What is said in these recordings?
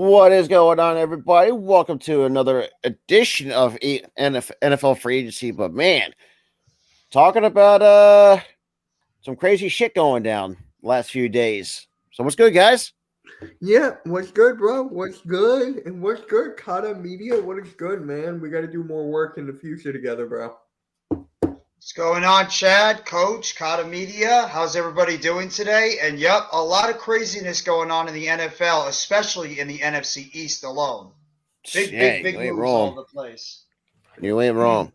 What is going on, everybody? Welcome to another edition of NFL Free Agency. But man, talking about some crazy shit going down last few days. So what's good, guys? Yeah, what's good, bro? What's good? And what's good, Kata Media? What is good, man? We got to do more work in the future together, bro. What's going on, Chad, Coach, Kata Media? How's everybody doing today? And yep, a lot of craziness going on in the NFL, especially in the NFC East alone. Big You ain't moves all wrong. over the place. You ain't wrong.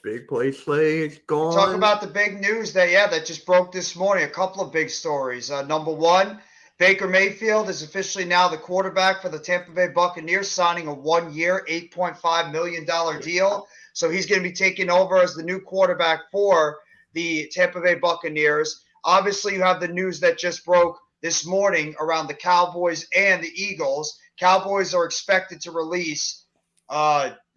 Big play Slay is gone. Talk about the big news that just broke this morning. A couple of big stories. Number one, Baker Mayfield is officially now the quarterback for the Tampa Bay Buccaneers, signing a 1-year, $8.5 million deal. So he's going to be taking over as the new quarterback for the Tampa Bay Buccaneers. Obviously, you have the news that just broke this morning around the Cowboys and the Eagles. Cowboys are expected to release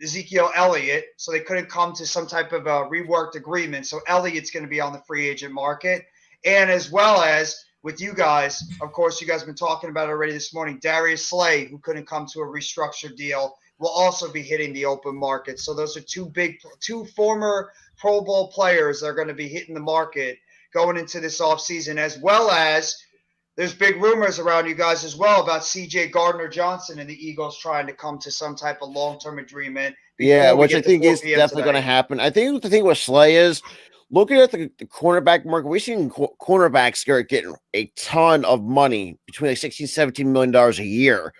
Ezekiel Elliott, so they couldn't come to some type of a reworked agreement. So Elliott's going to be on the free agent market. And as well as with you guys, of course, you guys have been talking about it already this morning, Darius Slay, who couldn't come to a restructured deal, will also be hitting the open market. So those are two former Pro Bowl players that are going to be hitting the market going into this offseason, as well as there's big rumors around you guys as well about C.J. Gardner-Johnson and the Eagles trying to come to some type of long-term agreement. Yeah, which I think is definitely going to happen. I think the thing with Slay is looking at the cornerback market, we've seen cornerbacks start getting a ton of money between like $16, $17 million a year.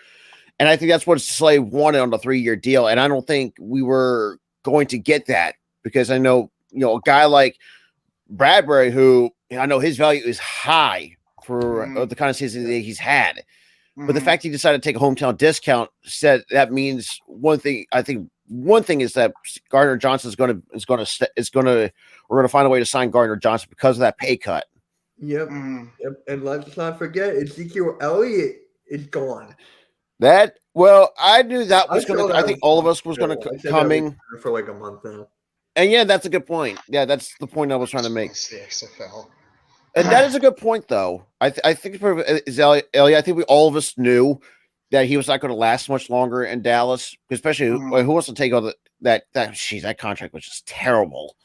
And I think that's what Slay wanted on the 3-year deal. And I don't think we were going to get that because I know, a guy like Bradbury, who I know his value is high for the kind of season that he's had. But the fact he decided to take a hometown discount said that means one thing. I think one thing is that Gardner Johnson is going to we're going to find a way to sign Gardner Johnson because of that pay cut. Yep. And let's not forget Ezekiel Elliott is gone. I knew that was going to. I think all of us was going to coming for like a month now. And yeah, that's a good point. Yeah, that's the point I was trying to make. It's the XFL. And that is a good point, though. I think is Elliott. I think all of us knew that he was not going to last much longer in Dallas, especially who wants to take all that contract was just terrible.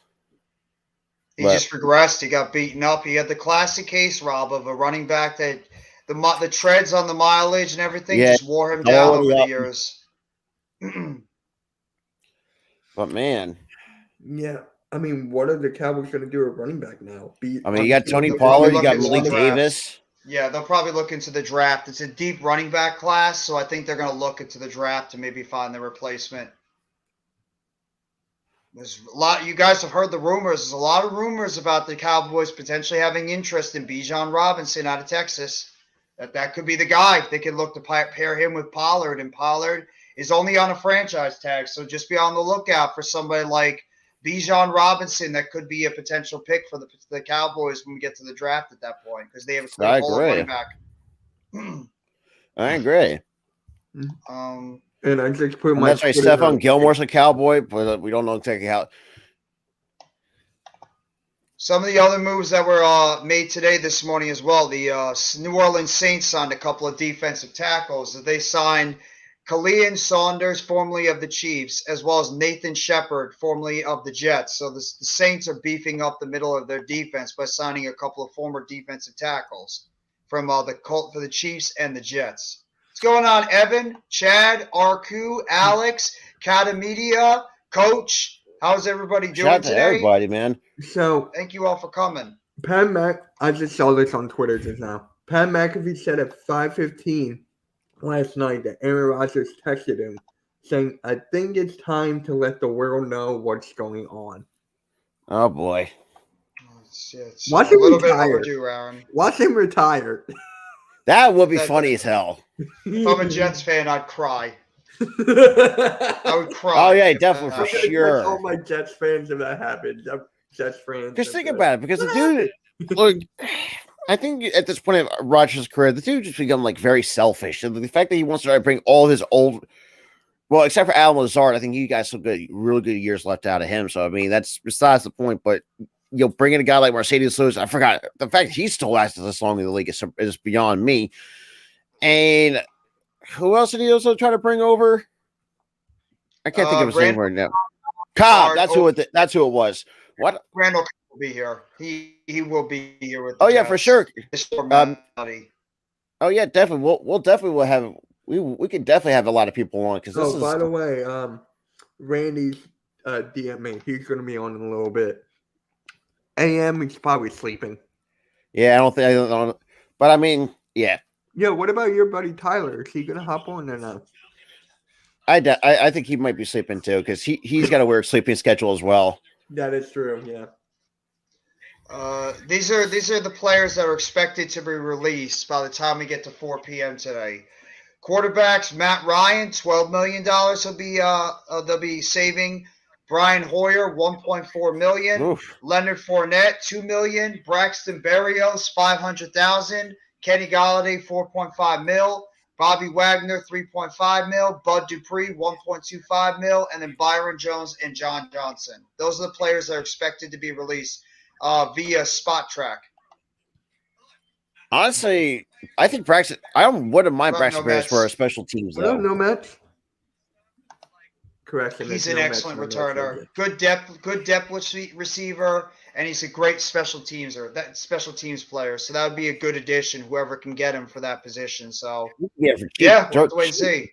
He just regressed. He got beaten up. He had the classic case, Rob, of a running back that the treads on the mileage and everything just wore him down over the years. But man, yeah. I mean, what are the Cowboys going to do at running back now? You got Tony Pollard, you got Malik Davis. Yeah, they'll probably look into the draft. It's a deep running back class, so I think they're going to look into the draft to maybe find the replacement. There's a lot. You guys have heard the rumors. There's a lot of rumors about the Cowboys potentially having interest in Bijan Robinson out of Texas. That could be the guy. They could look to pair him with Pollard, and Pollard is only on a franchise tag, so just be on the lookout for somebody like Bijan Robinson that could be a potential pick for the Cowboys when we get to the draft at that point because they have a clear running back. I agree. And I just put that's right. Stephon Gilmore's a Cowboy, but we don't know exactly how. Some of the other moves that were made today, this morning as well. The New Orleans Saints signed a couple of defensive tackles. They signed Kalian Saunders, formerly of the Chiefs, as well as Nathan Shepard, formerly of the Jets. So the Saints are beefing up the middle of their defense by signing a couple of former defensive tackles from for the Chiefs and the Jets. What's going on, Evan, Chad, Arku, Alex, Kata Media, Coach? How's everybody doing Shout today? To everybody, man. So thank you all for coming. I just saw this on Twitter just now. Pat McAfee said at 5:15 last night that Aaron Rodgers texted him saying, "I think it's time to let the world know what's going on." Oh boy. It's a little bit overdue, Aaron. Watch him retire. That would be funny as hell. If I'm a Jets fan, I'd cry. I would cry. Oh yeah, definitely for sure. All my Jets fans if that happens. I'm Jets fans. Just think about it, because the dude, look, I think at this point of Rodgers' career, the dude just become like very selfish, and the fact that he wants to bring all his old, well, except for Alan Lazard, I think you guys have good, really good years left out of him. So I mean, that's besides the point. But bringing a guy like Mercedes Lewis, I forgot the fact he still lasted this long in the league is beyond me. And Who else did he also try to bring over? I can't think of his name right now. Cobb. That's who it was. What? Randall will be here. He will be here with. Oh yeah, for sure. Oh yeah, definitely. We'll definitely have. We could definitely have a lot of people on because this is. By the way, Randy's DM me. He's going to be on in a little bit. AM, he's probably sleeping. Yeah, I don't know. But I mean, yeah. Yeah, what about your buddy Tyler? Is he going to hop on or no? I think he might be sleeping too because he's got a weird sleeping schedule as well. That is true, yeah. These are the players that are expected to be released by the time we get to 4 p.m. today. Quarterbacks: Matt Ryan, $12 million. They'll be saving. Brian Hoyer, $1.4 million. Oof. Leonard Fournette, $2 million. Braxton Berrios, $500,000. Kenny Galladay, $4.5 million. Bobby Wagner, $3.5 million. Bud Dupree, $1.25 million. And then Byron Jones and John Johnson. Those are the players that are expected to be released via Spot Track. Honestly, I think Braxton. I wouldn't mind Braxton Berrios for our special teams. Though. No Mets. Correct. He's an excellent returner. Good depth receiver, and he's a great special teams player. So that would be a good addition. Whoever can get him for that position. So we'll have to wait and see.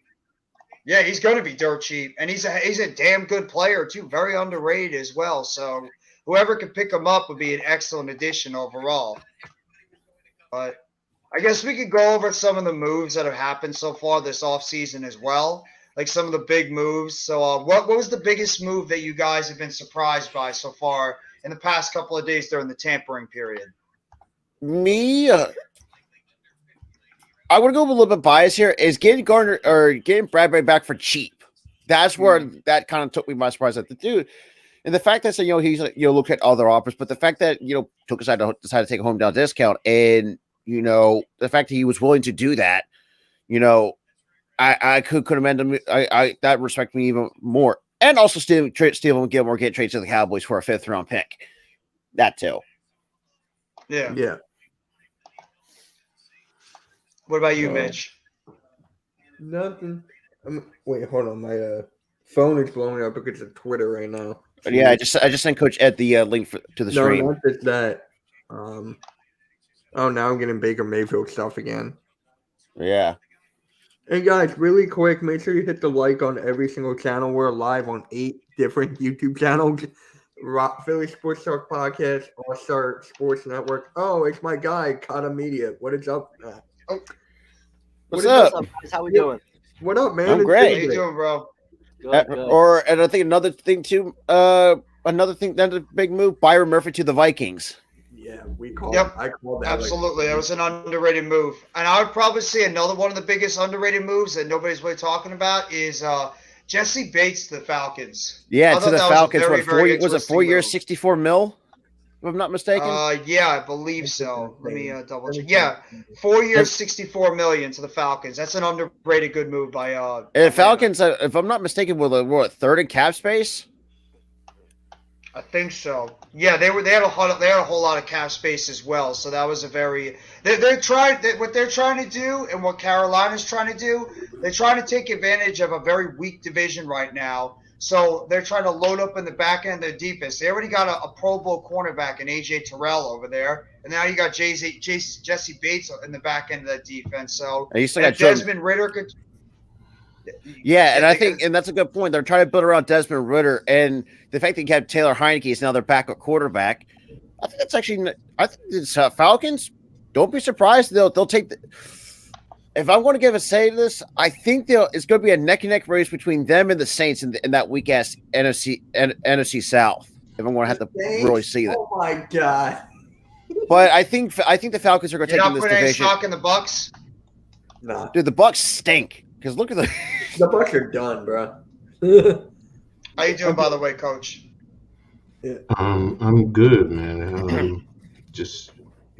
Yeah, he's going to be dirt cheap, and he's a damn good player too. Very underrated as well. So whoever can pick him up would be an excellent addition overall. But I guess we could go over some of the moves that have happened so far this offseason as well. Like some of the big moves. So what was the biggest move that you guys have been surprised by so far in the past couple of days during the tampering period? Me, I want to go a little bit biased here. Is getting Gardner or getting Bradbury back for cheap? That's where that kind of took me by surprise. That the dude, and the fact that he's look at other offers, but the fact that took aside to decide to take a home down discount, and the fact that he was willing to do that, I could amend him. I that respect me even more, and also Steven Gilmore get traded to the Cowboys for a 5th round pick. That too. Yeah. What about you, Mitch? Nothing. Wait, hold on. My phone is blowing up because of Twitter right now. But yeah, I just sent Coach Ed the link to the stream. No, not just that. Now I'm getting Baker Mayfield stuff again. Yeah. Hey guys, really quick, make sure you hit the like on every single channel. We're live on 8 different YouTube channels. Philly Sports Talk Podcast, All-Star Sports Network. Oh, it's my guy, Kata Media. What is up, man? What's up? Guys? How we doing? What up, man? I'm great. How you doing, bro? Good. And I think another thing too, another big move, Byron Murphy to the Vikings. Yeah, I call that. Absolutely. That was an underrated move. And I would probably say another one of the biggest underrated moves that nobody's really talking about is Jesse Bates to the Falcons. Yeah, to the Falcons. Was it 4 years, $64 million? If I'm not mistaken. Yeah, I believe so. Let me double check. Yeah, 4 years, $64 million to the Falcons. That's an underrated good move by and Falcons. If I'm not mistaken, were third in cap space. I think so. Yeah, they had a whole lot of cap space as well. So that was a very what they're trying to do and what Carolina's trying to do. They're trying to take advantage of a very weak division right now. So they're trying to load up in the back end of their defense. They already got a Pro Bowl cornerback in AJ Terrell over there, and now you got Jesse Bates in the back end of that defense. So you still got Desmond Ridder could. Yeah, and I think that's a good point. They're trying to build around Desmond Ridder, and the fact that you have Taylor Heineke is now their backup quarterback. I think that's actually. I think it's Falcons. Don't be surprised. They'll take. If I'm going to give a say to this, I think it's going to be a neck and neck race between them and the Saints in that weak ass NFC South. If I'm going to have to really see that. Oh my god! But I think the Falcons are going to take in this division. You're not putting any stock in the Bucks? Nah, dude, the Bucks stink. Because look at the Bucks are done, bro. How you doing, by the way, Coach? Yeah. I'm good, man. Just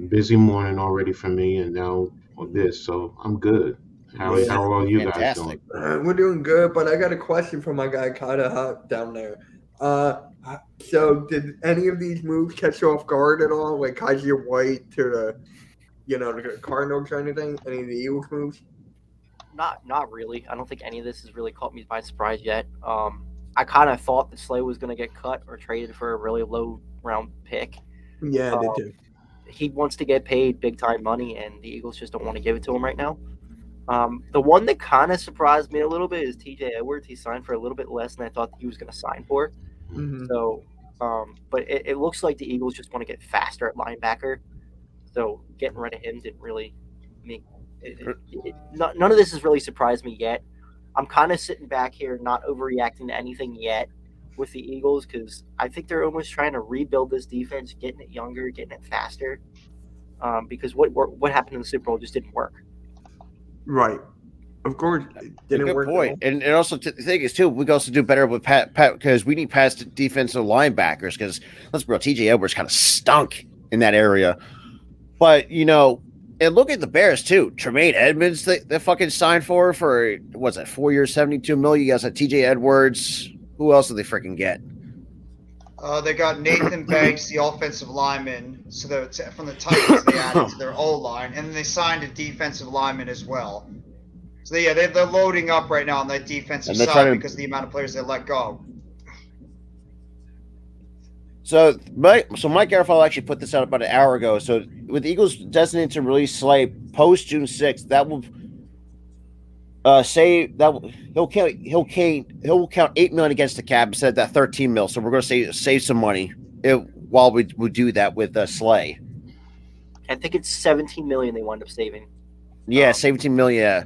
busy morning already for me, and now on this, so I'm good. How are all you guys doing? We're doing good, but I got a question for my guy Kata down there. So did any of these moves catch you off guard at all? Like Kaiser White to the Cardinals or anything? Any of the Eagles moves? Not really. I don't think any of this has really caught me by surprise yet. I kind of thought that Slay was going to get cut or traded for a really low round pick. Yeah, Um, they do. he wants to get paid big time money, and the Eagles just don't want to give it to him right now. The one that kind of surprised me a little bit is T.J. Edwards. He signed for a little bit less than I thought he was going to sign for. Hmm. So, but it looks like the Eagles just want to get faster at linebacker. So getting rid of him didn't really make none of this has really surprised me yet. I'm kind of sitting back here, not overreacting to anything yet with the Eagles because I think they're almost trying to rebuild this defense, getting it younger, getting it faster. Because what happened in the Super Bowl just didn't work. Right. Of course, it didn't Good work. point. And also the thing is too, we can also do better with Pat because we need past defensive linebackers because let's be real, TJ Edwards kind of stunk in that area. But and look at the Bears too. Tremaine Edmonds, they fucking signed for what's that, 4 years, $72 million. You guys had TJ Edwards. Who else did they freaking get? They got Nathan Banks, the offensive lineman. So from the Titans, they added to their O line, and then they signed a defensive lineman as well. So yeah, they're loading up right now on that defensive side because of the amount of players they let go. So Mike Garafolo actually put this out about an hour ago. So with the Eagles designated to release Slay post June 6th, that will say that he'll count $8 million against the cap instead of that $13 million. So we're going to save some money while we do that with Slay. I think it's $17 million they wound up saving. Yeah, $17 million. Yeah.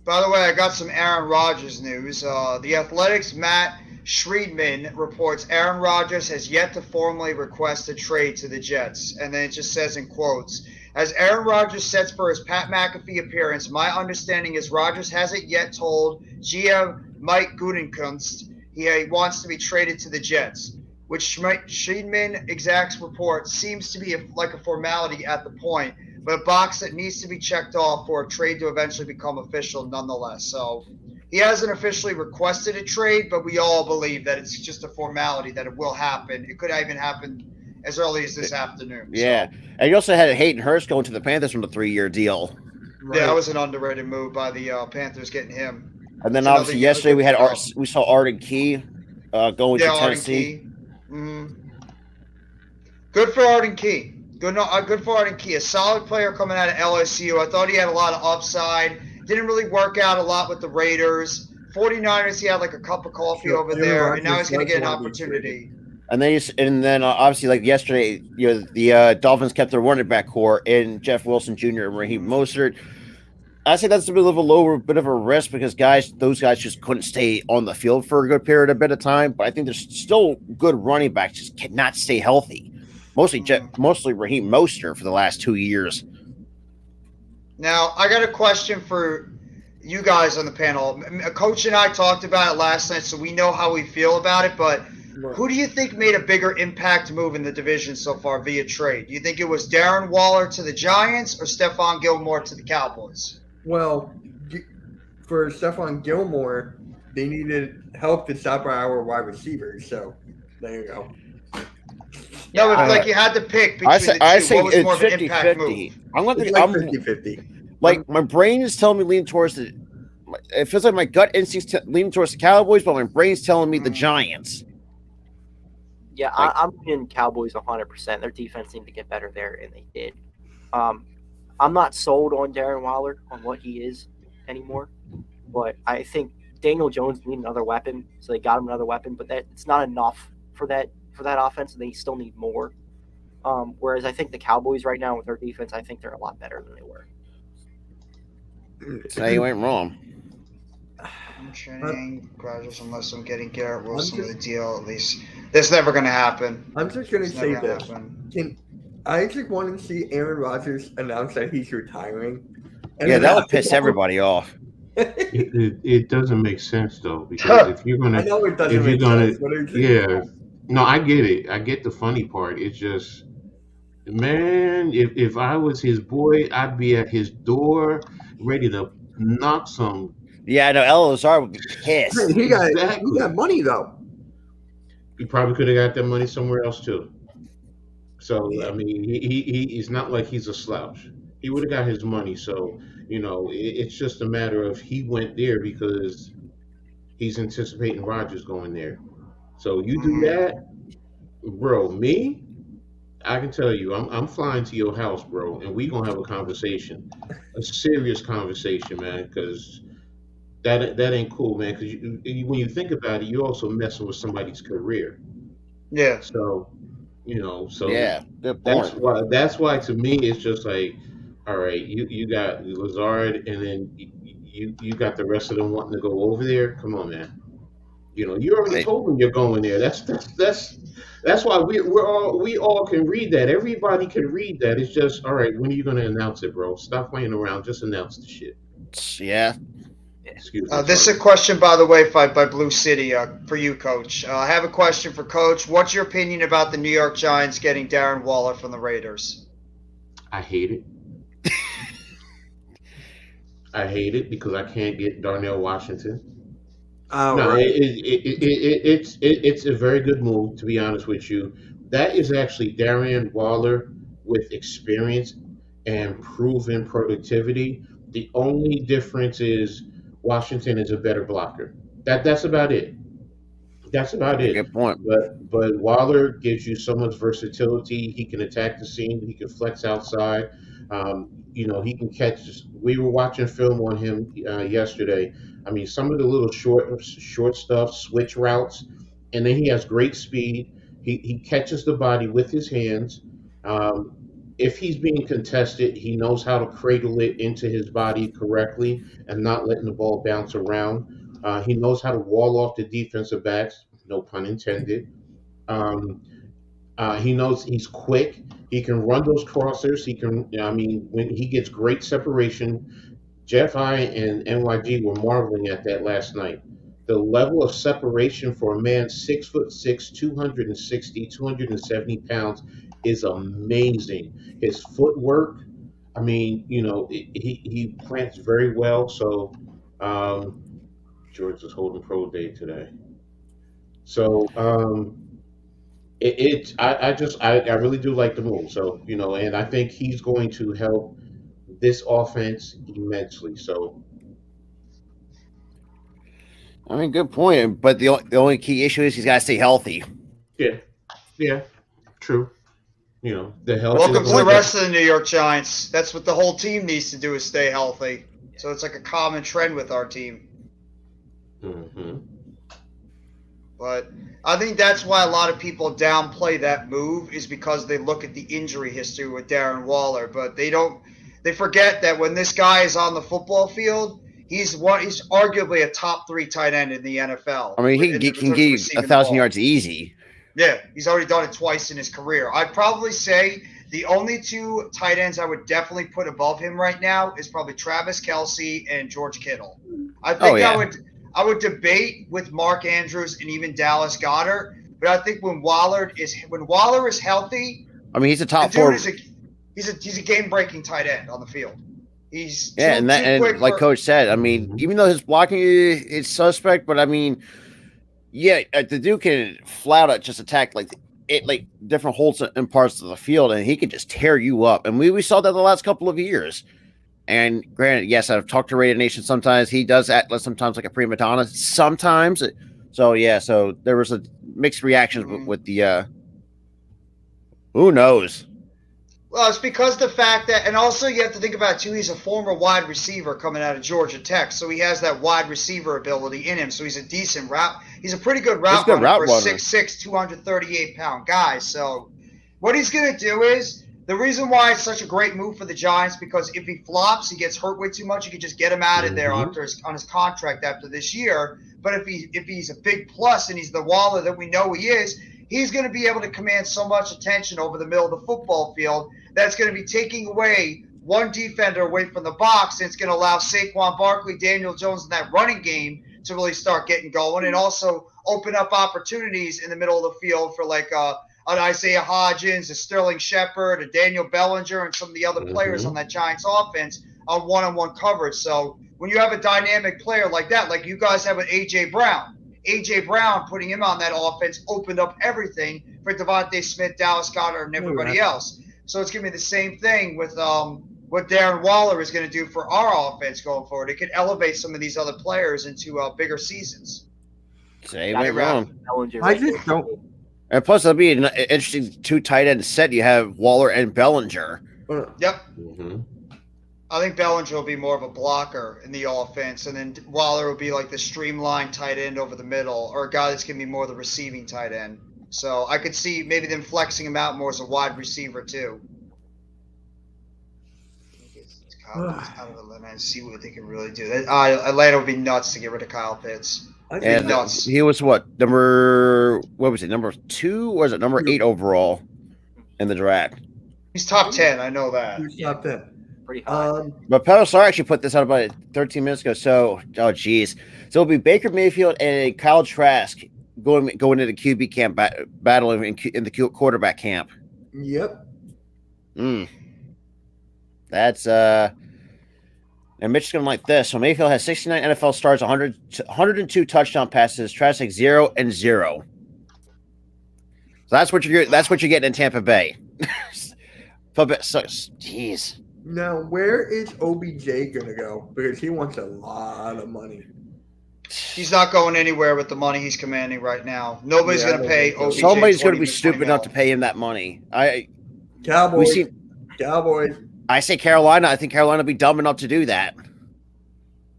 By the way, I got some Aaron Rodgers news. The Athletics' Matt Schriedman reports Aaron Rodgers has yet to formally request a trade to the Jets. And then it just says in quotes, as Aaron Rodgers sets for his Pat McAfee appearance, my understanding is Rodgers hasn't yet told GM Mike Gutekunst he wants to be traded to the Jets, which Schriedman execs report seems to be like a formality at the point, but a box that needs to be checked off for a trade to eventually become official nonetheless. So he hasn't officially requested a trade, but we all believe that it's just a formality, that it will happen. It could even happen as early as this afternoon. Yeah. So. And you also had Hayden Hurst going to the Panthers from a 3-year deal. Right. Yeah, that was an underrated move by the Panthers getting him. And then obviously yesterday we saw Arden Key going to Tennessee. Good for Arden Key. Good for Arden Key. A solid player coming out of LSU. I thought he had a lot of upside. Didn't really work out a lot with the Raiders. 49ers, he had like a cup of coffee over there, and now he's going to get an opportunity. And then obviously like yesterday, the Dolphins kept their running back core in Jeff Wilson Jr. and Raheem Mostert. I say that's a bit of a risk because those guys just couldn't stay on the field for a good period of time. But I think there's still good running backs just cannot stay healthy. Mostly Raheem Mostert for the last 2 years. Now, I got a question for you guys on the panel. Coach and I talked about it last night, so we know how we feel about it. But who do you think made a bigger impact move in the division so far via trade? Do you think it was Darren Waller to the Giants or Stephon Gilmore to the Cowboys? Well, for Stephon Gilmore, they needed help to stop our wide receivers. So there you go. No, but like you had to pick between the two. I say what was it's more of an impact 50-50. move? I'm It's like 50-50. Like my brain is telling me leaning towards it feels like my gut instincts leaning towards the Cowboys, but my brain's telling me the Giants. Yeah, I'm in Cowboys 100%. Their defense needed to get better there, and they did. I'm not sold on Darren Waller on what he is anymore, but I think Daniel Jones needs another weapon, so they got him another weapon, but it's not enough for that offense, and they still need more. Whereas I think the Cowboys right now with their defense, I think they're a lot better than they were. So you ain't wrong. I'm training graduates unless I'm getting Garrett Wilson with a deal. At least that's never going to happen. I'm just going to say this. I just want to see Aaron Rodgers announce that he's retiring. Yeah, that would piss everybody off. It doesn't make sense though, because if you're gonna, I know it doesn't make sense. Yeah, no, I get it. I get the funny part. It's just, man, if I was his boy, I'd be at his door ready to knock some. Yeah, I know. Elazar would be pissed. He got money though. He probably could have got that money somewhere else too. So I mean, he's not like he's a slouch. He would have got his money. So, it's just a matter of he went there because he's anticipating Rodgers going there. So you do Mhm. that, bro. Me, I can tell you, I'm flying to your house, bro, and we gonna have a conversation, a serious conversation, man, because that ain't cool, man. Because when you think about it, you're also messing with somebody's career. Yeah. So so Yeah, good that's point. why to me it's just like, all right, you got Lazard, and then you got the rest of them wanting to go over there. Come on, man. You already They, told them you're going there. That's why we all can read that. Everybody can read that. It's just, all right. When are you going to announce it, bro? Stop playing around. Just announce the shit. yeah, Excuse me. This Sorry. is a question, by the way, by Blue City for you, Coach. I have a question for Coach. What's your opinion about the New York Giants getting Darren Waller from the Raiders? I hate it. I hate it because I can't get Darnell Washington. Oh, No, right. it's a very good move, to be honest with you. That is actually Darian Waller with experience and proven productivity. The only difference is Washington is a better blocker. That's about it. That's about a it. good point. But Waller gives you so much versatility. He can attack the seam. He can flex outside. He can catch. We were watching film on him yesterday. I mean, some of the little short stuff, switch routes, and then he has great speed. He catches the body with his hands. Um, if he's being contested, he knows how to cradle it into his body correctly and not letting the ball bounce around. He knows how to wall off the defensive backs, no pun intended. Um, he knows he's quick. He can run those crossers. I mean, when he gets great separation, Jeff I and NYG were marveling at that last night. The level of separation for a man 6'6", 260, 270 pounds is amazing. His footwork, I mean, he plants very well. So, George is holding pro day today. So, I really do like the move. So, and I think he's going to help this offense immensely. So, I mean, good point. But the only key issue is he's got to stay healthy. yeah, yeah, true. The health is Welcome to going the to. rest of the New York Giants. That's what the whole team needs to do is stay healthy. So it's like a common trend with our team. Hmm. But I think that's why a lot of people downplay that move is because they look at the injury history with Darren Waller, but they forget that when this guy is on the football field, he's arguably a top 3 tight end in the NFL. I mean, he can get 1,000 yards easy. Yeah, he's already done it twice in his career. I'd probably say the only 2 tight ends I would definitely put above him right now is probably Travis Kelce and George Kittle. I think I would debate with Mark Andrews and even Dallas Goedert, but I think when Waller is healthy, I mean, he's a top the dude 4. he's a game breaking tight end on the field. He's And like Coach said, I mean, even though his blocking is suspect, but I mean, yeah, the dude can flat out just attack like different holes in parts of the field, and he can just tear you up. And we saw that the last couple of years. And granted, yes, I've talked to Raider Nation sometimes. He does act sometimes like a prima donna. Sometimes, so yeah. So there was a mixed reactions with the. Who knows? Well, it's because the fact that, and also you have to think about it too. He's a former wide receiver coming out of Georgia Tech, so he has that wide receiver ability in him. So he's a decent route. He's a pretty good route runner for a 6'6", 238-pound guy. So what he's going to do is the reason why it's such a great move for the Giants, because if he flops, he gets hurt way too much. You can just get him out of there on his contract after this year. But if he's a big plus and he's the Waller that we know he is, he's going to be able to command so much attention over the middle of the football field that's going to be taking away one defender away from the box, and it's going to allow Saquon Barkley, Daniel Jones in that running game to really start getting going, and also open up opportunities in the middle of the field for like an Isaiah Hodgins, a Sterling Shepard, a Daniel Bellinger, and some of the other players on that Giants offense on one-on-one coverage. So when you have a dynamic player like that, like you guys have with A.J. Brown, putting him on that offense opened up everything for Devontae Smith, Dallas Goedert, and everybody else. So it's going to be the same thing with what Darren Waller is going to do for our offense going forward. It could elevate some of these other players into bigger seasons. Say That's went wrong. Bellinger I right just there. don't. And plus, it'll be an interesting two tight end set. You have Waller and Bellinger. Yep. Hmm. I think Bellinger will be more of a blocker in the offense, and then Waller will be like the streamlined tight end over the middle, or a guy that's going to be more the receiving tight end. So I could see maybe them flexing him out more as a wide receiver too. Out of Atlanta and see what they can really do. Atlanta would be nuts to get rid of Kyle Pitts. I think And nuts. he was what number? What was it? Number 2? Or was it number 8 overall in the draft? He's top 10. I know that. Who's top 10? Pretty high. But Pedal actually put this out about 13 minutes ago. So, oh geez, so it'll be Baker Mayfield and Kyle Trask going into the QB camp battling in the quarterback camp. Yep. That's and Mitch is gonna like this. So Mayfield has 69 NFL starts, 102 touchdown passes. Trask 0 and 0. So that's what you're getting in Tampa Bay. So, jeez. Now, where is OBJ gonna go? Because he wants a lot of money. He's not going anywhere with the money he's commanding right now. Nobody's Yeah, going to pay OBJ. Somebody's going to be 20 stupid enough to mil. pay him that money. We Cowboys. see. Cowboys. I say Carolina. I think Carolina will be dumb enough to do that.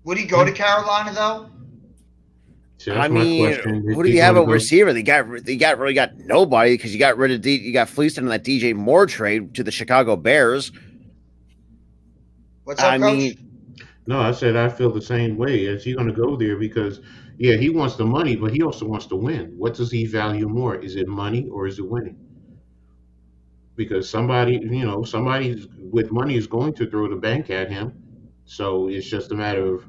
Would he go to Carolina though? So I that's my mean, question. Is who do he you have gonna a go- receiver? They really got nobody because you got rid of you got fleeced in that DJ Moore trade to the Chicago Bears. What's up, I Coach? mean, No, I said I feel the same way. Is he going to go there? Because, yeah, he wants the money, but he also wants to win. What does he value more? Is it money or is it winning? Because somebody with money is going to throw the bank at him. So it's just a matter of,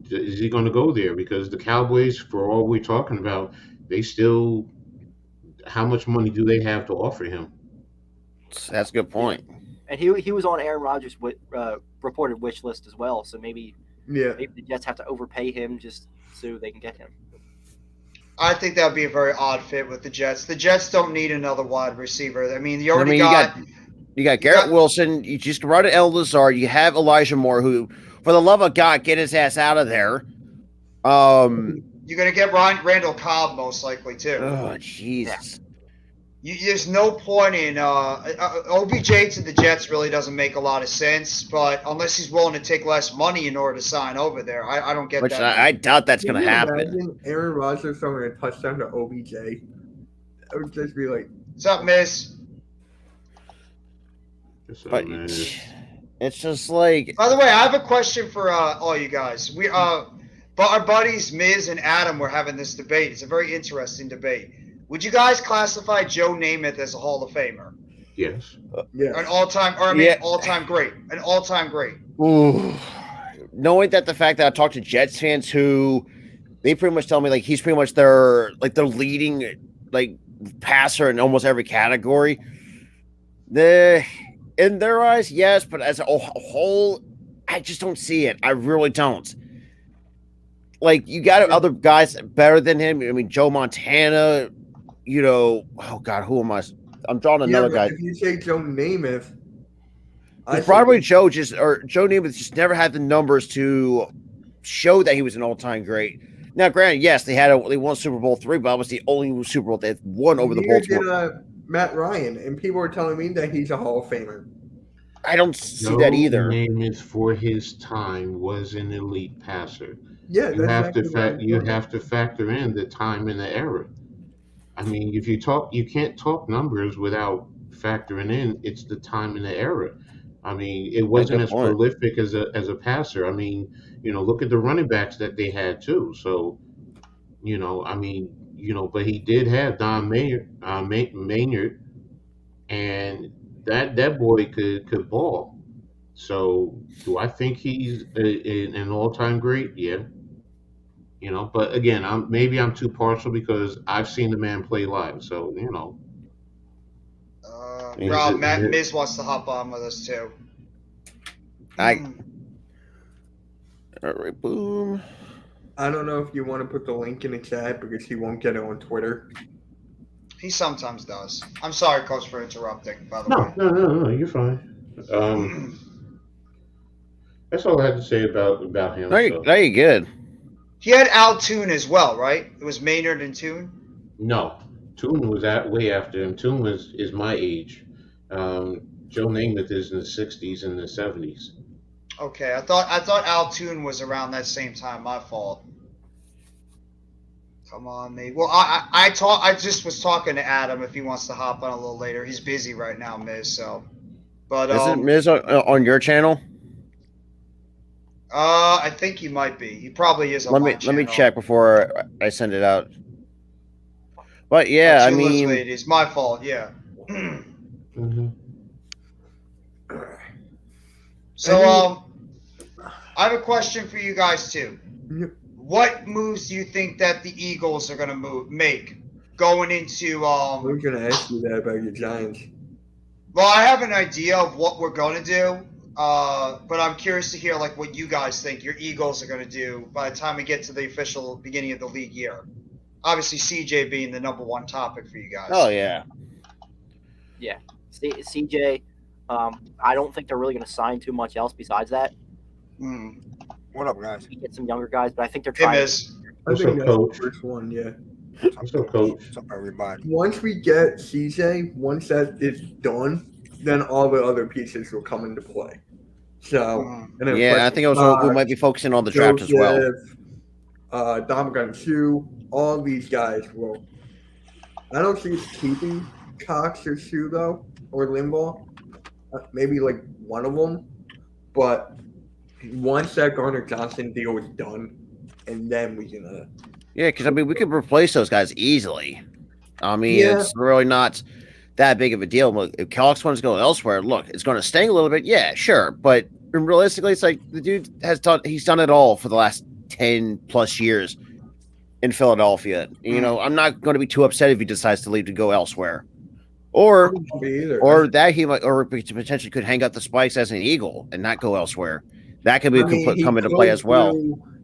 is he going to go there? Because the Cowboys, for all we're talking about, how much money do they have to offer him? that's a good point. And he was on Aaron Rodgers' reported wish list as well. So maybe Yeah. the Jets have to overpay him just so they can get him. I think that would be a very odd fit with the Jets. The Jets don't need another wide receiver. I mean, you already got you got Garrett Wilson. You just brought in El Lazard. You have Elijah Moore, who, for the love of God, get his ass out of there. you're going to get Randall Cobb most likely too. Oh Jesus. There's no point in OBJ to the Jets really doesn't make a lot of sense, but unless he's willing to take less money in order to sign over there, I don't get Which that. I doubt that's Can going to you happen. imagine Aaron Rodgers throwing a touchdown to OBJ? I would just be like, What's up, Miss? But it's just like, By the way, I have a question for all you guys. But our buddies Miz and Adam were having this debate. It's a very interesting debate. Would you guys classify Joe Namath as a Hall of Famer? Yes. yeah. An all-time great. An all-time great. ooh, knowing that the fact that I talked to Jets fans who they pretty much tell me like he's pretty much their leading like passer in almost every category. In their eyes, yes, but as a whole, I just don't see it. I really don't. Like, you got other guys better than him. I mean, Joe Montana, oh God, who am I? I'm drawing another but guy. If you say Joe Namath, Probably Joe Namath just never had the numbers to show that he was an all-time great. Now, granted, yes, they won Super Bowl III, but that was the only Super Bowl they've won over the Baltimore. Did, Matt Ryan, and people were telling me that he's a Hall of Famer. I don't see that either. Namath for his time was an elite passer. Yeah, You have to exactly have to factor in the time and the era. I mean, if you can't talk numbers without factoring in it's the time and the era. I mean, it wasn't as prolific as a passer. I mean, look at the running backs that they had too. So, I mean, but he did have Don Maynard, and that boy could ball. So, do I think he's an all-time great? Yeah. But again, maybe I'm too partial because I've seen the man play live. So, Rob, Miz wants to hop on with us too. All right, boom. I don't know if you want to put the link in the chat because he won't get it on Twitter. He sometimes does. I'm sorry, Coach, for interrupting, by the way. No, you're fine. That's all I had to say about him. No, you're good. He had Al Toon as well, right? It was Maynard and Toon. No, Toon was way after him. Toon is my age. Joe Namath is in the 60s and the 70s. Okay, I thought Al Toon was around that same time. My fault. Come on, mate. Well, I just was talking to Adam if he wants to hop on a little later. He's busy right now, Miz. So, but Isn't Miz on your channel? I think he might be. He probably is on my Let me channel. check before I send it out. But yeah, I Two mean, ladies. My fault. Yeah. Mm-hmm. So, I have a question for you guys too. Yep. What moves do you think that the Eagles are going to make going into? I was gonna ask you that about your Giants. Well, I have an idea of what we're going to do, but I'm curious to hear like what you guys think your Eagles are going to do by the time we get to the official beginning of the league year. Obviously, CJ being the number one topic for you guys. oh yeah, CJ, I don't think they're really going to sign too much else besides that. What up, guys? You get some younger guys, but I think they're Hey, trying. Miz. I What's think up, that's Coach? the first one. Yeah. What's up, Coach? What's up, everybody? Once we get CJ, once that is done, then all the other pieces will come into play. So, and then yeah. I think also we might be focusing on the draft as well. Dominican Sue, all these guys will. I don't see us keeping Cox or Sue though, or Limbaugh. Maybe like one of them, but once that Garner Johnson deal is done, and then we can. Yeah, because I mean, we could replace those guys easily. I mean, Yeah. it's really not that big of a deal. Look, if Cox wants to go elsewhere, look, it's going to sting a little bit. Yeah, sure, but realistically, it's like the dude he's done it all for the last 10 plus years in Philadelphia. You know, I'm not going to be too upset if he decides to leave to go elsewhere, or that he might, or potentially could hang up the spikes as an Eagle and not go elsewhere. That could be come into play as well.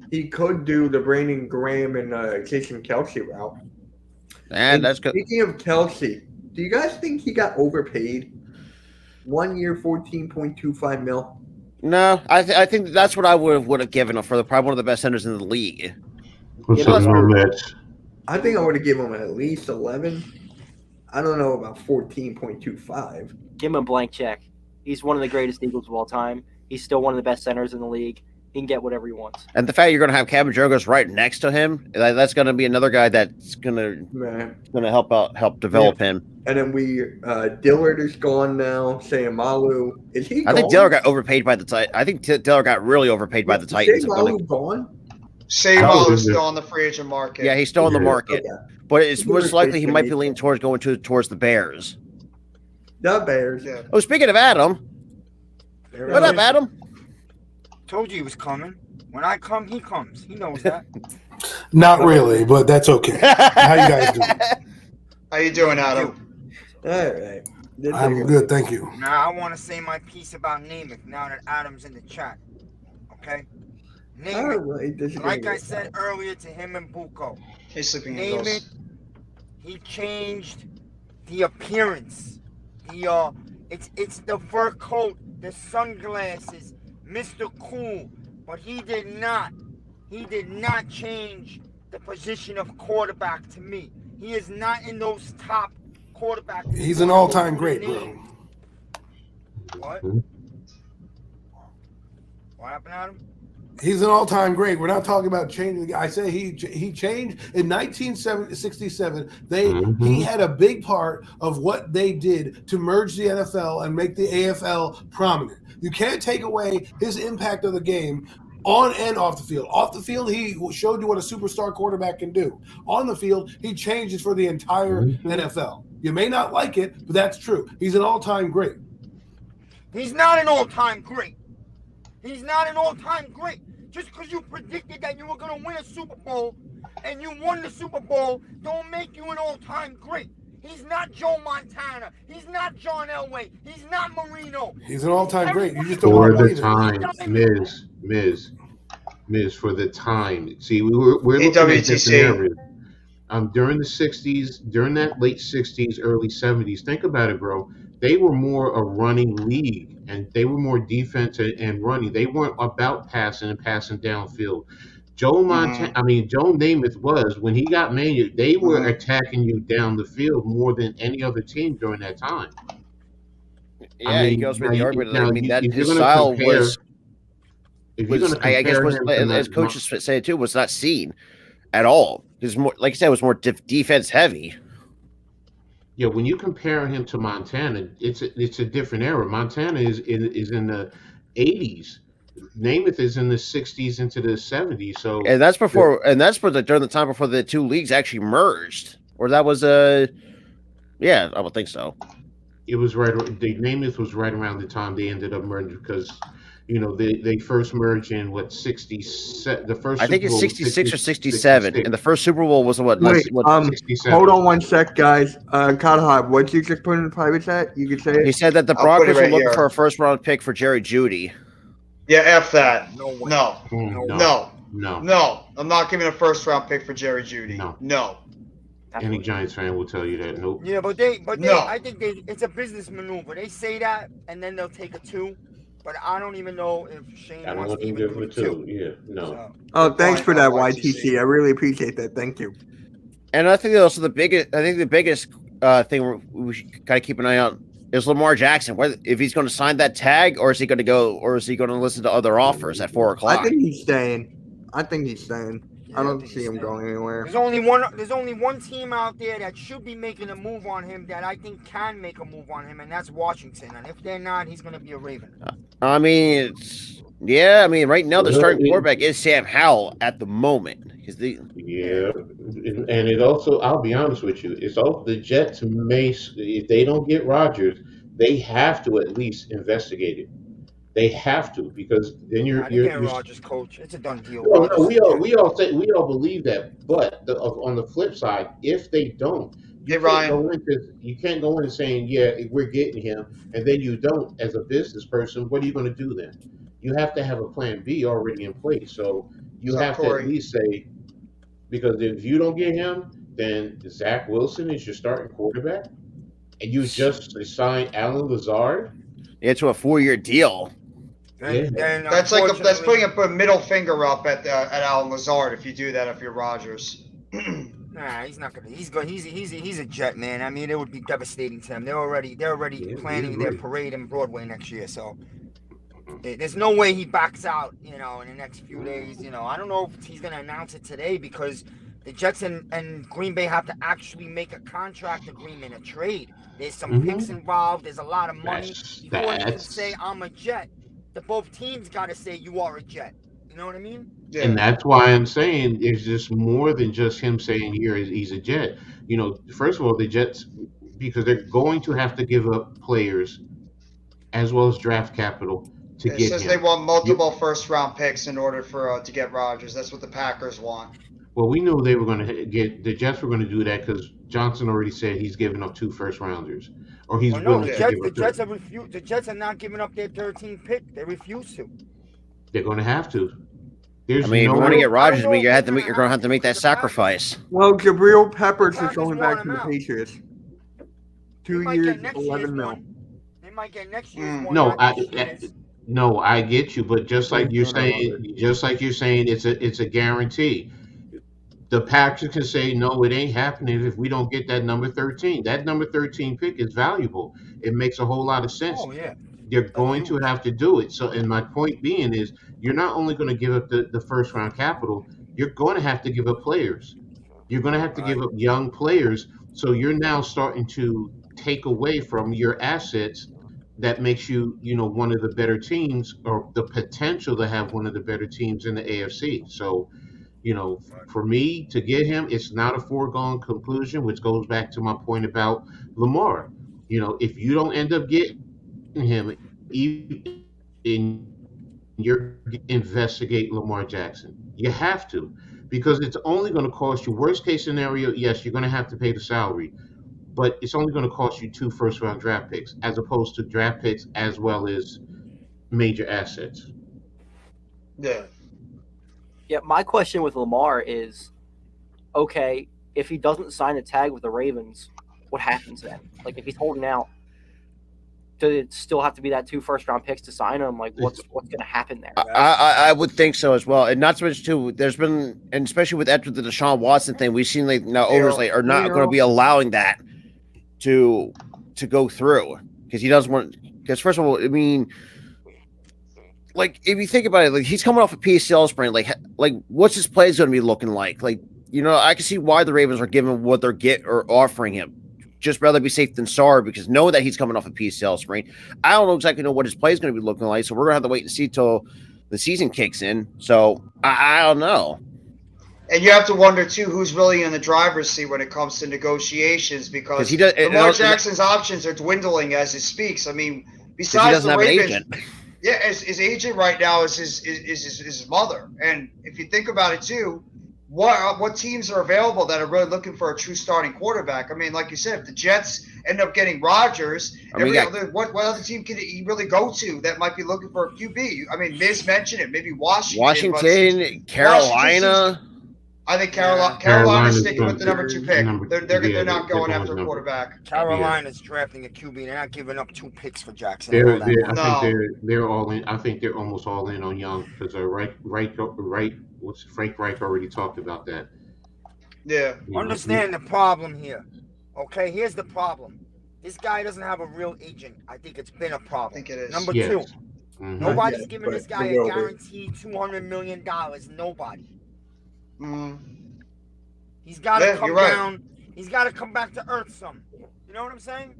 He could do the Brandon Graham and Jason Kelsey route. And that's good. Speaking of Kelsey, do you guys think he got overpaid? 1 year, $14.25 million. No, I think that's what I would have given him for probably one of the best centers in the league. What's Yeah, up, that's- Nomads? I think I would have given him at least 11. I don't know about 14.25. Give him a blank check. He's one of the greatest Eagles of all time. He's still one of the best centers in the league. He can get whatever he wants. And the fact you're going to have Kevin Jogos right next to him, that's going to be another guy that's going to help develop him. And then Dillard is gone now. Sayamalu, is he? I think Dillard got overpaid by the Titans. I think Dillard got really overpaid by the Titans. Sayamalu gone? Sayamalu is still on the free agent market. Yeah, he's still on the market, Okay. but it's He most was likely he might be basically- leaning towards the Bears. The Bears. Yeah. Oh, speaking of Adam, There what it up, is. Adam? Told you he was coming. When I come, he comes. He knows that. Not really, but that's okay. How you guys doing? How you doing, Adam? All right. I'm good, thank you. Now I want to say my piece about Namath now that Adam's in the chat. Okay? All Namath, right. This is like gonna I get said earlier to him and Buko, He's sleeping in Namath, ghosts. he changed the appearance. It's the fur coat, the sunglasses, Mr. Cool, but he did not change the position of quarterback to me. He is not in those top quarterbacks. He's an all-time great, bro. What? What happened, Adam? He's an all-time great. We're not talking about changing. I say he changed in 1967. He had a big part of what they did to merge the NFL and make the AFL prominent. You can't take away his impact of the game on and off the field. Off the field, he showed you what a superstar quarterback can do. On the field, he changes for the entire NFL. You may not like it, but that's true. He's an all-time great. He's not an all-time great. He's not an all-time great. Just because you predicted that you were going to win a Super Bowl and you won the Super Bowl don't make you an all-time great. He's not Joe Montana. He's not John Elway. He's not Marino. He's an all-time great. You just don't For want to the believe it. time, Miz, for the time. See, we're looking at AWTC. different areas. During the 60s, during that late 60s, early 70s, think about it, bro. they were more a running league, and they were more defense and running. They weren't about passing and passing downfield. Joe Namath was when he got Manu. They were attacking you down the field more than any other team during that time. Yeah, he goes with the argument. I mean, that his style was, I guess, as coaches say too, was not seen at all. Because more, like I said, it was more defense heavy. Yeah, when you compare him to Montana, it's a different era. Montana is in the 80s. Namath is in the 60s into the 70s. So, and that's before, during the time before the two leagues actually merged, or that was yeah, I would think so. It was Namath was right around the time they ended up merging, because they first merged in 67. The first, I think it's 66 or 67, and the first Super Bowl was what? Wait, 67. hold on one sec, guys. Cod, what you just put in the private chat? You could say it. He said that the Broncos were looking for a first-round pick for Jerry Jeudy. Yeah, F that. No way. No. I'm not giving a first-round pick for Jerry Jeudy. No. Any Giants fan will tell you that. Nope. Yeah, but No. I think it's a business maneuver. They say that, and then they'll take a 2. But I don't even know if Shane I don't wants want to them even to do give a it 2. Yeah, no. So, Oh, thanks for that, YTC. YTC. I really appreciate that. Thank you. And I think also the biggest thing we should kind of keep an eye on is Lamar Jackson. Whether if he's going to sign that tag, or is he going to listen to other offers at 4 o'clock? I think he's staying. I don't think see he's him staying. going anywhere. There's only one team out there that should be making a move on him, that I think can make a move on him, and that's Washington. And if they're not, he's going to be a Raven. I mean, right now the starting quarterback is Sam Howell at the moment. Yeah, and it also, I'll be honest with you, it's all the Jets may, if they don't get Rodgers, they have to at least investigate it. They have to, because then you're Rodgers, coach. It's a done deal. No, we all believe that, but on the flip side, if they don't, you can't go in saying, yeah, we're getting him, and then you don't. As a business person, what are you going to do then? You have to have a plan B already in place. So you have to at least say, because if you don't get him, then Zach Wilson is your starting quarterback, and you just signed Alan Lazard. It's a 4-year deal. That's putting a middle finger up at Alan Lazard if you do that, if you're Rodgers. Nah, he's not gonna. He's good. He's a Jet, man. I mean, it would be devastating to him. They're already planning their parade in Broadway next year. So there's no way he backs out. In the next few days. I don't know if he's gonna announce it today, because the Jets and Green Bay have to actually make a contract agreement, a trade. There's some picks involved. There's a lot of money. Before you can say I'm a Jet, both teams got to say you are a Jet. You know what I mean? Yeah. And that's why I'm saying it's just more than just him saying here he's a Jet. First of all, the Jets, because they're going to have to give up players as well as draft capital to get him. It says they want multiple first-round picks in order to get Rodgers. That's what the Packers want. Well, we knew they were going to get the Jets were going to do that, because Johnson already said he's giving up 2 first-rounders. Or he's willing to give up the Jets are not giving up their 13th pick. They refuse to. They're going to have to. If you want to get Rodgers, you're going to have to make that sacrifice. Well, Jabril Peppers is going back to the Patriots. 2 years, $11 million. They might get next year's one. No, I get you, but just like you're saying, it's a guarantee. The Packers can say, no, it ain't happening if we don't get that number 13. That number 13 pick is valuable. It makes a whole lot of sense. Oh, yeah. They're going to have to do it. So, and my point being is, you're not only going to give up the first round capital, you're going to have to give up players. You're going to have to give up young players. So you're now starting to take away from your assets that makes you, one of the better teams, or the potential to have one of the better teams in the AFC. So, for me to get him, it's not a foregone conclusion, which goes back to my point about Lamar. If you don't end up getting him, you're investigate Lamar Jackson. You have to, because it's only going to cost you. Worst case scenario, yes, you're going to have to pay the salary, but it's only going to cost you 2 first-round draft picks, as opposed to draft picks as well as major assets. Yeah. Yeah, my question with Lamar is, okay, if he doesn't sign a tag with the Ravens, what happens then? Like, if he's holding out, to still have to be that 2 first-round picks to sign him? Like, what's going to happen there? I would think so as well, and not so much too. There's been, and especially with after the Deshaun Watson thing, we've seen like now owners like are not going to be allowing that to go through because he doesn't want. Because first of all, I mean, like if you think about it, like he's coming off a PCL sprain, like what's his plays going to be looking like? Like I can see why the Ravens are giving what they're offering him. Just rather be safe than sorry because know that he's coming off a PCL sprain. I don't exactly know what his play is going to be looking like, so we're going to have to wait and see till the season kicks in. So I don't know. And you have to wonder too who's really in the driver's seat when it comes to negotiations because Lamar Jackson's options are dwindling as he speaks. I mean, besides the Ravens, yeah, his agent right now is his mother. And if you think about it too. What teams are available that are really looking for a true starting quarterback? I mean, like you said, if the Jets end up getting Rodgers, what other team can he really go to that might be looking for a QB? I mean, Miz mentioned it, maybe Washington, Carolina. I think Carolina's sticking with the number 2 pick. They're not going after a quarterback. Carolina's drafting a QB. They're not giving up 2 picks for Jackson. I think they're all in. I think they're almost all in on Young because Frank Reich already talked about that. Yeah. Understand the problem here. Okay, here's the problem. This guy doesn't have a real agent. I think it's been a problem. I think it is. Number 2, nobody's giving this guy a guaranteed $200 million. Nobody. He's got to come down. He's got to come back to earth some. You know what I'm saying?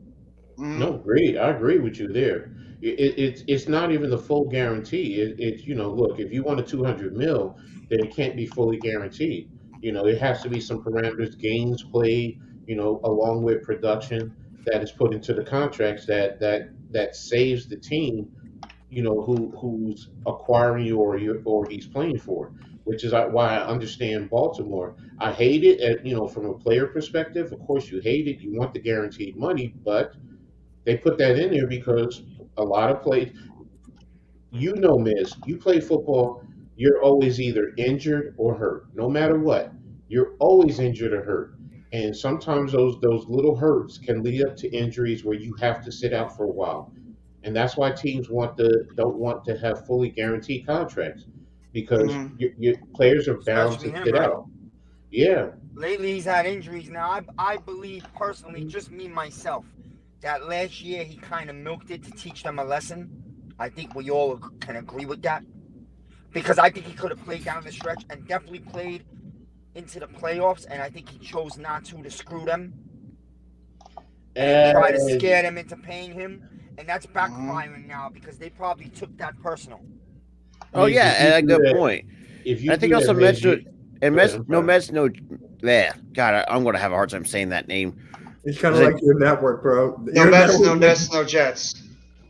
No, agree. I agree with you there. It's not even the full guarantee. It's look, if you want a $200 million, then it can't be fully guaranteed. It has to be some parameters, games played, along with production that is put into the contracts that saves the team, who's acquiring you or he's playing for. Which is why I understand Baltimore. I hate it, from a player perspective. Of course, you hate it. You want the guaranteed money, but they put that in there because a lot of plays. Miz, you play football. You're always either injured or hurt. No matter what, you're always injured or hurt. And sometimes those little hurts can lead up to injuries where you have to sit out for a while. And that's why teams don't want to have fully guaranteed contracts. Because your players are bound to sit out. Yeah. Lately, he's had injuries. Now, I believe personally, just me myself, that last year he kind of milked it to teach them a lesson. I think we all can agree with that. Because I think he could have played down the stretch and definitely played into the playoffs. And I think he chose not to screw them. And try to scare them into paying him. And that's backfiring now because they probably took that personal. Oh yeah, and a good point. I think also God, I'm going to have a hard time saying that name. It's kind of like your network, bro. No Mets, no Nets, no Jets.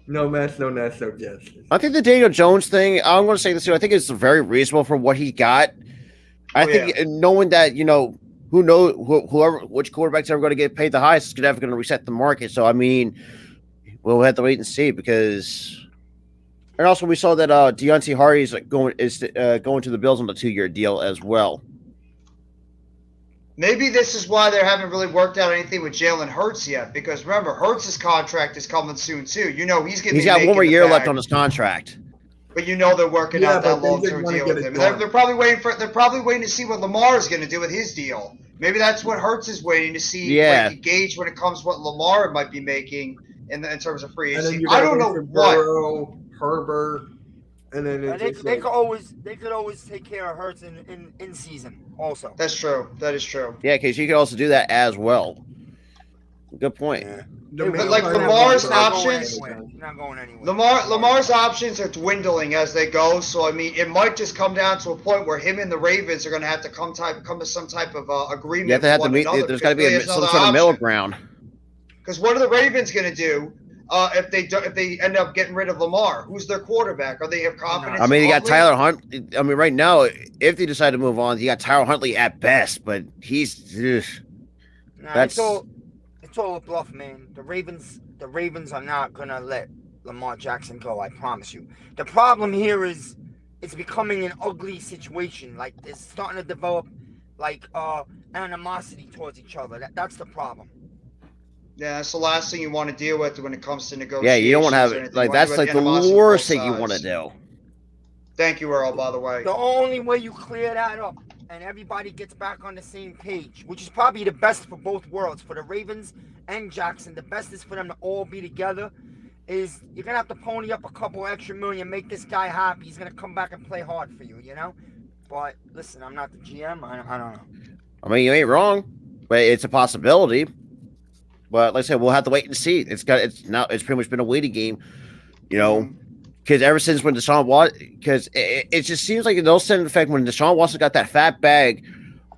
No Mets, no Nets, no Jets. I think the Daniel Jones thing, I'm going to say this too. I think it's very reasonable for what he got. I think knowing that, who knows which quarterback's ever going to get paid the highest is never going to reset the market. So I mean, we'll have to wait and see because. And also, we saw that Deontay Hardy is going to the Bills on a 2-year deal as well. Maybe this is why they haven't really worked out anything with Jalen Hurts yet. Because remember, Hurts' contract is coming soon too. He's got 1 more year left on his contract. But they're working out that long-term deal with him. They're probably waiting to see what Lamar is going to do with his deal. Maybe that's what Hurts is waiting to see. Yeah. Gauge when it comes to what Lamar might be making in terms of free agency. I don't know what. Herbert, and then they could always take care of Hurts in season also. That's true. That is true. Yeah, because you could also do that as well. Good point. Yeah. But like Lamar's options, not going anywhere. Lamar's options are dwindling as they go. So I mean, it might just come down to a point where him and the Ravens are going to have to come to some type of agreement. You have to meet. There's got to be some sort of middle ground. Because what are the Ravens going to do? If they end up getting rid of Lamar, who's their quarterback? Are they have confidence? I mean, you got Tyler Hunt. I mean, right now, if they decide to move on, you got Tyler Huntley at best, but he's. It's all a bluff, man. The Ravens are not gonna let Lamar Jackson go. I promise you. The problem here is it's becoming an ugly situation. Like it's starting to develop like animosity towards each other. That's the problem. Yeah, that's the last thing you want to deal with when it comes to Yeah, negotiations. you don't want to have or it. anything. You Like wanna that's do like the animosity with worst both thing you want to sides. do. Thank you, Earl, by the way. The only way you clear that up and everybody gets back on the same page, which is probably the best for both worlds, for the Ravens and Jackson, the best is for them to all be together, is you're going to have to pony up a couple extra million, make this guy happy. He's going to come back and play hard for you, you know? But listen, I'm not the GM. I don't know. I mean, you ain't wrong, but it's a possibility. But like I said, we'll have to wait and see. It's pretty much been a waiting game, you know, because ever since when Deshaun Watson, because it just seems like it'll send an effect when Deshaun Watson got that fat bag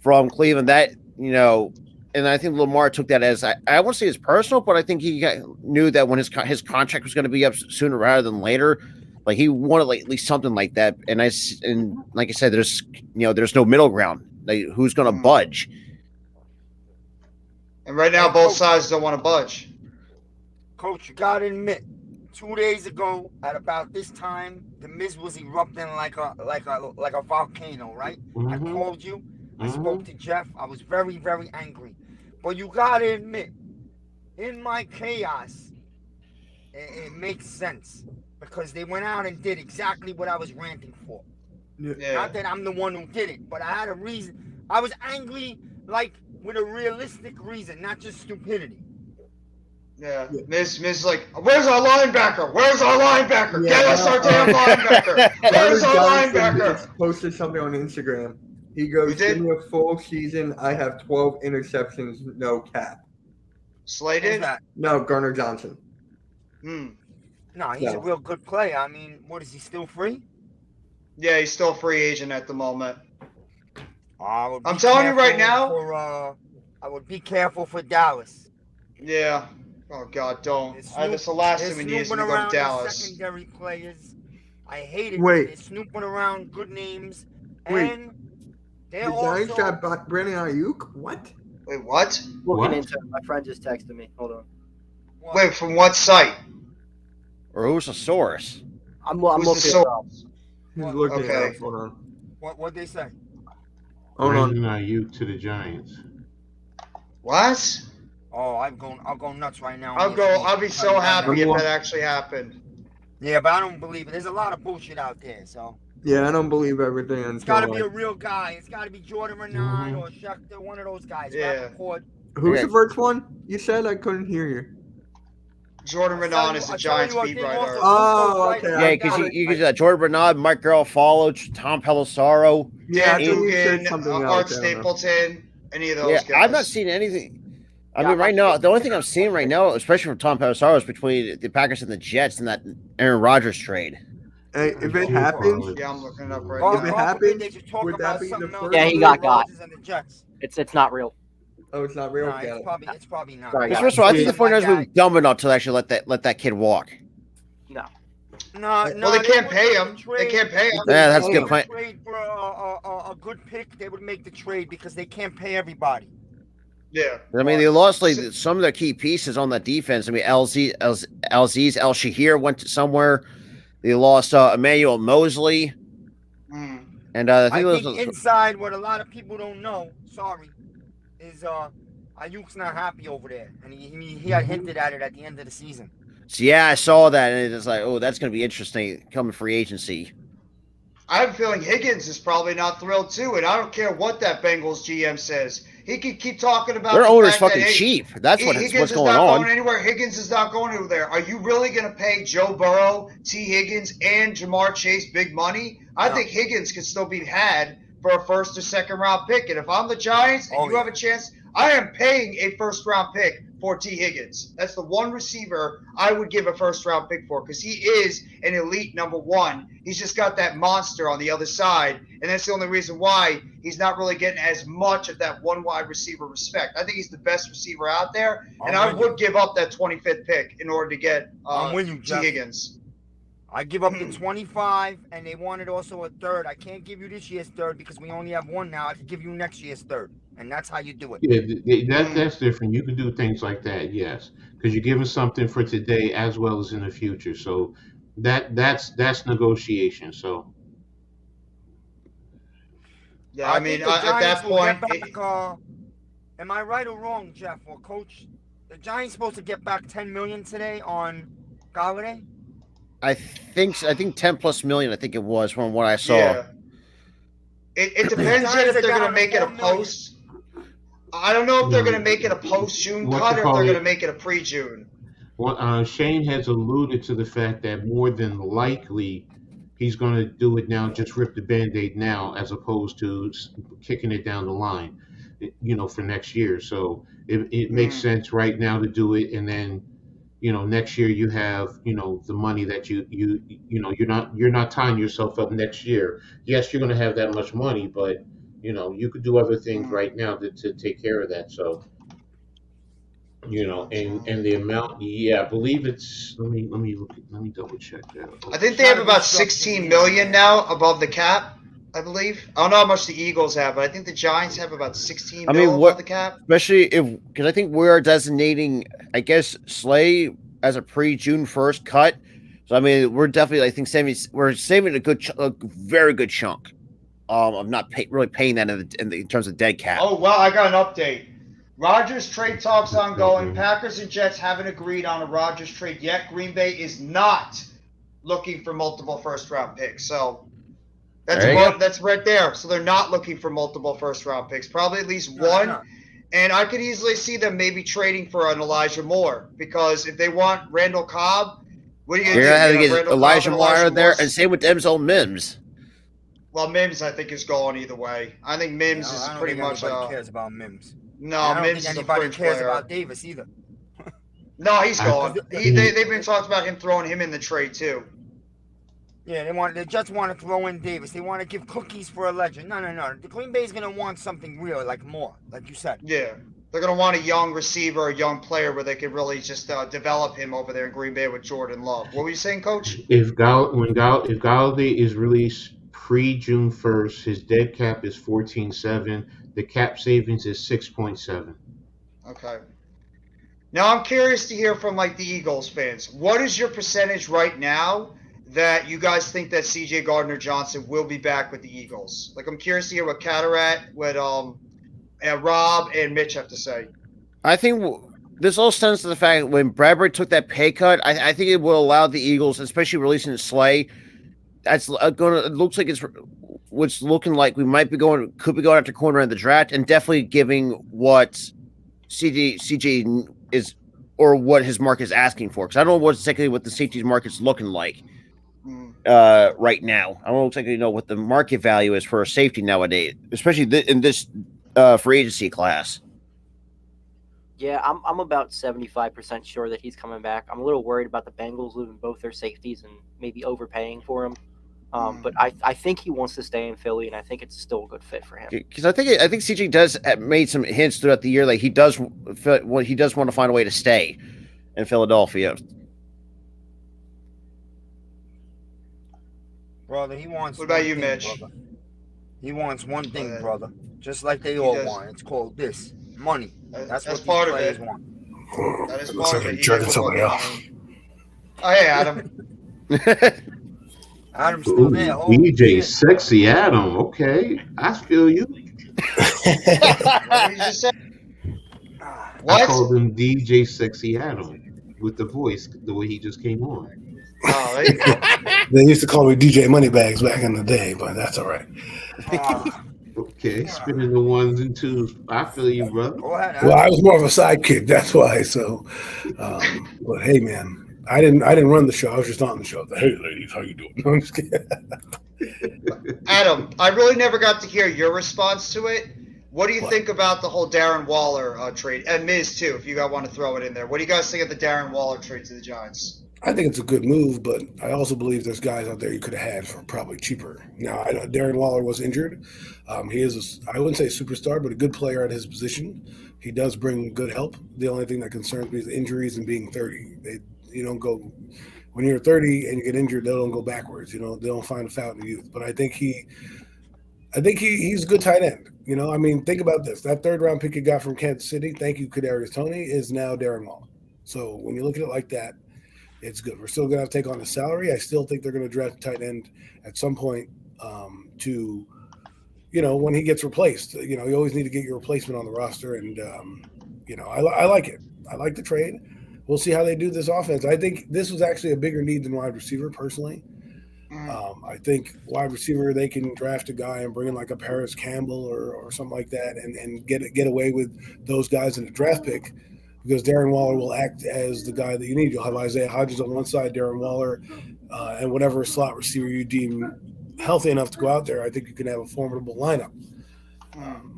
from Cleveland. That you know, and I think Lamar took that as I won't say it's personal, but I think he knew that when his contract was going to be up sooner rather than later. Like he wanted like at least something like that, and like I said, there's no middle ground. Like who's going to budge? And right now, both sides don't want to budge. Coach, you got to admit, 2 days ago at about this time, the Miz was erupting like a volcano, right? I called you. I spoke to Jeff. I was very, very angry. But you got to admit, in my chaos, it makes sense. Because they went out and did exactly what I was ranting for. Yeah. Not that I'm the one who did it, but I had a reason. I was angry, like, with a realistic reason, not just stupidity. Yeah. Miz like, where's our linebacker? Where's our linebacker? Get us our damn linebacker. Where's our linebacker? Posted something on Instagram. He goes, give me a full season. I have 12 interceptions, no cap. Slated? No, Garner Johnson. No, he's a real good player. I mean, what, is he still free? Yeah, he's still a free agent at the moment. I'm telling you right now. I would be careful for Dallas. Yeah. Oh, God, don't. That's the last thing we need is to go to Dallas. Secondary players. I hate it. Wait. They're snooping around good names. Wait. And they're The Giants also... got Brandon Ayuk? What? Wait, what? Looking into it. My friend just texted me.Hold on. Wait, from what site? Or who's the source? I'm Who's looking the it source? up. He's looking Okay. at us. Hold on. What'd they say? Hold on. Brandon Ayuk to the Giants. What? Oh, I'll go nuts right now. I'll be so happy if that actually happened. Yeah, but I don't believe it. There's a lot of bullshit out there, so. Yeah, I don't believe everything. It's got to be a real guy. It's got to be Jordan Renan or Schechter, one of those guys. Yeah. Who's the first one? You said I couldn't hear you. Jordan Renan is the Giants beat writer. Oh, okay. Yeah, because you can do that. Jordan Bernard, Mike Garofalo, Tom Pelissaro. Yeah, I think you said Dugan, something Art else, I don't know. Stapleton, any of those Yeah, guys. I've not seen anything. I mean, right now, the only thing I'm seeing right now, especially from Tom Pelissaro, is between the Packers and the Jets and that Aaron Rodgers trade. Hey, if it happens, Yeah, I'm looking it up right If now. it happens, they should talk would that about be the something else. first Yeah, he got Rodgers and the Jets. It's not real. oh, it's not real. No, Okay. it's probably not. Sorry, Because guys. first of all, I think Yeah. the 49ers would be dumb enough to actually let that kid walk. No, Well, they can't pay him. They can't pay him. Yeah, that's a Oh. good point. Trade for a good pick. They would make the trade because they can't pay everybody. Yeah. I mean, they lost like some of their key pieces on that defense. I mean, Aziz El Shahir went to somewhere. They lost Emmanuel Mosley, and I I think think those. inside, what a lot of people don't know, is Ayuk's not happy over there, and he had hinted at it at the end of the season. So yeah, I saw that, and it's like, oh, that's going to be interesting coming free agency. I have a feeling Higgins is probably not thrilled too, and I don't care what that Bengals GM says. He could keep talking about Their the owner's fact that, fucking hey, cheap. That's Higgins what's is going not on. going anywhere. Higgins is not going over there. Are you really going to pay Joe Burrow, T. Higgins, and Jamar Chase big money? I think Higgins could still be had for a first or second round pick. And if I'm the Giants and you have a chance, I am paying a first round pick for T. Higgins. That's the one receiver I would give a first round pick for because he is an elite number one. He's just got that monster on the other side. And that's the only reason why he's not really getting as much of that one wide receiver respect. I think he's the best receiver out there. And I would give up that 25th pick in order to get I'm with you, T. Jeff. Higgins. I give up the 25, and they wanted also a third. I can't give you this year's third because we only have one now. I can give you next year's third, and that's how you do it. Yeah, that's different. You can do things like that, yes, because you're giving something for today as well as in the future. So that's negotiation. So Yeah, I mean, think the at that Giants will point, get back, am I right or wrong, Jeff or Coach? the Giants supposed to get back $10 million today on Galladay? I think 10 plus million. I think it was from what I saw. Yeah. It depends Giants if are they're down going to make it a $4 million. post. I don't know if they're No. going to make it a post-June What cut you or if call they're it? going to make it a pre-June. Well, Shane has alluded to the fact that more than likely he's going to do it now, just rip the Band-Aid now, as opposed to kicking it down the line, for next year. So it makes sense right now to do it, and then, next year you have, the money that you're not tying yourself up next year. Yes, you're going to have that much money, but you could do other things right now to take care of that. So. And the amount, I believe it's. Let me double check that. I think they have about 16 million now above the cap, I believe. I don't know how much the Eagles have, but I think the Giants have about 16 million above the cap. Especially because I think we're designating, I guess, Slay as a pre-June 1st cut. So I mean, we're definitely, I think, we're saving a very good chunk of not really paying that in terms of dead cap. Oh, well, I got an update. Rodgers trade talks ongoing. Packers and Jets haven't agreed on a Rodgers trade yet. Green Bay is not looking for multiple first-round picks. So that's right there. So they're not looking for multiple first-round picks. Probably at least one. And I could easily see them maybe trading for an Elijah Moore, because if they want Randall Cobb, what are you going to do? You're going to have to get Elijah Moore out there, Moore's- and same with Denzel Mims. Well, Mims, I think, is going either way. I think Mims is pretty much. Anybody cares about Mims. No, I don't Mims think is a anybody fringe cares player. about Davis either. No, he's going. I- They've been talking about him throwing him in the trade too. Yeah, they just want to throw in Davis. They want to give cookies for a legend. No. The Green Bay's gonna want something real, like more, like you said. Yeah, they're gonna want a young receiver, a young player where they could really just develop him over there in Green Bay with Jordan Love. What were you saying, Coach? If Galladay is released pre-June 1st, his dead cap is 14.7. The cap savings is 6.7. Okay. Now I'm curious to hear from the Eagles fans. What is your percentage right now that you guys think that C.J. Gardner-Johnson will be back with the Eagles? I'm curious to hear what Cataract, what Rob and Mitch have to say. I think this all stems to the fact that when Bradbury took that pay cut, I think it will allow the Eagles, especially releasing Slay. That's going to. It looks like it's looking like we could be going after corner in the draft, and definitely giving what CJ is, or what his market is asking for. Because I don't know exactly what the safeties market's looking like right now. I don't exactly know what the market value is for a safety nowadays, especially in this free agency class. Yeah, I'm about 75% sure that he's coming back. I'm a little worried about the Bengals losing both their safeties and maybe overpaying for him. But I think he wants to stay in Philly, and I think it's still a good fit for him. Because I think CJ does made some hints throughout the year, like he does want to find a way to stay in Philadelphia. Brother, he wants. What about one you, thing, Mitch? brother. He wants one thing, ahead. brother. Just like they He all does. want. It's called this money. That's what part these of players it. want. That is Looks part like of I'm it. jerking somebody off. Oh, hey, Adam. Adam's still there. Oh, DJ shit. Sexy Adam. Okay, I feel you. What did you just say? I What? called him DJ Sexy Adam with the voice, the way he just came on. Oh, there you go. They used to call me DJ Moneybags back in the day, but that's all right. Ah, Okay, spinning the ones and twos. I feel you, brother. go ahead, Adam. Well, I was more of a sidekick, that's why. So, but hey, man, I didn't run the show. I was just on the show. Hey, ladies, how you doing? No, I'm just kidding. Adam, I really never got to hear your response to it. What do you think about the whole Darren Waller trade? And Miz, too, if you guys want to throw it in there. What do you guys think of the Darren Waller trade to the Giants? I think it's a good move, but I also believe there's guys out there you could have had for probably cheaper. Now, I know Darren Waller was injured. He is, I wouldn't say a superstar, but a good player at his position. He does bring good help. The only thing that concerns me is injuries and being 30. You don't go when you're 30 and you get injured. They don't go backwards. They don't find a fountain of youth. But I think he's a good tight end. I mean, think about this: that third round pick you got from Kansas City, thank you, Kadarius Toney, is now Darren Waller. So when you look at it like that, it's good. We're still going to have to take on his salary. I still think they're going to draft a tight end at some point to, when he gets replaced. You always need to get your replacement on the roster, and I like it. I like the trade. We'll see how they do this offense. I think this was actually a bigger need than wide receiver, personally. I think wide receiver, they can draft a guy and bring in like a Paris Campbell or something like that and get away with those guys in the draft pick, because Darren Waller will act as the guy that you need. You'll have Isaiah Hodgins on one side, Darren Waller, and whatever slot receiver you deem healthy enough to go out there. I think you can have a formidable lineup.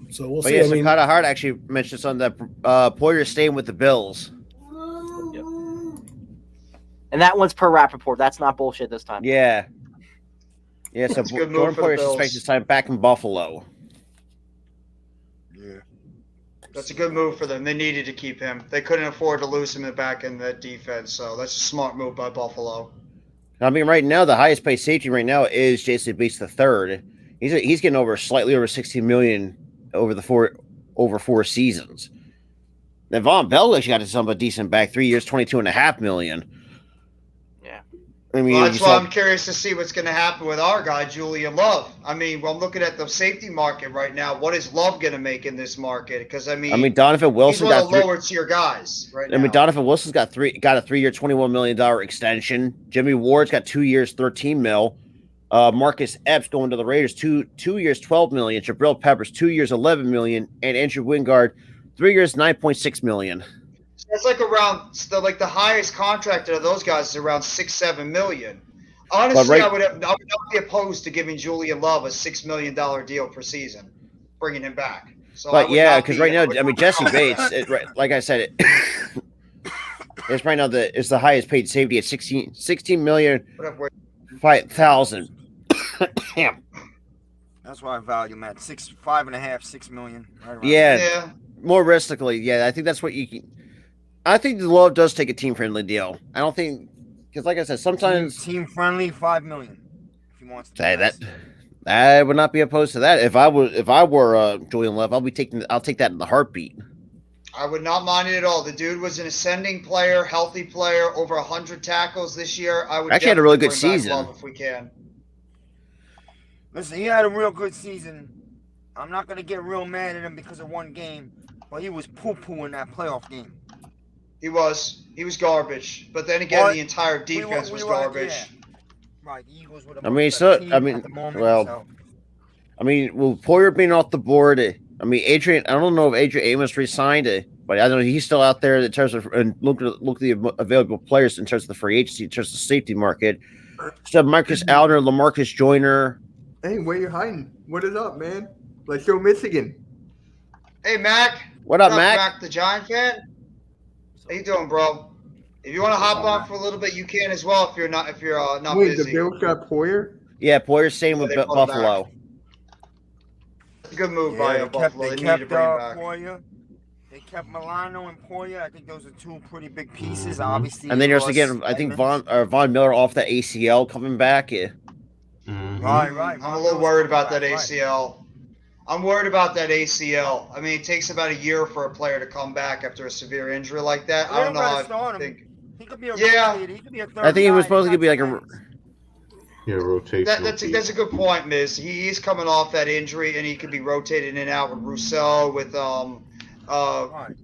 So we'll see. Yeah, so Carter Hart actually mentioned something that Poyer's staying with the Bills. Yep. And that one's per Rappaport. That's not bullshit this time. Yeah. Yeah, so Jordan Poyer suspects his time back in Buffalo. Yeah. That's a good move for them. They needed to keep him. They couldn't afford to lose him back in that defense, so that's a smart move by Buffalo. I mean, right now, the highest paid safety right now is Jason Bates III. He's getting slightly over $16 million over 4 seasons. Then Von Bell actually got some a decent back, 3 years, $22.5 million. Yeah. I mean, well, that's why I'm curious to see what's going to happen with our guy, Julian Love. I mean, I'm looking at the safety market right now. What is Love going to make in this market? Because I mean, Donovan Wilson he's one of the lower tier guys right now. I mean, Donovan Wilson's got a 3-year, $21 million extension. Jimmy Ward's got 2 years, $13 million. Marcus Epps going to the Raiders, 2 years, $12 million. Jabril Peppers, 2 years, $11 million, and Andrew Wingard, 3 years, $9.6 million. That's like around the highest contract of those guys is around $6-7 million. Honestly, I would not be opposed to giving Julian Love a $6 million deal per season, bringing him back. So, but yeah, because right now, I mean, Jesse Bates, like I said, it's right now it's the highest paid safety at $16,005,000. Damn. That's why I value him at 5.5, 6 million. Right around yeah. More realistically, yeah, I think that's what you can. I think the Love does take a team friendly deal. I don't think, because like I said, sometimes team friendly, $5 million. If he wants to say that, I would not be opposed to that. If I were Julian Love, I'll take that in the heartbeat. I would not mind it at all. The dude was an ascending player, healthy player, over 100 tackles this year. I would actually had a really good season. Love if we can. Listen, he had a real good season. I'm not gonna get real mad at him because of one game, but he was poo-poo in that playoff game. He was garbage, but then again, the entire defense was garbage. Yeah. Right, the Eagles would have. Poyer being off the board. I mean, Adrian. I don't know if Adrian Amos resigned it, but I don't know he's still out there in terms of look at the available players in terms of the free agency, in terms of the safety market. So Marcus Alder, LaMarcus Joyner. Hey, where you hiding? What is up, man? Let's go Michigan. Hey, Mac. What up, Mac? Mac, the Giant fan. How you doing, bro? If you want to hop on for a little bit, you can as well. If you're not Wait, busy. The Bills got Poyer? Yeah, Poyer's staying with Buffalo. Good move by Buffalo. They needed to bring him back. Poyer. They kept Milano and Poyer. I think those are two pretty big pieces. Obviously, and then you're also getting, I think Von Miller off the ACL coming back. Yeah. Right. I'm a little worried about that ACL. I'm worried about that ACL. I mean, it takes about a year for a player to come back after a severe injury like that. I don't know how I think. He could be a rotated. He could be a third I think he was supposed to be like a rotation. That's a good point, Miz. He's coming off that injury, and he could be rotated in and out with Rousseau, with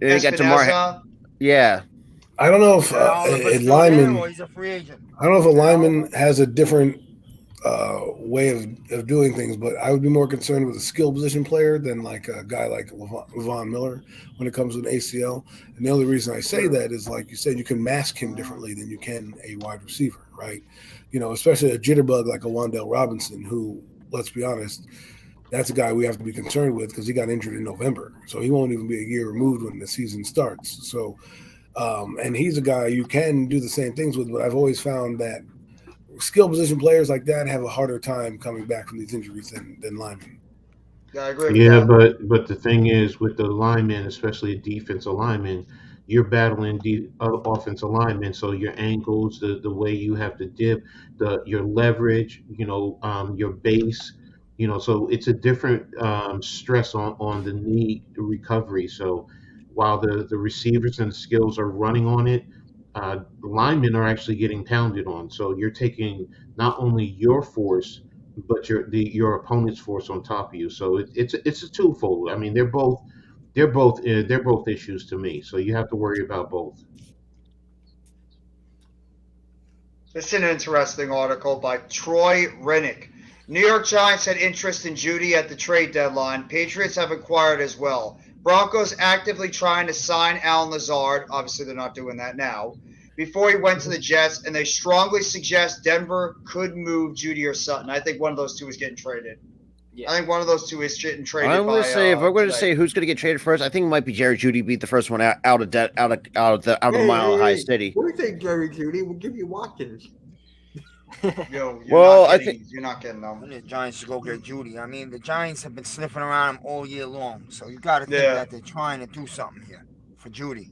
Espinosa. Yeah. I don't know if a lineman. He's a free agent. I don't know if a lineman has a different way of doing things, but I would be more concerned with a skill position player than like a guy like Von Miller when it comes to an ACL. And the only reason I say that is, like you said, you can mask him differently than you can a wide receiver, right? You know, especially a jitterbug like a Wan'Dale Robinson, who, let's be honest, that's a guy we have to be concerned with because he got injured in November. So he won't even be a year removed when the season starts. So, and he's a guy you can do the same things with, but I've always found that skill position players like that have a harder time coming back from these injuries than linemen. Yeah, I agree. Yeah, but the thing is, with the linemen, especially a defensive lineman, you're battling offensive linemen, so your angles, the way you have to dip, your leverage, your base, so it's a different stress on the knee recovery. So while the receivers and the skills are running on it, the linemen are actually getting pounded on. So you're taking not only your force, but your opponent's force on top of you. So it's a twofold. I mean, they're both they're both issues to me. So you have to worry about both. This is an interesting article by Troy Rennick. New York Giants had interest in Judy at the trade deadline. Patriots have inquired as well. Broncos actively trying to sign Allen Lazard. Obviously, they're not doing that now. Before he went to the Jets, and they strongly suggest Denver could move Judy or Sutton. I think one of those two is getting traded. Yeah. I think one of those two is getting traded. I'm going to say if we're going to today. say who's going to get traded first, I think it might be Jerry Judy beat the first one out of the Mile High City. We think Jerry Judy. We'll give you Watkins. Yo, Well, you're not getting them. The Giants should go get Judy. I mean, the Giants have been sniffing around him all year long, so you got to think that they're trying to do something here for Judy.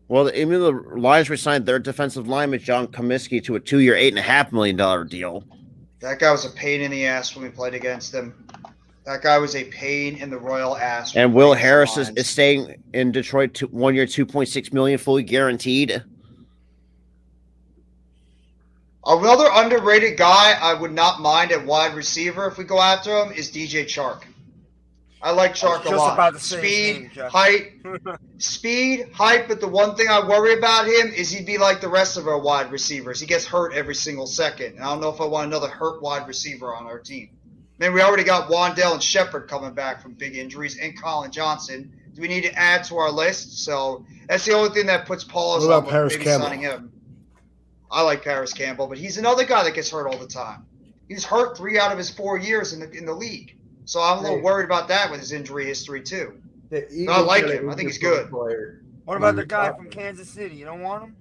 Well, even the Lions resigned their defensive lineman John Comiskey to a 2-year, $8.5 million deal. That guy was a pain in the ass when we played against him. That guy was a pain in the royal ass. And Will Harris is staying in Detroit 1 year, $2.6 million, fully guaranteed. Another underrated guy I would not mind at wide receiver if we go after him is DJ Chark. I like Chark a just lot. about to say his Speed, name, Jeff. height, but the one thing I worry about him is he'd be like the rest of our wide receivers. He gets hurt every single second. And I don't know if I want another hurt wide receiver on our team. I mean, we already got Wandale and Shepard coming back from big injuries, and Colin Johnson. Do we need to add to our list? So that's the only thing that puts pause What about on Paris maybe Campbell? signing him. I like Paris Campbell, but he's another guy that gets hurt all the time. He's hurt 3 out of his 4 years in the league. So I'm a little worried about that with his injury history too. The I like Eagles him. I think he's got a good. player. What about the guy from Kansas City? You don't want him?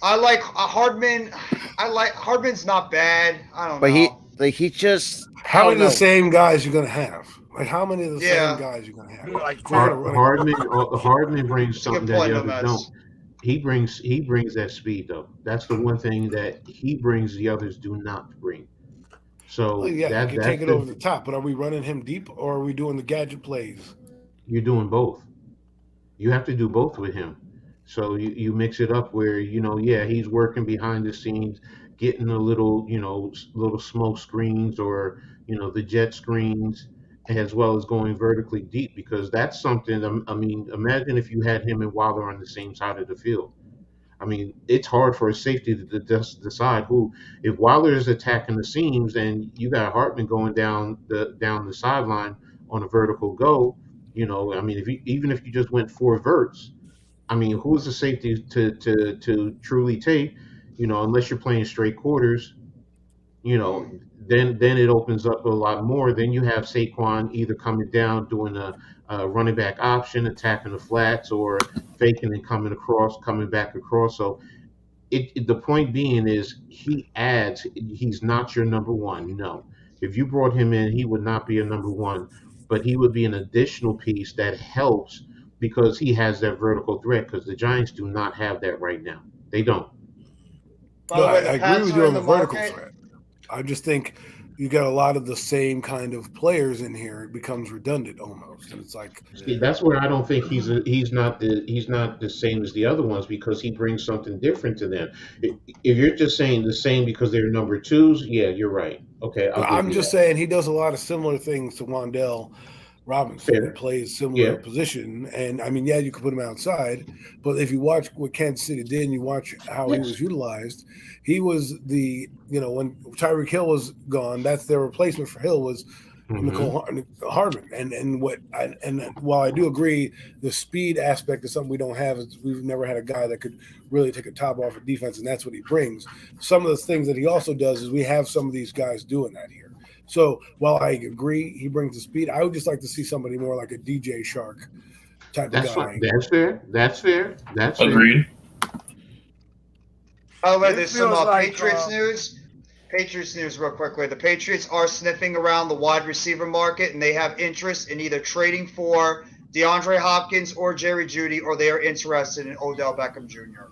I like Hardman. Hardman's not bad. I don't But know. he just How many of know. the same guys you're going to have? Like, how many of the Yeah. same guys you're going to have? Like Hardman brings something that point, the others Nomez. don't. He brings that speed though. That's the one thing that he brings the others do not bring. So Well, yeah, that, you can that's take it over the top, but are we running him deep or are we doing the gadget plays? You're doing both. You have to do both with him. So you mix it up where, he's working behind the scenes, getting a little, little smoke screens or, the jet screens, as well as going vertically deep, because that's something, I mean, imagine if you had him and Wilder on the same side of the field. I mean, it's hard for a safety to decide who. If Wilder is attacking the seams and you got Hartman going down the sideline on a vertical go, I mean, even if you just went 4 verts, I mean, who's the safety to truly take? Unless you're playing straight quarters, then it opens up a lot more. Then you have Saquon either coming down doing a running back option, attacking the flats, or faking and coming back across. So the point being is he adds. He's not your number one. No, if you brought him in, he would not be a number one, but he would be an additional piece that helps because he has that vertical threat. Because the Giants do not have that right now. They don't. By the way, the I agree Pats with are you in on the the vertical market. threat. I just think you got a lot of the same kind of players in here. It becomes redundant almost, and it's like See, that's where I don't think he's not the same as the other ones because he brings something different to them. If you're just saying the same because they're number twos, yeah, you're right. Okay, I'm just saying he does a lot of similar things to Wandale Robinson. Fair. He plays similar Yeah. position, and I mean, yeah, you could put him outside, but if you watch what Kansas City did and you watch how he was utilized, he was when Tyreek Hill was gone, that's their replacement for Hill was Nicole Hardman. And while I do agree, the speed aspect is something we don't have. Is we've never had a guy that could really take a top off of defense, and that's what he brings. Some of the things that he also does is we have some of these guys doing that here. So while I agree he brings the speed, I would just like to see somebody more like a DJ Shark type That's of guy. fine. That's fair. Agreed. By the way, It there's some feels like, Patriots news. Patriots news real quickly. The Patriots are sniffing around the wide receiver market, and they have interest in either trading for DeAndre Hopkins or Jerry Judy, or they are interested in Odell Beckham Jr.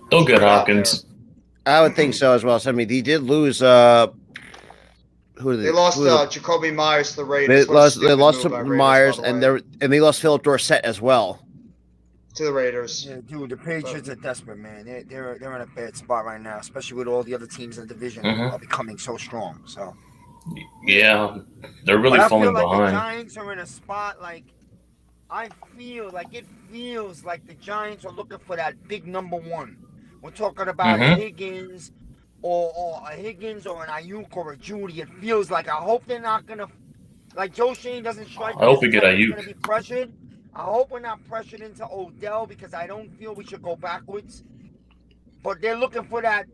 They'll get Out there. Hopkins. I would think so as well. So, I mean, they did lose. Who did They lost Jacoby Myers to the They Raiders. What a lost. They stupid lost move to by Raiders, Myers, by the and way. they lost Philip Dorsett as well. To the Raiders. Yeah, dude, the Patriots are desperate, man. They're in a bad spot right now, especially with all the other teams in the division Mhm. are becoming so strong. So Yeah, they're really But I falling feel like the behind. Giants are in a spot like I feel like the Giants are looking for that big number one. We're talking about a Higgins or a Higgins or an Ayuk or a Judy. It feels like. I hope they're not gonna, like Joe Shane doesn't strike. I hope we me get as he's Ayuk. gonna be pressured. I hope we're not pressured into Odell because I don't feel we should go backwards. But they're looking for that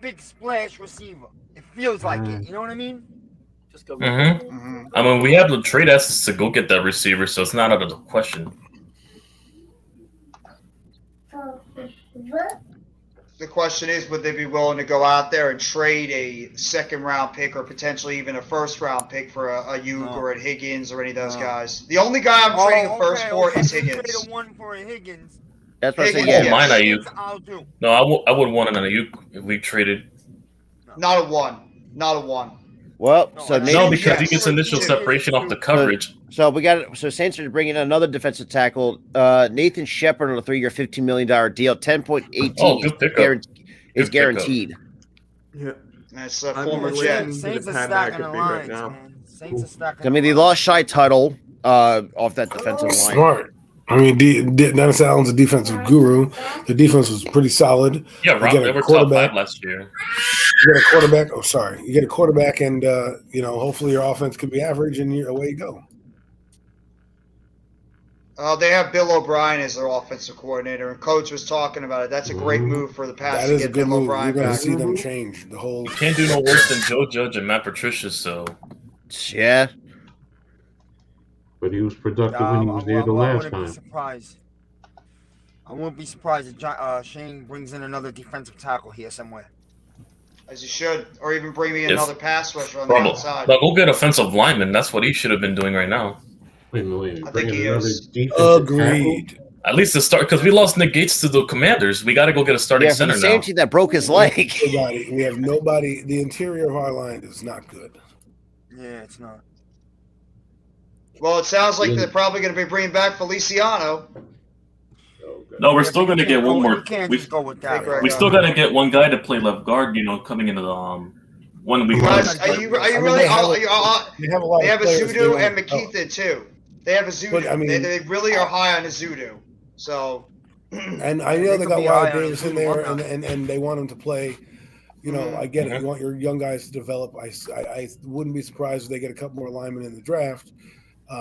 big splash receiver. It feels like it. You know what I mean? Just go. I mean, we have the trade assets to go get that receiver, so it's not out of the question. The question is, would they be willing to go out there and trade a second-round pick or potentially even a first-round pick for a Ayuk or a Higgins or any of those guys? The only guy I'm trading a first for is Higgins. Trade a one for a Higgins. That's what I said. Higgins, Yeah, Mine Higgins, Ayuk. I'll do. No, I would want an Ayuk if we traded. Not a one. Not a one. well, No, so I- maybe No, because he yes. gets initial separation off the coverage. So we got Saints are bringing in another defensive tackle, Nathan Shepard on a 3-year, $15 million deal, 10.18 Oh, good pickup. is Good guaranteed. Yeah. That's a I'm former listening Jet. to Saints the are Pat stacking the McAfee right lines, now. man. Saints are stacking. I mean, they the lost Shy Tuttle off that defensive line. Smart. I mean, Dennis Allen's a defensive guru. The defense was pretty solid. Yeah, You Rob, get a they were top quarterback. 5 last year. You get a quarterback. Oh, sorry. You get a quarterback, and hopefully your offense can be average, and away you go. They have Bill O'Brien as their offensive coordinator, and Coach was talking about it. That's a great move for the Pats That to is a get good Bill move. You're O'Brien going to back. see them change the whole. You can't do no worse than Joe Judge and Matt Patricia, so. Yeah. But he was productive when he was there the I last wouldn't be time. surprised. I wouldn't be surprised if Shane brings in another defensive tackle here somewhere. As he should, or even bring me Yes. another pass rusher on the Probably. outside. Now go get offensive lineman. That's what he should have been doing right now. Wait a minute. I think Bringing he another is. defensive tackle? Agreed. At least to start, because we lost Nick Gates to the Commanders. We got to go get a starting Yeah, from center the same now. team that broke his leg. Nobody. We have nobody. The interior of our line is not good. Yeah, it's not. Well, it sounds like Yeah. they're probably going to be bringing back Feliciano. Oh, God. No, we're Yeah, still but going to you get can't one go- more. You can't We, just go with that. Hey, Greg, we still got to get one guy to play left guard. Coming into the when we You want. guys, are you I mean, really? they have They They have a lot. have of a players they Zudu wanna and develop. Makita too. They have a Zudu. But, I mean- they really are high on a Zudu. So And I They know they could got be Wyatt high on Davis in Zudu, there, I'm and they want him to play. I get it. You want your young guys to develop. I wouldn't be surprised if they get a couple more linemen in the draft,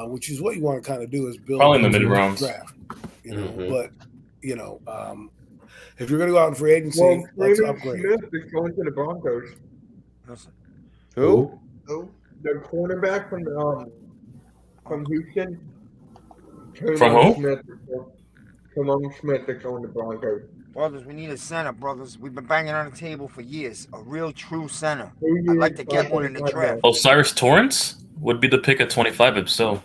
which is what you want to kind of do is build Probably in the into mid-rounds. draft. Mhm. But if you're going to go out in free agency, Well, let's Braden upgrade. Smith is going to the Broncos. Listen, Who? who? The cornerback from Houston. From who? Tremont Smith is going to Broncos. brothers, we need a center, brothers. We've been banging on the table for years. A real, true center. 2 I'd years, like to get one in the 5.5 draft. Osiris Torrance would be the pick at 25 if so.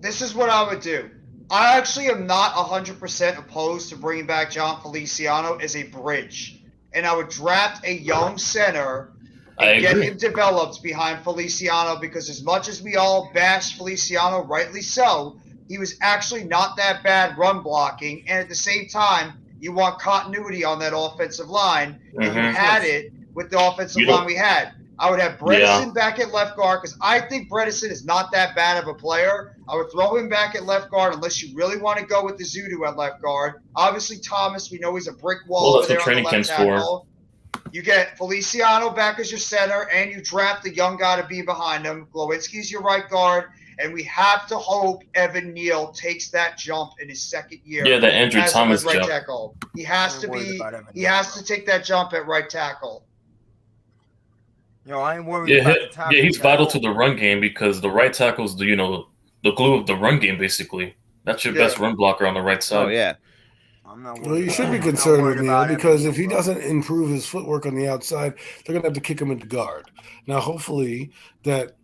This is what I would do. I actually am not 100% opposed to bringing back John Feliciano as a bridge, and I would draft a young center I and get agree. him developed behind Feliciano, because as much as we all bash Feliciano, rightly so, he was actually not that bad run blocking, and at the same time, you want continuity on that offensive line, and you Mhm. had it with the offensive You don't- line we had. I would have Bredesen back at left guard, because I think Bredesen is not that bad of a player. I would throw him back at left guard unless you really want to go with the Zudu at left guard. Obviously, Thomas, we know he's a brick wall Well, over that's there what on the training left camp's for. tackle. You get Feliciano back as your center, and you draft the young guy to be behind him. Glowinski's your right guard, and we have to hope Evan Neal takes that jump in his second year. Yeah, the Andrew as Thomas right jump. tackle. He has to I'm worried be. about Evan He Neal, has bro. to take that jump at right tackle. Yo, I ain't worried Yeah, about the tackles he's at vital all. to the run game because the right tackle's the glue of the run game basically. That's your Yeah. best run blocker on the right side. Oh yeah. I'm not Well, worried you should be about it. I'm not concerned worried with Neal about Evan because Neal, if he bro. doesn't improve his footwork on the outside, they're going to have to kick him into guard. Now, hopefully that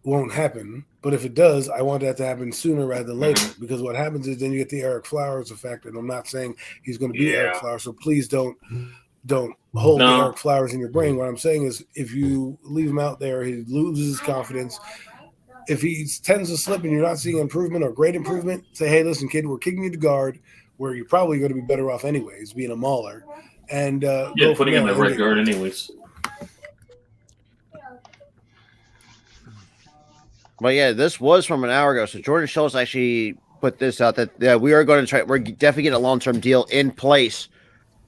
won't happen, but if it does, I want that to happen sooner rather than later because what happens is then you get the Eric Flowers effect, and I'm not saying he's going to be Eric Yeah. Flowers, so please don't hold the No. Eric Flowers in your brain. What I'm saying is if you leave him out there, he loses his confidence. If he tends to slip and you're not seeing improvement or great improvement, say, hey, listen, kid, we're kicking you to guard where you're probably going to be better off anyways, being a mauler. And Yeah, go from putting him there. at right guard anyways. But yeah, this was from an hour ago. So Jordan Schultz actually put this out that we are going to try. We're definitely getting a long-term deal in place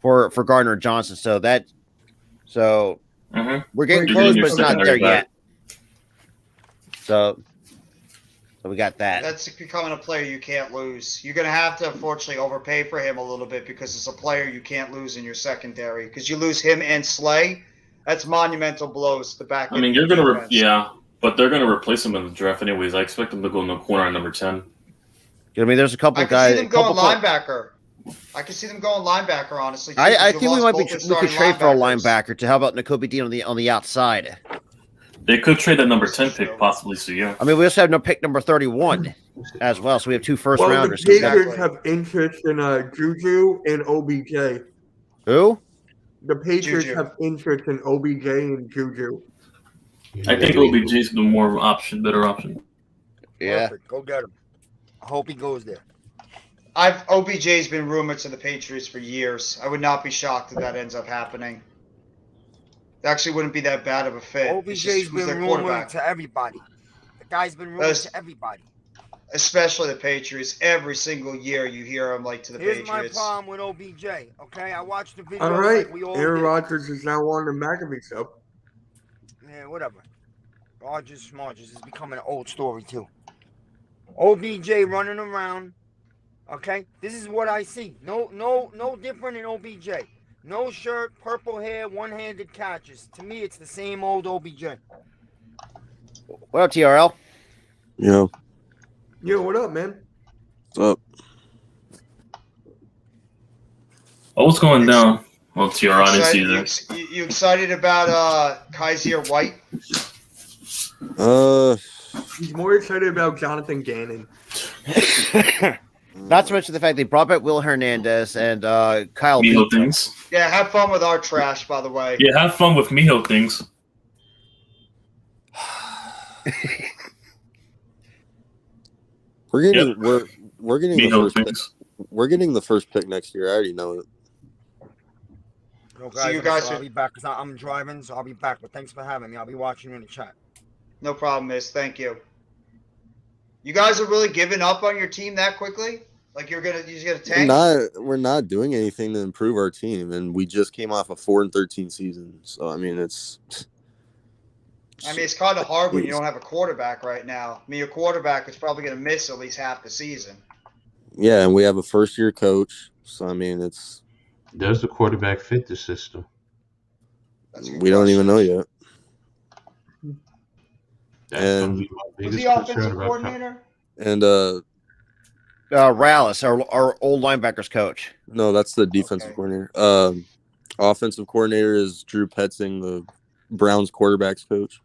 for Gardner Johnson. So we're getting You're close, getting but it's your not there secondary yet. back. So we got that. That's becoming a player you can't lose. You're going to have to, unfortunately, overpay for him a little bit because it's a player you can't lose in your secondary. Because you lose him and Slay, that's monumental blows to the back. I mean, you're gonna but they're gonna replace him in the draft anyways. I expect them to go in the corner at number 10. I mean, there's a couple I can guys. see them going linebacker. I can see them going linebacker. Honestly, I think we could trade for a linebacker to how about Nakobe Dean on the outside. They could trade that number 10 pick possibly. So yeah. I mean, we also have no pick number 31 as well, so we have 2 first rounders. The Patriots have interest in Juju and OBJ. Who? The Patriots have interest in OBJ and Juju. I think OBJ's the better option. Yeah. Perfect. Go get him. I hope he goes there. OBJ's been rumored to the Patriots for years. I would not be shocked if that ends up happening. It actually wouldn't be that bad of a fit. OBJ's been rumored to everybody. The guy's been rumored to everybody. Especially the Patriots. Every single year you hear him to the Here's Patriots. my problem with OBJ. Okay, I watched the video. All right, like we all Aaron did. Rodgers is now on the McAfee show. Yeah, whatever. Rodgers is becoming an old story too. OBJ running around. Okay, this is what I see. No different in OBJ. No shirt, purple hair, one-handed catches. To me, it's the same old OBJ. What up, TRL? Yo. Yo, what up, man? What's up? Oh, what's going down? Well, TR, I didn't see that. You excited about Kaiser White? He's more excited about Jonathan Gannon. Not to mention the fact they brought back Will Hernandez and Kyle Miho Beaton. things. Yeah, have fun with our trash, by the way. Yeah, have fun with Miho things. We're getting we're getting the Miho first pick. things. We're getting the first pick next year. I already know it. No, So you guys I'll are- be back because I'm driving, so I'll be back. But thanks for having me. I'll be watching you in the chat. No problem, miss. Thank you. You guys are really giving up on your team that quickly? Like you're just gonna tank? We're not doing anything to improve our team, and we just came off a 4-13 season. So I mean, it's kind of hard when you don't have a quarterback right now. I mean, your quarterback is probably gonna miss at least half the season. yeah, and we have a first-year coach. So I mean, it's Does the quarterback fit the system? That's a good we don't even know question. yet. That's And- gonna be my Who's biggest the offensive concern about coordinator? And Rallis, our old linebackers coach. no, that's the defensive Okay. coordinator. Offensive coordinator is Drew Petzing, the Browns quarterbacks coach.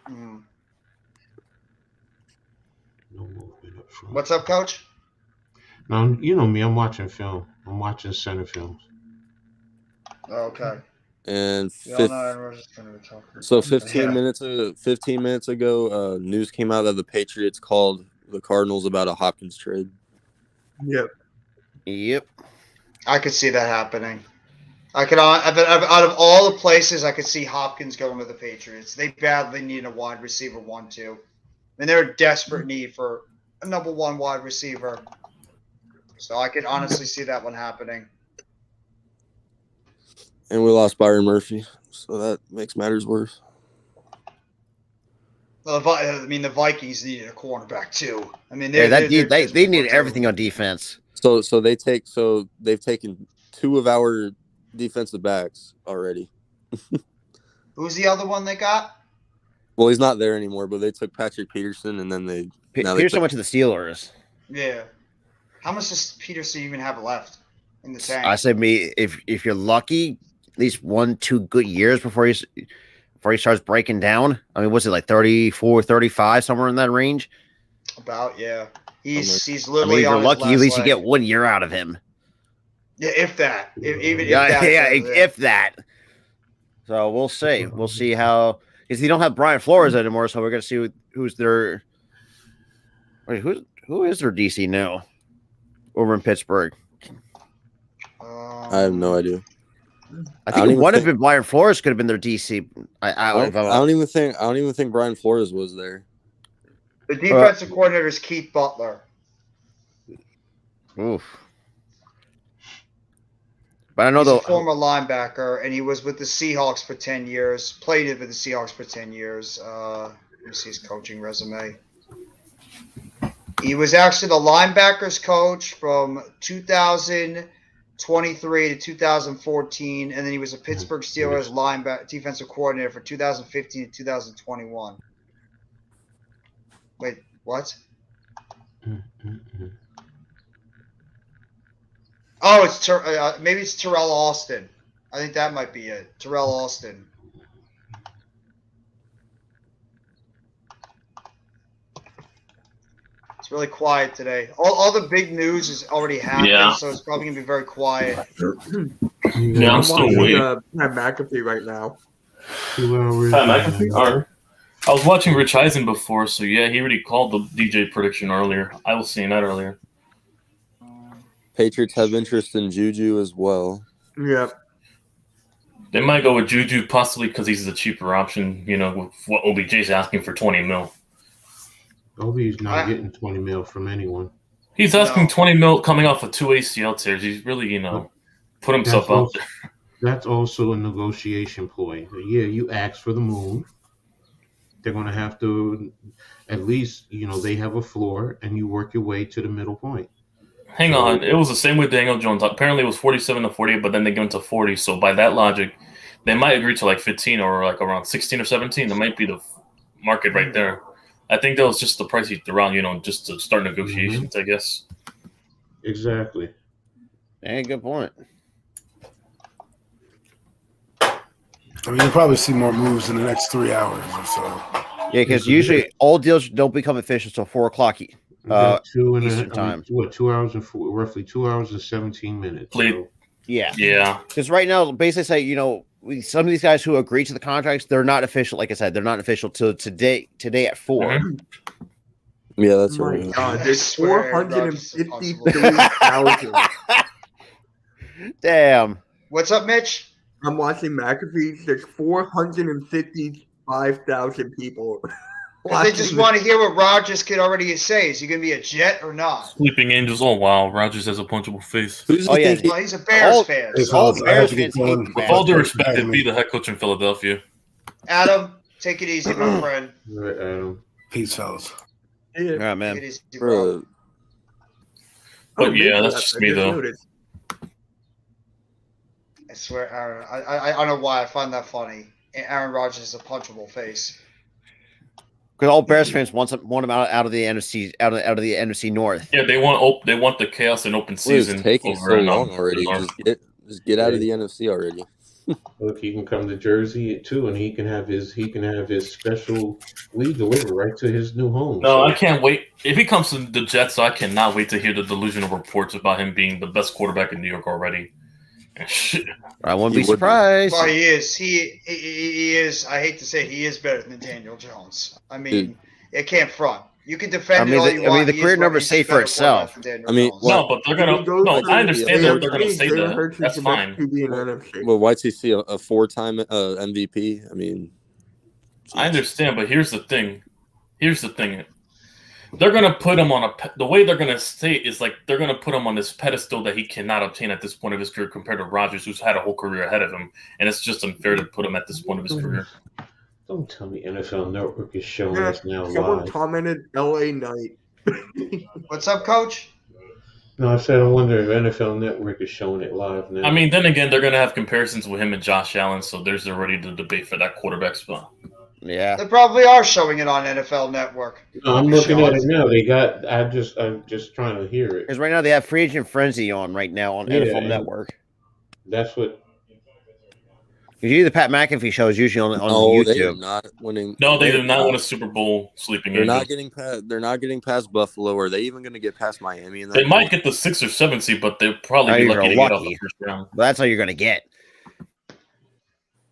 Mhm. No movement up front. What's up, Coach? No, you know me. I'm watching film. I'm watching center films. Okay. And We all know Aaron Rodgers is gonna retire. so 15 Yeah. minutes ago, news came out that the Patriots called the Cardinals about a Hopkins trade. Yep. Yep. I could see that happening. Out of all the places, I could see Hopkins going to the Patriots. They badly need a wide receiver 1-2. And they're in desperate need for a number 1 wide receiver. So I could honestly see that one happening. And we lost Byron Murphy, so that makes matters worse. The Vikings needed a cornerback too. I mean, Yeah, they're they desperate needed for everything on defense. So they've taken 2 of our defensive backs already. Who's the other one they got? Well, he's not there anymore, but they took Patrick Peterson, and then they Peterson went to the Steelers. Yeah. How much does Peterson even have left in the tank? I said, if you're lucky, at least 1-2 good years before he starts breaking down. I mean, what's it like 34, 35, somewhere in that range? About, yeah. He's I mean, literally if you're on his lucky, at last least you leg. get 1 year out of him. Yeah, if that. Even Yeah, if that. yeah, is it. if that. So we'll see. We'll see how, because they don't have Brian Flores anymore, so we're gonna see who's their. Wait, who is their DC now? Over in Pittsburgh. I have no idea. I don't think even one of think- them, Brian Flores, could have been their DC. I don't even think Brian Flores was there. The defensive coordinator is Keith Butler. Oof. But I know He's a the former linebacker, and he was with the Seahawks for 10 years. Played with the Seahawks for 10 years. Let me see his coaching resume. He was actually the linebackers coach from 2023 to 2014, and then he was a Pittsburgh Steelers linebacker defensive coordinator for 2015 to 2021. Wait, what? Oh, it's maybe it's Terrell Austin. I think that might be it. Terrell Austin. It's really quiet today. All the big news is already happened, so it's probably gonna be very quiet. Yeah, I'm still watching, waiting. Pat McAfee right now. 2 hours. Pat McAfee? All right. I was watching Rich Eisen before, so yeah, he already called the DJ prediction earlier. I was seeing that earlier. Patriots have interest in Juju as well. Yeah. They might go with Juju possibly because he's the cheaper option, you know, with what OBJ's asking for 20 mil. Obi's not getting 20 mil from anyone. He's asking 20 mil coming off of 2 ACL tears. He's really, you know, put himself out there. That's also a negotiation ploy. Yeah, you ask for the moon. They're going to have to, at least, you know, they have a floor, and you work your way to the middle point. Hang on. It was the same with Daniel Jones. Apparently it was 47 to 48, but then they give him to 40. So by that logic, they might agree to like 15 or like around 16 or 17. That might be the market right there. I think that was just the price he threw out, you know, just to start negotiations, I guess. Exactly. Hey, good point. I mean, you'll probably see more moves in the next 3 hours or so. Yeah, because usually all deals don't become official until 4 o'clock Eastern time. 2 hours and roughly 2 hours and 17 minutes. So. Yeah. Yeah. Because right now, basically say, you know, some of these guys who agree to the contracts, they're not official. Like I said, they're not official till today at 4. Mm-hmm. Yeah, that's right. God, there's 453,000. Damn. What's up, Mitch? I'm watching McAfee. There's 455,000 people. They just want to hear what Rodgers could already say. Is he going to be a Jet or not? Sleeping Angels. Oh, wow. Rodgers has a punchable face. He's a Bears fan. All Bears fans hate With all due respect, he'd be the head coach in Philadelphia. Adam, take it easy, my friend. Right, Adam. Peace, fellas. All right, man. Take it easy, bro. But yeah, that's just me, though. I swear, Aaron, I don't know why I find that funny. Aaron Rodgers has a punchable face. Because all Bears fans want him out of the NFC out of the NFC North. Yeah, they want the chaos and open season. It's taking so long already. Just get out of the NFC already. Look, he can come to Jersey too, and he can have his special league delivered right to his new home. No, I can't wait. If he comes to the Jets, I cannot wait to hear the delusional reports about him being the best quarterback in New York already. I won't be surprised. Well, he is. He is. I hate to say it, he is better than Daniel Jones. I mean, it can't front. You can defend it all you want. I mean, the career numbers say for itself. I mean, no, but they're gonna. No, I understand that they're gonna say that. That's fine. Well, why'd he see a 4-time MVP? I mean, I understand, but here's the thing. They're gonna put him on the way they're gonna say it is like they're gonna put him on this pedestal that he cannot obtain at this point of his career compared to Rodgers, who's had a whole career ahead of him, and it's just unfair to put him at this point of his career. Don't tell me NFL Network is showing us now Someone live. commented LA Knight. What's up, Coach? No, I said I wonder if NFL Network is showing it live now. I mean, then again, they're gonna have comparisons with him and Josh Allen, so there's already the debate for that quarterback spot. Yeah, they probably are showing it on NFL Network. No, I'm looking at it now. They got. I'm just trying to hear it. Because right now they have Free Agent Frenzy on right now on NFL Network. That's what. Usually the Pat McAfee show is usually on YouTube. They are not winning. No, they did not win a Super Bowl. Sleeping. They're not getting past. They're not getting past Buffalo. Are they even going to get past Miami? In that they might get the 6 or 7 seed, but they'll probably be lucky to get off the first round. Well, that's all you're going to get.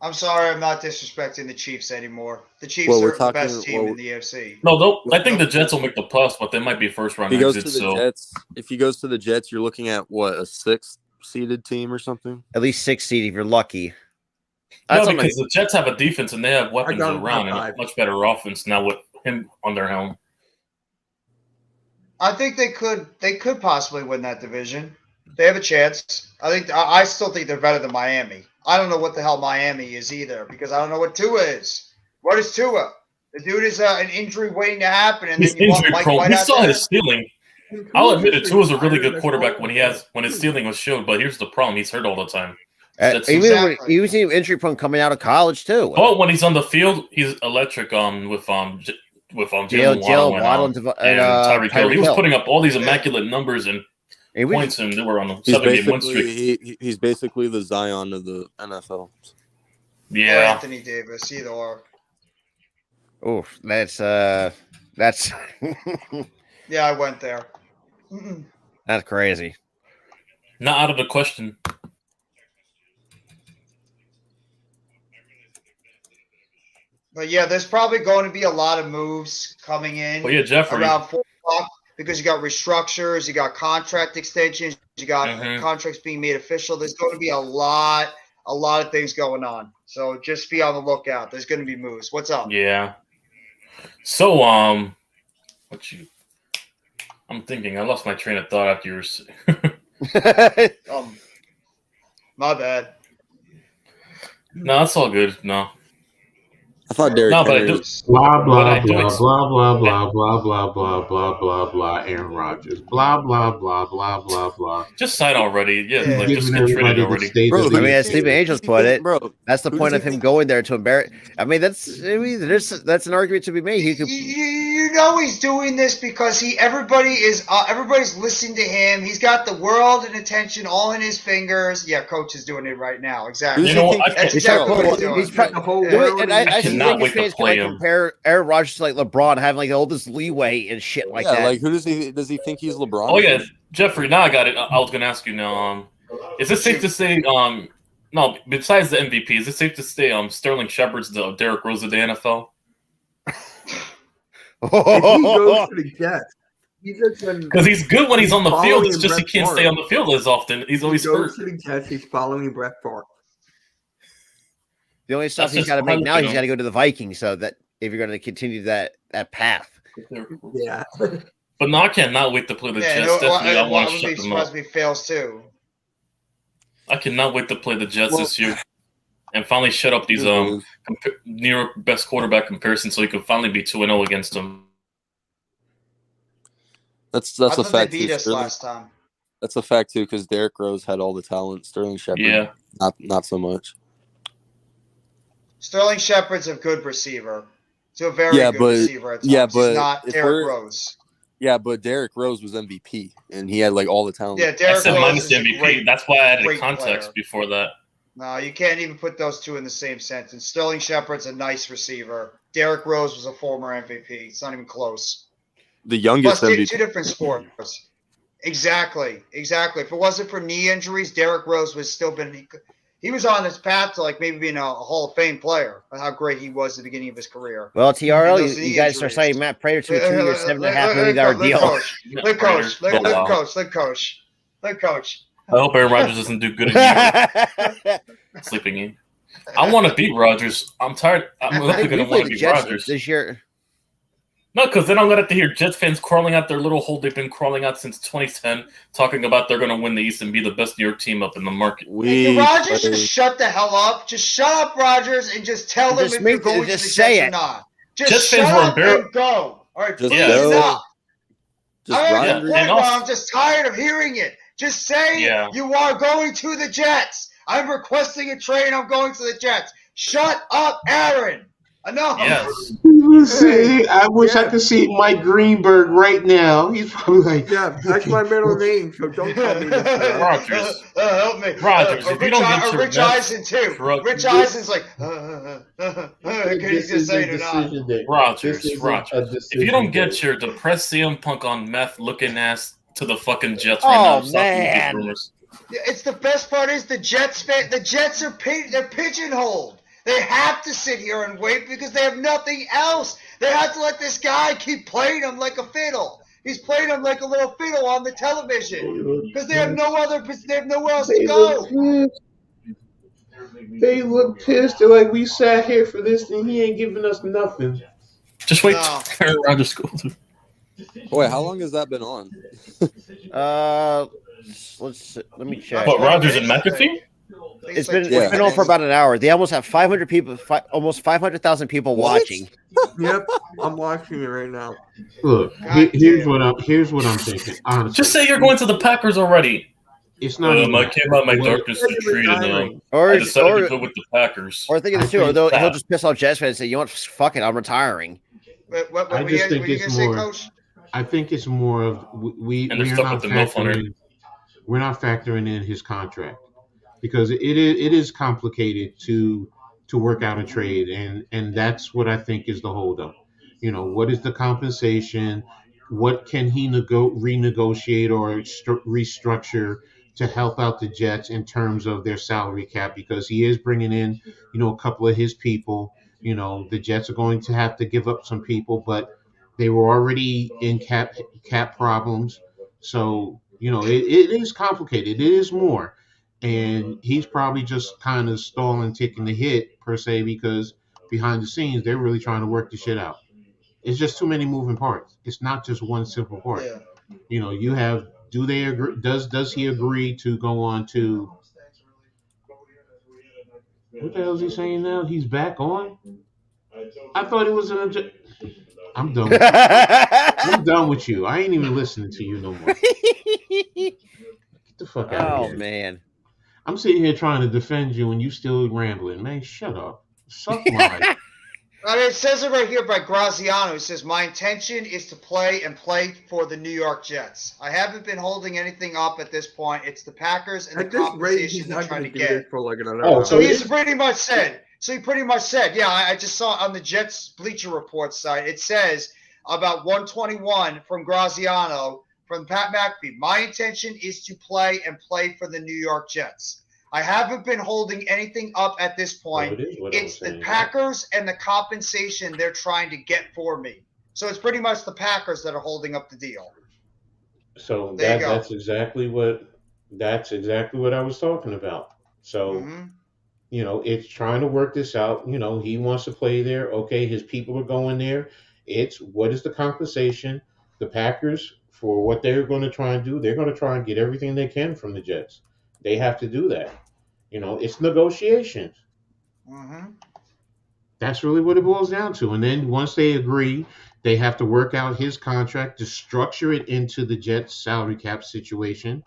I'm sorry, I'm not disrespecting the Chiefs anymore. The Chiefs are the best team in the AFC. No, I think the Jets will make the playoffs, but they might be first round exit. If he goes to the Jets, you're looking at what, a 6th seeded team or something? At least 6 seed if you're lucky. No, because the Jets have a defense and they have weapons around and a much better offense now with him on their helm. I think they could possibly win that division. They have a chance. I still think they're better than Miami. I don't know what the hell Miami is either because I don't know what Tua is. What is Tua? The dude is an injury waiting to happen, and He's then you want injury Mike prone. White We out saw there. his ceiling. I'll admit it. Tua's a really good quarterback when his ceiling was showed, but here's the problem: he's hurt all the time. That's Even exactly. when he was injury prone coming out of college too. But when he's on the field, he's electric. With Jalen Waddle and Tyreek Hill. He was putting up all these immaculate numbers and points, and they were on a 7-game win streak. He's basically the Zion of the NFL. Or Yeah, Anthony Davis, either or. Oh, that's Yeah, I went there. Mm-mm. that's crazy. not out of the question. But yeah, there's probably going to be a lot of moves coming in But yeah, Jeffrey. around 4 o'clock because you got restructures, you got contract extensions, you got contracts being made official. There's going to be a lot of things going on. So just be on the lookout. There's going to be moves. What's up? Yeah. So I'm thinking. I lost my train of thought after you were. My bad. No, it's all good. No. I thought Derrick No, but I Henry do. was- Blah But I blah do blah ex- blah blah blah blah blah blah blah blah blah. Aaron Rodgers. Blah blah blah blah blah blah. Just sign already. Yeah, Yeah. like just Giving get traded everybody the already. state Bro, of who I mean, the as Stephen Angels put it, bro. that's the who point does of he him think- going there to embarrass. I mean, that's an argument to be made. He could. You know he's doing this because everybody's listening to him. He's got the world and attention all in his fingers. Yeah, coach is doing it right now. Exactly. You know what? I That's can't, exactly what he's He's doing. trying- The whole Yeah. world And I cannot think wait his to fans play can him. compare Aaron Rodgers to like LeBron, having like all this leeway and shit like yeah, that. like who does he think he's LeBron? Oh yeah, Jeffrey. Now I got it. I was gonna ask you now. Is it safe to say? No. Besides the MVP, is it safe to say? Sterling Shepard's the Derrick Rose of the NFL. If he goes to the Jets, he's just been Because he's good when he's on the field. following It's just he Brett can't Favre. stay on the field as often. He's He always hurt. goes to the Jets, he's following Brett Favre. The only stuff That's he's just got to make one now, thing. he's got to go to the Vikings. So that if you're going to continue that path, Yeah. But no, I cannot wait to play the Yeah, Jets. Definitely, I I want to would shut be them surprised up. if he fails too. I cannot wait to play the Jets Well- this year and finally shut up these New York best quarterback comparisons, so he can finally be 2-0 against them. That's I a thought fact they too. beat us Sterling, last time. that's a fact too, because Derrick Rose had all the talent. Sterling Shepard, Yeah, not so much. Sterling Shepard's a good receiver. He's a very Yeah, good but- receiver at times. yeah, but he's not if Derrick we're- Rose. Yeah, but Derrick Rose was MVP, and he had like all the talent. Yeah, I Derrick said Rose minus is the a MVP. great. That's why I added great context player. before that. No, you can't even put those two in the same sentence. Sterling Shepard's a nice receiver. Derrick Rose was a former MVP. It's not even close. The youngest Plus, MVP. two different sports. Exactly. If it wasn't for knee injuries, Derrick Rose was still been. He was on his path to like maybe being a Hall of Fame player. How great he was at the beginning of his career. well, TRL, And those you knee guys are injuries. signing Matt Prater to a 2-year, $7.5 million Let deal. coach. I hope Aaron Rodgers doesn't do good in New York, sleeping in. I want to beat Rodgers. I'm tired. I'm I definitely think going we to played want the to beat Jets Rodgers. this year. No, because then I'm going to have to hear Jets fans crawling out their little hole they've been crawling out since 2010, talking about they're going to win the East and be the best New York team up in the market. Can Rodgers just shut the hell up? Just shut up, Rodgers, and just tell them Just if you're make- going to just the say Jets or it. not. Just Jets shut fans were up and go. All right, Just please go. stop. Just I'm at Ryan the Yeah, point and where also- I'm just tired of hearing it. Just say Yeah. you are going to the Jets. I'm requesting a trade. I'm going to the Jets. Shut up, Aaron. Enough. Yes. Say, I wish I Yeah. could see Mike Greenberg right now. He's probably like, Yeah, that's my middle name, so don't call me this. Rodgers. Help me. Rodgers, if you don't get your Rich Mets Eisen, too. truck- Rich Eisen's like, can he just say it or not? Rodgers. If you don't get your depressed CM Punk on meth looking ass to the fucking Jets right now, Oh, stop with these man. rumors. It's the best part is the Jets are they're pigeonholed. They have to sit here and wait because they have nothing else. They have to let this guy keep playing them like a fiddle. He's playing them like a little fiddle on the television because they have nowhere else to go. They look pissed. They're like, we sat here for this and he ain't giving us nothing. Just wait No. till Aaron Rodgers goes. Wait, how long has that been on? Let me check. But Rodgers and McAfee? It's like been 20 it's been on for minutes. about an hour. They almost have 500 people, almost 500,000 people What? watching. Yep, I'm watching it right now. Look, God here's damn. here's what I'm thinking. Honestly, Just say you're going to the Packers already. it's not even. I came out my What- darknest retreat and Or I decided or, to go with the Packers. or think of I this too, or think he'll that- just piss off Jets fans and say, "You know what? Fuck it, I'm retiring." What I were just you, think what you it's gonna say, more- Coach? I think it's more of we And they're are stuck not with the MILF hunter. factoring. We're not factoring in his contract because it is complicated to work out a trade, and that's what I think is the holdup. You know, what is the compensation? What can he renegotiate or restructure to help out the Jets in terms of their salary cap? Because he is bringing in, a couple of his people. You know, the Jets are going to have to give up some people, but they were already in cap problems. So, it is complicated. It is more. And he's probably just kind of stalling, taking the hit, per se, because behind the scenes, they're really trying to work the shit out. It's just too many moving parts. It's not just one simple part. Yeah. You have, do they agree? Does he agree to go on to, what the hell is he saying now? He's back on? I thought it was I'm done with you. I'm done with you. I ain't even listening to you no more. Get the fuck out of Oh here. man. I'm sitting here trying to defend you and you still rambling. Man, shut up. Suck my. I mean, it says it right here by Graziano. It says, "My intention is to play for the New York Jets. I haven't been holding anything up at this point. It's the Packers and At the this rate, compensation he's they're not trying going to to do this get." for like another Oh, hour. So he pretty much said, yeah, I just saw on the Jets Bleacher Report site, it says about 121 from Graziano, from Pat McAfee. "My intention is to play for the New York Jets. I haven't been holding anything up at this point. It is what I'm It's the saying. Packers and the compensation they're trying to get for me." So it's pretty much the Packers that are holding up the deal. So There you go. that's exactly what I was talking about. So Mhm. it's trying to work this out. He wants to play there. Okay, his people are going there. It's what is the compensation? The Packers, for what they're going to try and do, they're going to try and get everything they can from the Jets. They have to do that. It's negotiations. Mhm. That's really what it boils down to. And then once they agree, they have to work out his contract to structure it into the Jets salary cap situation.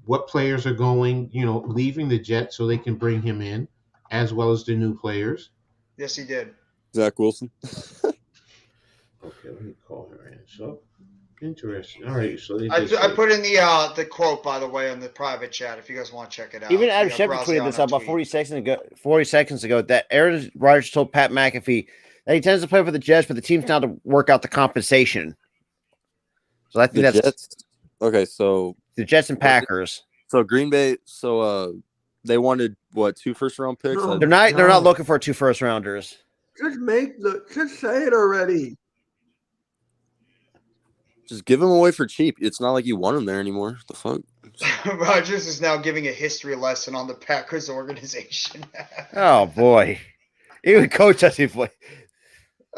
What players are going, leaving the Jets so they can bring him in, as well as the new players. Yes, he did. Zach Wilson. Okay, let me call her in. So interesting. All right, so they I just put in the quote, by the way, on the private chat if you guys want to check it out. Even Adam Yeah, Schefter tweeted this Graziano out about tweet. 40 seconds ago that Aaron Rodgers told Pat McAfee that he tends to play for the Jets, but the team's now to work out the compensation. So I think The that's Jets. Okay, so the Jets and Packers. Green Bay. So they wanted what, 2 first-round picks? No. They're not No. looking for 2 first-rounders. Just say it already. Just give them away for cheap. It's not like you want them there anymore. The fuck. Rodgers is now giving a history lesson on the Packers organization. Oh boy. Even coach doesn't play.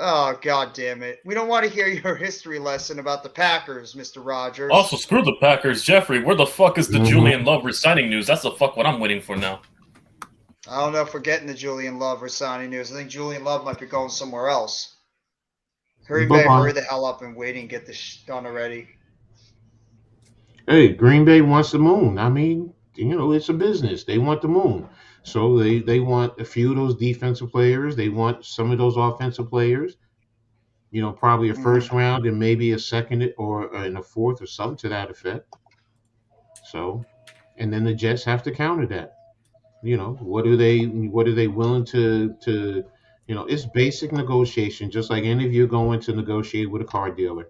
Oh, God damn it. We don't want to hear your history lesson about the Packers, Mr. Rogers. Also, screw the Packers. Jeffrey, where the fuck is the Julian Love resigning news? That's the fuck what I'm waiting for now. I don't know if we're getting the Julian Love resigning news. I think Julian Love might be going somewhere else. Green Bay, Bye-bye. hurry the hell up and wait and get this done already. Hey, Green Bay wants the moon. I mean, it's a business. They want the moon. So they want a few of those defensive players. They want some of those offensive players. Probably a first round and maybe a second or in a fourth or something to that effect. So, and then the Jets have to counter that. What are they willing to it's basic negotiation, just like any of you going to negotiate with a car dealer.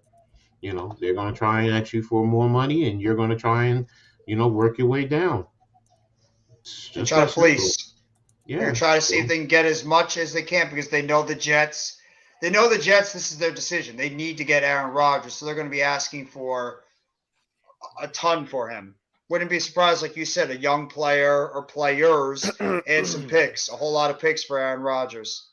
They're going to try and ask you for more money, and you're going to try and, work your way down. It's And just try to that simple. fleece. Yeah. They're going to try to see if they can get as much as they can because they know the Jets. They know the Jets, this is their decision. They need to get Aaron Rodgers, so they're going to be asking for a ton for him. Wouldn't be surprised, like you said, a young player or players and some picks, a whole lot of picks for Aaron Rodgers.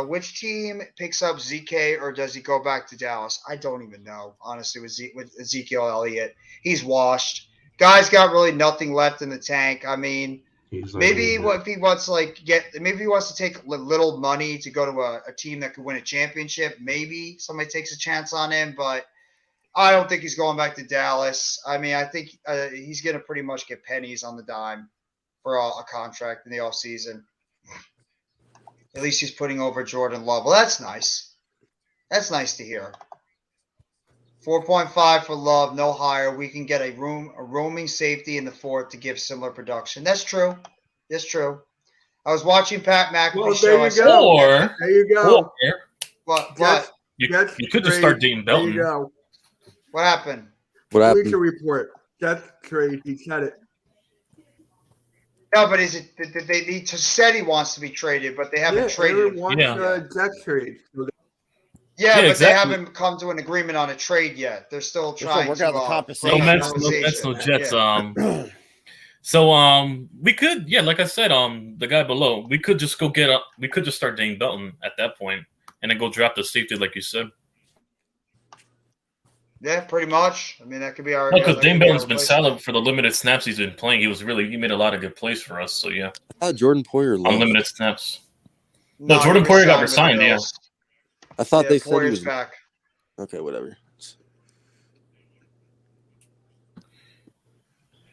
Which team picks up ZK or does he go back to Dallas? I don't even know, honestly, with Ezekiel Elliott. He's washed. Guy's got really nothing left in the tank. I mean, maybe if he wants maybe he wants to take little money to go to a team that could win a championship. Maybe somebody takes a chance on him, but I don't think he's going back to Dallas. I mean, I think he's going to pretty much get pennies on the dime for a contract in the offseason. At least he's putting over Jordan Love. Well, that's nice. That's nice to hear. 4.5 for Love, no higher. We can get a roaming safety in the fourth to give similar production. That's true. That's true. I was watching Pat McAfee show. There you go. But you could just start dating Belton. There you go. What happened? What happened? Bleacher Report. Death trade. He said it. No, but is it? He said he wants to be traded, but they haven't traded him. Wants a death trade. Yeah, but exactly. they haven't come to an agreement on a trade yet. They're still trying work to out the compensation. No Mets, no Jets. Yeah. So we could, like I said, the guy below, we could just we could just start Dane Belton at that point, and then go draft a safety like you said. Yeah, pretty much. I mean, that could be our. Because Dane Belton's been solid for the limited snaps he's been playing. He made a lot of good plays for us. So yeah. I thought Jordan Poyer left. Unlimited snaps. No, Jordan Poyer got resigned. Yeah. I thought they said he Poyer's was back. Okay, whatever.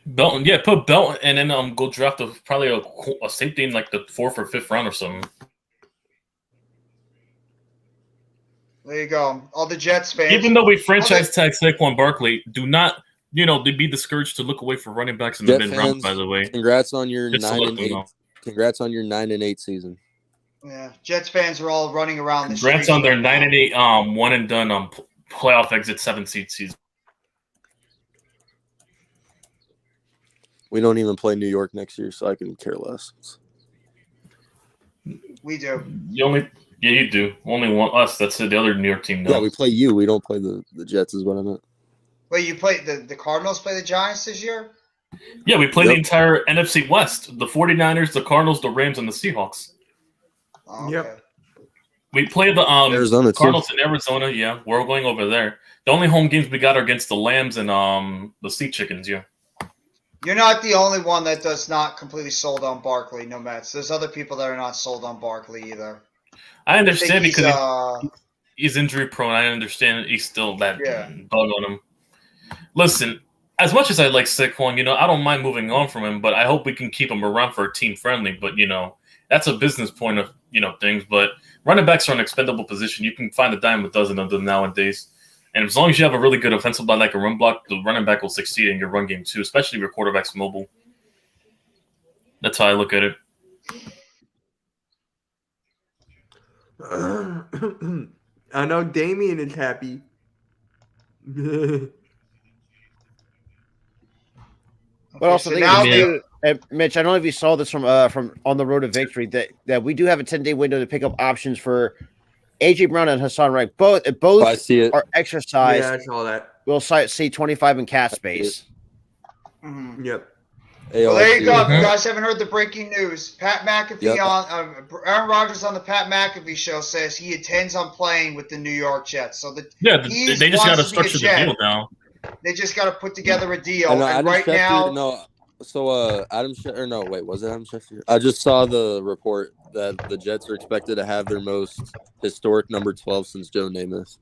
Belton, put Belton, and then go draft probably a safety in like the 4th or 5th round or something. There you go. All the Jets fans. Even though we franchise tag Saquon Barkley, do not be discouraged to look away for running backs in the mid round. By the way, congrats on your 9-8. Congrats on your 9-8 season. Yeah, Jets fans are all running around the Congrats streets on their right now. 9-8, one and done playoff exit 7-seed season. We don't even play New York next year, so I can care less. We do. You do. Only one us. That's the other New York team. Yeah, we play you. We don't play the Jets. Is what I meant. Wait, you play the Cardinals play the Giants this year? Yeah, we play the entire NFC West: the 49ers, the Cardinals, the Rams, and the Seahawks. Oh, okay. Yep. We play the Arizona Cardinals in Arizona. Yeah, we're going over there. The only home games we got are against the Lambs and the Sea Chickens. Yeah. You're not the only one that does not completely sold on Barkley, no Mets. There's other people that are not sold on Barkley either. I understand he's, because he's injury prone. I understand he's still that bug on him. Listen, as much as I like Saquon, I don't mind moving on from him, but I hope we can keep him around for a team friendly. But that's a business point of things. But running backs are an expendable position. You can find a dime a dozen of them nowadays. And as long as you have a really good offensive line like a run block, the running back will succeed in your run game too, especially if your quarterback's mobile. That's how I look at it. I know Damien is happy. But also so think now too, Mitch, I don't know if you saw this from on the road to victory that we do have a 10-day window to pick up options for AJ Brown and Hassan Wright. Both I see it. are exercised. Yeah, I saw that. We'll see 25 in cat space. Mm-hmm. Yep. Well, there you go. If you guys haven't heard the breaking news, Pat McAfee Aaron Rodgers on the Pat McAfee show says he intends on playing with the New York Jets. So they just got to structure the deal now. They just got to put together a deal. And right Sheffield, now, Adam Schefter, no, wait, was it Adam Schefter? I just saw the report that the Jets are expected to have their most historic number 12 since Joe Namath.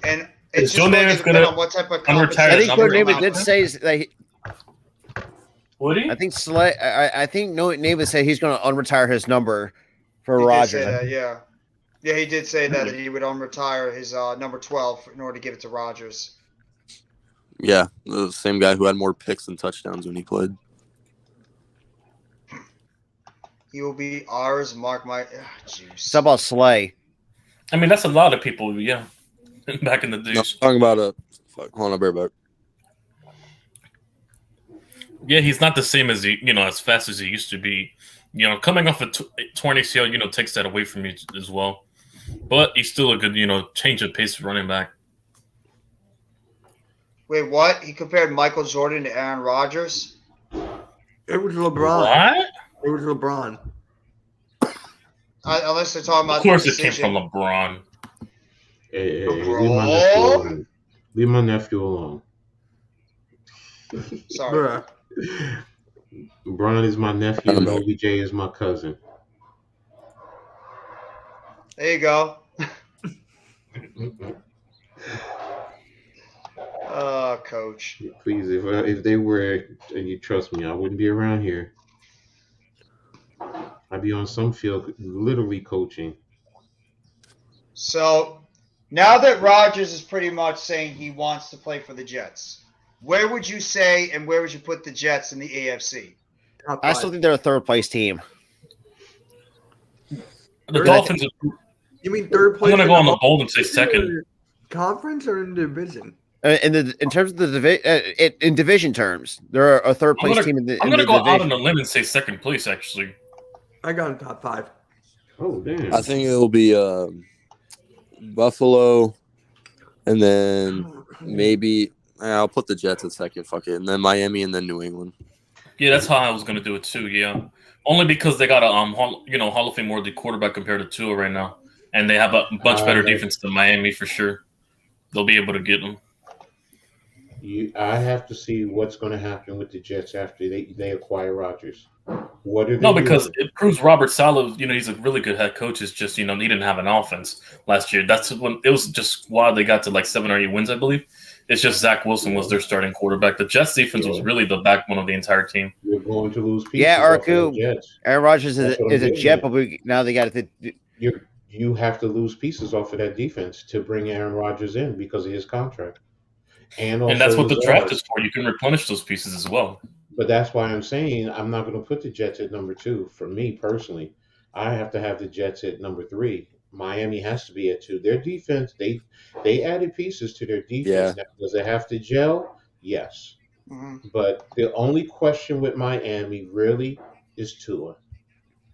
And it's Joe just Namath on what type of unretire I think Joe number Namath did say that. Would he? I think Namath said he's going to unretire his number for He did Rodgers. say that, yeah. Yeah, he did say that he would unretire his number 12 in order to give it to Rodgers. Yeah, the same guy who had more picks than touchdowns when he played. He will be ours, Mark my juice. It's about Slay. I mean, that's a lot of people, yeah. Back in the days. No, talking about hold on, Bearbuck. Yeah, he's not the same as as fast as he used to be. Coming off a torn ACL, takes that away from you as well. But he's still a good, change of pace running back. Wait, what? He compared Michael Jordan to Aaron Rodgers? It was LeBron. What? It was LeBron. unless they're talking about Of course, the it came decision. from LeBron. Hey, leave my nephew alone. Leave my nephew alone. Sorry. Bruh. LeBron is my nephew and OBJ is my cousin. There you go. Coach. Please, if they were, and you trust me, I wouldn't be around here. I'd be on some field, literally coaching. So now that Rodgers is pretty much saying he wants to play for the Jets, where would you say and where would you put the Jets in the AFC? Top I five. still think they're a third place team. The Dolphins. You mean third I'm place? gonna in go on the the bold and say second. conference or in the division? In terms of the in division terms, they're a third place team in the. I'm in gonna the go division. out on a limb and say second place. Actually, I got in top 5. Oh, damn. I think it'll be Buffalo, and then maybe I'll put the Jets at second. Fuck it, and then Miami, and then New England. yeah, that's how I was gonna do it too. Yeah, only because they got a Hall of Fame worthy quarterback compared to Tua right now, and they have a much better defense than Miami for sure. They'll be able to get them. I have to see what's going to happen with the Jets after they acquire Rodgers. What are they No, because doing? it proves Robert Saleh, he's a really good head coach. It's just, he didn't have an offense last year. That's when it was just why they got to like 7 or 8 wins, I believe. It's just Zach Wilson was their starting quarterback. The Jets defense was really the backbone of the entire team. You're going to lose pieces. Yeah, off of the Arku. Jets. Aaron Rodgers That's what I'm is a getting Jet, at. but now they got to. You have to lose pieces off of that defense to bring Aaron Rodgers in because of his contract. And that's what the draft Lazard. is for. You can replenish those pieces as well. But that's why I'm saying I'm not going to put the Jets at number 2. For me personally, I have to have the Jets at number 3. Miami has to be at 2. Their defense, they added pieces to their defense. Yeah. Now, does it have to gel? Yes. Mhm. But the only question with Miami really is Tua.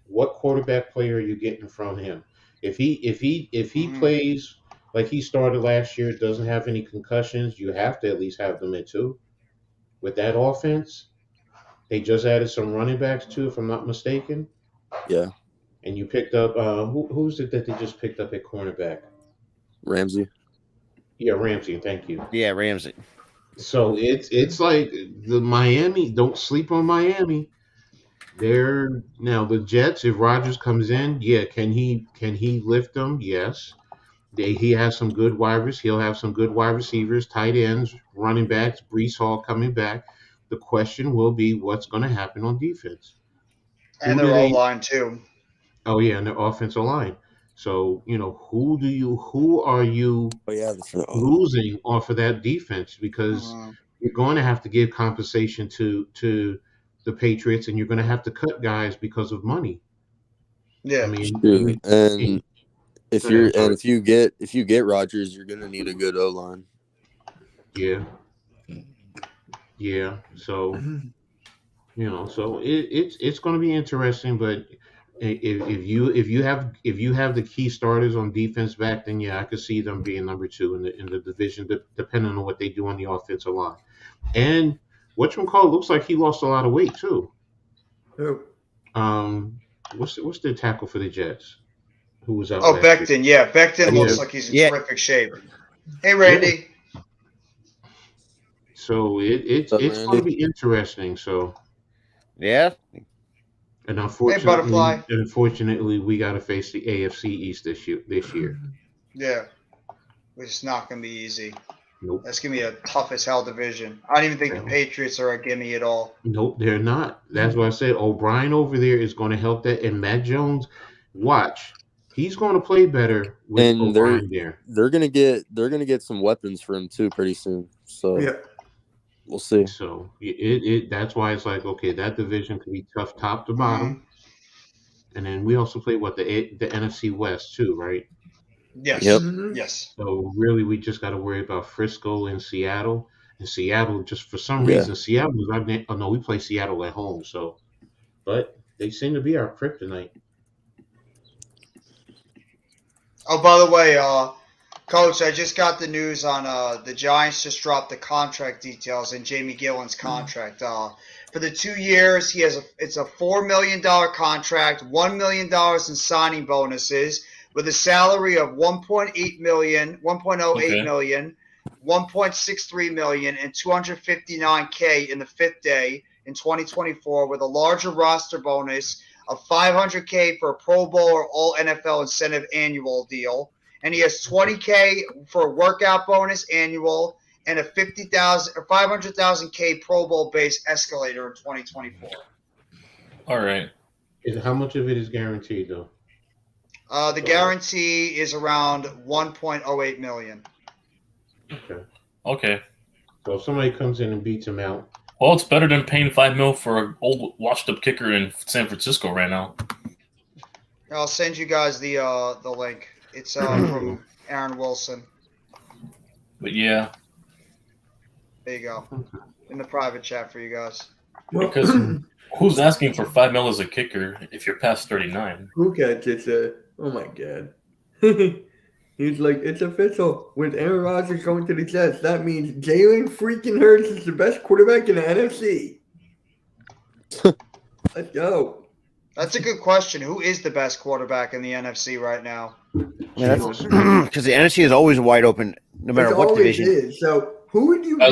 What quarterback player are you getting from him? If he plays like he started last year, doesn't have any concussions, you have to at least have them at 2. With that offense, they just added some running backs too, if I'm not mistaken. Yeah, And you picked up who's it that they just picked up at cornerback? Ramsey. Yeah, Ramsey. Thank you. Yeah, Ramsey. So it's like the Miami. Don't sleep on Miami. They're now the Jets. If Rodgers comes in, yeah, can he lift them? Yes. He has some good wide receivers. He'll have some good wide receivers, tight ends, running backs. Brees Hall coming back. The question will be what's going to happen on defense. And Who do their they- O-line too. Oh yeah, and the offensive line. So who are you Oh yeah, losing off of that defense? Because Mhm. you're going to have to give compensation to the Patriots, and you're going to have to cut guys because of money. Yeah. I mean, true. And if Go you're ahead, sorry. if you get Rodgers, you're gonna need a good O line. yeah. So so it's going to be interesting, but if you have the key starters on defense back, then yeah, I could see them being number 2 in the division, depending on what they do on the offensive line. And whatchamacallit looks like he lost a lot of weight too. Who? What's the tackle for the Jets? Who was out? Oh, last year? Becton. Yeah, Becton Yeah. looks like he's in Yeah. terrific shape. Hey, Randy. So it's What's up, going to Randy? be interesting. So Yeah, and Butterfly. unfortunately, we got to face the AFC East this year. Yeah. Which is not going to be easy. Nope. That's going to be a tough as hell division. I don't even think the Patriots are a gimme at all. Nope, they're not. That's why I said O'Brien over there is going to help that, and Matt Jones, watch, he's going to play better with And O'Brien there. they're gonna get some weapons for him too pretty soon. So Yeah. we'll see. So that's why it's like, okay, that division could be tough top to bottom. And then we also play the NFC West too, right? Yes. Yep. Mhm. Yes. So really, we just got to worry about Frisco and Seattle. And Seattle, just for some Yeah. reason, Seattle was our oh no, we play Seattle at home. So, but they seem to be our kryptonite. Oh, by the way, Coach, I just got the news on the Giants just dropped the contract details in Jamie Gillen's contract. For the 2 years, it's a $4 million contract, $1 million in signing bonuses, with a salary of $1.08 million, $1.63 million, and $259K in the fifth day in 2024, with a larger roster bonus of $500K for a Pro Bowl or All NFL incentive annual deal, and he has $20K for a workout bonus annual and a $500,000K Pro Bowl base escalator in 2024. All right. How much of it is guaranteed though? The guarantee is around $1.08 million. Okay. So if somebody comes in and beats him out, well, it's better than paying $5 million for an old washed-up kicker in San Francisco right now. I'll send you guys the link. It's from Aaron Wilson. But yeah, there you go, in the private chat for you guys. Because who's asking for $5 million as a kicker if you're past 39? Who gets it? Oh my god. He's like, it's official. With Aaron Rodgers going to the Jets, that means Jalen freaking Hurts is the best quarterback in the NFC. Let's go. That's a good question. Who is the best quarterback in the NFC right now? Yeah, because the NFC is always wide open, no matter what division. Is. So who would you? I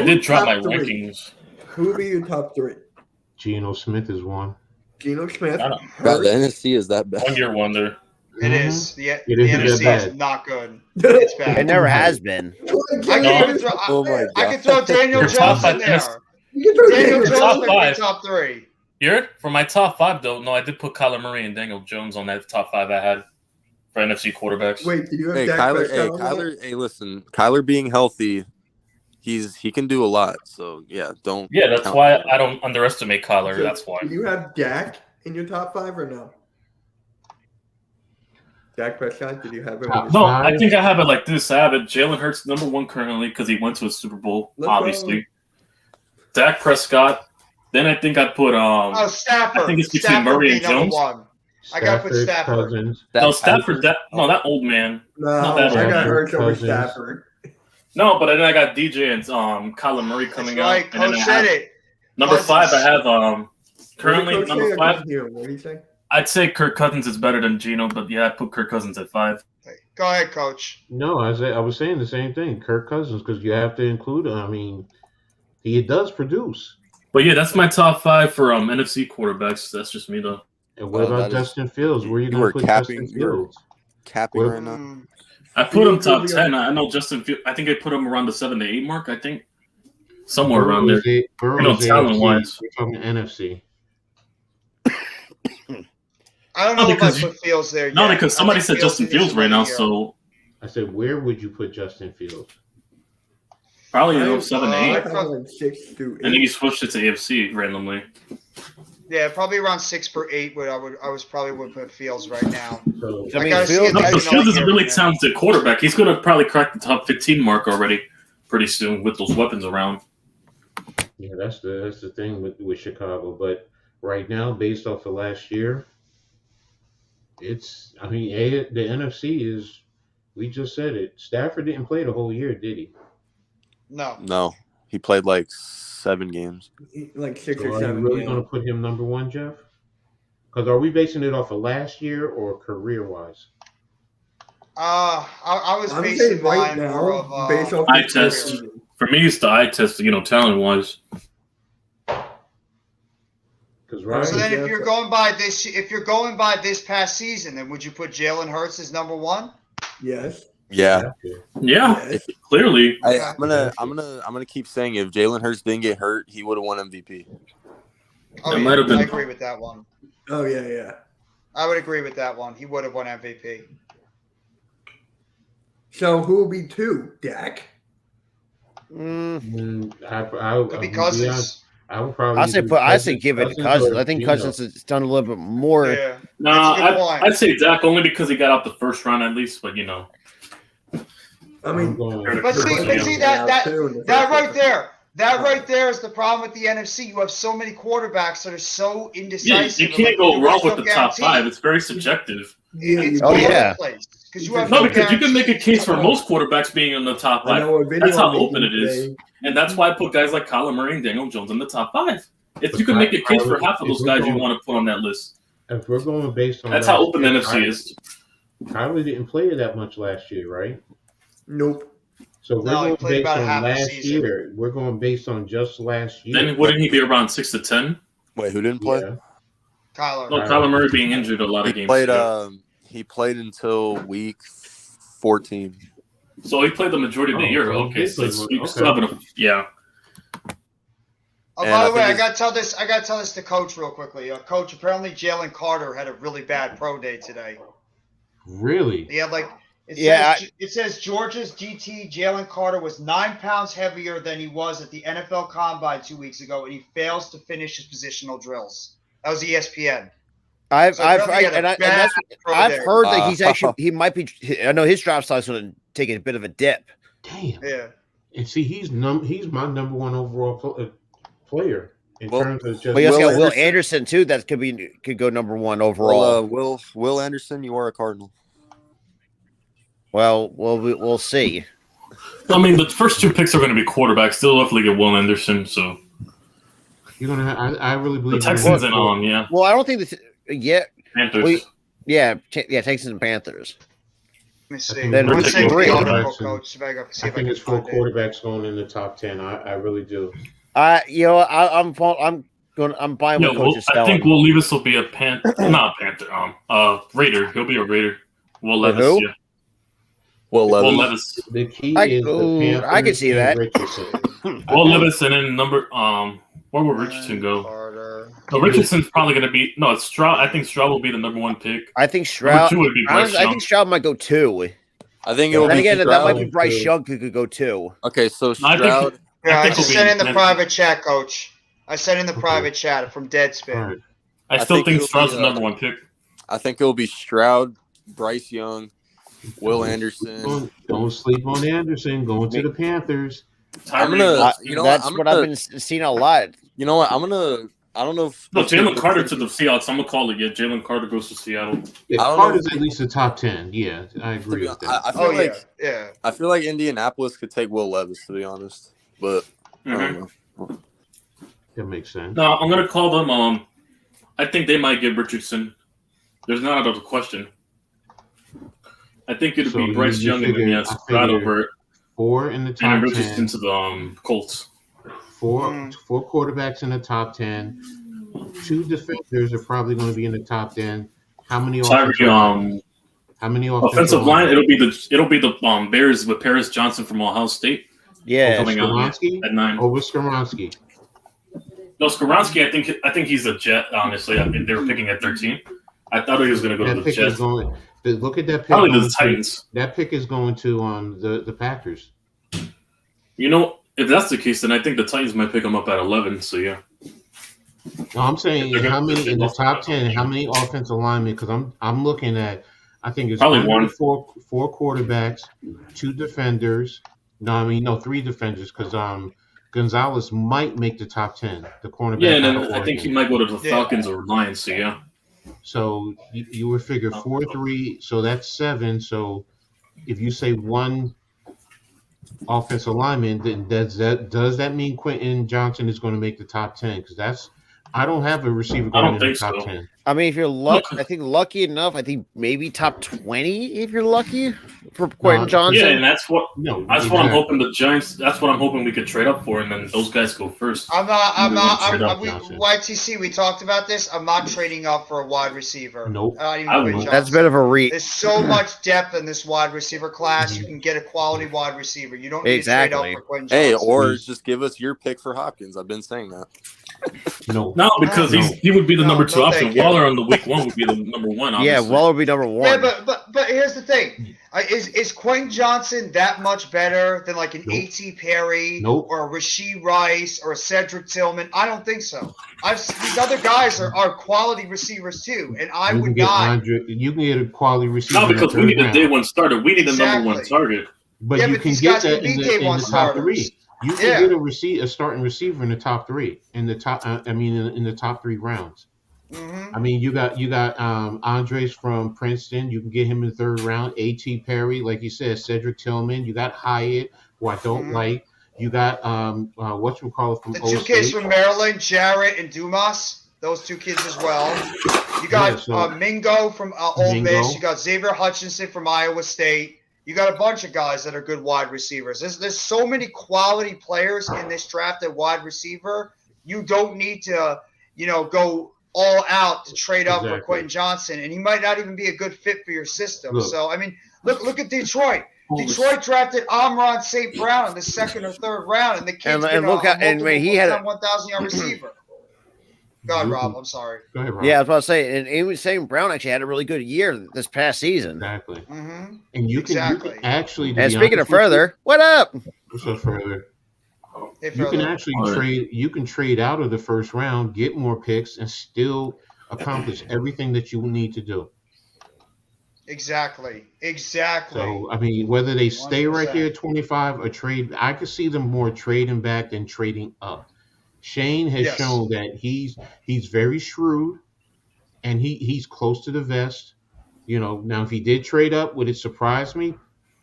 did drop my rankings. Who would be your top three? Geno Smith is one. Geno Smith. God, the NFC is that bad. 1 year wonder. It is. The is NFC is not good. It's bad. It never has been. I can throw Daniel Jones in there. Daniel Jones would be top three. For my top five, though, no, I did put Kyler Murray and Daniel Jones on that top five I had for NFC quarterbacks. Wait, do you have Kyler? Hey, listen, Kyler being healthy, he can do a lot. So yeah, don't. Yeah, that's why I don't underestimate Kyler. So that's why. Do you have Dak in your top five or no? Dak Prescott, did you have him? No, I think I have it like this. I have it Jalen Hurts number one currently because he went to a Super Bowl, obviously. Dak Prescott. Then I think I'd put Stafford. I think it's between Murray and Jones. I got to put Stafford. No, Stafford. That old man. No, not that I got Hurts over Stafford. No, but then I got DJ and Kyler Murray coming out. Right, Coach said it. Number 5, I have currently number 5. What did he say? I'd say Kirk Cousins is better than Geno, but yeah, I put Kirk Cousins at 5. Go ahead, Coach. No, I was saying the same thing. Kirk Cousins, because you have to include him. I mean, he does produce. But yeah, that's my top 5 for NFC quarterbacks. That's just me, though. And what about Justin Fields? Where are you going to put Justin Fields? Capping right now. I put him top 10. I know Justin Fields. I think I put him around the 7 to 8 mark. I think somewhere around there. Talent-wise. We're talking NFC. I don't know if I put Fields there yet. No, because somebody said Justin Fields right now, so I said, where would you put Justin Fields? Probably 7 to 8. Like 6 to 8. And then you switched it to AFC randomly. Yeah, probably around 6 for 8. But I would probably put Fields right now. So, Fields is a really talented quarterback. He's going to probably crack the top 15 mark already pretty soon with those weapons around. Yeah, that's the thing with Chicago. But right now, based off of last year, the NFC is. We just said it. Stafford didn't play the whole year, did he? No, he played like 7 games. Like 6 so or 7. Are you really going to put him number 1, Jeff? Because are we basing it off of last year or career-wise? I was basing right now based off eye test. For me, it's the eye test. Talent-wise. So then, if you're going by this past season, then would you put Jalen Hurts as number 1? Yes. Yeah. Yes. Clearly. I'm gonna keep saying if Jalen Hurts didn't get hurt, he would have won MVP. Oh, yeah. I agree with that one. Oh yeah. I would agree with that one. He would have won MVP. So who will be 2? Dak. Could be Cousins. I would probably. I say give it to Cousins. I think Cousins has done a little bit more. Yeah. No, I'd say Dak only because he got out the first round at least. But I mean, but see that right there. That right there is the problem with the NFC. You have so many quarterbacks that are so Yeah, indecisive. you can't Like, go there wrong is no with the top guarantee. five. It's very subjective. It's Oh, all over yeah. the place. Because you have No, no because you can make a guarantee. case for most quarterbacks being in the top I five. know a video That's how I'm open it making is. today. And that's why I put guys like Kyler Murray and Daniel Jones in the top five. If But you can make a case for Kyler- half of if those we're guys you going- want to put on that list. If we're going based on That's how last open the year, NFC is. Kyler didn't play that much last year, right? Nope. So we're No, he going played based about half on the last season. year. We're going based on just last year. Then wouldn't he be around 6 to 10? Wait, who didn't play? Yeah. Kyler. No, Kyler Murray being injured a lot He of games. played. yeah. He played until week 14. So he played the majority of the Oh, year. so he Okay, did so play it's, more- you still okay. have enough. Yeah. Oh, And by I the way, think I it's- gotta tell this. I gotta tell this to Coach real quickly. Coach, apparently Jalen Carter had a really bad pro day today. Really? He had like Yeah, it says Georgia's GT Jalen Carter was 9 pounds heavier than he was at the NFL Combine 2 weeks ago, and he fails to finish his positional drills. That was ESPN. I've So apparently he had a and bad that's pro I've day. heard that he's actually he might be. I know his draft stock's going to take a bit of a dip. Damn. Yeah. And see, he's my number one overall player in Well, terms of just. But you also Will got Will Anderson- Anderson too. That could go number one overall. Will Anderson, you are a Cardinal. Well, we'll see. I mean, the first two picks are going to be quarterbacks. They'll definitely get Will Anderson. So You're gonna. I really the believe Texans and yeah, Well, I don't think that. Yeah, Panthers. Texans and Panthers. Let me see. Then I'm who's saying three? the article, Coach. See if I can I think it's four find it. quarterbacks going in the top 10. I really do. I'm buying Yeah, what Will, Coach is I telling. think Will Levis will be a not a Panther. Raider. He'll be a Raider. Will Levis. who? Yeah. Will Will Levis. Levis. The key I is the can Panthers see and that. Richardson. Will Levis, and then where will Richardson go? Carter. No, Richardson's probably going to be it's Stroud. I think Stroud will be the number one pick. I think Number Stroud. two would be Bryce I Young. think Stroud might go two. I think it will Then be again, that Stroud. might be Bryce Young who could go two. Okay, so No, I Stroud. think- Yeah, I think just he'll sent be in the in- private chat, Coach. I sent in the private chat from All Deadspin. right. I I still think think it'll Stroud's be, the number one pick. I think it will be Stroud, Bryce Young, Will Anderson. Don't sleep on Anderson. Going to the Panthers. I'm Tyree gonna- Wilson. you know That's what, I'm what gonna- I've been seeing a lot. You know what? I don't know if. No, Jalen Carter to the Seahawks. I'm gonna call it. Yeah, Jalen Carter goes to Seattle. Yeah, I don't Carter's know. at least the top 10. Yeah, I agree with that. I feel Oh like yeah. I feel like Indianapolis could take Will Levis, to be honest. But I Mhm. don't know. That makes sense. No, I'm gonna call them. I think they might get Richardson. There's not out of the question. I think it'd So be Bryce you Young and then figure- yeah, I Stroud figure over it, 4 in the and then top Richardson 10. to the Colts. Four quarterbacks in the top 10. 2 defenders are probably going to be in the top 10. How many Tyree, How many offensive line. It'll be the Bears with Paris Johnson from Ohio State Yeah, coming out Skoronski at 9. over Skoronski. No, Skoronski. I think he's a Jet. Honestly, I think they were picking at 13. I thought he was gonna go to That the pick is Jets. going. Look at that pick. Probably going the to- Titans. That pick is going to the Packers. You know, if that's the case, then I think the Titans might pick him up at 11. So yeah. No, I'm saying They're how gonna- many in the top 10? How many offensive linemen? Because I'm looking at. I think it's Probably only one. four quarterbacks, 2 defenders. No, 3 defenders because Gonzalez might make the top 10. The cornerback. Yeah, and out then of I think he Oregon. might go to the Yeah. Falcons or Lions. So yeah. So you would figure 4-3. So that's 7. So if you say 1 offensive lineman, then does that mean Quentin Johnson is going to make the top 10? Because I don't have a receiver I going don't in the think top so. 10. I mean, if you're lucky, I think lucky enough, I think maybe top 20 if you're lucky for Quentin Johnson. Yeah, and that's what No, what I'm exactly. hoping the Giants. That's what I'm hoping we could trade up for, and then those guys go first. I'm Trade up, YTC, we talked about this. I'm not trading up for a wide receiver. Nope. Not even I Quentin would. Johnson. That's a bit of a reach. There's so much depth in this wide receiver class. You can get a quality wide receiver. You don't need Exactly. to trade up for Quentin Hey, Johnson. or just give us your pick for Hopkins. I've been saying that. No. No, because No. he would be the No, number 2 no, option. thank you. Waller on the week 1 would be the number 1. Yeah, Obviously. Waller would be number one. Yeah, but here's the thing: is Quentin Johnson that much better than like an Nope. A.T. Perry Nope. or a Rasheed Rice or a Cedric Tillman? I don't think so. These other guys are quality receivers too, and I You can would get not. Andre. You can get a quality receiver. No, because we need a round. day 1 starter. We need a number 1 Exactly. target. But Yeah, you but can these get guys that can be in day the one top starters. 3. You can get a starting receiver in the top 3 in the top. In the top 3 rounds. Mm-hmm. I mean, you got Andres from Princeton. You can get him in the 3rd round. A.T. Perry, like you said, Cedric Tillman. You got Hyatt, who I don't like. You got whatchamacallit from the O 2 State. kids from Maryland, Jarrett and Dumas. Those 2 kids as well. You got Mingo from Ole Miss. You got Xavier Hutchinson from Iowa State. You got a bunch of guys that are good wide receivers. There's so many quality players in this draft at wide receiver. You don't need to, go all out to trade up for Quentin Johnson, and he might not even be a good fit for your system. Look. So, I mean, look at Detroit. Detroit drafted Amon St. Brown in the 2nd or 3rd round, and the kid's been he had a 1,000-yard receiver. Go ahead, Rob. I'm sorry. Go ahead, Rob. Yeah, I was about to say, and even St. Brown actually had a really good year this past season. Exactly. Mm-hmm. And you can actually. And speaking of further, what up? So further. Hey, You can actually trade. You can trade out of the 1st round, get more picks, and still accomplish everything that you need to do. Exactly. So I mean, whether they stay 100%. right there at 25 or trade, I could see them more trading back than trading up. Shane has shown that he's very shrewd, and he's close to the vest. Now if he did trade up, would it surprise me?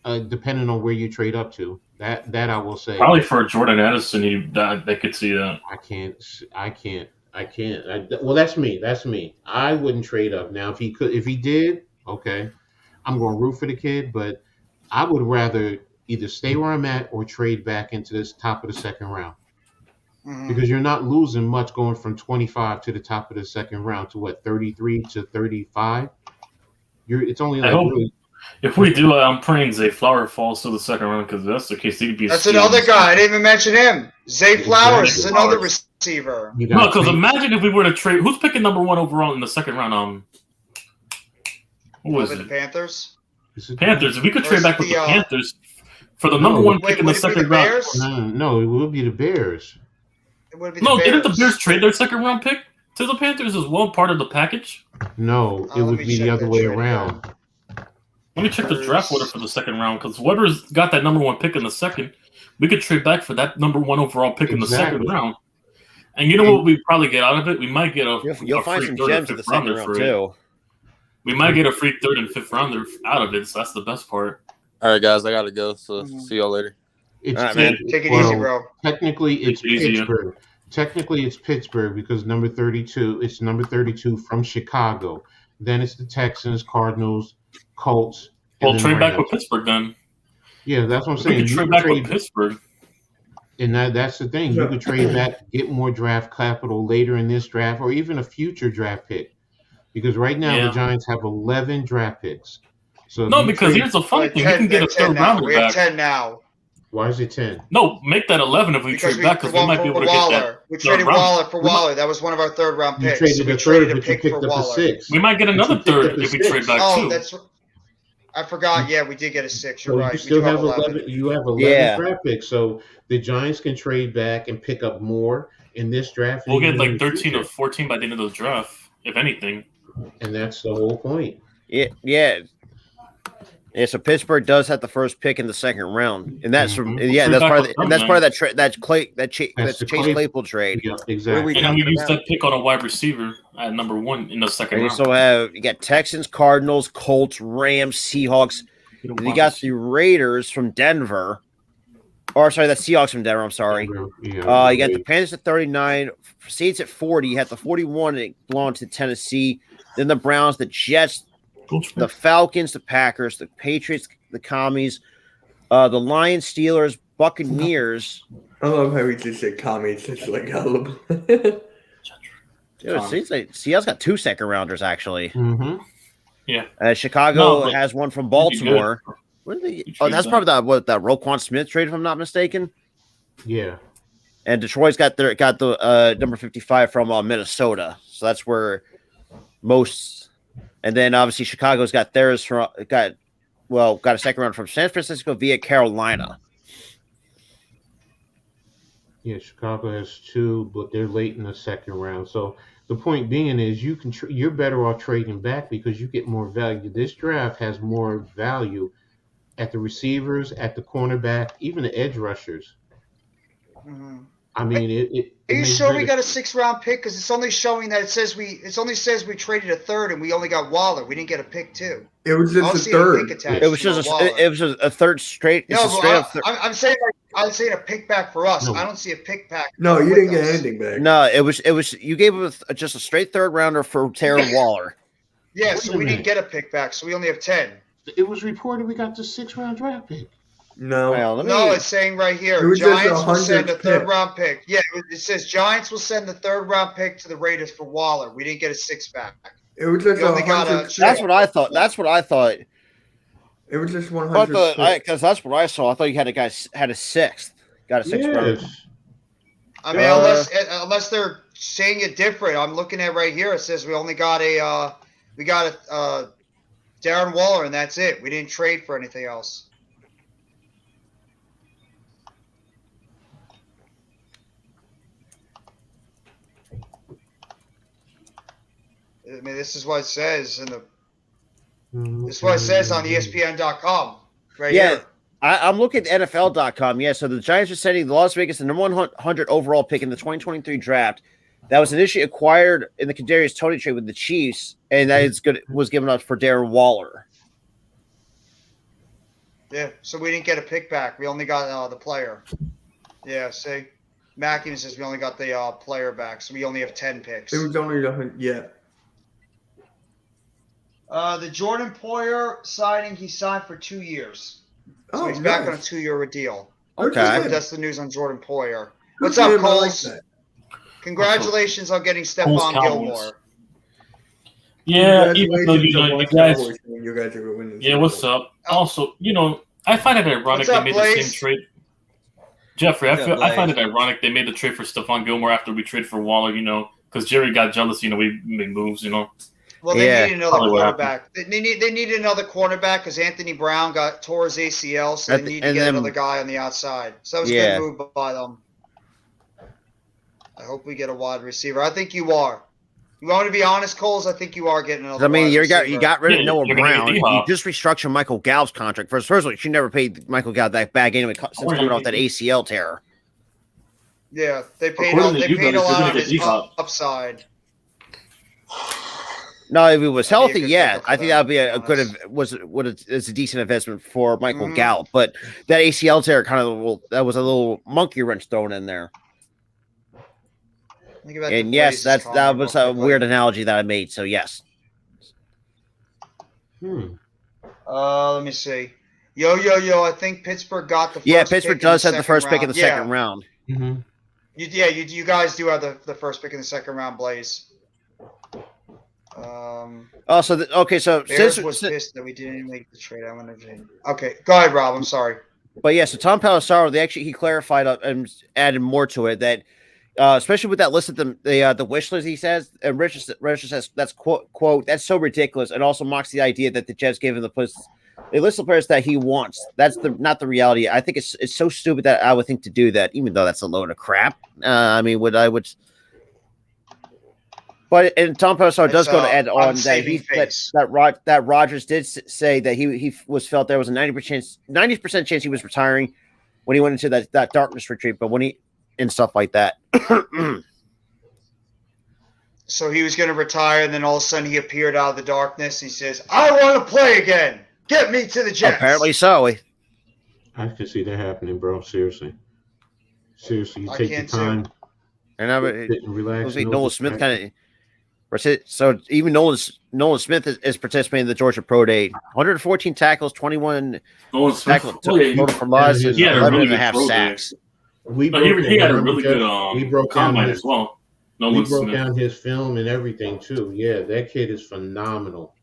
Depending on where you trade up to, that I will say. Probably for Jordan Addison, they could see that. I can't. Well, that's me. I wouldn't trade up. Now, if he did, okay, I'm going to root for the kid, but I would rather either stay where I'm at or trade back into this top of the 2nd round. Mm-hmm. Because you're not losing much going from 25 to the top of the 2nd round to 33 to 35. It's only like really. If we do, I'm praying Zay Flower falls to the 2nd round, because if that's the case, he'd be. That's another guy. I didn't even mention him. Zay Flowers is another receiver. No, because imagine if we were to trade. Who's picking number 1 overall in the 2nd round? Who was it? The Panthers. Panthers. If we could trade back with the Panthers for the number 1 pick in the 2nd round. No, it would be the Bears. Didn't the Bears trade their 2nd round pick to the Panthers as well, part of the package? No, it would be the other way around. Let me check the draft order for the 2nd round, because whoever's got that number 1 pick in the 2nd, we could trade back for that number 1 overall pick in the 2nd round. And you know what we probably get out of it? We might get You'll find some gems in the 2nd round too. We might get a free 3rd and 5th rounder out of it, so that's the best part. All right, guys, I gotta go. So see y'all later. Take it easy, bro. Technically, it's Pittsburgh. Technically, it's Pittsburgh because number 32. It's number 32 from Chicago. Then it's the Texans, Cardinals, Colts. Well, trade back with Pittsburgh then. Yeah, that's what I'm saying. We could trade back with Pittsburgh. And that's the thing. You could trade back, get more draft capital later in this draft, or even a future draft pick. Because right now the Giants have 11 draft picks. So because here's the funny thing: we can get a 3rd rounder back. We have 10 now. Why is it 10? No, make that 11 if we trade back, because we might be able to get that. We traded Waller for Waller. That was one of our 3rd round picks. You traded a 3rd, but you picked up a 6. We might get another 3rd if we trade back too. I forgot. Yeah, we did get a 6. You're right. You still have 11. You have 11 draft picks, so the Giants can trade back and pick up more in this draft. We'll get like 13 or 14 by the end of the draft, if anything. And that's the whole point. Yeah. So Pittsburgh does have the 1st pick in the 2nd round, and that's that's part of that trade. That's Chase Claypool trade. Yeah, exactly. And we used that pick on a wide receiver at number 1 in the 2nd round. So you got Texans, Cardinals, Colts, Rams, Seahawks. You got the Raiders from Denver. Or sorry, that's Seahawks from Denver. I'm sorry. You got the Panthers at 39, Saints at 40. You had the 41 that belonged to Tennessee. Then the Browns, the Jets, the Falcons, the Packers, the Patriots, the Commies, the Lions, Steelers, Buccaneers. I love how he just said commies. It's like hell. It seems like Seattle's got 2 2nd rounders actually. Mm-hmm. Yeah. Chicago has one from Baltimore. That's probably that Roquan Smith trade, if I'm not mistaken. Yeah. And Detroit's got the number 55 from Minnesota, so that's where most. And then obviously Chicago's got theirs got a 2nd round from San Francisco via Carolina. Yeah, Chicago has 2, but they're late in the 2nd round. So the point being is you're better off trading back because you get more value. This draft has more value at the receivers, at the cornerback, even the edge rushers. Mhm. I mean, it Are you makes sure we sense. got a 6th-round pick? Because it's only showing that it only says we traded a 3rd and we only got Waller. We didn't get a pick too. It was I just don't a see any third. pick attached. It was to just Waller. it was a third straight. It's No, a straight up. I'm saying I'm saying a pick back for us. No. I don't see a pick back. No, you with didn't get us. anything back. No, it was you gave him just a straight third rounder for Darren Waller. Yeah, Wait so a we minute. didn't get a pick back, so we only have 10. It was reported we got the 6th-round draft pick. No. Well, let me. No, it's saying right It here, was just Giants will send a 100th 3rd pick. round pick. Yeah, it says Giants will send the 3rd round pick to the Raiders for Waller. We didn't get a 6th back. It was just You only got 100th a- pick. That's what I thought. That's what I thought. It was just 100th pick. Because that's what I saw. I thought you had a guy had a 6th. Got a 6th round. Yes. I mean, unless they're saying it different. I'm looking at right here. It says we only got a Darren Waller, and that's it. We didn't trade for anything else. I mean, this is what it says in the. This is what it says on ESPN.com. Right Yeah. here. I'm looking at NFL.com. Yeah, so the Giants are sending the Las Vegas the number 100 overall pick in the 2023 draft. That was initially acquired in the Kadarius Toney trade with the Chiefs, and that is good was given up for Darren Waller. Yeah, so we didn't get a pick back. We only got the player. Yeah, see? Mackin says we only got the player back, so we only have 10 picks. It was only the The Jordan Poyer signing, he signed for 2 years. So Oh, he's back on a nice. 2-year deal. Okay. Good. That's the news on Jordan Poyer. Good What's for up, him, I like Coles? that. Congratulations on getting Coles Stephon Cowboys. Gilmore. Yeah, even though Congratulations on you watching guys. Cowboys when you guys are winning. Yeah, what's up? Also, I find it ironic What's they up, made Blaze? the same trade. Jeffrey, What's up, I find it Blaze? ironic they made the trade for Stephon Gilmore after we traded for Waller. Because Jerry got jealous. We made moves. Well, they Yeah. need another Probably what quarterback. They need another cornerback because Anthony Brown tore his ACL, so they need to And get then- another guy on the outside. So that was Yeah. a good move by them. I hope we get a wide receiver. I think you are. You want me to be honest, Coles? I think you are getting another. I mean, wide you got receiver. rid of Yeah, Noah you're gonna get Brown. You D-Hop. just restructured Michael Gallup's contract. First of all, you never paid Michael Gallup that bag anyway since coming off that ACL tear. Yeah, they paid. According to They you paid guys, a you're lot gonna on get his D-Hop. upside. No, if he was That'd be healthy, a good yeah, pickup for I think them, that would be to a be good honest. is a decent investment for Michael Mhm. Gallup. But that ACL tear that was a little monkey wrench thrown in there. Think about And the yes, Blazers that comment was real a quickly. weird analogy that I made. So yes, Let me see. Yo. I think Pittsburgh got the first yeah, pick Pittsburgh in does the have the second first pick in round. the second round. You guys do have the first pick in the second round, Blaze. Oh, so okay, so Bears was pissed that we didn't make the trade. I'm gonna. Okay, go ahead, Rob. I'm sorry. But yeah, so Tom Pelissaro, he clarified and added more to it that, especially with that list of the wish list, he says, and Richard says that's quote that's so ridiculous, and also mocks the idea that the Jets gave him a list of players that he wants. That's not the reality. I think it's so stupid that I would think to do that, even though that's a load of crap. I mean, But and Tom Pelissaro does go to add on that Rodgers did say that he was felt there was a 90% chance he was retiring when he went into that darkness retreat, but and stuff like that. So he was going to retire, and then all of a sudden he appeared out of the darkness. He says, "I want to play again. Get me to the Jets." Apparently so. I can see that happening, bro. Seriously, you I take the can too. time, And I sit and relax. Nolan Smith kind of. So even Nolan Smith is participating in the Georgia Pro Day. 114 tackles, 21 Nolan Smith, tackles total for loss, and he had a 11 really and a good half pro day. sacks. We No, broke he had a down- really we good broke down combine his- as well. We Nolan broke Smith. down his film and everything too. Yeah, that kid is phenomenal.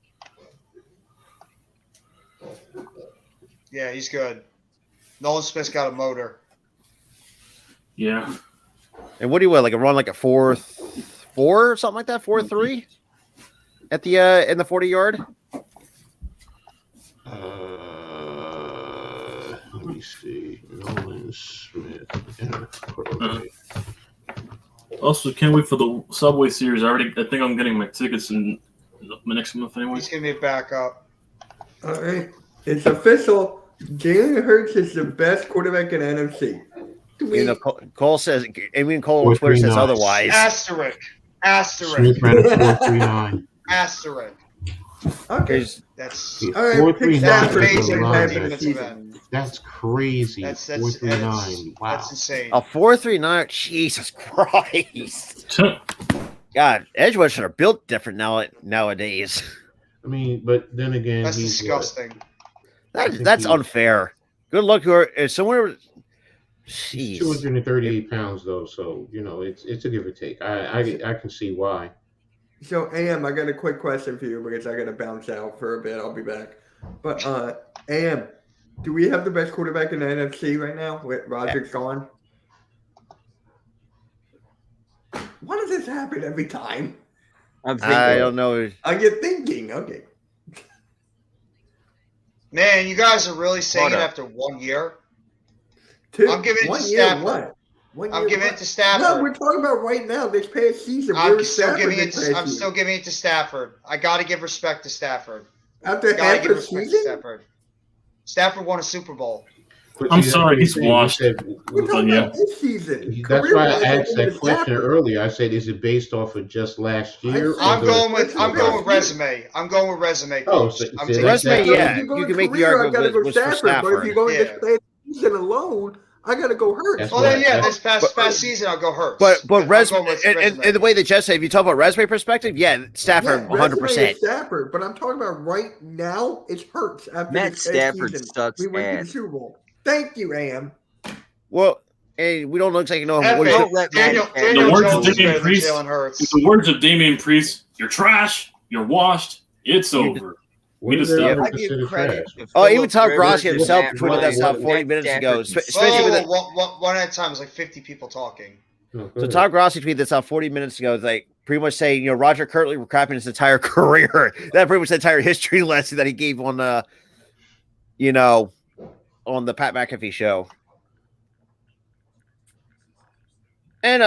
Yeah, he's good. Nolan Smith's got a motor. Yeah. And what do you want? Like a run like a 4-4 or something like that? 4-3 at the in the 40-yard? Let me see. Nolan Smith. Also, can't wait for the Subway Series. I think I'm getting my tickets in the next month anyway. He's going to be back up. All right. It's official. Jalen Hurts is the best quarterback in NFC. You know, Cole says. I mean, Cole on Twitter says 439. otherwise. Asterisk. Smith ran a 4.39. Asterisk. Okay. That's Yeah, All right, 4.39 that's is amazing a for lot. a team that's event. That's crazy. That's 4.39. Wow. That's insane. A 4.39. Jesus Christ. God, edge rushers are built different nowadays. I mean, but then again, That's he's disgusting. That's unfair. Good luck. If someone, jeez, 238 pounds though, so you know it's a give or take. I can see why. So, AM, I got a quick question for you because I got to bounce out for a bit. I'll be back. But, AM, do we have the best quarterback in the NFC right now with Rodgers gone? Why does this happen every time? I don't know. I get thinking. Okay. Man, you guys are really saying it Hold up. after 1 year? Two, I'm giving it to 1 year, Stafford. what? 1 I'm year, giving what? it to Stafford. No, we're talking about right now, this past season. I'm We're still Stafford giving it. this past I'm year. still giving it to Stafford. I got to give respect to Stafford. After Gotta half give the respect to season? Stafford. Stafford won a Super Bowl. But I'm see, that's sorry, what he's saying. You washed. said- We're talking yeah. about this season. That's why I Career-wise, asked give it that to question Stafford. earlier. I said, is it based off of just last year? I- or I'm the- going with Listen, resume. I'm going with resume. Oh, Coach. so- I'm see, taking that's- Resume, Stafford. yeah. If you go You to can make the career, argument I gotta go was for Stafford. But if you go in Yeah. this past season alone, I gotta go Hurts. That's Well, then, right. yeah, That's- this past season, I'll go Hurts. But I'm resume, going with and the way that Jeff said, if you talk about resume perspective, yeah, Stafford, Yeah, 100%. resume is Stafford, but I'm talking about right now. It's Hurts after Matt this past Stafford season. sucks We went to the ass. Super Bowl. Thank you, AM. Well, and we don't look like know Epic. what Don't let Daniel, Matt Daniel The words of Jones is Damian better than Priest. Jalen Hurts. In the words of Damian Priest, you're trash, you're washed, it's over. What We is just there stop. to I give consider credit trash? to Oh, even Phillip Tom Rivers Grossi and himself Matt tweeted that Ryan, about but 40 Matt minutes Stafford ago. can Especially Whoa, with one at a time. It's like 50 people talking. No, go So ahead. Tom Grossi tweeted this out 40 minutes ago. It's like pretty much saying, Roger Kirtley recapping his entire career. That pretty much the entire history lesson that he gave on the, on the Pat McAfee show. And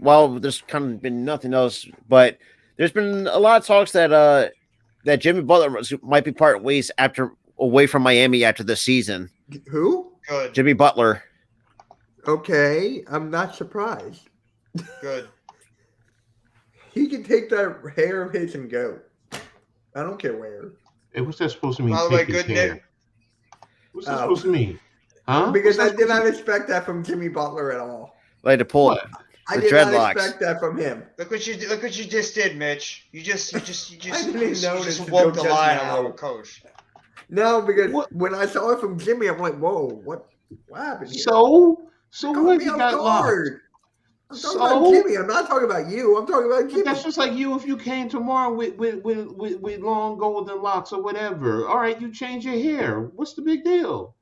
while there's kind of been nothing else, but there's been a lot of talks that that Jimmy Butler might be parting ways away from Miami after this season. Who? Good. Jimmy Butler. Okay, I'm not surprised. Good. He can take that hair of his and go. I don't care where. Hey, what's that supposed to mean? By the way, take his good hair? Nick. What's that supposed to mean? Huh? Because What's I that did supposed not expect that from Jimmy Butler at all. Like to pull What? I The did dreadlocks. not expect that from him. Look what you just did, Mitch. You just I didn't even notice just until woke the just line now. out of coach. No, because What? when I saw it from Jimmy, I'm like, whoa, what happened here? So Caught what? me You off got locked. guard. I'm talking So? about Jimmy. I'm not talking about you. I'm talking about But Jimmy. that's just like you if you came tomorrow with long golden locks or whatever. All right, you change your hair. What's the big deal?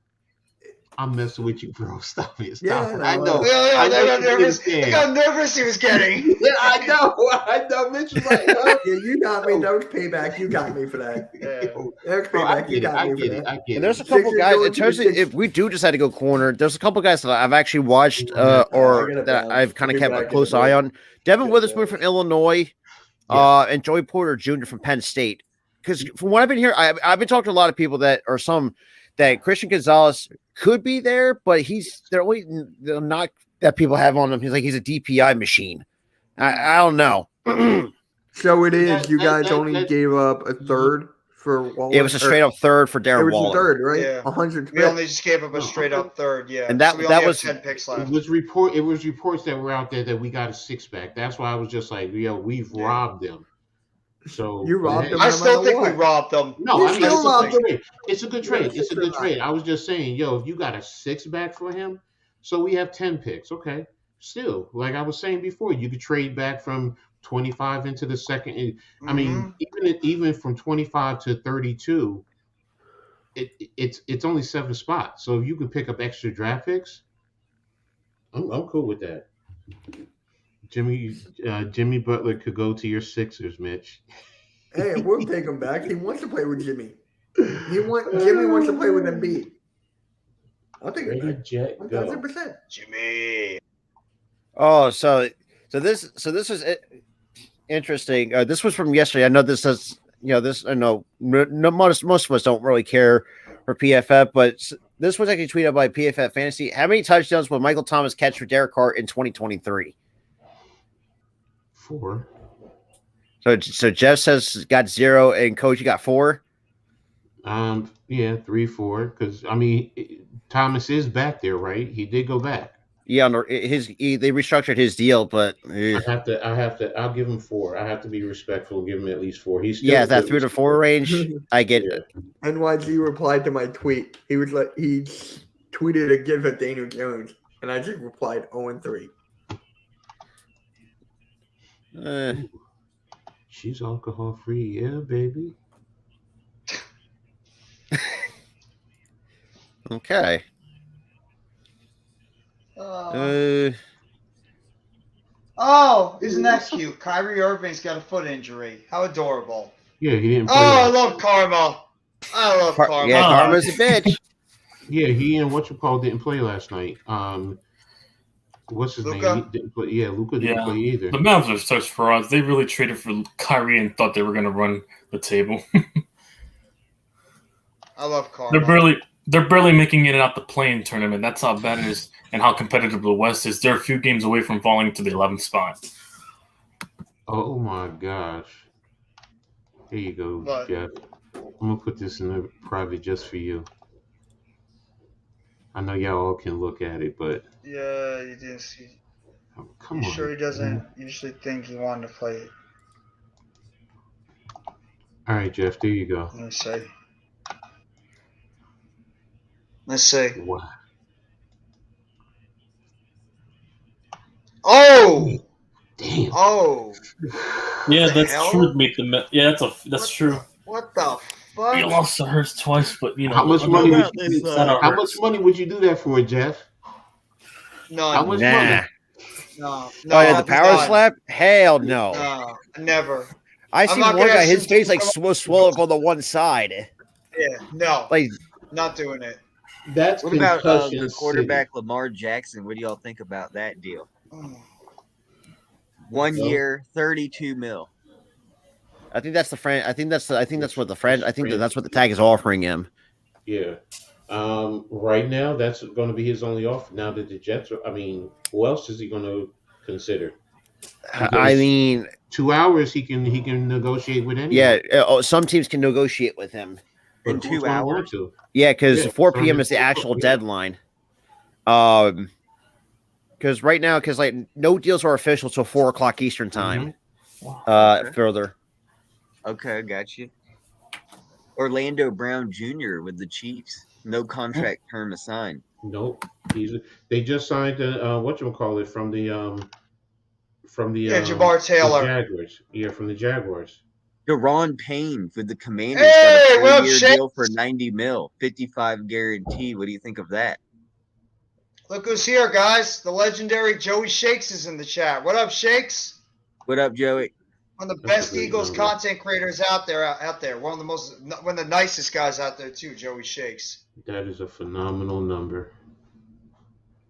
I'm messing with you, bro. Stop it. Stop Yeah, it. no, I know. Yeah, I look know how you nervous. understand. Look how nervous he was getting. Yeah, I know. I know. Mitch was like, oh, Yeah, you got me. That was payback. You got me for that. Yeah. That was bro, I payback. You get it. got I me for get it. that. I get And there's a it. couple Sixers guys. going In to terms the of if we do decide to go corner, there's a couple guys that I've actually watched I or gotta that bounce. I've kind of Get kept back a in close the eye boat. on. Devin Gotta Witherspoon bounce. from Illinois, and Joey Porter Jr. from Penn State. Because from what I've been hearing, I've been talking to a lot of people that Christian Gonzalez could be there, but they're not that people have on him. He's a DPI machine. I don't know. So it is. That- You that- guys that- only that- gave up a third for Waller. It was a straight up third for It Darren was Waller. a third, right? Yeah. 100. We only just gave up a straight up third, yeah. And that- so we that only was- have 10 picks left. It was reports that were out there that we got a six back. That's why I was just like, we've Yeah. robbed them. So You robbed them. I no still matter think we what. robbed them. No, You I mean still it's a robbed good them. trade. It's a good You got a trade. It's a six good back. trade. I was just saying, if you got a six back for him, so we have 10 picks. Okay. Still, like I was saying before, you could trade back from 25 into the second. I mean, even from 25 to 32, it's only 7 spots. So if you could pick up extra draft picks, I'm cool with that. Jimmy Butler could go to your Sixers, Mitch. Hey, we'll take him back. He wants to play with Jimmy. Jimmy wants to play with Embiid. I'll take Ready, it back. Jet, go. 1,000%. Jimmy. Oh, so this is interesting. This was from yesterday. I know this is, this I know most of us don't really care for PFF, but This was actually tweeted by PFF Fantasy. How many touchdowns will Michael Thomas catch for Derek Carr in 2023? 4. So Jeff says got 0, and Coach, you got 4. Yeah, 3, 4. Because I mean, Thomas is back there, right? He did go back. Yeah, they restructured his deal, but I'll give him 4. I have to be respectful and give him at least 4. He's still that 3 to 4 range. I get it. NYG replied to my tweet. He was like, he tweeted a gif at Daniel Jones, and I just replied 0-3. She's alcohol free, yeah, baby. Okay. Isn't that cute? Kyrie Irving's got a foot injury. How adorable. Yeah, he didn't play. I love Karma. I love Karma. Yeah, Karma's a bitch. Yeah, he and didn't play last night. What's his Luka? name? He didn't play. Yeah, Luka didn't play either. The Mavs are such frauds. They really traded for Kyrie and thought they were going to run the table. I love Karma. They're barely making it out the play-in tournament. That's how bad it is and how competitive the West is. They're a few games away from falling to the 11th spot. Oh my gosh! Here you go, What? Jeff. I'm gonna put this in the private just for you. I know y'all all can look at it, but Yeah, you didn't see. come You on. sure he doesn't usually think he wanted to play it? All right, Jeff. There you go. Let me see. Let's see. Wow. Oh! Damn. Oh! Yeah, What the that's hell? true. That's true. What the fuck? He lost to Hurst twice, but How much money? How How much money would you do that for, Jeff? No, How much Nah. money? no, Oh yeah, the power done. slap? Hell no. No, never. I I'm see not one gonna guy, his shoot face like someone- swell up on the one side. Yeah, no, Like not doing it. That's What about concussion the city. quarterback Lamar Jackson? What do y'all think about that deal? Oh. 1 So? year, 32 mil. I think that's the friend. I think that's what the tag is offering him. Yeah. Right now, that's going to be his only offer. Now that the Jets are, I mean, who else is he going to consider? I mean, 2 hours he can negotiate with anyone. yeah. Some teams can negotiate with him. But In who's 2 gonna want hours? to? Yeah, because Yeah, 4 so p.m. his- is the actual yeah. deadline. Because right now, like no deals are official till 4 o'clock Eastern time. Okay. Further. Okay, got you. Orlando Brown Jr. with the Chiefs. No contract term assigned. Nope. They just signed whatchamacallit from the Jabbar Taylor. the Jaguars. Yeah, from the Jaguars. Deron Payne with the Commanders Hey, got what a up, 4-year Shaq? deal for 90 mil, 55 guarantee. What do you think of that? Look who's here, guys. The legendary Joey Shakes is in the chat. What up, Shakes? What up, Joey? One of the That's best a great Eagles number. content creators out there. One of the nicest guys out there too. Joey Shakes. That is a phenomenal number.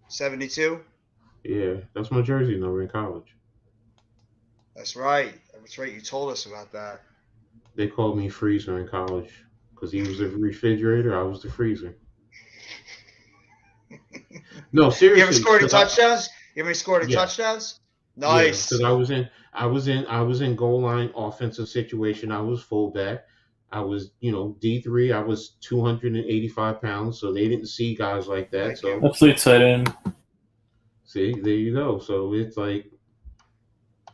72. Yeah, that's my jersey number in college. That's right. That's right. You told us about that. They called me Freezer in college because he was the refrigerator, I was the freezer. No, seriously. You ever scored any 'cause I- touchdowns? You ever scored any Yeah. touchdowns? Nice. Because I was in goal line offensive situation. I was fullback. I was, D3. I was 285 pounds, so they didn't see guys like that. Thank So you. I played tight end. see, there you go. So it's like,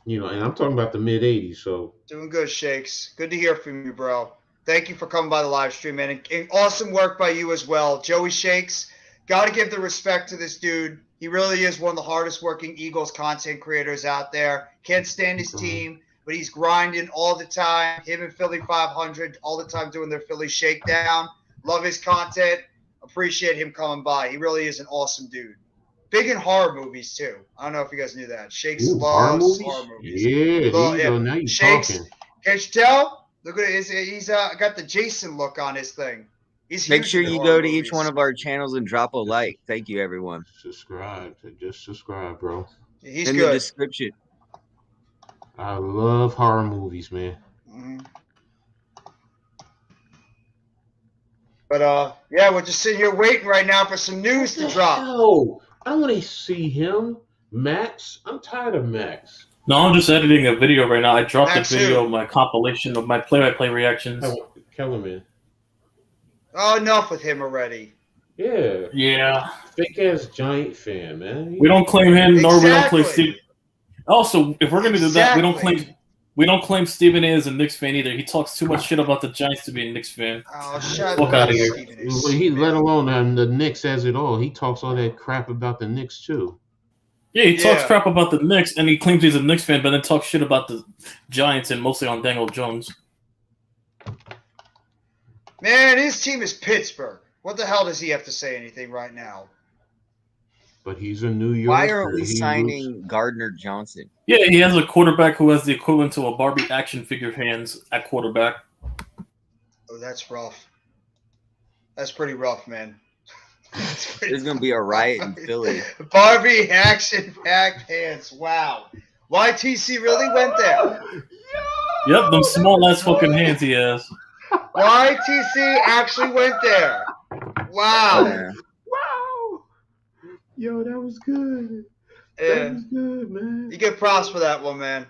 and I'm talking about the mid 80s. So Doing good, Shakes. Good to hear from you, bro. Thank you for coming by the live stream, man. And awesome work by you as well. Joey Shakes, got to give the respect to this dude. He really is one of the hardest working Eagles content creators out there. Can't stand his team, but he's grinding all the time. Him and Philly 500 all the time doing their Philly shakedown. Love his content. Appreciate him coming by. He really is an awesome dude. Big in horror movies, too. I don't know if you guys knew that. Shakes Ooh, horror loves movies? horror movies. Yeah, there you Well, go. Now you're Shakes. talking. Can't you tell? Look at it. He's got the Jason look on his thing. He's Make huge sure into you horror go to each movies. one of our channels and drop a like. Thank you, everyone. Subscribe. Just subscribe, bro. He's In the good. description. I love horror movies, man. Mhm. But yeah, we're just sitting here waiting right now for some news to drop. No, I want to see him. Max, I'm tired of Max. No, I'm just editing a video right now. I dropped Max a video who? of my compilation of my play-by-play reactions. Kellerman. Oh, enough with him already. Yeah. Yeah. Fake ass Giant fan, man. We don't claim him, nor we don't claim Exactly. Steve. Also, if we're gonna do that, Exactly. we don't claim Stephen A as a Knicks fan either. He talks too much shit about the Giants to be a Knicks fan. Oh, shut Fuck up, outta here. Stephen A. Well, he let alone the Knicks says it all. He talks all that crap about the Knicks too. Yeah, he talks Yeah. crap about the Knicks, and he claims he's a Knicks fan, but then talks shit about the Giants and mostly on Daniel Jones. Man, his team is Pittsburgh. What the hell does he have to say anything right now? But he's a New Yorker. Why aren't we He signing Gardner Johnson? Yeah, he has a quarterback who has the equivalent to a Barbie action figure hands at quarterback. Oh, that's rough. That's pretty rough, man. That's pretty There's going to be a riot in Philly. Barbie action-packed hands. Wow. YTC really went there. Yep, them small ass fucking hands he has. YTC actually went there. Wow. Yeah. Wow. Yo, that was good. That Yeah. was good, man. You get props for that one, man.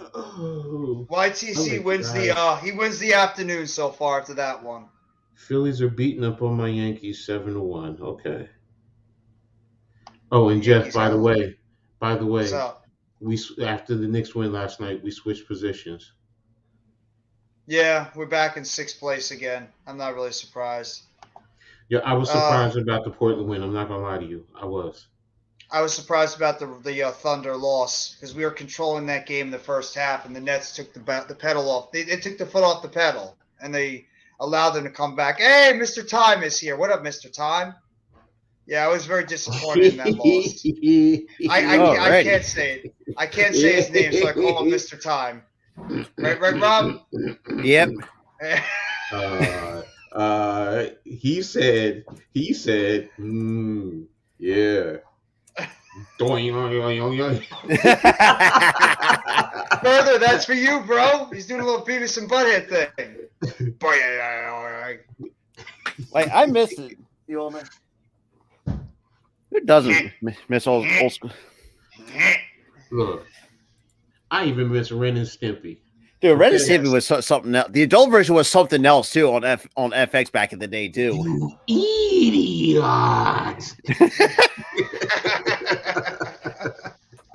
Oh. YTC Oh my wins God. he wins the afternoon so far after that one. Phillies are beating up on my Yankees 7-1. Okay. Oh, and Jeff, Yankees by the have- way, What's up? after the Knicks win last night, we switched positions. Yeah, we're back in sixth place again. I'm not really surprised. Yeah, I was surprised about the Portland win. I'm not gonna lie to you, I was. I was surprised about the Thunder loss because we were controlling that game in the first half, and the Nets took the pedal off. They took the foot off the pedal, and they allowed them to come back. Hey, Mr. Time is here. What up, Mr. Time? Yeah, I was very disappointed in that loss. I can't say it. I can't say his name, so I call him Mr. Time. Right, Rob? Yep. He said, yeah. Further, that's for you, bro. He's doing a little Beavis and Butthead thing. Like I miss it. The old man. Who doesn't miss old school? Look, I even miss Ren and Stimpy. Dude, Ren and Stimpy was something else. The adult version was something else too on FX back in the day too. Idiot!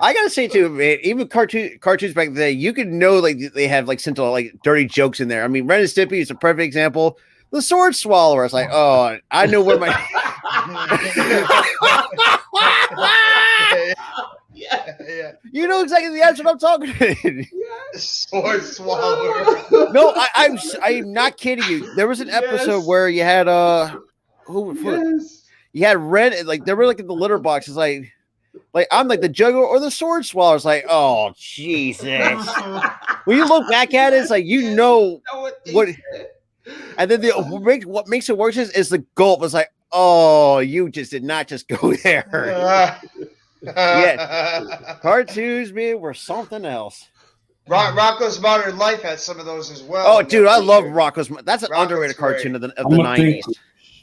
I gotta say too, man, even cartoons back in the day, you could know like they have like some like dirty jokes in there. I mean, Ren and Stimpy is a perfect example. The Sword Swallower. It's like, oh, I know where my Yeah. you know exactly the answer I'm talking to. Sword Swallower. No, I'm not kidding you. There was an episode where you had you had Red, like they were like in the litter box. It's like I'm like the juggler or the Sword Swallower. It's like, oh Jesus. When you look back at it, it's like you know what. And then what makes it worse is the gulp. It's like, oh, you just did not just go there. Yeah, cartoons, man, were something else. Rocco's Modern Life had some of those as well. Oh, dude, I love Rocco's. That's an underrated great. cartoon of the I'm gonna think- 90s.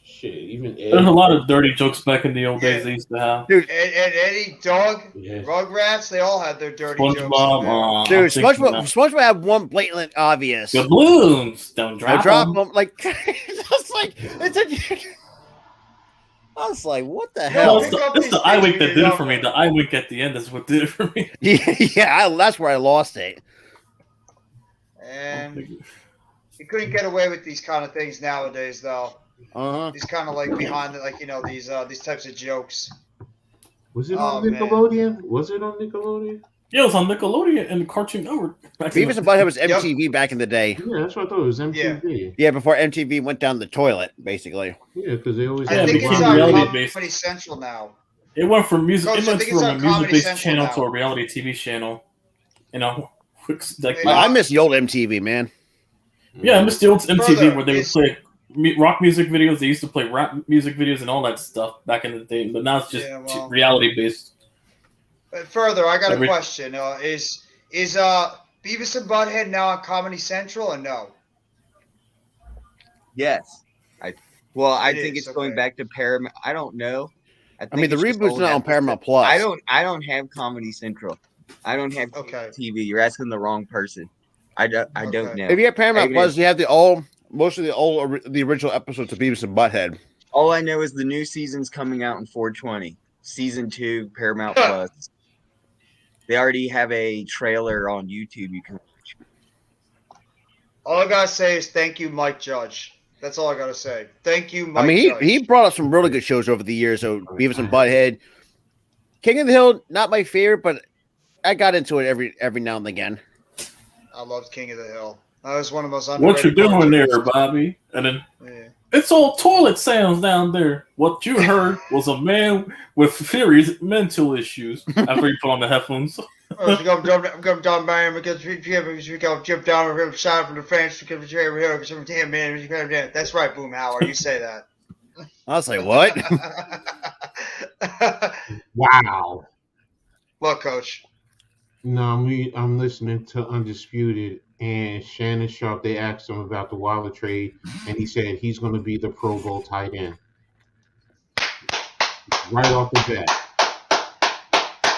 Shit, even There's a lot of dirty jokes back in the old days they used to have. Dude, And Eddie, Dog, Yeah. Rugrats, they all had their dirty jokes. SpongeBob, dude, I'm thinking SpongeBob had one blatant obvious. the balloons don't I drop, drop 'em. them like it's like I was like, what the No, hell? pick up It's these the eye things wink when that you're did it young, for me. man. The eye wink at the end is what did it for me. That's where I lost it. And you couldn't get away with these kind of things nowadays, though. These kind of like behind, like these types of jokes. Was it Oh, on man. Nickelodeon? Was it on Nickelodeon? Yeah, it was on Nickelodeon and Cartoon Network. Beavis and Butthead was MTV back in the day. Yeah, that's what I thought. It was MTV. Yeah, before MTV went down the toilet, basically. Yeah, because they always I Yeah, had it think the it's became on Ron- reality based. Comedy Central now. It went from music. Coach, It I went think it's from a on Comedy music-based Central channel now. to a reality TV channel. You know, like Yeah. I miss the old MTV, man. yeah, I miss the old MTV Further, where they would is- play rock music videos. They used to play rap music videos and all that stuff back in the day. But now it's just Yeah, well- reality based. Further, I got a Every- question. Is Beavis and Butthead now on Comedy Central or no? Yes. I It think is, it's going okay. back to Paramount. I don't know. I mean, the it's just reboot's old not on episodes. Paramount Plus. I don't have Comedy Central. I don't have Okay. TV. You're asking the wrong person. I don't Okay. know. If you have Paramount even Plus, if- you have most of the original episodes of Beavis and Butthead. All I know is the new season's coming out in 420. Season 2, Paramount Plus. They already have a trailer on YouTube you can watch. All I gotta say is thank you, Mike Judge. That's all I gotta say. Thank you, Mike I mean, Judge. he brought up some really good shows over the years. So Beavis and Butthead, King of the Hill, not my favorite, but I got into it every now and again. I loved King of the Hill. That was one of the most What you underrated doing there, cartoons. Bobby? And then Yeah. it's all toilet sounds down there. What you heard was a man with serious mental issues. After you put on the headphones. I'm going down by him because we go jump down over the side from the fence because we're here because I'm 10 minutes. That's right, Boomhauer. You say that. I was like, what? Wow. What, Coach? No, I'm listening to Undisputed, and Shannon Sharp, they asked him about the Waller trade, and he said he's going to be the Pro Bowl tight end. Right off the bat.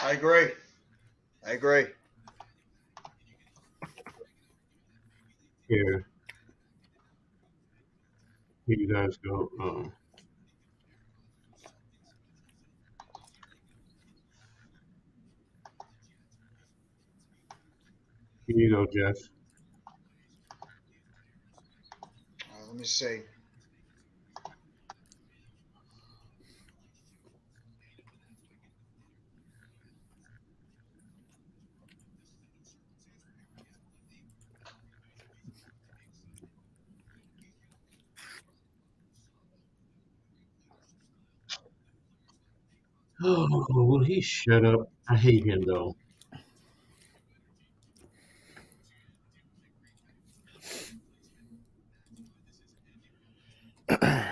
I agree. Here you guys go. Here you go, Jeff. Let me see. Oh, will he shut up? I hate him, though.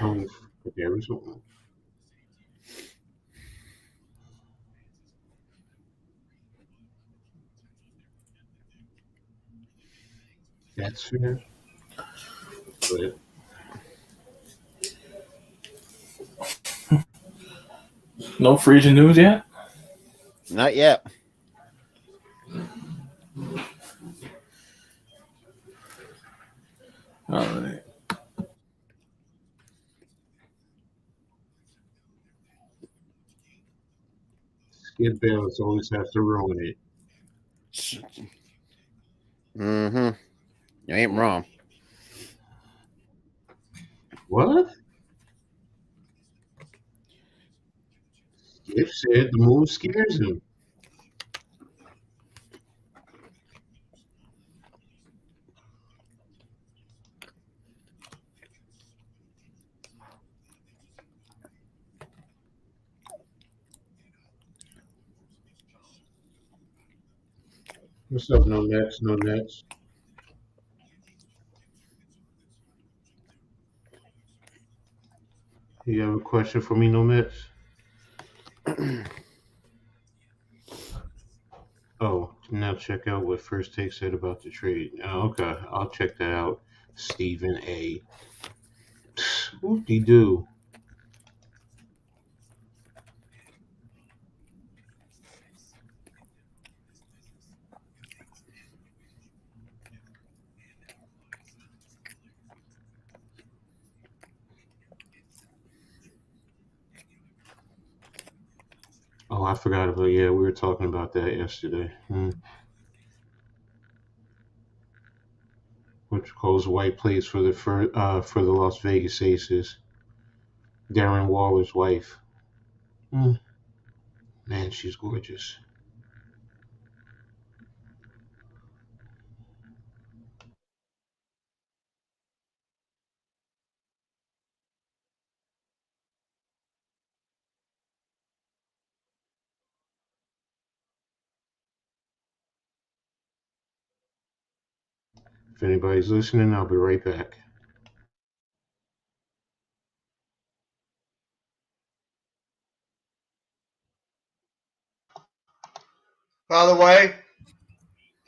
Oh, there was one. That's fair. But No free agent news yet? Not yet. All right. Skip Bayless always has to ruin it. Mm-hmm. You ain't wrong. What? Skip said the move scares him. What's up, no nets, no nets? You have a question for me, no nets? Oh, now check out what First Take said about the trade. Oh, okay, I'll check that out. Stephen A. Whoop-de-doo. Oh, I forgot about, yeah, we were talking about that yesterday. Which calls White plays for the Las Vegas Aces. Darren Waller's wife. Man, she's gorgeous. If anybody's listening, I'll be right back. By the way,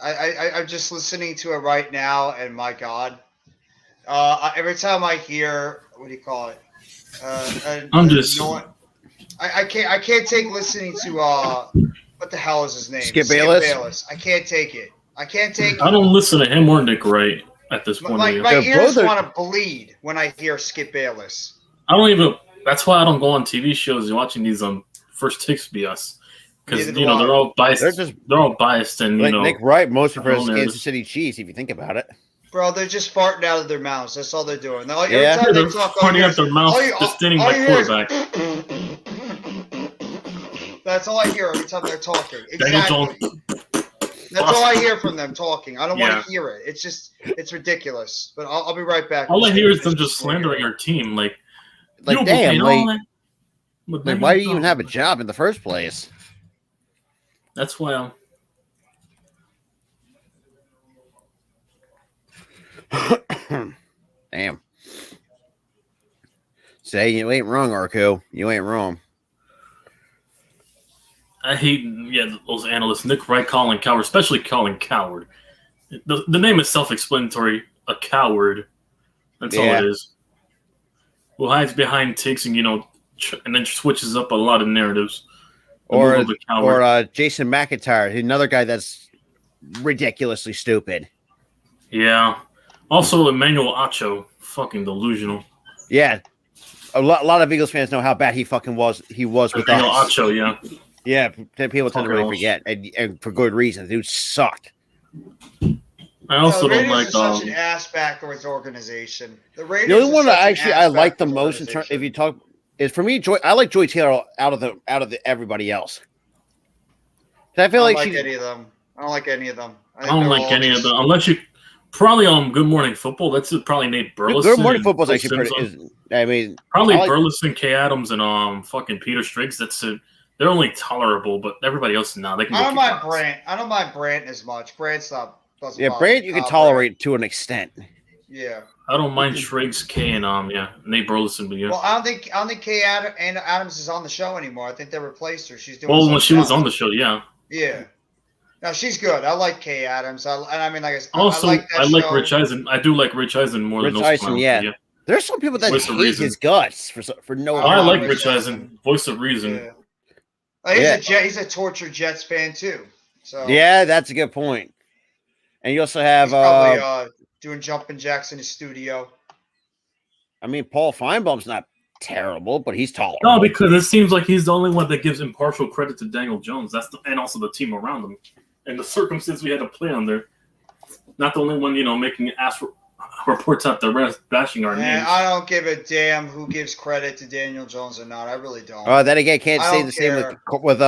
I'm just listening to it right now, and my God, every time I hear what do you call it? I can't take listening to what the hell is his name? Skip Bayless? I can't take it. I can't take. I don't listen to him or Nick Wright at this point. My They're ears both- want to bleed when I hear Skip Bayless. I don't even. That's why I don't go on TV shows and watching these First Takes BS because Neither do I. they're all biased. They're just They're all biased and like Nick Wright, mostly for his owners. Kansas City Chiefs. If you think about it, Bro, they're just farting out of their mouths. That's all they're doing. Every Yeah. time they're they talk, all you farting hear out is- their mouth, all you- just standing all by you hear is- quarterback. That's all I hear every time they're talking. Daniel Exactly. Jones. That's all I hear from them talking. I don't Yeah. want to hear it. It's ridiculous. But I'll be right back. All I hear is them just slandering our team. Like like you damn, made all like, that, but like then why do you you even don't. have a job in the first place? That's why I'm. Damn. Say you ain't wrong, Arco. You ain't wrong. I hate those analysts, Nick Wright, Colin Coward, especially Colin Coward. The name is self-explanatory. A coward. That's all Yeah. it is. Who hides behind takes and and then switches up a lot of narratives. The Or move of a coward. Jason McIntyre, another guy that's ridiculously stupid. Yeah. Also, Emmanuel Acho, fucking delusional. Yeah. A lot of Eagles fans know how bad he fucking was. He was with Emmanuel us. Acho, yeah. Yeah, people tend to really Fucking forget, and for good reason. Dude sucked. I also the don't Raiders like are such an ass backwards organization. The Raiders. The only are one such that an actually ass I like the backwards most in terms, organization. if you talk, is for me. I like Joy Taylor out of the everybody else. 'Cause I feel I like don't like she. any of them. I don't like any of them. I think don't they're like all any of just- them. Unless you. Probably on Good Morning Football. That's probably Nate Burleson. Good Morning and Football is Bill actually pretty. Simpson. I mean, Probably I like- Burleson, Kay Adams, and fucking Peter Striggs. That's it. They're only tolerable, but everybody else now they can. I go don't kick mind ass. Brant. I don't mind Brant as much. Brant's not. Doesn't Yeah, bother Brand me. you can Brant. tolerate to an extent. Yeah. I don't mind Striggs, Kay, and Nate Burleson, but yeah. Well, I don't think Kay Adams is on the show anymore. I think they replaced her. She's doing. Well, when something she was else. on the show, yeah. Yeah. No, she's good. I like Kay Adams. I mean, like Also, I like that I like show. Rich Eisen. I do like Rich Eisen more Rich than those Eisen, clowns, yeah. but There's some people that Voice of hate reason. his guts for no. Oh, I reason. like Rich Rich Eisen. Eisen, voice of reason. Yeah. He's a tortured Jets fan too. So Yeah, that's a good point. And you also have, he's probably doing jumping jacks in his studio. I mean, Paul Feinbaum's not terrible, but he's tolerable. No, because it seems like he's the only one that gives impartial credit to Daniel Jones. And also the team around him, and the circumstance we had to play under. Not the only one, making ass reports out the rest, bashing our Man, names. I don't give a damn who gives credit to Daniel Jones or not. I really don't. Then again, can't I say don't the same care. with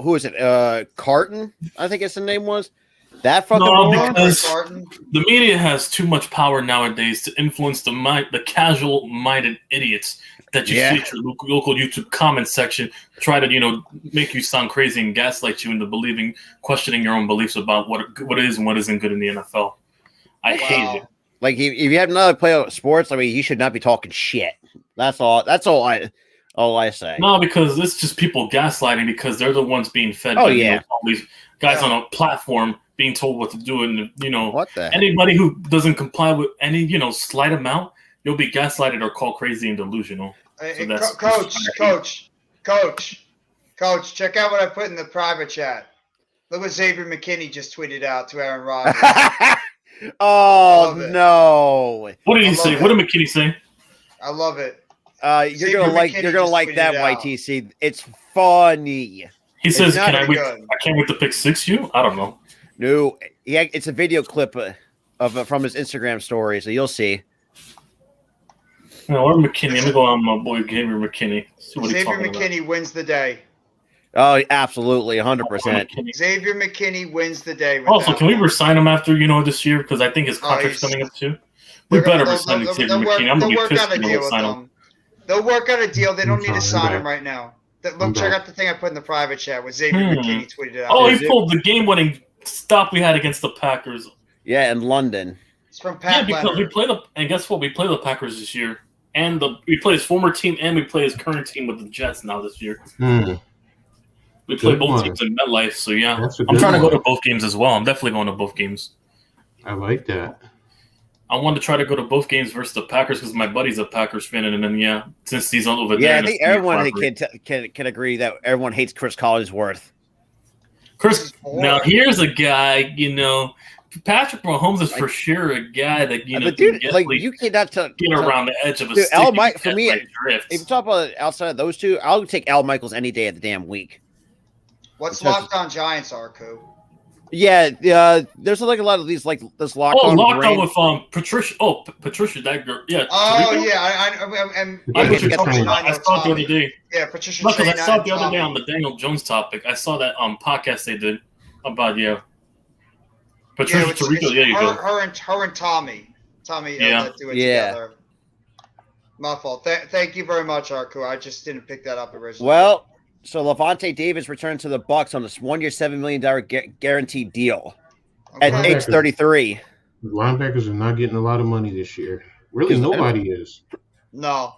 who is it? Carton, I think the name was. That fucking No, moron? because Carton. the media has too much power nowadays to influence the casual-minded idiots that you Yeah. see at your local YouTube comment section, try to make you sound crazy and gaslight you into questioning your own beliefs about what is and what isn't good in the NFL. I hate it. Like if you have another player of sports, I mean, you should not be talking shit. That's all. That's all I say. No, because it's just people gaslighting because they're the ones being fed. Oh, by, yeah. all these guys on a platform being told what to do, and What the heck? anybody who doesn't comply with any slight amount, you'll be gaslighted or called crazy and delusional. Hey, So that's- Coach, check out what I put in the private chat. Look what Xavier McKinney just tweeted out to Aaron Rodgers. Oh Love it. no! What did I he say? love What it. did McKinney say? I love it. You're Xavier gonna like McKinney you're gonna just like that tweeted out. YTC. It's funny. He says, not "Can I very wait? good. I can't wait to pick 6U." I don't know. No, it's a video clip of from his Instagram story, so you'll see. No, or McKinney. Let me go on my boy Xavier McKinney. See what he's Xavier talking McKinney wins the day. Oh, absolutely, 100%. about. McKinney. Xavier McKinney wins the day. With Also, that can we one. resign him after this year? Because I think his Oh, contract's he's- coming up too. We They're gonna- better they'll- resign they'll- Xavier they'll work- McKinney. I'm they'll gonna work be pissed out a if they deal don't with sign him. them. They'll work out a deal. They don't need to sign Okay. him right now. Look, check out the thing I put in the private chat with Xavier Hmm. McKinney tweeted out. Oh, Is he it- pulled the game-winning stop we had against the Packers. Yeah, in London. It's from Yeah, Pat because Leonard. we play and guess what? We play the Packers this year, and we play his former team, and we play his current team with the Jets now this year. We play Good both one. teams in MetLife, so yeah. That's a I'm good trying to go one. to both games as well. I'm definitely going to both games. I like that. I wanted to try to go to both games versus the Packers because my buddy's a Packers fan, and then since he's all over there, Yeah, I and think it's everyone collaborate. can agree that everyone hates Chris Collinsworth. Chris, now here's a guy, Patrick Mahomes is for sure a guy that But dude, you cannot get around the edge of a dude, stick. for me, if you talk about outside of those two, I'll take Al Michaels any day of the damn week. What's Locked On Giants, Arku? Yeah, there's like a lot of these this locked on. Locked on with Patricia. Oh, Patricia, that girl. Yeah. Oh Tarico? yeah, I saw it the other day. Yeah, Patricia. Because I saw it the other day on the Daniel Jones topic. I saw that podcast they did about Patricia Tarico. There you go. Her and Tommy. Yeah. Do it together. My fault. Thank you very much, Arku. I just didn't pick that up originally. Well, so Lavonte Davis returned to the Bucs on this 1 year, $7 million guaranteed deal at age 33. Linebackers are not getting a lot of money this year. Really, nobody is. No,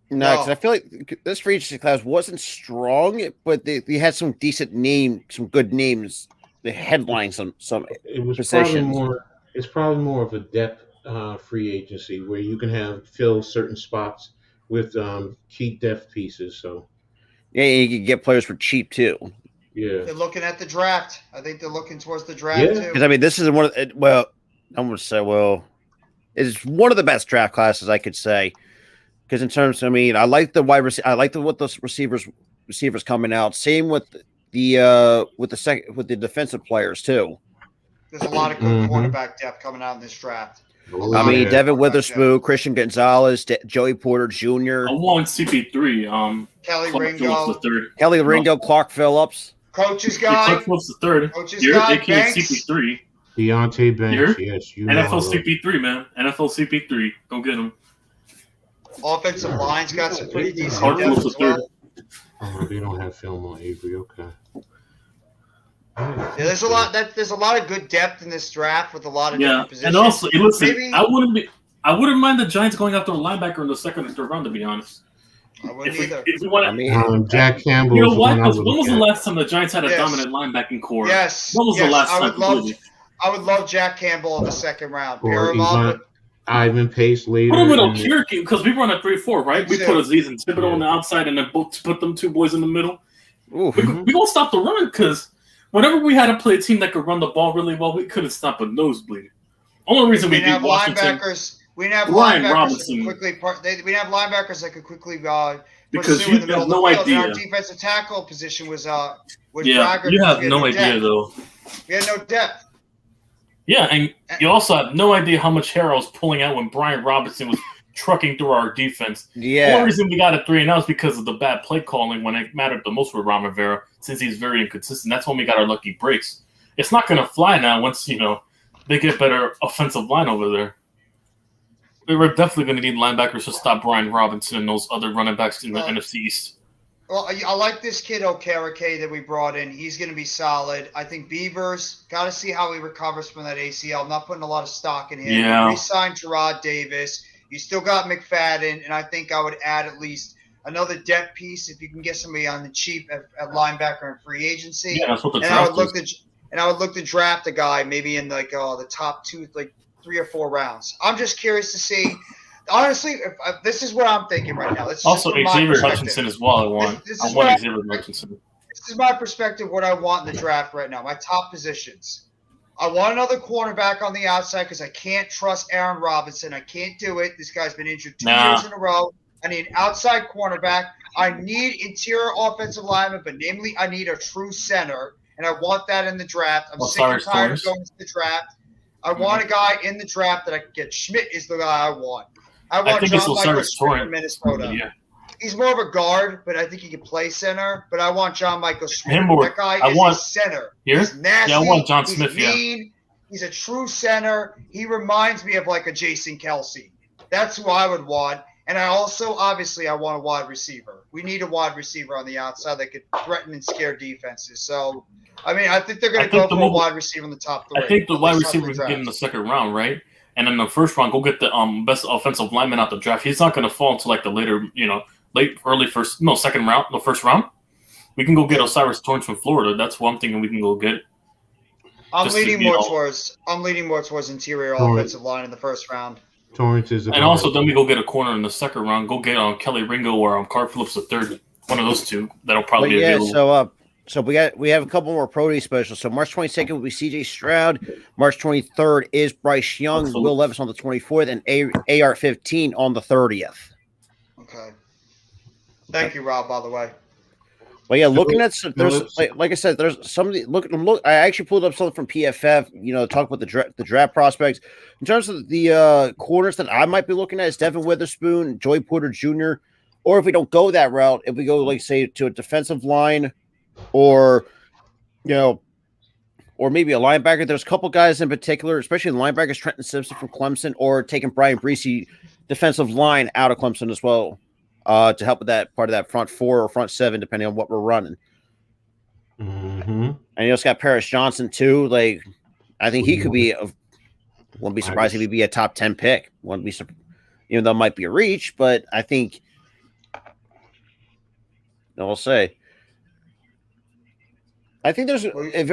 because I feel like this free agency class wasn't strong, but they had some decent some good names. They headlined some It was positions. It's probably more of a depth free agency where you can fill certain spots with key depth pieces. So yeah, you can get players for cheap too. Yeah, they're looking at the draft. I think they're looking towards the draft too. Because I mean, this is one of I'm going to say, it's one of the best draft classes I could say. Because in terms, I like the wide receiver. I like what those receivers coming out. Same with the defensive players too. There's a lot of good quarterback depth coming out in this draft. Devin Witherspoon, Christian Gonzalez, Joey Porter Jr. I want CP3. Kelly Clark Ringo. Phillips the third. Kelly Ringo, Clark Phillips. Coach's guy. Clark Phillips the third. Coach's guy. AKA Banks. CP3. Deontay Banks. Yes, NFL CP3, man. NFL CP3. Go get him. Offensive line's got some pretty decent Clark depth Phillips as the third. well. Oh, they don't have film on Avery. Okay. Yeah, there's a lot of good depth in this draft with a lot of different positions. And also, listen, Maybe, I wouldn't mind the Giants going after a linebacker in the second or third round. To be honest, I wouldn't either. If we want to, Jack Campbell. you know what? When was the last time the Giants had a dominant linebacking core? Yes. When was the last time? I would love Jack Campbell in the second round. Or Ivan Pace later. Put him with Okiriki because we run a 3-4, right? We put Aziz and Thibodeau on the outside and then put them two boys in the middle. We gonna stop the run because whenever we had to play a team that could run the ball really well, we couldn't stop a nosebleed. Only reason we beat Washington. We didn't have Ryan linebackers Robinson. that could we have linebackers that could quickly because pursue you in the middle have of the no field. idea. And our defensive tackle position was Yeah, Braggart. you have no idea though. We had no depth. Yeah, and you also have no idea how much hair I was pulling out when Brian Robinson was trucking through our defense. Yeah. The only reason we got a 3-0 is because of the bad play calling when it mattered the most with Ron Rivera, since he's very inconsistent. That's when we got our lucky breaks. It's not going to fly now once, they get better offensive line over there. We're definitely going to need linebackers to stop Brian Robinson and those other running backs in the NFC East. Well, I like this kid Okereke that we brought in. He's going to be solid. I think Beavers, got to see how he recovers from that ACL. I'm not putting a lot of stock in him. Yeah. Re-signed Gerard Davis. You still got McFadden, and I think I would add at least another depth piece if you can get somebody on the cheap at linebacker in free agency. Yeah, that's what the and draft I would look to draft a guy maybe in the top 2, 3 or 4 rounds. I'm just curious to see. Honestly, this is what I'm thinking right now. Also, Xavier Hutchinson as well. I want Xavier Hutchinson. This is my perspective, what I want in the draft right now. My top positions. I want another cornerback on the outside because I can't trust Aaron Robinson. I can't do it. This guy's been injured 2 years in a row. I need an outside cornerback. I need interior offensive lineman, but namely, I need a true center, and I want that in the draft. I'm sick and tired of going to the draft. I want a guy in the draft that I can get. Schmidt is the guy I want. I want John Michael Schmidt from Minnesota. Yeah. He's more of a guard, but I think he can play center. But I want John Michael Schmidt. That guy is a center. Here? He's nasty. Yeah, I want John He's Smith. mean. He's a true center. He reminds me of like a Jason Kelsey. That's who I would want. And I also, obviously, I want a wide receiver. We need a wide receiver on the outside that could threaten and scare defenses. So, I mean, I think they're going to go for a wide receiver in the top 3. I think the wide receiver we can get in the second round, right? And in the first round, go get the best offensive lineman out the draft. He's not going to fall until like the later, second round, the first round. We can go get Osiris Torrance from Florida. That's what I'm thinking we can go get. I'm Just to leaning be more all- towards interior Torrance. offensive line in the first round. Torrance is a And also, then we go get a corner in the second round. Go get Kelly Ringo or Carl Phillips the third. One of those two that'll probably But be yeah, available. so we have a couple more pro day specials. So March 22nd will be CJ Stroud. March 23rd is Bryce Young. Absolutely. Will Levis on the 24th, and AR-15 on the 30th. Okay. Thank you, Rob, by the way. Well, yeah, looking at there's Phillips. like I said, there's somebody look. I actually pulled up something from PFF. Talk about the draft prospects in terms of the corners that I might be looking at is Devin Witherspoon, Joey Porter Jr. Or if we don't go that route, if we go like say to a defensive line, or or maybe a linebacker. There's a couple guys in particular, especially the linebackers, Trenton Simpson from Clemson, or taking Brian Breesy defensive line out of Clemson as well. To help with that part of that front four or front seven, depending on what we're running. Mm-hmm. And it's got Paris Johnson too. Like, I think he could be. Wouldn't be surprised if he'd be a top 10 pick. Wouldn't be, even though it might be a reach, but I think. I'll say. I think there's if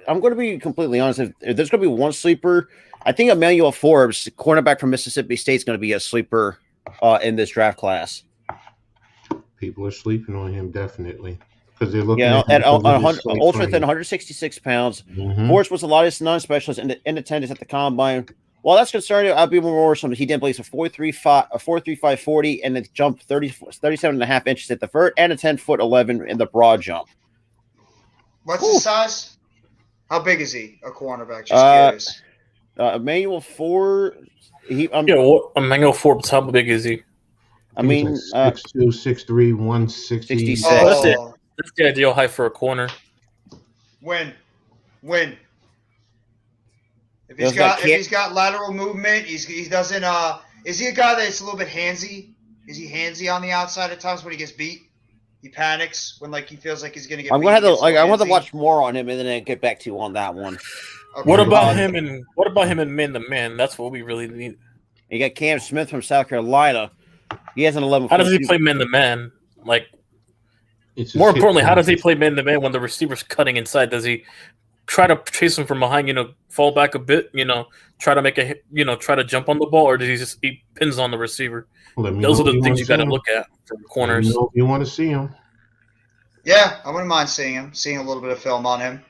I'm going to be completely honest, if there's going to be one sleeper, I think Emmanuel Forbes, cornerback from Mississippi State, is going to be a sleeper. In this draft class, People are sleeping on him definitely because they're looking at him because of his ultra slight thin, frame. 166 pounds. Mhm. Forrest was the lightest non-specialist in attendance at the combine. Well, that's concerning. I'll be more worrisome. He didn't place a 4.35 40 and then jumped 37 and a half inches at the vert and a 10'11" in the broad jump. What's his size? How big is he? A cornerback? Just curious. Emmanuel Forbes. Emmanuel Forbes, how big is he? I mean, 6'2", 6'3", 160. 66. Oh, That's the ideal height for a corner. win. If Those he's got lateral movement, he doesn't. Is he a guy that's a little bit handsy? Is he handsy on the outside at times when he gets beat? He panics when he feels like he's gonna get. I'm beat. gonna have He to gets a little I want to handsy. watch more on him and then I'll get back to you on that one. Okay. What about him and man to man? That's what we really need. You got Cam Smith from South Carolina. He has an 11. How does he play man to man? Like, It's more his hit importantly, how does he point. play man to man when the receiver's cutting inside? Does he try to chase him from behind? Fall back a bit. Try to make a hit. Try to jump on the ball, or does he just eat pins on the receiver? Let me Those know are if the things wanna you got to see him. look at for Let me corners. know if you want to see him. Yeah, I wouldn't mind seeing a little bit of film on him.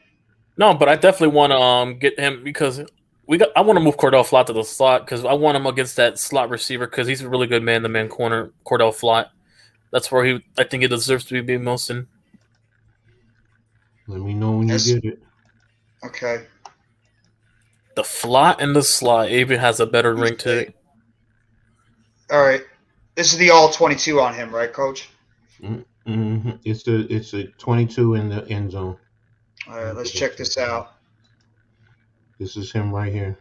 No, but I definitely want to get him because I want to move Cordell Flott to the slot because I want him against that slot receiver because he's a really good man-to-man corner. Cordell Flott, that's where I think he deserves to be most in. Let me know when Yes. you get it. Okay. The Flott and the slot even has a better ring to it. All right. This is the all 22 on him, right, Coach? Mm-hmm. It's a 22 in the end zone. All right. Let's check this out. This is him right here.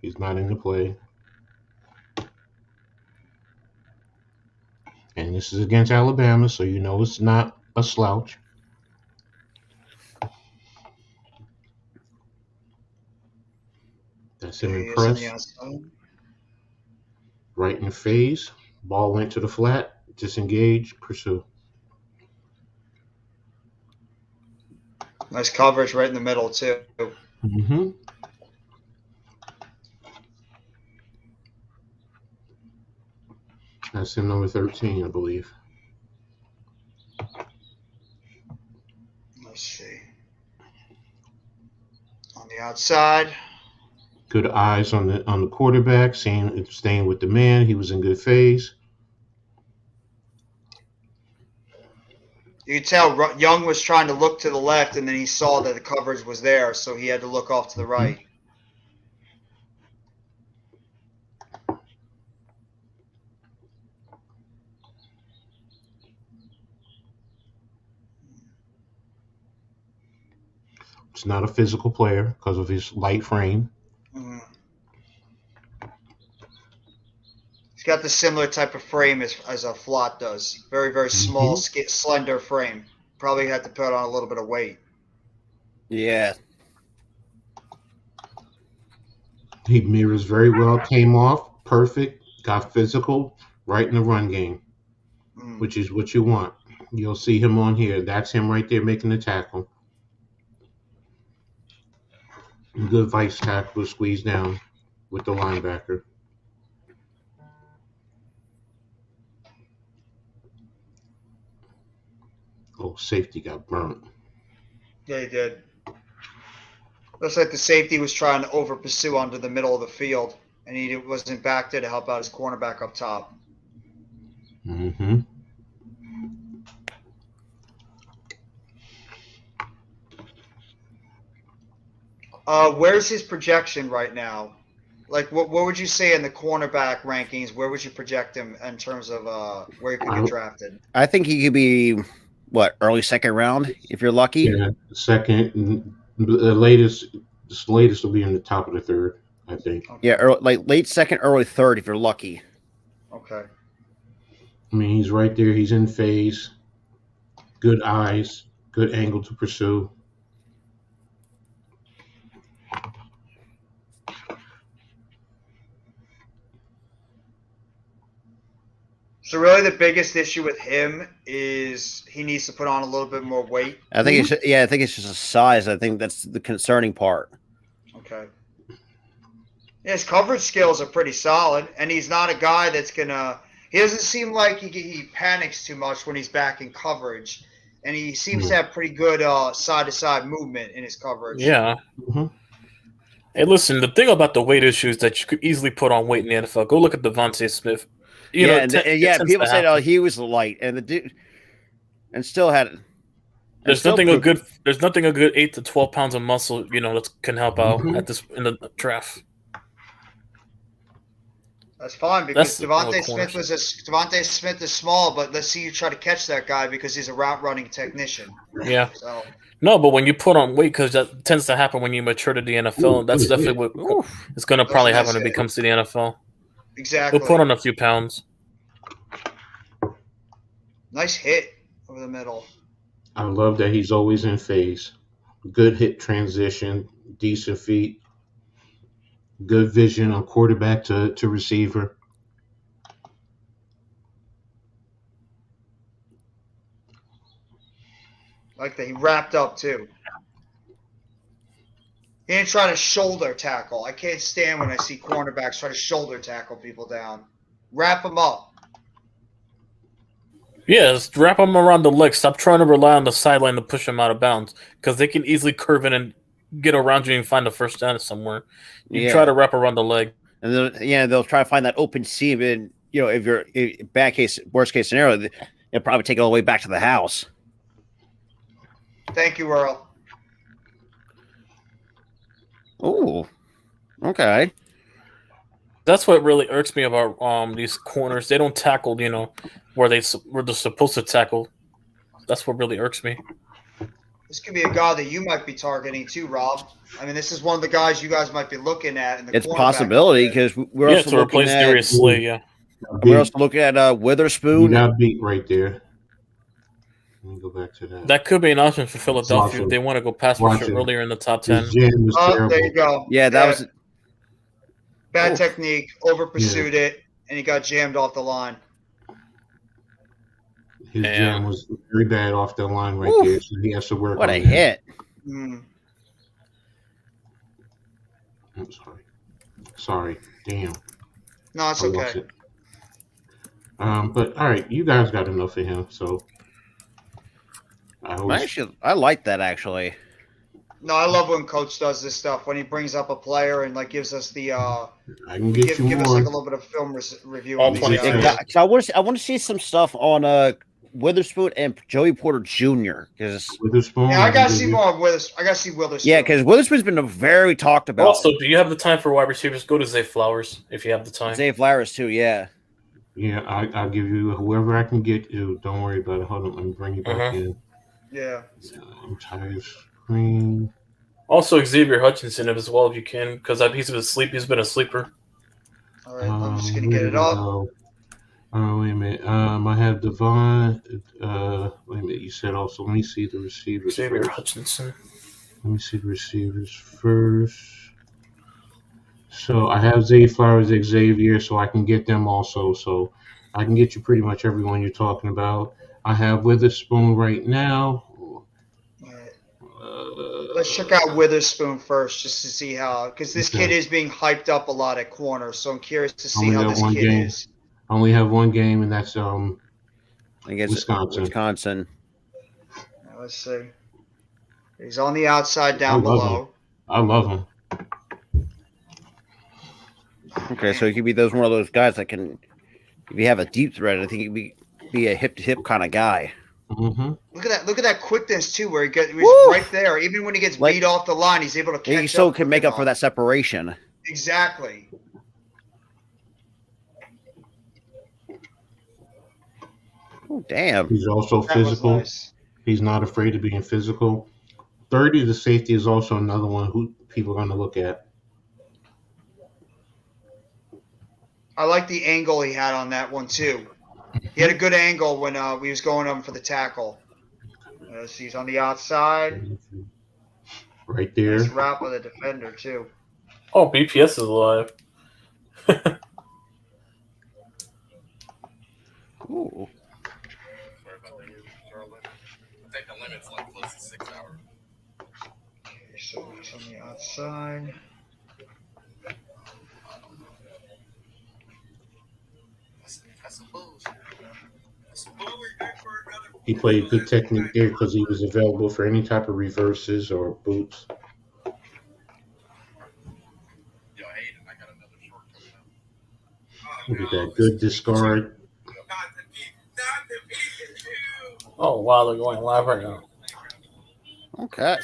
He's not in the play. And this is against Alabama, so you know it's not a slouch. That's him There in he is on the press. outside. Right in the phase. Ball went to the flat. Disengage. Pursue. Nice coverage right in the middle too. Mm-hmm. That's him number 13, I believe. Let's see. On the outside. Good eyes on the quarterback, staying with the man. He was in good phase. You can tell Young was trying to look to the left, and then he saw that the coverage was there, so he had to look off to the right. It's not a physical player because of his light frame. Mhm. He's got the similar type of frame as a Flott does. Very, very small, slender frame. Probably had to put on a little bit of weight. Yeah. He mirrors very well. Came off perfect. Got physical. right in the run game, which is what you want. You'll see him on here. That's him right there making the tackle. Good vice tackle to squeeze down with the linebacker. Oh, safety got burnt. Yeah, he did. Looks like the safety was trying to over pursue onto the middle of the field, and he wasn't back there to help out his cornerback up top. Mm-hmm. Where's his projection right now? Like, what would you say in the cornerback rankings? Where would you project him in terms of where he could get drafted? I think he could be early second round if you're lucky. Yeah, second. The latest will be in the top of the third, I think. Yeah, late second, early third if you're lucky. Okay. I mean, he's right there. He's in phase. Good eyes. Good angle to pursue. So really, the biggest issue with him is he needs to put on a little bit more weight. I think it's just a size. I think that's the concerning part. Okay. Yeah, his coverage skills are pretty solid, and he's not a guy that's gonna. He doesn't seem like he panics too much when he's back in coverage, and he seems to have pretty good side-to-side movement in his coverage. Yeah. Mm-hmm. Hey, listen. The thing about the weight issue is that you could easily put on weight in the NFL. Go look at Devontae Smith. People said, "Oh, he was light," and the dude, and still had it. There's nothing a good 8 to 12 pounds of muscle, that can help out in the draft. That's fine because Devontae Smith is small, but let's see you try to catch that guy because he's a route running technician. Yeah. So. No, but when you put on weight, because that tends to happen when you mature to the NFL, that's definitely what it's going to probably happen when it comes to the NFL. Exactly. He'll put on a few pounds. Nice hit over the middle. I love that he's always in phase. Good hit transition, decent feet, good vision on quarterback to receiver. Like that, he wrapped up too. He didn't try to shoulder tackle. I can't stand when I see cornerbacks try to shoulder tackle people down. Wrap them up. Yeah, just wrap them around the leg. Stop trying to rely on the sideline to push them out of bounds because they can easily curve in and get around you and find the first down somewhere. You try to wrap around the leg. And then, they'll try to find that open seam. And, if you're worst case scenario, they'll probably take it all the way back to the house. Thank you, Earl. Oh, okay. That's what really irks me about these corners. They don't tackle, where they're supposed to tackle. That's what really irks me. This could be a guy that you might be targeting too, Rob. I mean, this is one of the guys you guys might be looking at. It's a possibility because we're also to replace Darius Slay. Yeah, we're also looking at Witherspoon. You got beat right there. Let me go back to that. That could be an option for Philadelphia if they want to go pass rush earlier in the top 10. There you go. Yeah, that was bad technique. Over pursued it, and he got jammed off the line. His jam was very bad off the line right there, so he has to work. What a hit! I'm sorry. Damn. No, it's okay. But all right, you guys got enough of him, so. I like that actually. No, I love when coach does this stuff when he brings up a player and gives us the. I can give us a little bit of film review. All 22. I want to see some stuff on Witherspoon and Joey Porter Jr. Because Witherspoon. Yeah, I gotta see more of Witherspoon. I gotta see Witherspoon. Yeah, because Witherspoon's been very talked about. Also, do you have the time for wide receivers? Go to Zay Flowers if you have the time. Zay Flowers too. Yeah. Yeah, I'll give you whoever I can get you. Don't worry about it. Hold on, let me bring you back in. Yeah. I'm tired of screen. Also, Xavier Hutchinson as well if you can, because he's been a sleeper. All right, I'm just gonna get it up. Oh, wait a minute. I have Devon. Wait a minute. You said also. Let me see the receivers. Xavier first. Hutchinson. Let me see the receivers first. So I have Zay Flowers, Xavier, so I can get them also. So I can get you pretty much everyone you're talking about. I have Witherspoon right now. Let's check out Witherspoon first, just to see how, because this kid is being hyped up a lot at corner. So I'm curious to see how this kid is. I only have one game, and that's Against Wisconsin. Now, let's see. He's on the outside down below. I love him. Okay, so he could be one of those guys that can, if you have a deep threat, I think he'd be a hip to hip kind of guy. Mm-hmm. Look at that quickness too, where he's right there. Even when he gets beat off the line, he's able to catch up. He still can make up for that separation. Exactly. Oh, damn. He's also physical. Nice. He's not afraid of being physical. 30, the safety, is also another one who people are going to look at. I like the angle he had on that one too. He had a good angle when we was going on for the tackle. He's on the outside. Right there. Nice wrap with a defender too. Oh, BPS is alive. Ooh. Okay, so he's on the outside. He played good technique there because he was available for any type of reverses or boots. Look at that. Good discard. Oh, wow, they're going live right now. Okay.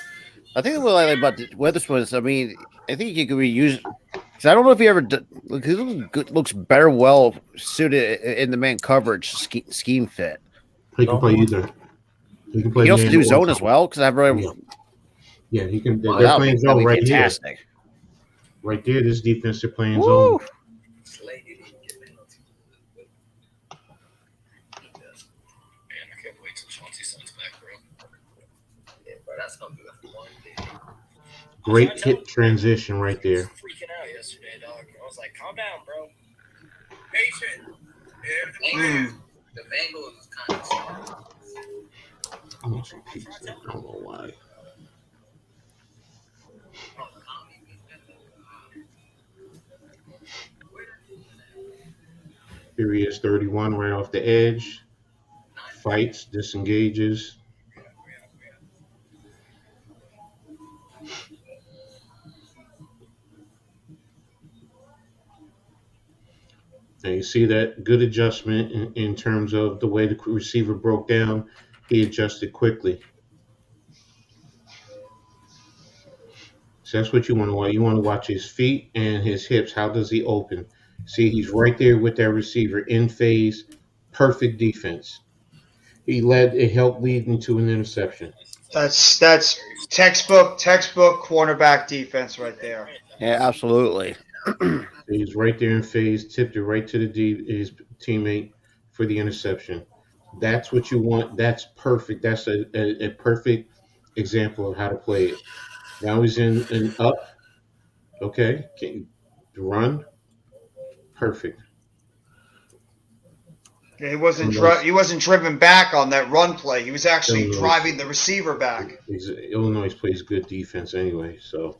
I think what I like about Witherspoon is, I mean, I think he could be used. Because I don't know if he ever he looks better well suited in the man coverage scheme fit. He can play either. He can play. He also do zone as well because I've really. Yeah, he can. Wow, they're playing zone right fantastic. here. Right there, this defense they're playing zone. Great hip transition right there. Freaking out yesterday, dog. I was like, calm down, bro. Patient. The Bengals is kind of smart. I want some pizza. I don't know why. Here he is, 31, right off the edge. Fights, disengages. And you see that good adjustment in terms of the way the receiver broke down. He adjusted quickly. So that's what you want to watch. You want to watch his feet and his hips. How does he open? See, he's right there with that receiver in phase. Perfect defense. It helped lead into an interception. That's textbook cornerback defense right there. Yeah, absolutely. He's right there in phase, tipped it right to his teammate for the interception. That's what you want. That's perfect. That's a perfect example of how to play it. Now he's in up. Okay. Run. Perfect. Yeah, he wasn't driven back on that run play. He was actually driving the receiver back. Illinois plays good defense anyway, so.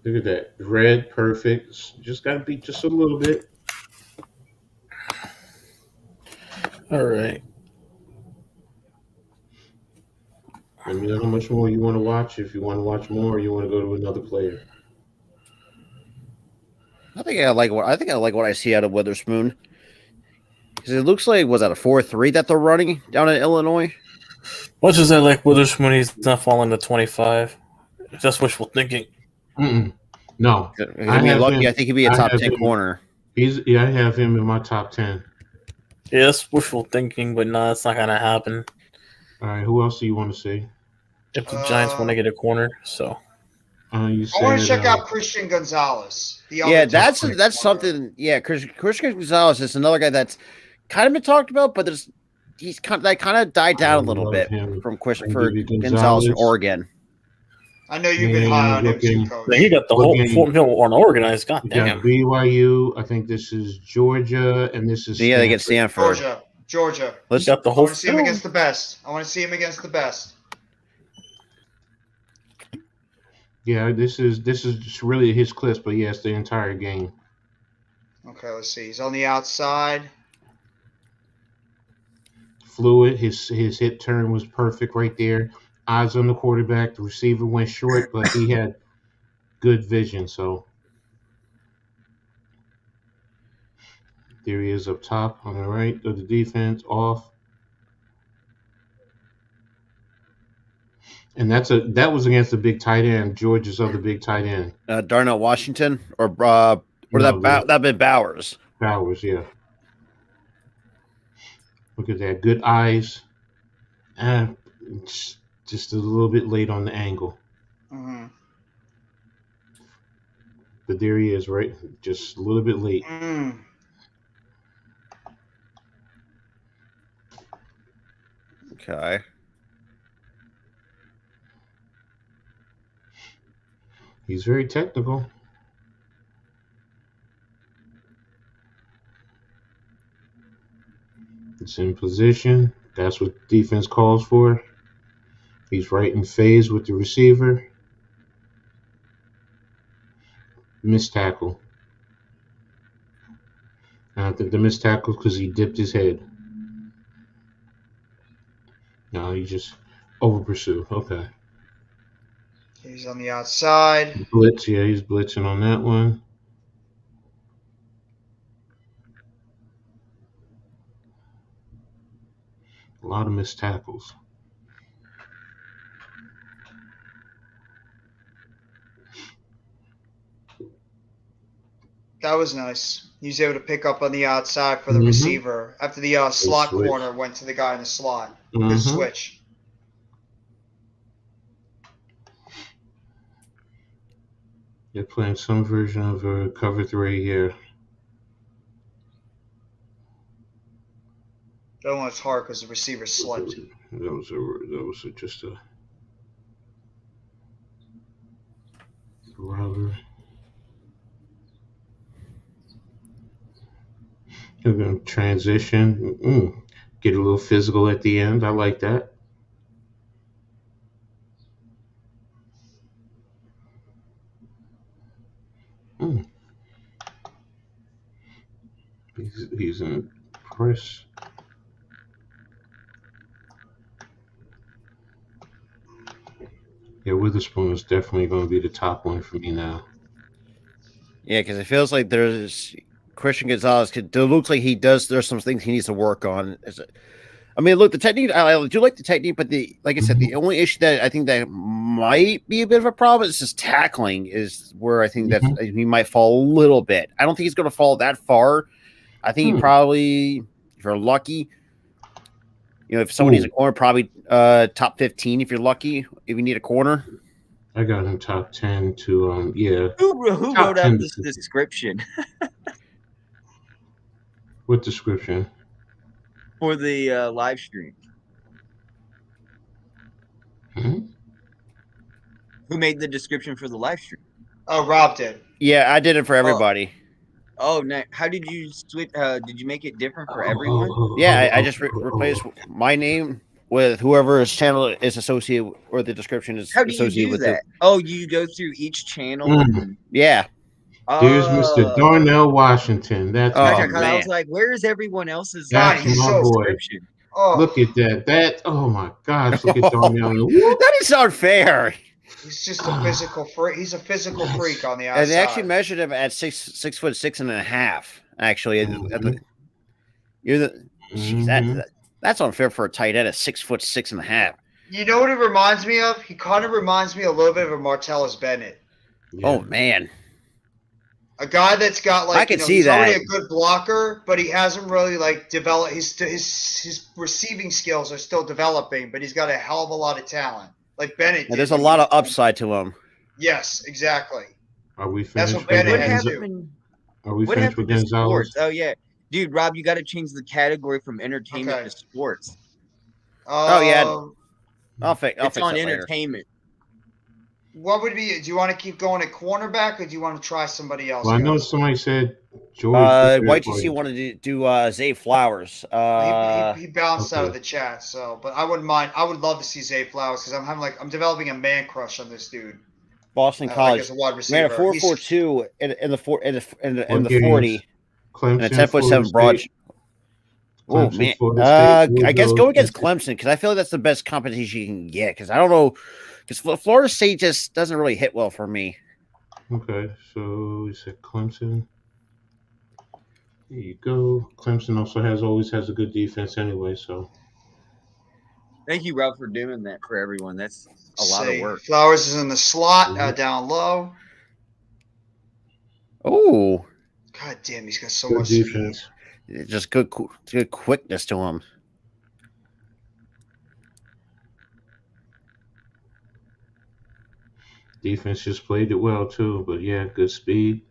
Look at that. Red, perfect. Just got to beat just a little bit. All right. Let me know how much more you want to watch. If you want to watch more, or you want to go to another player. I think I like what I see out of Witherspoon. Because it looks like, was that a 4-3 that they're running down in Illinois? Much as I like Witherspoon, he's not falling to 25. Just wishful thinking. No. I mean, lucky. I think he'd be a top 10 corner. I have him in my top 10. Yeah, that's wishful thinking, but no, it's not going to happen. All right, who else do you want to see? If the Giants want to get a corner, so. I want to check out Christian Gonzalez. Yeah, that's something. Yeah, Christian Gonzalez is another guy that's kind of been talked about, but that kind of died down a little bit from Christian Gonzalez in Oregon. I know you've been high on him too, Coach. He got the whole Fort Hill unorganized. God You got damn. BYU. I think this is Georgia, and this is Yeah, they get Stanford. Georgia. Let's got the I whole. want to see him against the best. I want to see him against the best. Yeah, this is just really his clips, but yes, the entire game. Okay, let's see. He's on the outside. Fluid. His hit turn was perfect right there. Eyes on the quarterback. The receiver went short, but he had good vision. So there he is up top on the right of the defense, off. And that was against the big tight end, Georgia's other big tight end. Darnell Washington or No, that'd been Bowers. Bowers, yeah. Look at that. Good eyes. Just a little bit late on the angle. Mm-hmm. But there he is, right? Just a little bit late. Okay. He's very technical. It's in position. That's what defense calls for. He's right in phase with the receiver. Missed tackle. And I think the missed tackle because he dipped his head. No, he just over pursued. Okay. He's on the outside. Blitz, yeah, he's blitzing on that one. A lot of missed tackles. That was nice. He was able to pick up on the outside for the receiver after the slot switch. corner went to the guy in the slot. Good Mhm. switch. They're playing some version of a cover 3 here. That one was hard because the receiver slipped. That was just a robber. They're going to transition. Get a little physical at the end. I like that. He's in press. Yeah, Witherspoon is definitely going to be the top one for me now. Yeah, because it feels like there's Christian Gonzalez. It looks like he does. There's some things he needs to work on. I mean, look, the technique. I do like the technique, but like I said, the only issue that I think that might be a bit of a problem is just tackling. Is where I think that he might fall a little bit. I don't think he's going to fall that far. I think he probably, if you're lucky, if somebody's a corner, probably top 15 if you're lucky. If you need a corner, I got him top 10 to yeah. Who wrote out this description? What description? For the live stream. Who made the description for the live stream? Oh, Rob did. Yeah, I did it for everybody. Oh, now how did you switch? Did you make it different for everyone? Yeah, I just replaced my name with whoever's channel is associated or the description is How do you associated do with that? it. Oh, you go through each channel. Yeah. There's Mr. Darnell Washington. That's I was like, where is everyone else's That's my boy. description? Look at that. Oh my gosh, look at Darnell. That is unfair. He's just a physical freak. He's a physical freak on the outside. And they actually measured him at 6'6.5". Actually, that's unfair for a tight end at 6'6.5". You know what it reminds me of? He kind of reminds me a little bit of a Martellus Bennett. Yeah. Oh man, a guy that's got like I can see he's that. already a good blocker, but he hasn't really like developed his receiving skills are still developing, but he's got a hell of a lot of talent. Like Bennett. Yeah, there's a lot of upside to him. Yes, exactly. Are we That's finished? what Bennett with had to Gonzalez? do. Are we What finished with happened to Gonzalez? sports? Oh yeah, dude, Rob, you got to change the category from entertainment to sports. Oh yeah, I'll fix it's on it later. entertainment. What would be? Do you want to keep going at cornerback, or do you want to try somebody else? Well, I know guys? somebody said George. YTC wanted to do Zay Flowers. He bounced out of the chat. So, but I wouldn't mind. I would love to see Zay Flowers because I'm developing a man crush on this dude. Boston Like College. as a wide Ran a receiver. 4.42 in the What games? 40 and a Clemson, 10.7 broad. State. Oh Clemson, man, Florida State, I guess Louisville, go against Kansas. Clemson because I feel like that's the best competition you can get. Because I don't know, because Florida State just doesn't really hit well for me. Okay, so we said Clemson. There you go. Clemson also always has a good defense anyway. So Thank you, Rob, for doing that for everyone. That's a lot of Zay work. Flowers is in the slot Mhm. down low. Oh, God damn, he's got so good much defense. just good quickness to him. Defense just played it well too. But yeah, good speed.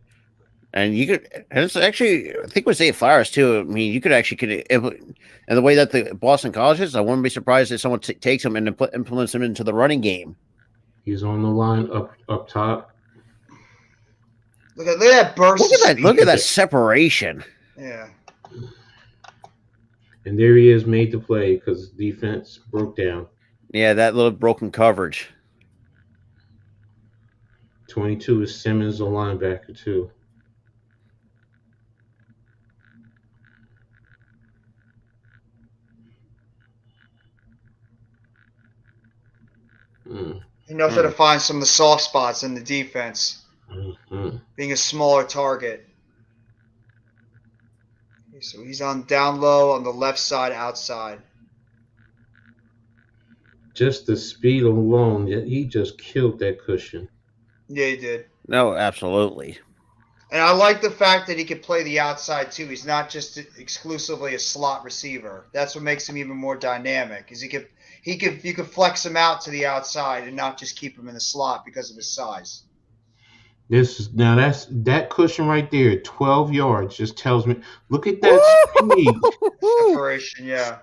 And you could, and it's actually, I think with Zay Flowers too. I mean, you could actually and the way that the Boston College is, I wouldn't be surprised if someone takes him and implements him into the running game. He's on the line up top. Look at that burst. Look at of that! speed. Look at that separation. Yeah. And there he is, made the play because defense broke down. Yeah, that little broken coverage. 22 is Simmons, the linebacker too. He knows how to find some of the soft spots in the defense, being a smaller target. Okay, so he's on down low on the left side outside. Just the speed alone, he just killed that cushion. Yeah, he did. No, absolutely. And I like the fact that he could play the outside too. He's not just exclusively a slot receiver. That's what makes him even more dynamic. Is you could flex him out to the outside and not just keep him in the slot because of his size. That cushion right there, 12 yards, just tells me. Look at that speed. Separation, yeah.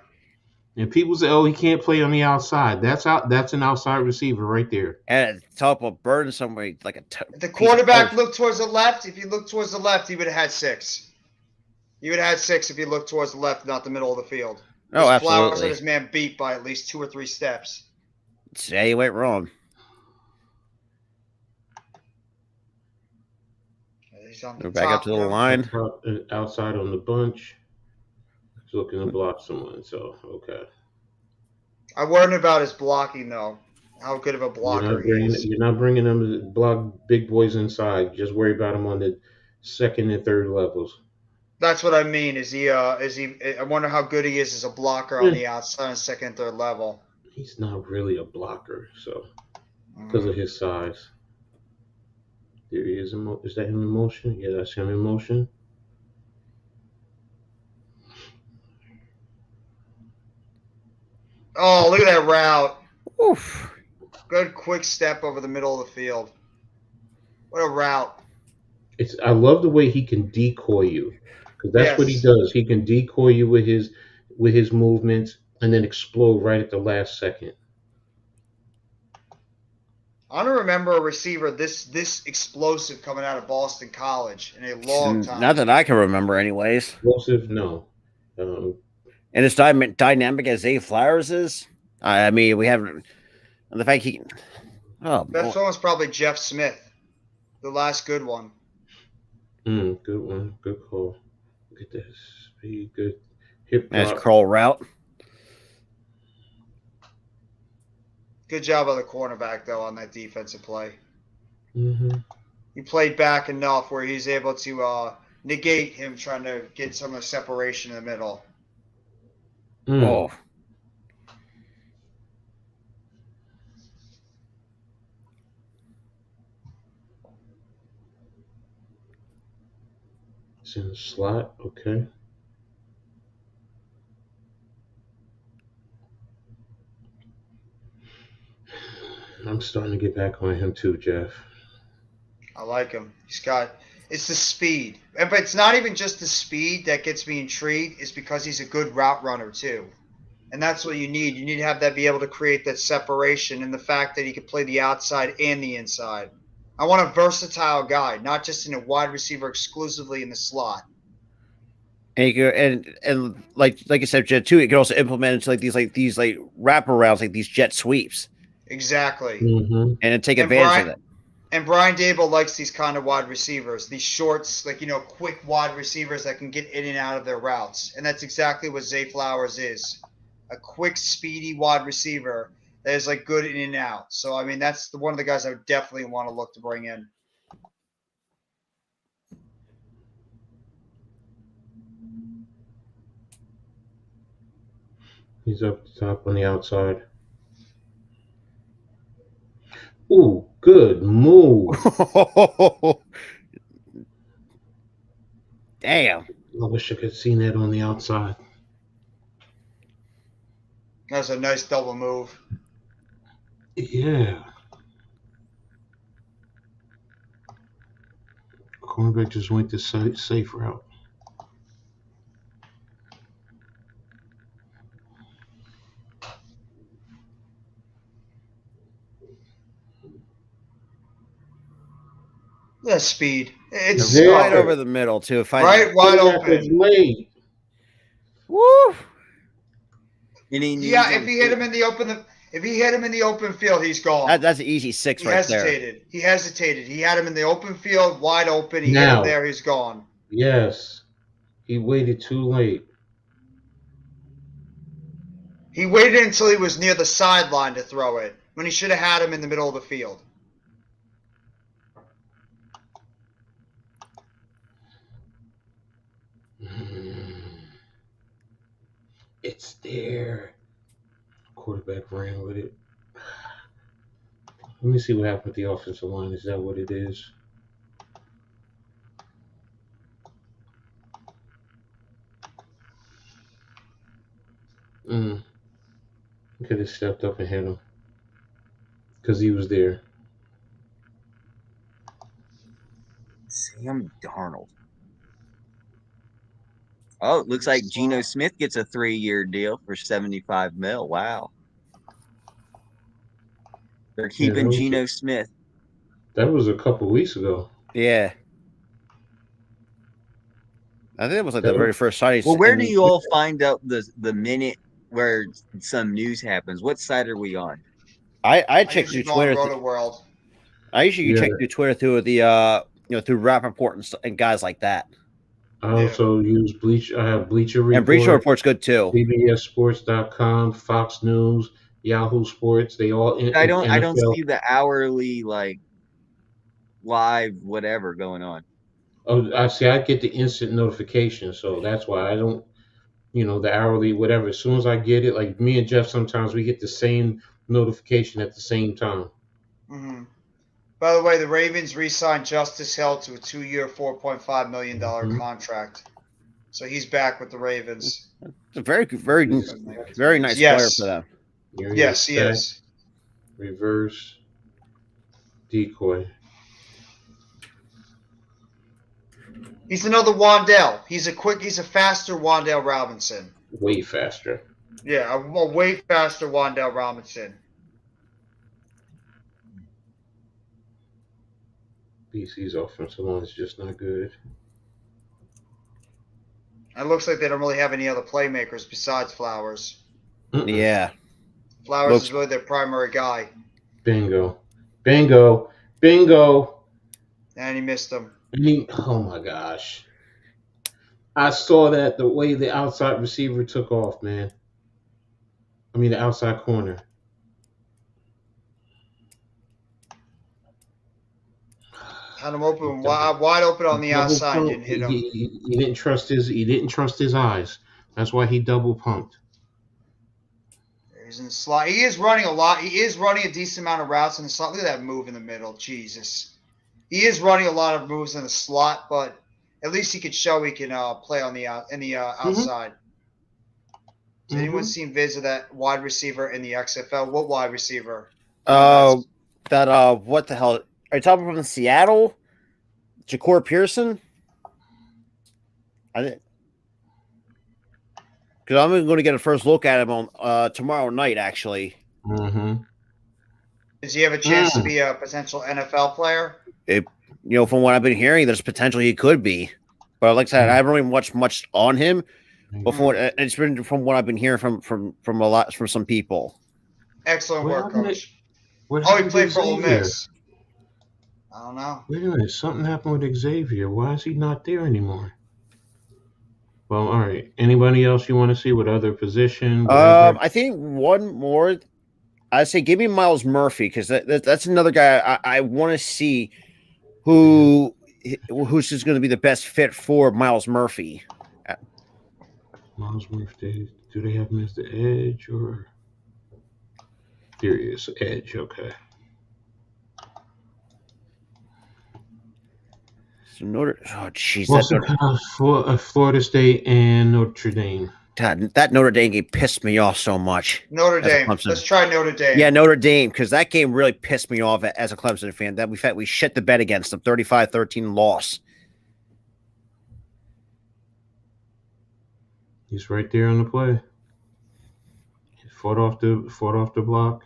And people say, "Oh, he can't play on the outside." That's an outside receiver right there. And at the top of burn somebody like a. If the quarterback looked towards the left, if you look towards the left, he would have had 6. He would have had 6 if he looked towards the left, not the middle of the field. Oh, Flowers absolutely. had his man beat by at least 2 or 3 steps. Yeah, you went wrong. He's on Go back up to the line. Outside on the bunch. He's looking to block someone. So okay. I worried about his blocking though. How good of a blocker he is. You're not bringing them to block big boys inside. Just worry about him on the second and third levels. That's what I mean. Is he? I wonder how good he is as a blocker on the outside, second, third level. He's not really a blocker, so because of his size. There he is. Is that him in motion? Yeah, that's him in motion. Oh, look at that route. Oof. Good quick step over the middle of the field. What a route. I love the way he can decoy you, because that's what he does. He can decoy you with his movements and then explode right at the last second. I don't remember a receiver this explosive coming out of Boston College in a long time. Not that I can remember, anyways. Explosive, no. And as dynamic as Zay Flowers is, I mean, we have the fact he. Oh, best one was probably Jeff Smith, the last good one. Good one. Good call. Look at this speed. Good hip. Nice crawl route. Good job of the cornerback though on that defensive play. Mm-hmm. He played back enough where he's able to negate him trying to get some of the separation in the middle. Oh. It's in the slot. Okay. I'm starting to get back on him too, Jeff. I like him. It's the speed. But it's not even just the speed that gets me intrigued. It's because he's a good route runner too. And that's what you need. You need to have that be able to create that separation and the fact that he can play the outside and the inside. I want a versatile guy, not just in a wide receiver exclusively in the slot. And you can, and like you said, Jet too, it can also implement into these wraparounds, like these jet sweeps, Exactly. Mm-hmm. and then take And advantage Brian- of it. And Brian Dable likes these kind of wide receivers, these shorts, quick wide receivers that can get in and out of their routes. And that's exactly what Zay Flowers is. A quick, speedy wide receiver that is good in and out. So, I mean, that's one of the guys I would definitely want to look to bring in. He's up top on the outside. Ooh, good move. Damn. I wish I could have seen that on the outside. That's a nice double move. Yeah. Cornerback just went the safe route. Yeah, speed. It's There. Right over the middle too. right wide Cornerback was open. late. Woo! And he knew Yeah, he if was he hit him in the open field, he's gone. That's an easy 6 He right there. hesitated. He hesitated. He had him in the open field, wide open. He hit Now. him there. He's gone. Yes. He waited too late. He waited until he was near the sideline to throw it, when he should have had him in the middle of the field. It's there. Quarterback ran with it. Let me see what happened with the offensive line. Is that what it is? Could have stepped up and hit him because he was there. Sam Darnold. Oh, it looks like Geno Smith gets a 3-year deal for $75 million. Wow. They're keeping that was- Geno Smith. That was a couple weeks ago. Yeah. I think it was the very first signing. Well, where do you all find out the minute where some news happens? What side are we on? I check through usually go on Twitter. Roto-World. I usually check Yeah. through Twitter through the through Rappaport and guys like that. I also use I have Bleacher Report. And Bleacher Report's good too. CBSSports.com, Fox News, Yahoo Sports. They all. I don't NFL. see the hourly live whatever going on. Oh, I see. I get the instant notification, so that's why I don't. The hourly whatever. As soon as I get it, like me and Jeff, sometimes we get the same notification at the same time. Mm-hmm. By the way, the Ravens re-signed Justice Hill to a 2-year, $4.5 million contract. So he's back with the Ravens. It's a very, very, very nice player for them. Yes, he is. Reverse decoy. He's another Wandale. He's a faster Wandale Robinson. Way faster. Yeah, a way faster Wandale Robinson. BC's offensive line is just not good. It looks like they don't really have any other playmakers besides Flowers. Yeah. Flowers is really their primary guy. Bingo. Bingo. Bingo. And he missed him. Oh my gosh. I saw that the way the outside receiver took off, man. I mean, the outside corner. Had him open wide open on the outside. Didn't hit him. He didn't trust his eyes. That's why he double pumped. He's in the slot. He is running a lot. He is running a decent amount of routes in the slot. Look at that move in the middle. Jesus. He is running a lot of moves in the slot, but at least he could show he can play on the outside. Has anyone seen vids of that wide receiver in the XFL? What wide receiver? What the hell? Are you talking from Seattle? Ja'Cory Pearson? because I'm going to get a first look at him on tomorrow night. Actually, Mm-hmm. Does he have a chance to be a potential NFL player? From what I've been hearing, there's potential he could be. But like I said, I haven't really watched much on him before. It's been from what I've been hearing from some people. Excellent What work, happened to- coach. What Oh, he happened to played for Ole Xavier? Miss. I don't know. Wait a minute, something happened with Xavier. Why is he not there anymore? Well, all right. Anybody else you want to see? What other position? Whatever? I think one more. I say give me Miles Murphy because that's another guy I want to see who's just going to be the best fit for Miles Murphy. Miles Murphy. Do they have him as the edge or? There he is, edge. Okay. So jeez, Florida State and Notre Dame. God, that Notre Dame game pissed me off so much. Notre as a Dame. Clemson. Let's try Notre Dame. Yeah, Notre Dame, because that game really pissed me off as a Clemson fan. That we shit the bed against them, 35-13 loss. He's right there on the play. He fought off the block.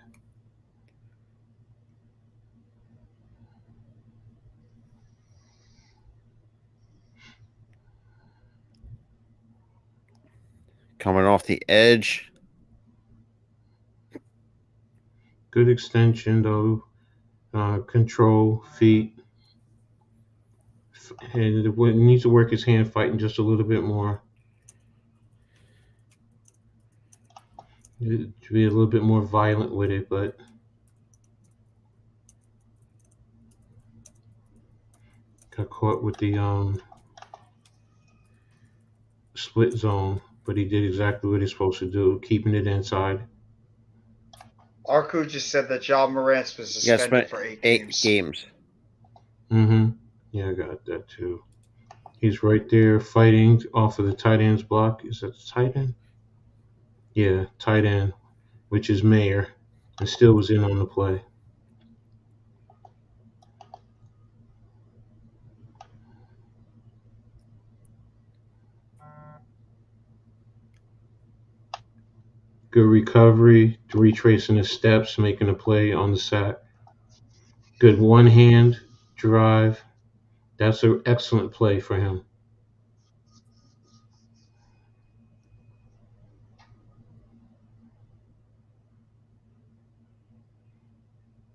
Coming off the edge. Good extension though. Control, feet. And he needs to work his hand fighting just a little bit more. To be a little bit more violent with it, but got caught with the split zone, but he did exactly what he's supposed to do, keeping it inside. Arku just said that John Morantz was suspended for 8 games. Mm-hmm. Yeah, I got that too. He's right there fighting off of the tight end's block. Is that the tight end? Yeah, tight end, which is Mayer, and still was in on the play. Good recovery, retracing his steps, making a play on the sack. Good one-hand drive. That's an excellent play for him.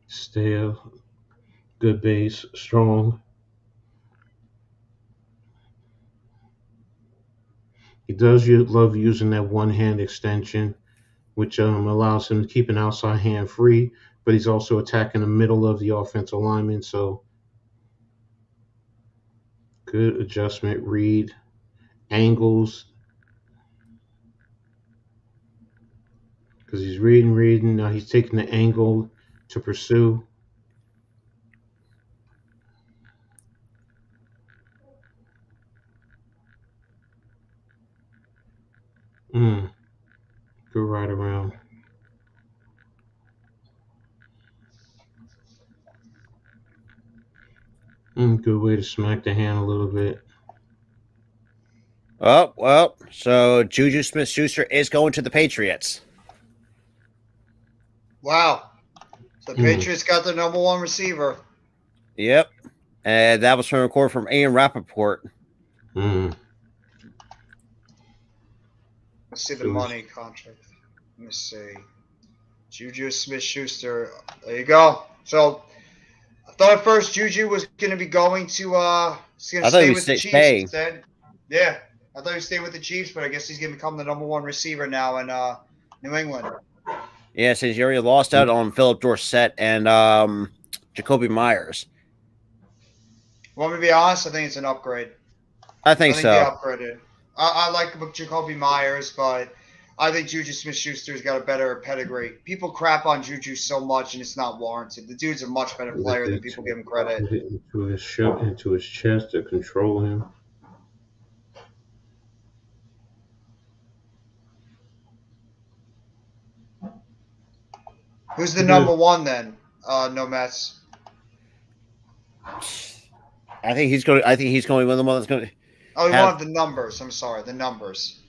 Stale, good base, strong. He does love using that one-hand extension, which allows him to keep an outside hand free, but he's also attacking the middle of the offensive lineman. So good adjustment, read, angles. Because he's reading. Now he's taking the angle to pursue. Good ride around. Good way to smack the hand a little bit. Oh, well, so Juju Smith-Schuster is going to the Patriots. Wow. The Patriots got their number one receiver. Yep. And that was from a report from Ian Rappaport. Let's see the money contract. Let me see. Juju Smith-Schuster. There you go. So I thought at first Juju was going to be going to stay with the Chiefs instead. Yeah. I thought he would stay with the Chiefs, but I guess he's going to become the number one receiver now in New England. Yeah, since he already lost out on Philip Dorsett and Jacoby Myers. Want me to be honest? I think it's an upgrade. I think so. They upgraded. I like Jacoby Myers, but I think Juju Smith-Schuster's got a better pedigree. People crap on Juju so much, and it's not warranted. The dude's a much better player than people give him credit. Into his chest to control him. Who's the number one then? No mess. I think he's going with the one that's going to. Oh, you want the numbers. I'm sorry, the numbers.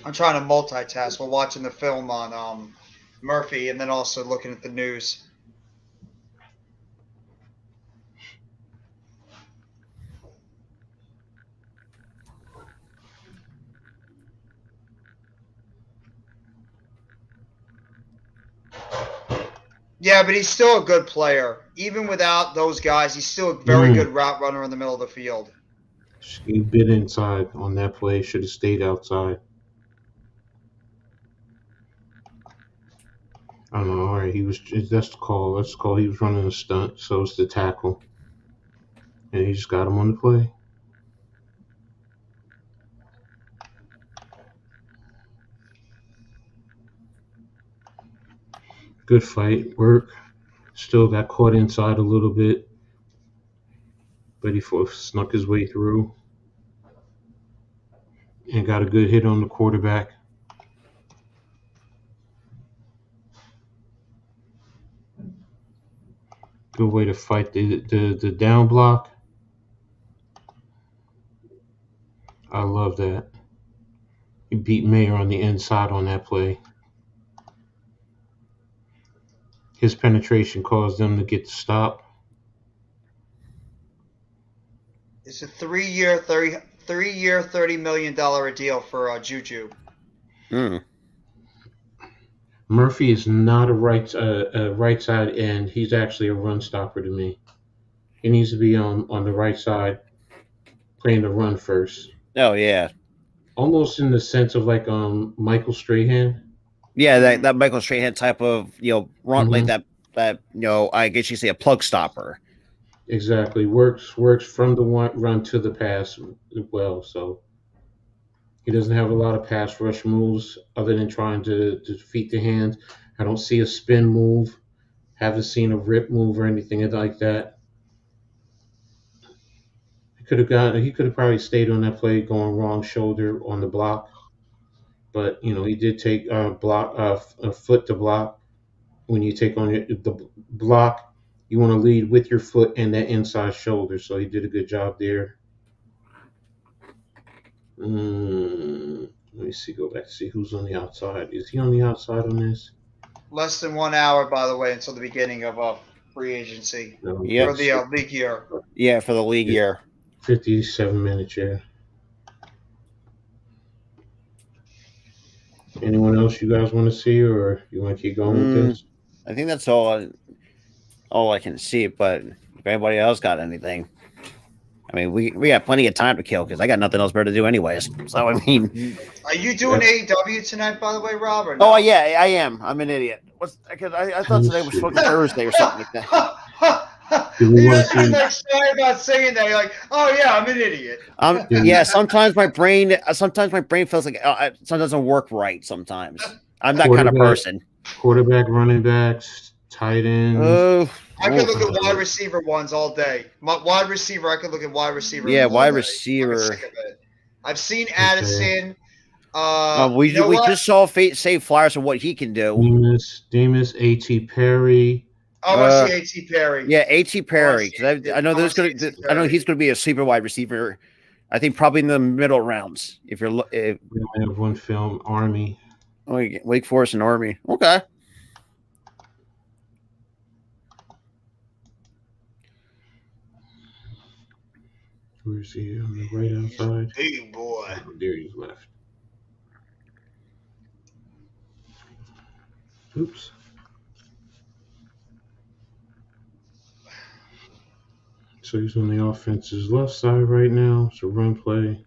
I'm trying to multitask while watching the film on Murphy and then also looking at the news. Yeah, but he's still a good player. Even without those guys, he's still a very good route runner in the middle of the field. He bit inside on that play. Should have stayed outside. I don't know. All right, that's the call. That's the call. He was running a stunt, so it's the tackle, and he just got him on the play. Good fight, work. Still got caught inside a little bit, but he snuck his way through and got a good hit on the quarterback. Good way to fight the down block. I love that. He beat Mayer on the inside on that play. His penetration caused them to get the stop. It's a 3-year, $30 million deal for Juju. Murphy is not a right side end. He's actually a run stopper to me. He needs to be on the right side, playing the run first. Oh yeah, almost in the sense of like Michael Strahan. Yeah, that Michael Strahan type of run like that I guess you say a plug stopper. Exactly, works from the run to the pass well. So he doesn't have a lot of pass rush moves other than trying to defeat the hands. I don't see a spin move. Haven't seen a rip move or anything like that. He could have probably stayed on that play going wrong shoulder on the block. But he did take a foot to block. When you take on the block, you want to lead with your foot and that inside shoulder. So he did a good job there. Let me see. Go back to see who's on the outside. Is he on the outside on this? Less than 1 hour, by the way, until the beginning of free agency for the league year. Yeah, for the league year. 57 minutes. Yeah. Anyone else you guys want to see, or you want to keep going with this? I think that's all I can see. But if anybody else got anything, I mean, we got plenty of time to kill because I got nothing else better to do anyways. So I mean, are you doing AEW tonight, by the way, Rob? Or no? Oh yeah, I am. I'm an idiot. Because I thought today was fucking Thursday or something like that. You're sorry about saying that. You're like, oh yeah, I'm an idiot. Yeah. Sometimes my brain feels like it doesn't work right. Sometimes I'm that kind of person. Quarterback, running backs, tight ends. I could look at wide receiver ones all day. Wide receiver, I could look at wide receiver. Yeah, wide receiver. I've seen Addison. We just saw Save Flyers and what he can do. Demas, A.T. Perry. I want to see A.T. Perry. Yeah, A.T. Perry. I know I know he's going to be a sleeper wide receiver. I think probably in the middle rounds. If we have one film, Army. Wake Forest and Army. Okay. Where's he on the right outside? Big boy. Oh, there he's left. Oops. So he's on the offense's left side right now. It's a run play.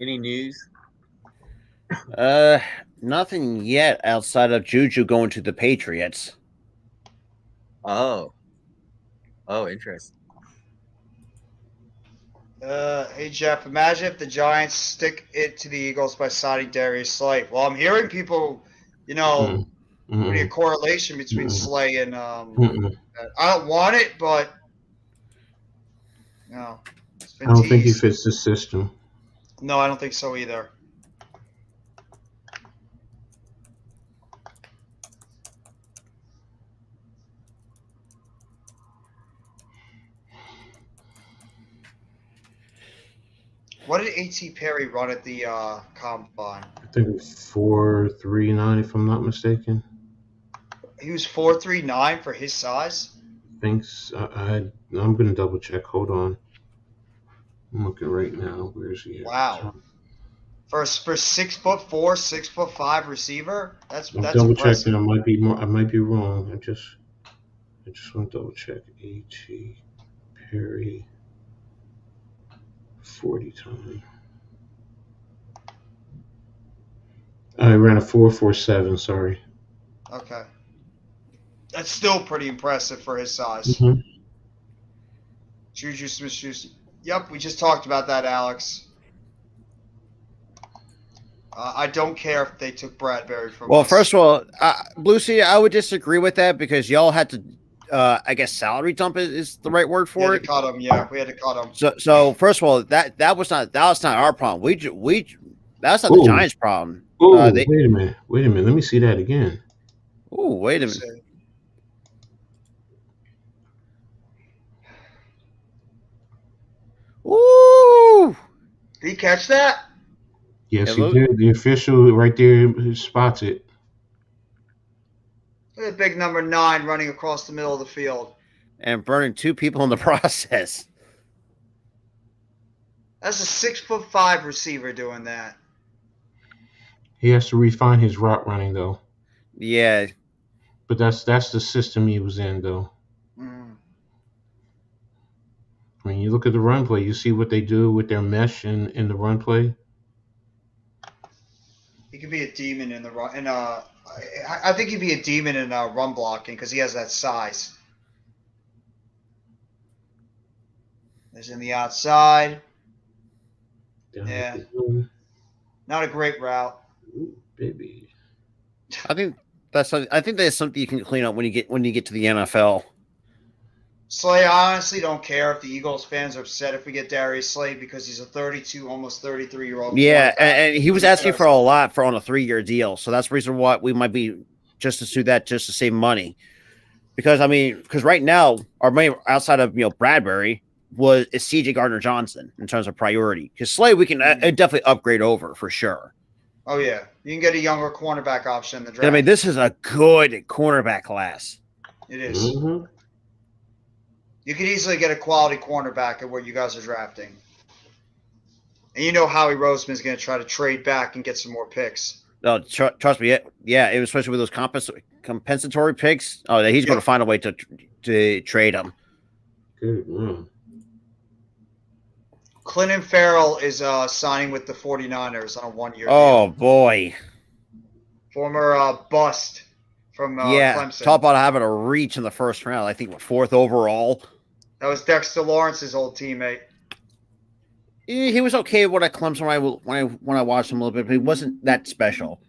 Any news? Nothing yet outside of Juju going to the Patriots. Oh, interesting. Hey Jeff, imagine if the Giants stick it to the Eagles by signing Darius Slay. Well, I'm hearing people, really a correlation between Slay and I don't want it, but it's been I don't teased. think he fits the system. No, I don't think so either. What did A.T. Perry run at the combine? I think it was 4.39 if I'm not mistaken. He was 4.39 for his size. Thanks. I'm gonna double check. Hold on. I'm looking right now. Where is he at? Wow. For 6'4", 6'5" receiver, that's double impressive. checking. I might be wrong. I just want to double check. A.T. Perry 40 time. I ran a 4.47. Sorry. Okay. That's still pretty impressive for his size. Mm-hmm. Juju Smith-Schuster. Yep, we just talked about that, Alex. I don't care if they took Bradbury from Well, us. first of all, Blue Sea, I would disagree with that because y'all had to, I guess, salary dump is the right word for we it. had to cut him. Yeah, we had to cut him. So first of all, that was not our problem. That's not the Giants' problem. Oh, wait a minute. Let me see that again. Oh, wait a minute. Ooh! Did he catch that? Yes, he did. The official right there spots it. Look at big number 9 running across the middle of the field. And burning 2 people in the process. That's a 6'5" receiver doing that. He has to refine his route running, though. Yeah. But that's the system he was in, though. Mm. I mean, you look at the run play, you see what they do with their mesh in the run play. He could be a demon in the run. And I think he'd be a demon in run blocking because he has that size. There's in the outside. Yeah. Not a great route. Ooh, baby. I think that's something you can clean up when you get to the NFL. Slay, I honestly don't care if the Eagles fans are upset if we get Darius Slay because he's a 32, almost 33-year-old. Yeah, and he was asking for a lot on a 3-year deal, so that's the reason why we might be just to do that just to save money. Because right now our money outside of Bradbury is C.J. Gardner-Johnson in terms of priority. Because Slay we can definitely upgrade over for sure. Oh yeah, you can get a younger cornerback option in the draft. And, I mean, this is a good cornerback class. It is. Mm-hmm. You could easily get a quality cornerback at where you guys are drafting. And you know Howie Roseman is going to try to trade back and get some more picks. No, trust me. Yeah, especially with those compensatory picks. Oh, he's going to find a way to trade them. Good one. Clinton Farrell is signing with the 49ers on a 1-year deal. Oh, boy. Former bust from Clemson. Talk about having a reach in the first round. I think 4th overall. That was Dexter Lawrence's old teammate. He was okay with at Clemson when I watched him a little bit, but he wasn't that special.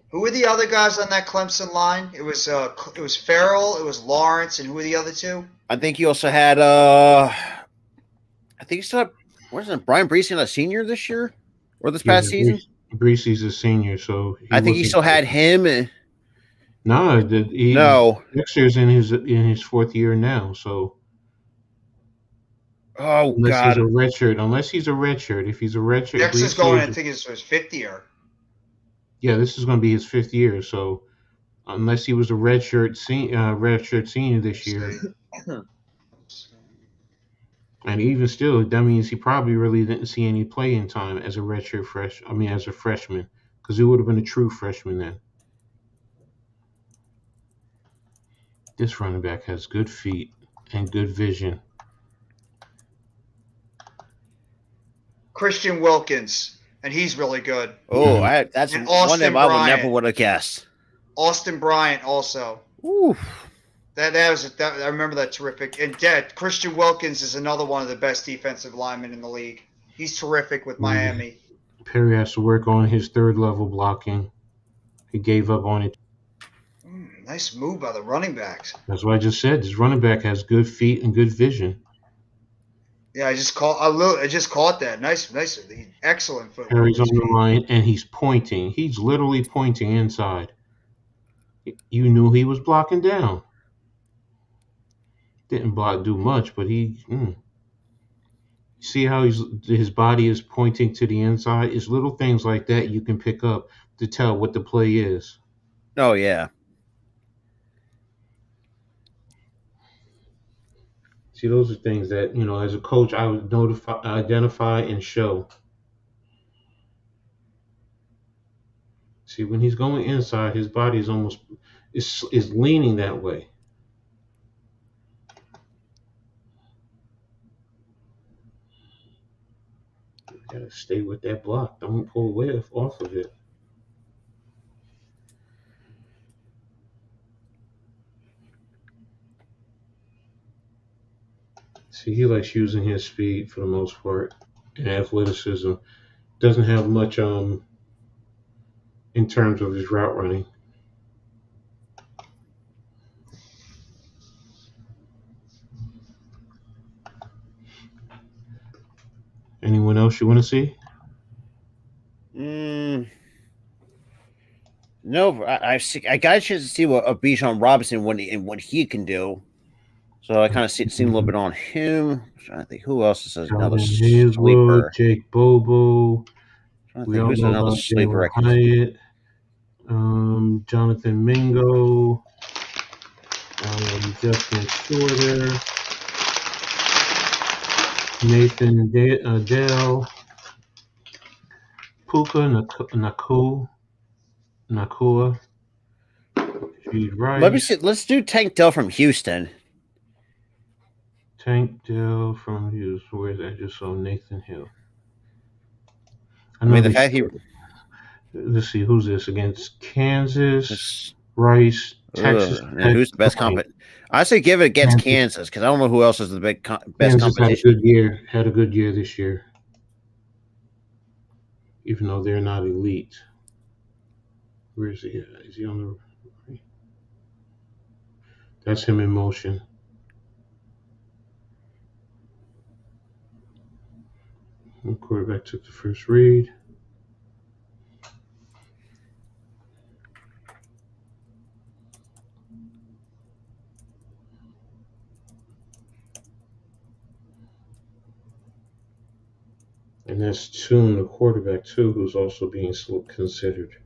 Who were the other guys on that Clemson line? It was Farrell, it was Lawrence, and who were the other 2? I think he also had what is it? Brian Breesy, a senior this year or this past season? Breesy's a senior, so I think he still had him. No. Dexter's in his 4th year now, so. Oh, unless God. Unless he's a redshirt. If he's a redshirt. Dexter's going, I think it's his 5th year. Yeah, this is going to be his 5th year, so unless he was a redshirt senior this year. And even still, that means he probably really didn't see any playing time as a as a freshman, because he would have been a true freshman then. This running back has good feet and good vision. Christian Wilkins, and he's really good. Oh, that's one name I never would have guessed. Austin Bryant also. Ooh. I remember that terrific. And Christian Wilkins is another one of the best defensive linemen in the league. He's terrific with Miami. Perry has to work on his 3rd level blocking. He gave up on it. Nice move by the running backs. That's what I just said. This running back has good feet and good vision. Yeah, I just caught that. Nice, excellent footwork. Perry's on the line and he's pointing. He's literally pointing inside. You knew he was blocking down. Didn't do much, but See how his body is pointing to the inside? It's little things like that you can pick up to tell what the play is. Oh yeah. See, those are things that, as a coach, I would identify, and show. See, when he's going inside, his body is almost is leaning that way. You gotta stay with that block. Don't pull away off of it. See, he likes using his speed for the most part and athleticism. Doesn't have much in terms of his route running. Anyone else you want to see? No, I got a chance to see what Bijan Robinson what he can do. So I kind of seen a little bit on him. I'm trying to think who else is another sleeper. Jake Bobo. We all know another sleeper. Hyatt, Jonathan Mingo, Justin Shorter, Nathan Dell, Puka Nakua. Right. Let me see. Let's do Tank Dell from Houston. Tank Dell from Houston. Where's that? I just saw Nathan Hill. I mean, the fact he. Let's see, who's this against? Kansas, Rice, Texas. Who's the best competition? I say give it against Kansas because I don't know who else is the best Kansas competition. Had a good year this year, even though they're not elite. Where is he at? Is he on the right? That's him in motion. The quarterback took the first read. And that's Toon, the quarterback, too, who's also being considered.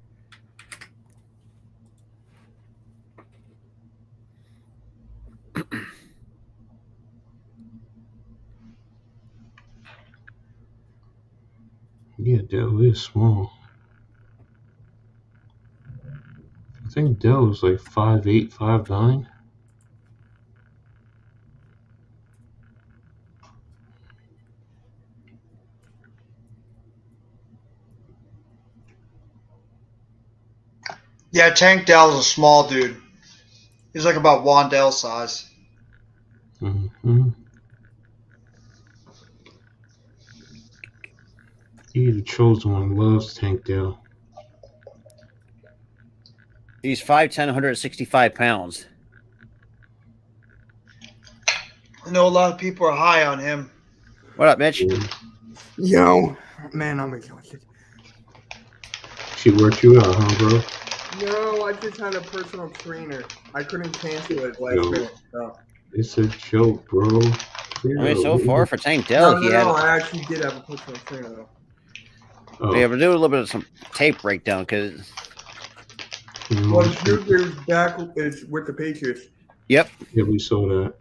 Yeah, Dell is small. I think Dell is like 5'8", 5'9". Yeah, Tank Dell's a small dude. He's like about Wandell size. Mm-hmm. He, the chosen one, loves Tank Dell. He's 5'10", 165 pounds. I know a lot of people are high on him. What up, Mitch? Yo, man, I'm exhausted. She worked you out, huh, bro? No, I just had a personal trainer. I couldn't cancel it last minute. So. It's a joke, bro. I mean, so far for Tank Dell, No, I actually did have a personal trainer, though. Oh. Yeah, we're doing a little bit of some tape breakdown because. Well, Jupiter's back is with the Patriots. Yep. Yeah, we saw that.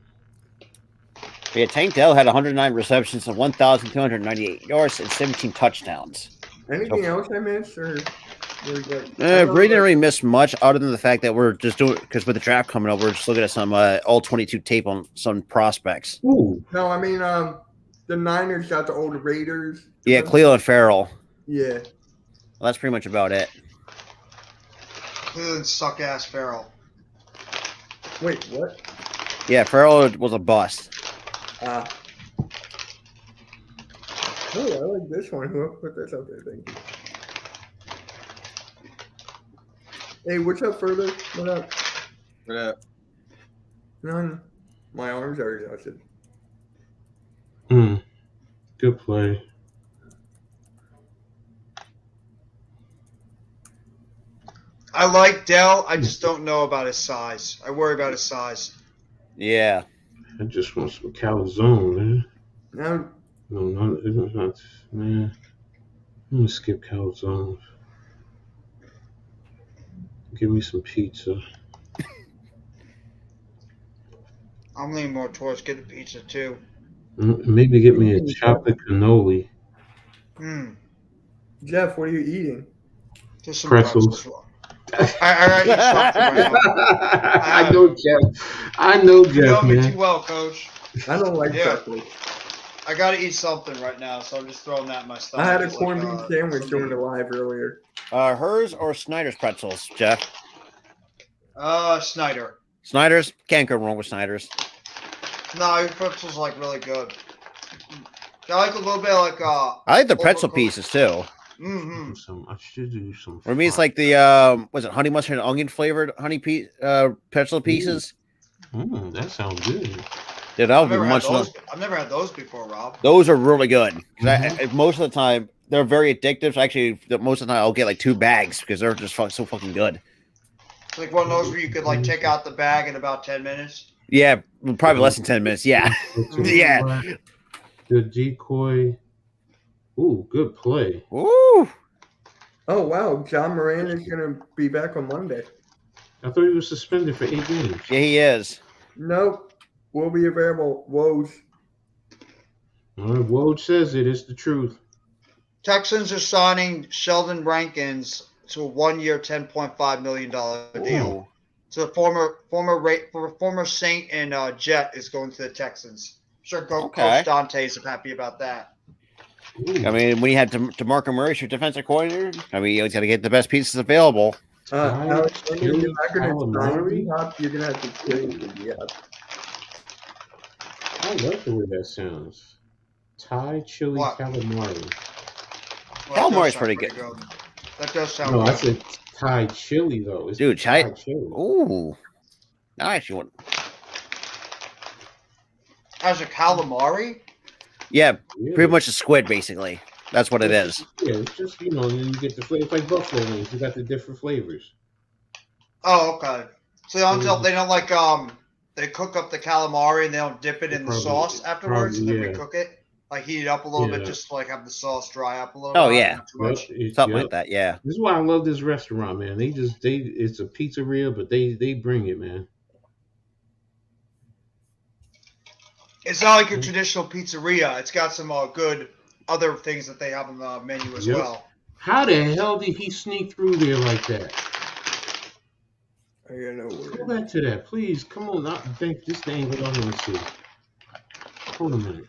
Yeah, Tank Dell had 109 receptions and 1,298 yards and 17 touchdowns. Anything else I missed, or? We didn't really miss much other than the fact that we're just doing because with the draft coming up, we're just looking at some all 22 tape on some prospects. Ooh. No, I mean the Niners got the old Raiders. Yeah, Cleveland Farrell. Yeah. Well, that's pretty much about it. Cleveland suck ass Farrell. Wait, what? Yeah, Farrell was a bust. Oh, I like this one. Who put this up there? Thank you. Hey, what's up, further? What up? What up? None. My arms are exhausted. Good play. I like Dell. I just don't know about his size. I worry about his size. Yeah. I just want some calzone, man. Now, No, it's not. Man, I'm gonna skip calzones. Give me some pizza. I'm leaning more towards getting pizza too. Maybe get me a chocolate cannoli. Jeff, what are you eating? Just some Pretzels. I eat something right now. I know Jeff. I know Jeff, You know me man. too well, Coach. I don't like Yeah. pretzels. I gotta eat something right now, so I'm just throwing that in my stomach. I had a It's corned like, beef sandwich during the live earlier. Hers or Snyder's pretzels, Jeff? Snyder. Snyder's? Can't go wrong with Snyder's. No, your pretzels like really good. I like a little bit like I like the pretzel pieces too. I should do some. For me, it's like the was it honey mustard and onion flavored pretzel pieces? That sounds good. Yeah, that would be I've much. never had those before, Rob. Those are really good. 'Cause most of the time they're very addictive. Actually, most of the time I'll get like 2 bags because they're just so fucking good. It's like one of those where you could like take out the bag in about 10 minutes. Yeah, probably less than 10 minutes. Yeah, yeah. The decoy. Ooh, good play. Ooh. Oh wow, John Moran is gonna be back on Monday. I thought he was suspended for 8 games. Yeah, he is. Nope. Will be available. Woj. Woj says it. It's the truth. Texans are signing Sheldon Rankins to a 1-year, $10.5 million deal. So the former Saint and Jet is going to the Texans. I'm sure Coach Dante is happy about that. I mean, when you had DeMarco Murray as your defensive coordinator, I mean, you got to get the best pieces available. Alexander, you're not gonna sign D-Hop, you're gonna have to kill D-Hop. I like the way that sounds. Thai chili calamari. Calamari's pretty good. That does sound No, good. I said Thai chili though. It's Dude, Thai chili. Ooh. I actually want. As a calamari? Yeah, pretty much a squid, basically. That's what it is. Yeah, it's just you get the flavor. It's like buffalo wings. You got the different flavors. Oh, okay. So they don't like they cook up the calamari and they don't dip it in the sauce afterwards and then recook it, like heat it up a little bit just to like have the sauce dry up a little. Oh bit, yeah, not too much. Something like that. Yeah. This is why I love this restaurant, man. It's a pizzeria, but they bring it, man. It's not like a traditional pizzeria. It's got some good other things that they have on the menu as well. How the hell did he sneak through there like that? I got no word. Go back to that, please. Come on, I think this angle I want to see. Hold a minute.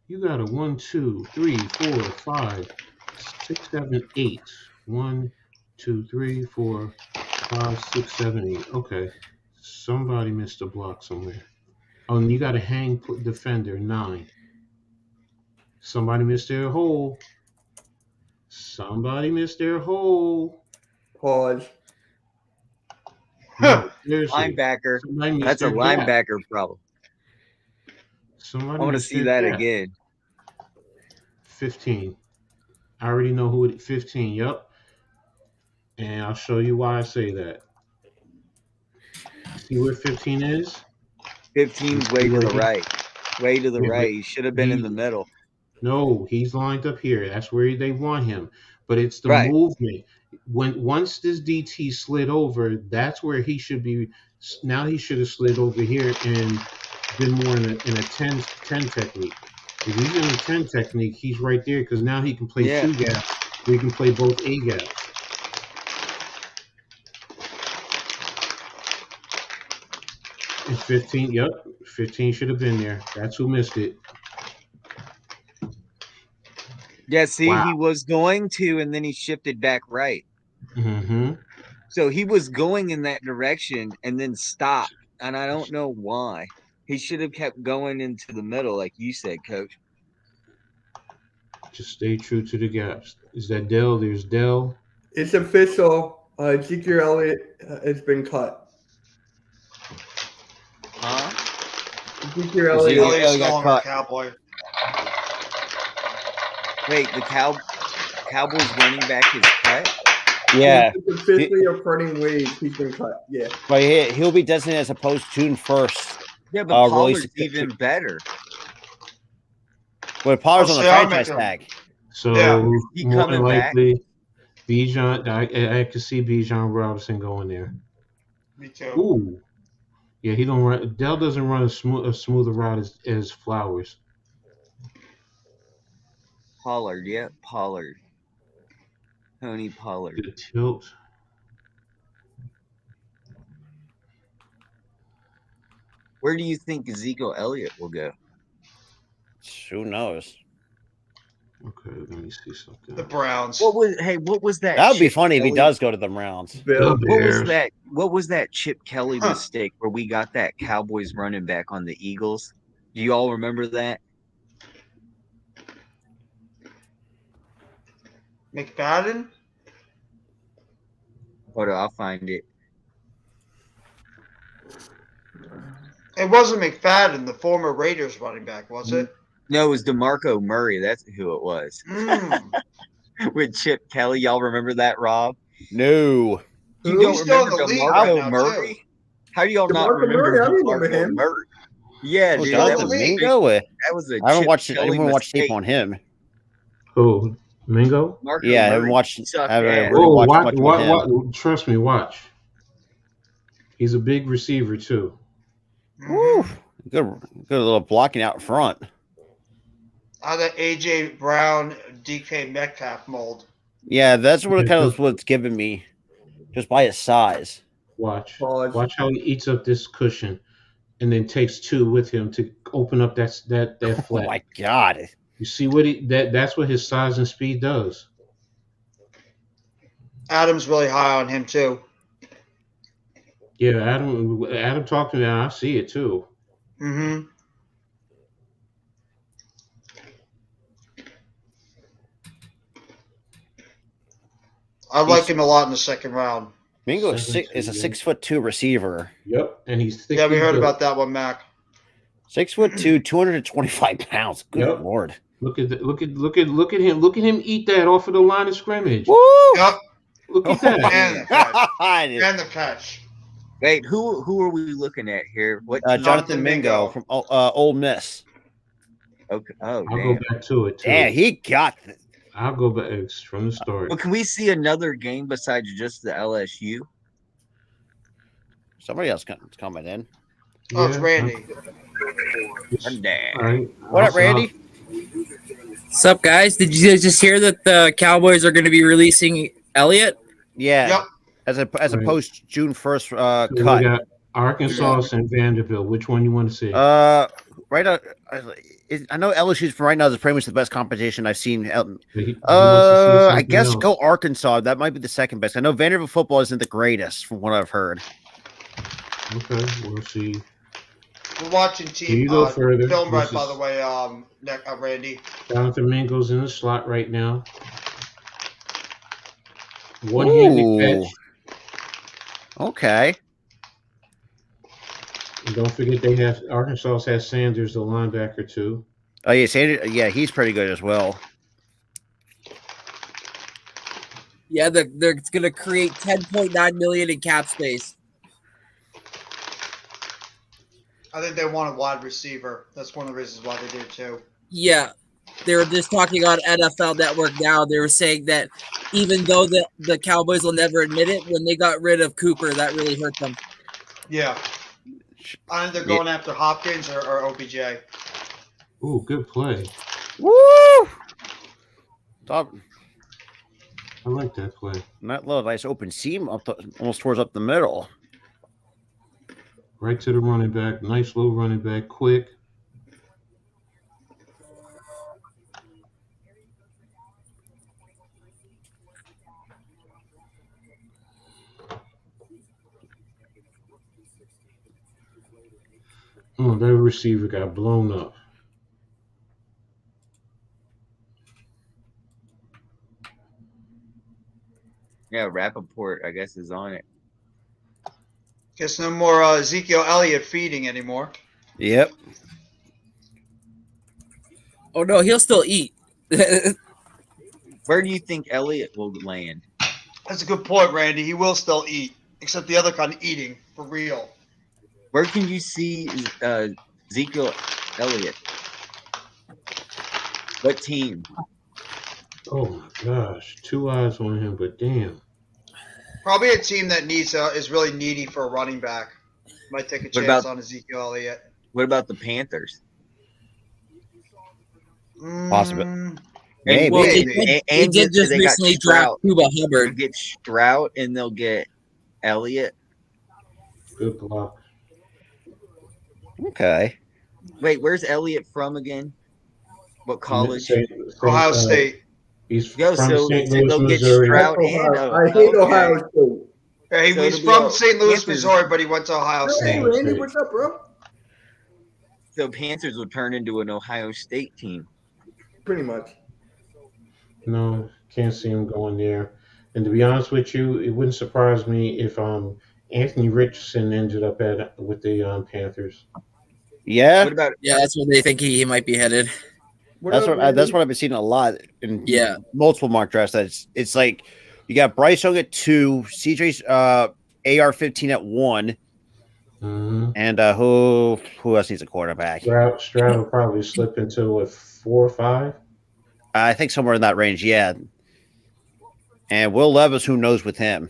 You got a 1, 2, 3, 4, 5, 6, 7, 8. 1, 2, 3, 4, 5, 6, 7, 8. Okay. Somebody missed a block somewhere. Oh, and you got a hang defender, 9. Somebody missed their hole. Somebody missed their hole. Pause. No, seriously. Linebacker. Somebody That's a missed their gap. linebacker problem. Somebody I want to missed see their that gap. again. 15. I already know who it 15, yep. And I'll show you why I say that. See where 15 is? 15's way to the right. Way to the Yeah, right. but He should have been in the middle. No, he's lined up here. That's where they want him. But it's the Right. movement. Once this DT slid over, that's where he should be. Now he should have slid over here and been more in a 10 technique. If he's in a 10 technique, he's right there because now he can play 2 gaps. We can play both A gaps. And 15, yep. 15 should have been there. That's who missed it. Yeah, see, Wow. he was going to, and then he shifted back right. Mm-hmm. So he was going in that direction and then stopped. And I don't know why. He should have kept going into the middle, like you said, Coach. Just stay true to the gaps. Is that Dell? There's Dell. It's official. Ezekiel Elliott has been cut. Huh? Ezekiel Elliott. Elliott's going with Cowboy. Wait, the Cowboys running back is cut? Yeah. It's officially a parting ways. He's been cut. Yeah. But he'll be designated as opposed to June 1st. Yeah, but release Pollard's even better. But Pollard's Oh, on the so y'all franchise making- tag. So Yeah. He more than coming back? likely, Bijan. I could see Bijan Robinson going there. Me too. Ooh, yeah. He don't run. Dell doesn't run a smoother route as Flowers. Pollard, yeah, Pollard. Tony Pollard. The tilt. Where do you think Ezekiel Elliott will go? Who knows? Okay, let me see something. The Browns. What was that? That would be Chip funny if he Kelly- does go to the Browns. Bill. What was that Chip Kelly mistake where we got that Cowboys running back on the Eagles? Do you all remember that? McFadden? Hold on, I'll find it. It wasn't McFadden, the former Raiders running back, was it? No, it was DeMarco Murray. That's who it was. Mm. With Chip Kelly. Y'all remember that, Rob? No. You He's don't still in remember the league DeMarco right now, Murray? too. How do y'all not DeMarco remember Murray, I remember DeMarco him. Murray? Yeah, Oh, dude, Jonathan league. Mingo? that was a I haven't Chip watched. I Kelly didn't watch tape mistake. on him. Who? Mingo? Marco Yeah, I haven't Murray watched. sucked I haven't ass. really Oh, watched watch, much with him. trust me, watch. He's a big receiver too. Woo. Good little blocking out front. Out of the A.J. Brown, DK Metcalf mold. Yeah, that's what it kind of what's giving me, just by his size. Watch. Pause. Watch how he eats up this cushion, and then takes two with him to open up that Oh flat. my god! You see what that's what his size and speed does. Adam's really high on him, too. Yeah, Adam talked to me, and I see it too. Mm-hmm. I like him a lot in the second round. Mingo is a 6'2" receiver. Yep, and he's thick. Yeah, we heard built. about that one, Mac. 6'2", 225 pounds. Good Yep. lord! Look at him! Look at him eat that off of the line of scrimmage. Woo! Yep. Look at that. And the catch. God. And the catch. Wait, who are we looking at here? What? Jonathan Jonathan Mingo Mingo. from Ole Miss. Okay. Oh, I'll damn. go back to it too. Yeah, he got. I'll go back from the start. Well, can we see another game besides just the LSU? Somebody else coming in. Oh, it's Yeah, Randy. Damn. All right. What up, Also, Randy? What's up, guys? Did you guys just hear that the Cowboys are going to be releasing Elliott? Yeah. Yep. As a Right. post June 1st So we cut. got Arkansas and Vanderbilt. Which one you want to see? Right now, I know LSU's for right now is pretty much the best competition I've seen. He wants to see I something guess else. go Arkansas. That might be the second best. I know Vanderbilt football isn't the greatest from what I've heard. Okay, we'll see. We're watching Here team you go further. film right, This by is- the way, Randy. Jonathan Mingo's in the slot right now. One-handed Ooh. catch. Okay. And don't forget they have Arkansas has Sanders, the linebacker, too. Oh yeah, Sanders, yeah, he's pretty good as well. Yeah, they're going to create $10.9 million in cap space. I think they want a wide receiver. That's one of the reasons why they did it, too. Yeah, they were just talking on NFL Network now. They were saying that even though the Cowboys will never admit it, when they got rid of Cooper, that really hurt them. Yeah. I think they're going after Hopkins or OBJ. Ooh, good play. Woo! Top, I like that play. that little nice open seam almost towards up the middle. Right to the running back. Nice little running back. Quick. Oh, that receiver got blown up. Yeah, Rappaport, I guess, is on it. Guess no more Ezekiel Elliott feeding anymore. Yep. Oh, no, he'll still eat. Where do you think Elliott will land? That's a good point, Randy. He will still eat, except the other kind of eating, for real. Where can you see Ezekiel Elliott? What team? Oh my gosh, 2 eyes on him, but damn. Probably a team that is really needy for a running back. Might take a What chance about- on Ezekiel Elliott. What about the Panthers? Possible. And, Maybe. well, They and did just they got recently draft Stroud. Cuba They'll Hubbard. get Stroud and they'll get Elliott. Good block. Okay. Wait, where's Elliott from again? What college? Ohio State. He's Yo, from so St. they'll Louis, get Missouri. Stroud and I hate Ohio State. Yeah, he So was it'll be from all St. Louis, Panthers. Missouri, but he went to Ohio Hey, State. Randy, what's up, bro? So Panthers will turn into an Ohio State team. Pretty much. No, can't see him going there. And to be honest with you, it wouldn't surprise me if Anthony Richardson ended up with the Panthers. Yeah. What about Yeah, that's where they think he might be headed. That's what I've been seeing a lot in multiple mock drafts. That it's like you got Bryce Young at 2, CJ's AR-15 at 1, and who else needs a quarterback? Stroud will probably slip into a 4 or 5. I think somewhere in that range, yeah. And Will Levis, who knows with him?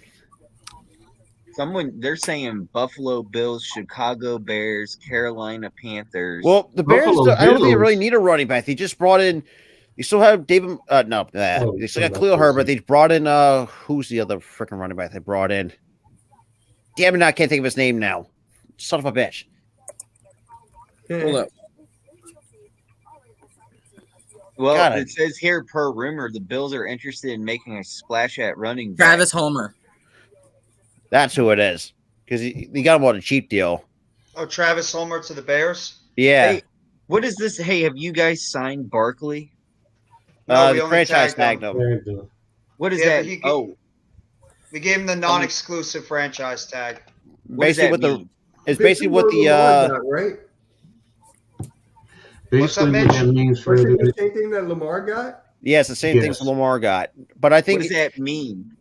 they're saying Buffalo Bills, Chicago Bears, Carolina Panthers. Well, the Bears, Buffalo I don't think they Bills. really need a running back. They just brought in. You still have David. They still got Khalil Herbert. They brought in. Who's the other freaking running back they brought in? Damn it! I can't think of his name now. Son of a bitch. Hold up. Well, God, it says here per rumor, the Bills are interested in making a splash at running back. Travis Homer. That's who it is. Because he got him on a cheap deal. Oh, Travis Homer to the Bears? Yeah. Hey, what is this? Hey, have you guys signed Barkley? No, we the only franchise tagged tagged him. him. What is Yeah, but that? we gave him the non-exclusive franchise tag. Basically, what the mean? it's basically what the right? Basically, what that means for Was it the the same thing that Lamar got? yeah, it's the same thing Yes. Lamar got. But I think What does that mean?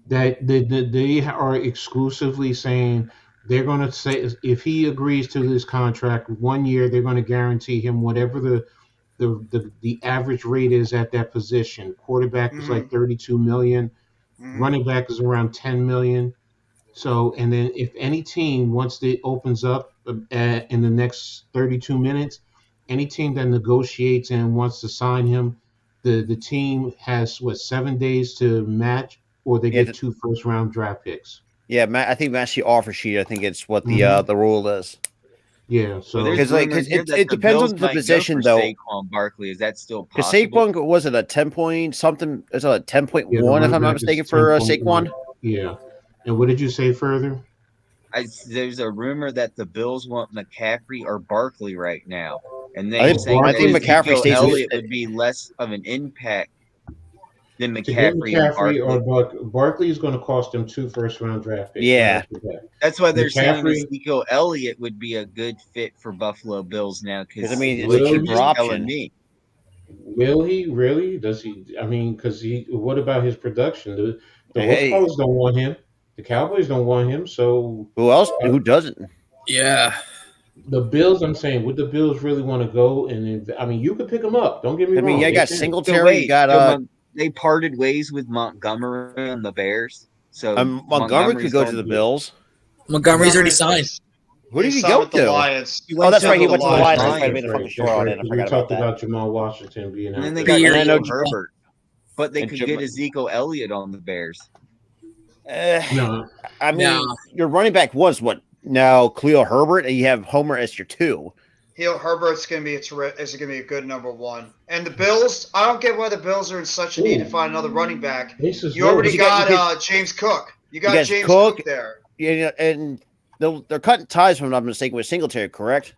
that they are exclusively saying they're going to say if he agrees to this contract 1 year, they're going to guarantee him whatever the average rate is at that position. Quarterback is like 32 million. Running back is around 10 million. So, and then if any team once it opens up in the next 32 minutes, any team that negotiates and wants to sign him, the team has 7 days to match, or they get 2 first-round draft picks. yeah, I think match the offer sheet. I think it's what the rule is. Yeah, so Well, there's Because like rumors 'cause here it, that it the depends Bills on the might go position for though. Saquon Barkley, is that still Because possible? Saquon was it a 10 point something? Is it a 10.1 Yeah, the if running I'm not back is mistaken for 10.1. Saquon? Yeah. And what did you say further? There's a rumor that the Bills want McCaffrey or Barkley right now, and I they're think- saying I think that McCaffrey Ezekiel stays with- Elliott would be less of an impact than To get McCaffrey and McCaffrey Barkley. or Barkley is going to cost them 2 first-round draft picks. Yeah. right off the bat. That's why they're saying McCaffrey- Ezekiel Elliott would be a good fit for Buffalo Bills now. 'Cause, I mean, it's a you're cheaper just option. telling me. Will he really? Does he? I mean, because what about his production? The Hey. Cowboys don't want him. The Cowboys don't want him. So Who else? Who doesn't? Yeah. the Bills, I'm saying, would the Bills really want to go? And I mean, you could pick him up. Don't get me I mean, wrong. yeah, you They got can. Singletary. You got they parted ways with Montgomery and the Bears. So Montgomery could go to going the Bills. Montgomery's already signed. Who did he signed go with the to? Lions. Oh, that's right. He went to the Lions. Lions. I made a fucking short on it. I We forgot about talked that. about Jamal Washington being out. And then they there. got And I know Justin Herbert. But they and could Jam- get Ezekiel Elliott on the Bears. No. I mean, No. your running back was what? Now Khalil Herbert, and you have Homer as your 2. Herbert's going to be a good number 1. And the Bills, I don't get why the Bills are in such a need to find another running back. Bases You already You got- got James Cook. You got got James Cook. Cook there. Yeah, and they're cutting ties, if I'm not mistaken, with Singletary, correct?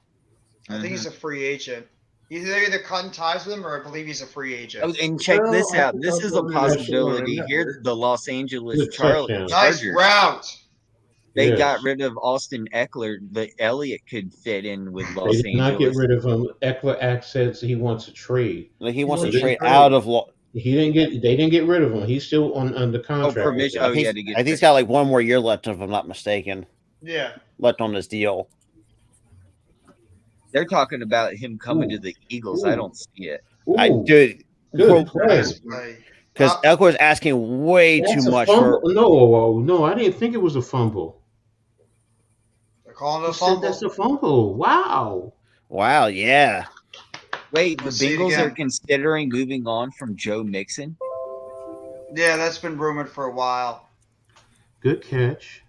I think he's a free agent. They're either cutting ties with him, or I believe he's a free agent. Oh, and check Well, this I out. think This I'll is a go with that possibility. one. Here, the Los Angeles Good touchdown. Nice Chargers. route. They Yes. got rid of Austin Eckler, but Elliott could fit in with Los They did not get Angeles. rid of him. Eckler Act says he wants a trade. Like he wants He to didn't trade trade. out of law. They didn't get rid of him. He's still on the contract. with permission- them. oh, yeah, to get I think he's got like one more year left, if I'm not mistaken, Yeah. left on this deal. They're talking about him coming to the Eagles. I don't see it. Ooh, Dude, good Nice play. play. because Eckler is asking way That's too a much fumble. for. No, I didn't think it was a fumble. They're calling it You a said fumble. that's a fumble. Wow. Wow, yeah. Wait, the Let's see it Bengals are again. considering moving on from Joe Mixon. Yeah, that's been rumored for a while. Good catch.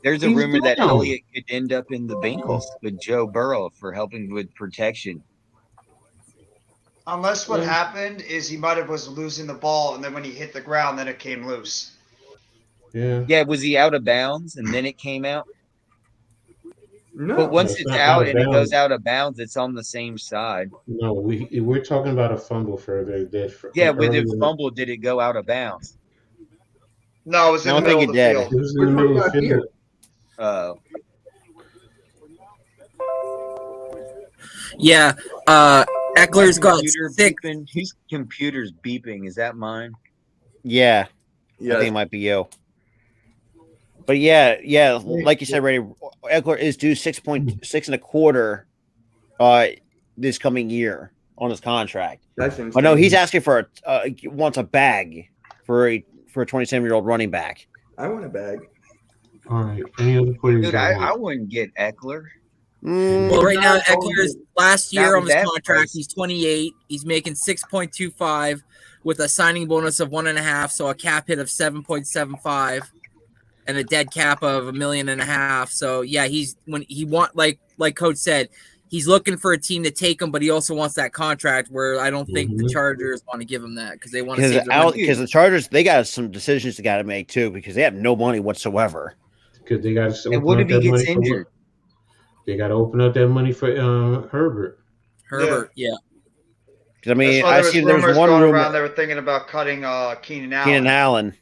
There's a He's rumor that down. Elliott could end up in the Bengals with Joe Burrow for helping with protection. Unless what happened is he might have was losing the ball, and then when he hit the ground, then it came loose. Yeah. Yeah, was he out of bounds and then it came out? No. But once it's it's not out out of and it goes bounds. out of bounds, it's on the same side. No, we're talking about a fumble further. Yeah, with early the fumble, did it go out of bounds? No, it was in I the don't middle think of it the did. It field. was in We're the middle talking of the about here. field. Yeah, Eckler's got Computer 6. beeping. Whose computer's beeping? Is that mine? Yeah, I Yeah. think it might be you. But yeah, like you said, Ray, Eckler is due 6.6 and a quarter this coming year on his contract. That's insane. But no, he's asking for wants a bag for a 27-year-old running back. I want a bag. All right. Any other players? Dude, I wouldn't get Eckler. Well, right now, Eckler's last year Not on with his that contract, price. he's 28. He's making 6.25 with a signing bonus of 1.5, so a cap hit of 7.75 and a dead cap of $1.5 million. So yeah, like Coach said, he's looking for a team to take him, but he also wants that contract. Where I don't think the Chargers want to give him that because they want to save their money. Because the Chargers, they got some decisions they got to make too because they have no money whatsoever. Because they got to. And what if he gets injured? They got to open up that money for Herbert. Herbert, yeah. Because I mean, That's why I see there's rumors one going around. rumor. They were thinking about cutting Keenan Allen. Keenan Allen.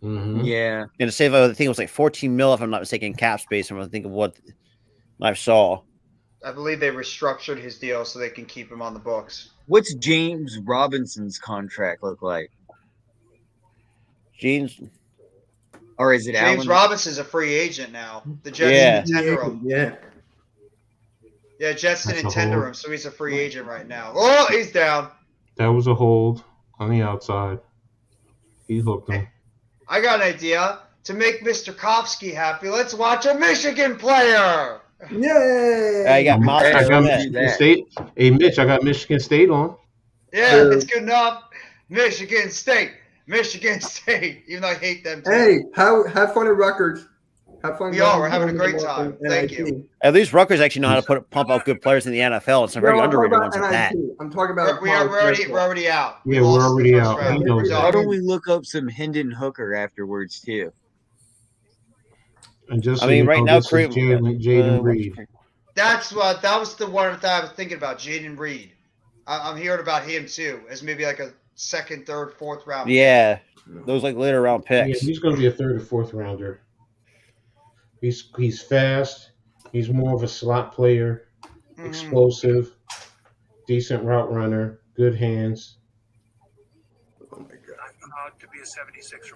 Mm-hmm. Yeah. And to save, I think it was like 14 mil, if I'm not mistaken, cap space. I'm thinking of what I saw. I believe they restructured his deal so they can keep him on the books. What's James Robinson's contract look like? James, Or is it James Allen? Robinson's a free agent now. The Jets Yeah. didn't tender him. Yeah. Yeah, Jets didn't That's a tender hold. him, so he's a free agent right now. Oh, he's down. That was a hold on the outside. He hooked him. I got an idea. To make Mr. Kofsky happy, let's watch a Michigan player. Yay! I got Miles I got Smith. Michigan State. Hey, Mitch, I got Michigan State on. Yeah, it's good enough. Michigan State. Michigan State. Even though I hate them too. Hey, have fun at Rutgers. Have fun. We are. going We're having a to great the time. NIT. Thank you. At least Rutgers actually know how to pump out good players in the NFL. And some very No, I'm talking underrated about ones like that. NIT. I'm talking about We're college already basketball. we're already out. Yeah, lost we're in the already first out. round. He knows We're that. Why done. don't we look up some Hendon Hooker afterwards too? And just I so mean, you right know, now, this is Jaden Reed. That was the one that I was thinking about, Jaden Reed. I'm hearing about him too, as maybe like a second, third, fourth round. Yeah, those like later round Yeah, picks. he's going to be a third or fourth rounder. He's fast. He's more of a slot player, explosive, decent route runner, good hands. Oh my god. To be a 76.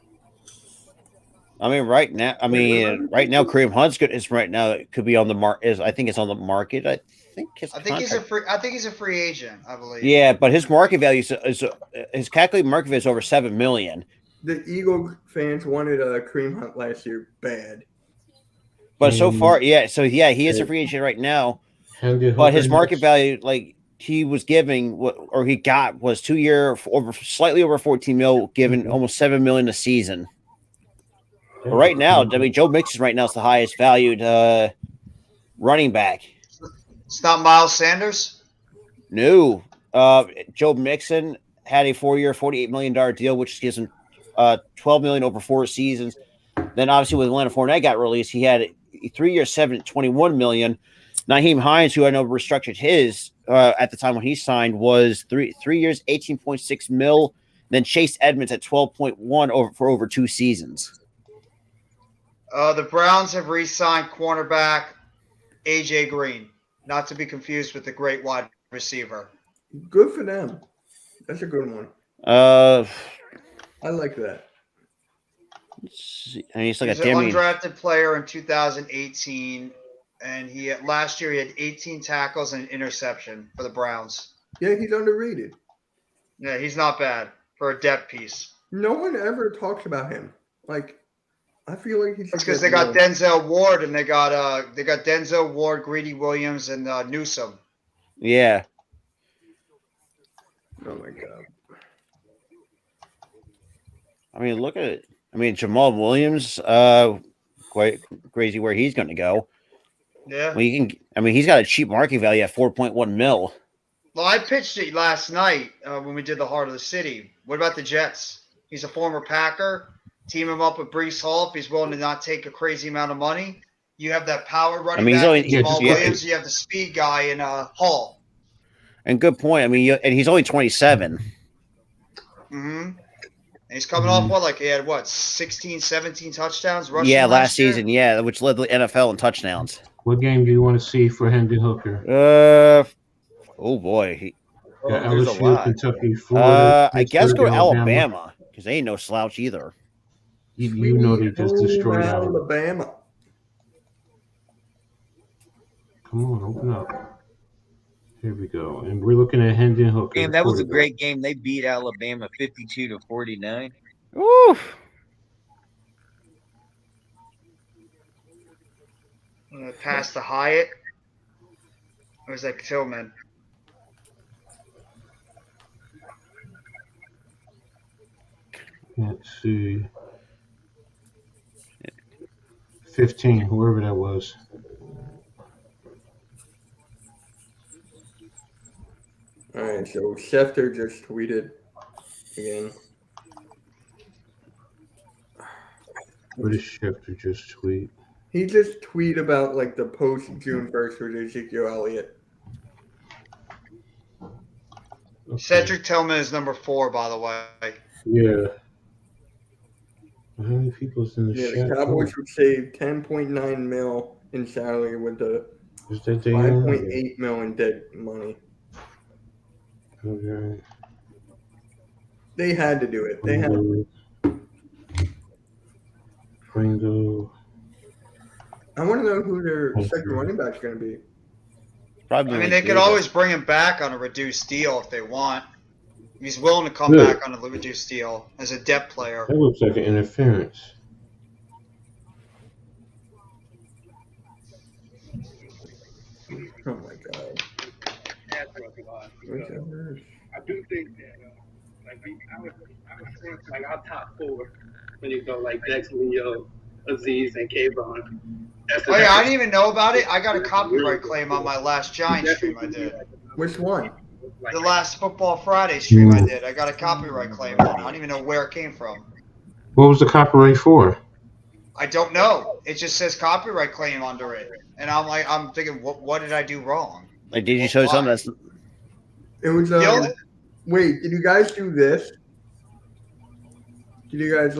I mean, right now, Kareem Hunt's good. Is right now it could be on the market. I think it's on the market. I think he's a free agent, I believe. Yeah, but his market value is his calculated market value is over $7 million. The Eagle fans wanted Kareem Hunt last year bad. But so far, he is a free agent right now. But his market value, like he was giving, or he got, was 2 year slightly over 14 mil, given almost $7 million a season. But right now, I mean, Joe Mixon right now is the highest valued running back. It's not Miles Sanders? No. Joe Mixon had a 4-year, $48 million deal, which gives him $12 million over 4 seasons. Then obviously with Leonard Fournette got released, he had a 3-year, $21 million. Naheem Hines, who I know restructured his at the time when he signed, was 3 years, $18.6 million. Then Chase Edmonds at 12.1 for over 2 seasons. The Browns have re-signed cornerback AJ Green, not to be confused with the great wide receiver. Good for them. That's a good one. I like that. And he's like He's an undrafted player in 2018, and last year he had 18 tackles and an interception for the Browns. Yeah, he's underrated. Yeah, he's not bad for a depth piece. No one ever talks about him. Like, I feel like he's. That's because they got Denzel Ward and they got Denzel Ward, Greedy Williams, and Newsome. Yeah. Oh my god. I mean, look at it. I mean, Jamal Williams, quite crazy where he's going to go. Yeah. Well, he's got a cheap market value at 4.1 mil. Well, I pitched it last night when we did the Heart of the City. What about the Jets? He's a former Packer. Team him up with Brees Hall if he's willing to not take a crazy amount of money. You have that power running back in Jamal Williams. You have the speed guy in Hall. And good point. I mean, and he's only 27. Mm-hmm. And he's coming off he had 16, 17 touchdowns rushing last year? season, yeah, which led the NFL in touchdowns. What game do you want to see for Hendon Hooker? Oh boy. LSU, Kentucky, Florida. I guess go to Alabama because they ain't no slouch either. You know they just destroyed Alabama. Come on, open up. Here we go. And we're looking at Hendon Hooker. Damn, that was a great game. They beat Alabama 52-49. Oof. Pass to Hyatt. Or was that Tillman? Let's see. 15, whoever that was. All right, so Schefter just tweeted again. What did Schefter just tweet? He just tweet about the post June 1st with Ezekiel Elliott. Okay. Cedric Tillman is number 4, by the way. Yeah. How many people's in the chat? The Cowboys would save 10.9 mil in salary with the Is that 5.8 mil in dead money. Okay. They had to do it. They had to. Pringle. I want to know who their second running back is going to be. Probably. They could always bring him back on a reduced deal if they want. He's willing to come back on a reduced deal as a depth player. That looks like an interference. Oh my god. I do think that I was our top 4 when you go Dex, Leo, Aziz, and Kayvon. Oh yeah, I didn't even know about it. I got a copyright claim on my last Giants stream I did. Which one? The last Football Friday stream I did. I got a copyright claim on it. I don't even know where it came from. What was the copyright for? I don't know. It just says copyright claim under it. And I'm thinking, what did I do wrong? Did you show something that's... It was, wait, did you guys do this? Did you guys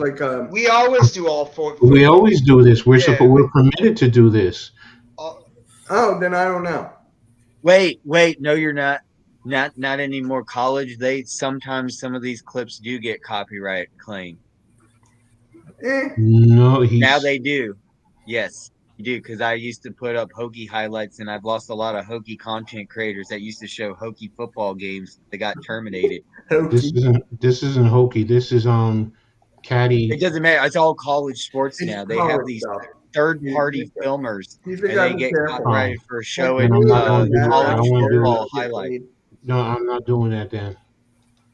We always do all 4. We always do this. We're permitted to do this. Oh, then I don't know. Wait, no, you're not. Not anymore. College, sometimes some of these clips do get copyright claim. No, now they do. Yes, you do, because I used to put up Hokie highlights, and I've lost a lot of Hokie content creators that used to show Hokie football games. They got terminated. This isn't Hokie. This is Caddy. It doesn't matter. It's all college sports now. They have these third-party filmers, and they get copyrighted for showing college football highlights. No, I'm not doing that then,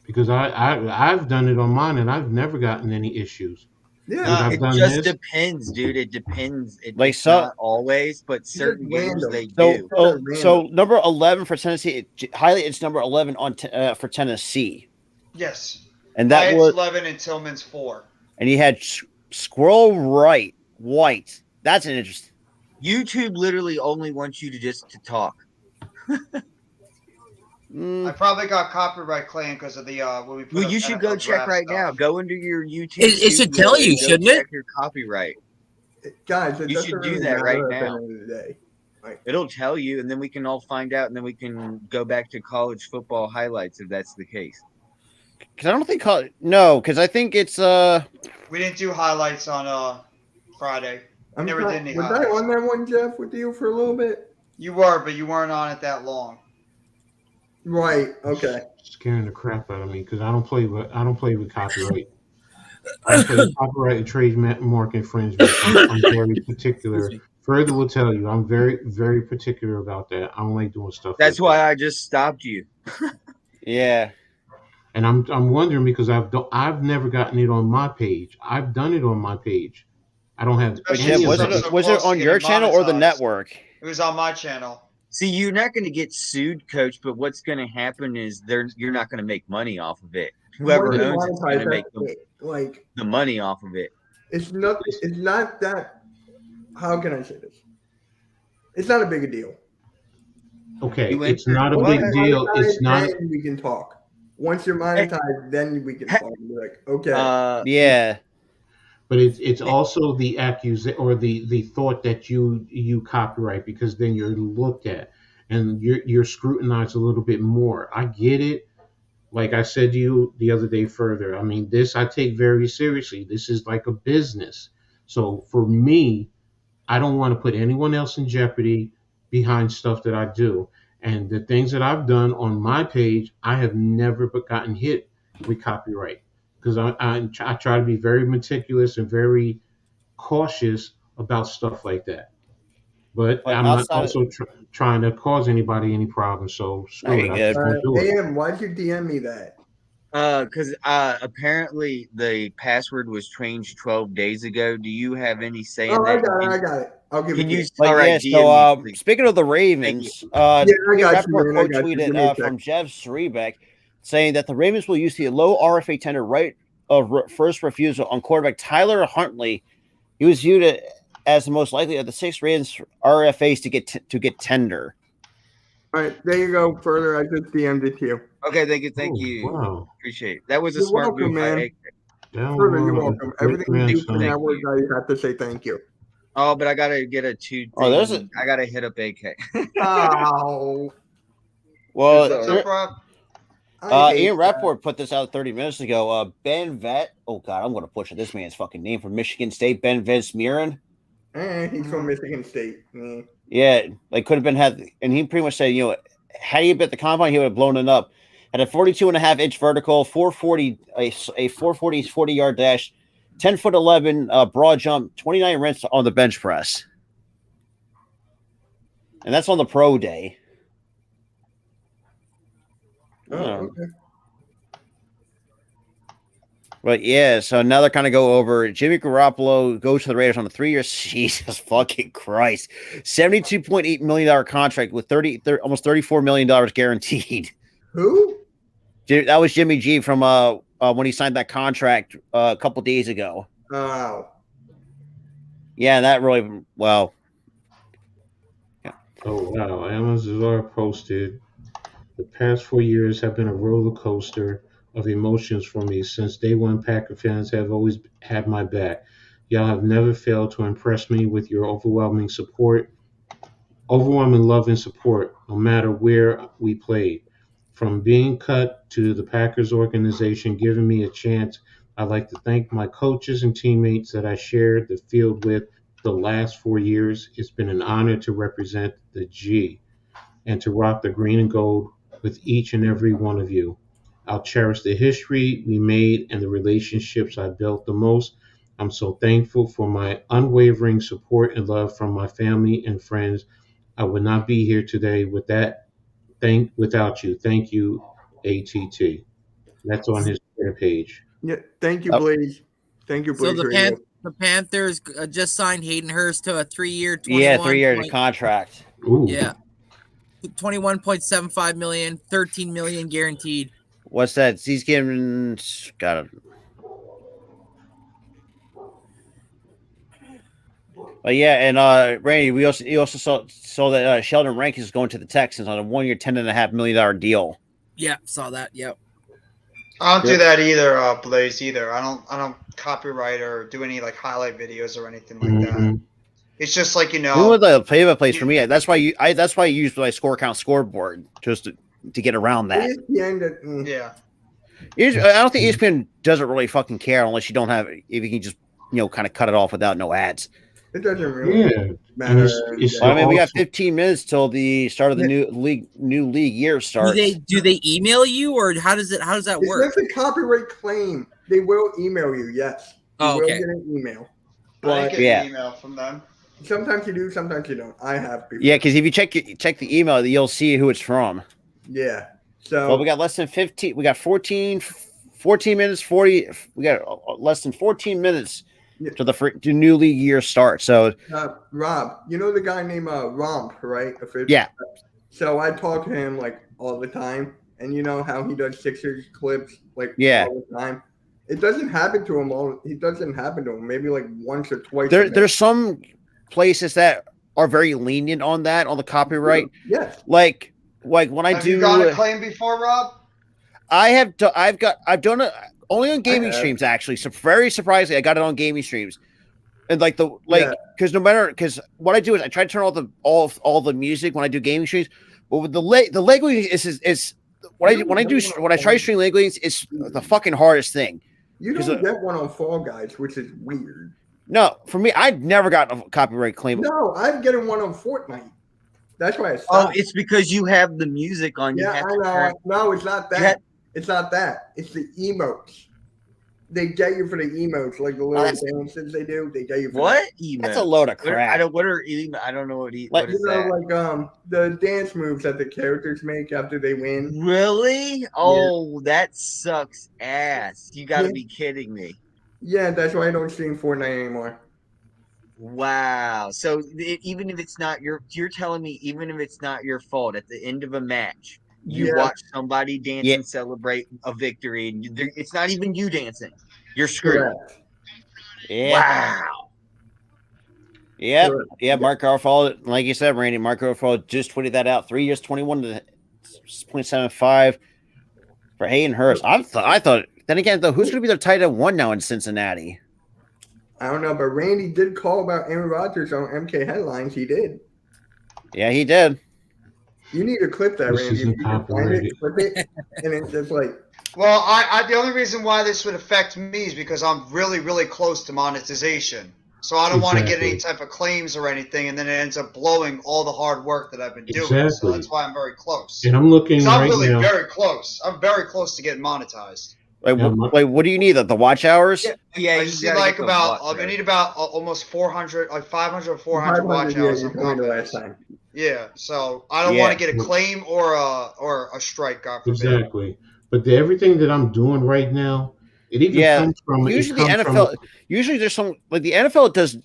because I've done it on mine and I've never gotten any issues. Yeah, it just depends, dude. It depends. It's not always, but certain games they do. So number 11 for Tennessee, it's number 11 on for Tennessee. Yes. And that Hyatt's was 11 and Tillman's 4. And he had Squirrel White. That's an interesting. YouTube literally only wants you to talk. I probably got copyright claim because of the when we put Well, you should go check right now. Go into your YouTube. It should tell you, shouldn't it? Check your copyright. Guys, you should do that right now. It'll tell you, and then we can all find out, and then we can go back to college football highlights if that's the case. Because I don't think because I think it's we didn't do highlights on Friday. We never did any was highlights. I on that one, Jeff, with you for a little bit? You were, but you weren't on it that long. Right. Okay. Scaring the crap out of me because I don't play with copyright. I play with copyright and trademark infringement. I'm very particular. Further will tell you, I'm very, very particular about that. I don't like doing stuff. That's like why that. I just stopped you. Yeah. And I'm wondering because I've never gotten it on my page. I've done it on my page. I don't have. But any Jeff, of was that. it on your channel or the network? It was on my channel. See, you're not going to get sued, Coach. But what's going to happen is you're not going to make money off of it. Whoever Once you owns it's going to monetize make it, like the money off of it. it's not that. How can I say this? It's not a big deal. Okay, it's not a big deal. It's not. Then we can talk. Once you're monetized, then we can talk. And be like, okay. Yeah. But it's also the accusation or the thought that you copyright because then you're looked at and you're scrutinized a little bit more. I get it. Like I said to you the other day further, I mean, this I take very seriously. This is like a business. So for me, I don't want to put anyone else in jeopardy behind stuff that I do. And the things that I've done on my page, I have never gotten hit with copyright because I try to be very meticulous and very cautious about stuff like that. But I'm not also trying to cause anybody any problems. So screw it. I just won't do it. AM, why'd you DM me that? Because apparently the password was changed 12 days ago. Do you have any say in that? I got it. I'll give Can it to you? you. All right. So speaking of the Ravens, I got you, man. I quote got you. tweeted Give me a from sec. Jeff Srebeck saying that the Ravens will use the low RFA tender right of first refusal on quarterback Tyler Huntley. He was viewed as the most likely of the 6 Ravens RFAs to get tender. All right, there you go. Further, I just DM'd it to you. Okay, thank you. Wow. Appreciate it. That was a You're smart welcome, move. man. Down Further, you're low, welcome. great Everything you do for grandson. network, I have to say thank you. Oh, but I gotta get a 2. Oh, there's I gotta hit up AK. Oh. Well, What's up, Rob? Ian Rappaport put this out 30 minutes ago. Ben Vet. Oh God, I'm going to butcher this man's fucking name from Michigan State. Ben Vesmiren. He's from Michigan State. Yeah, like could have been had, and he pretty much said, had he been at the combine, he would have blown it up. Had a 42.5-inch vertical, 440, a 440 40-yard dash, 10'11" broad jump, 29 reps on the bench press, and that's on the pro day. Okay. But yeah, so now they're kind of go over Jimmy Garoppolo goes to the Raiders on a 3-year. Jesus fucking Christ, $72.8 million contract with almost $34 million guaranteed. Who? That was Jimmy G from when he signed that contract a couple days ago. Wow. Yeah, that really well. Oh wow! Amazon posted. The past 4 years have been a roller coaster of emotions for me. Since day one, Packer fans have always had my back. Y'all have never failed to impress me with your overwhelming love and support, no matter where we played. From being cut to the Packers organization giving me a chance, I'd like to thank my coaches and teammates that I shared the field with the last 4 years. It's been an honor to represent the G and to rock the green and gold with each and every one of you. I'll cherish the history we made and the relationships I built the most. I'm so thankful for my unwavering support and love from my family and friends. I would not be here today without you. Thank you, ATT. That's on his Twitter page. Yeah, thank you, Blaze. Thank you, So Blaze. the Panthers just signed Hayden Hurst to a 3-year, 3-year contract. Ooh. Yeah, 21.75 million, 13 million guaranteed. What's that? He's getting got it. But yeah, and Randy, you also saw that Sheldon Rankins is going to the Texans on a 1-year, $10.5 million deal. Yeah, saw that. Yep. I don't do that either, Blaze. Either I don't copyright or do any like highlight videos or anything like that. It's just like You know what the favorite place for me? That's why I use my score count scoreboard just to get around that. Yeah. I don't think ESPN doesn't really fucking care unless you don't have if you can just kind of cut it off without no ads. It doesn't really Yeah, matter. and it's Well, I mean, we got also 15 minutes till the start of the new league year Do starts. they email you, or how does that It's work? just a copyright claim. They will email you. Yes, you Oh, will okay. get an email. I didn't But get Yeah. an email from them. sometimes you do, sometimes you don't. I have before. Yeah, because if you check the email, you'll see who it's from. Yeah. So Well, we got less than 15. We got 14 minutes, 40. We got less than 14 minutes to the new league year start. So, Rob, you know the guy named Romp, right? yeah. So I talk to him like all the time, and you know how he does Sixers clips like Yeah. all the time. It doesn't happen to him all. It doesn't happen to him. Maybe like once or twice. a There's some places that are very lenient on that, on the copyright. Yes. Like when I Have do, you got a claim before, Rob? I've done it only on gaming have. streams, actually. So very surprisingly, I got it on gaming streams. And Yeah. because what I do is I try to turn all the music when I do gaming streams. But with the language is when I try to stream language, it's the fucking hardest thing. You don't get one on Fall Guys, which is weird. No, for me, I'd never gotten a copyright claim. No, I'm getting one on Fortnite. That's why I Oh, stopped. it's because you have the music on. You Yeah, have I to know. turn- No, it's not You that. had- It's not that. It's the emotes. They get you for the emotes, like the little that's- dances they do. They get you for What? That's a load of What are- crap. I don't. What are email? I don't know what. What is that? like the dance moves that the characters make after they win. Really? Oh, that sucks ass. You got to Yeah. be kidding me. Yeah, that's why I don't stream Fortnite anymore. Wow. So even if it's not you're telling me even if it's not your fault at the end of a match, you Yeah. watch somebody dance Yeah. and celebrate a victory, and it's not even you dancing. You're screwed. Correct. Yeah. Wow. Yeah, Correct. yeah. Mark Garfall, like you said, Randy, Mark Garfall just tweeted that out. 3 years, 21 to 0.75 for Hayden Hurst. I thought. Then again, though, who's going to be their tight end one now in Cincinnati? I don't know, but Randy did call about Aaron Rodgers on MK Headlines. He did. Yeah, he did. You need to clip that, This Randy. isn't If you can find copyrighted. it, clip it, and it's just like, Well, I the only reason why this would affect me is because I'm really, really close to monetization. So I don't want to get any Exactly. type of claims or anything, and then it ends up blowing all the hard work that I've been doing. So Exactly. that's why I'm very close. And I'm looking 'Cause I'm right really now. very close. I'm very close to getting monetized. Like, Yeah, what do you need? The watch hours? Yeah. I you just need gotta like get the about watch I need about almost 400, like 500 or 400 watch 500, yeah, hours. you on told me Black last Ops. time. Yeah, so I don't Yeah. want to get a claim or a strike. God forbid. Exactly. But everything that I'm doing right now, it even Yeah. comes from. Usually it the comes NFL. Usually there's some like the NFL does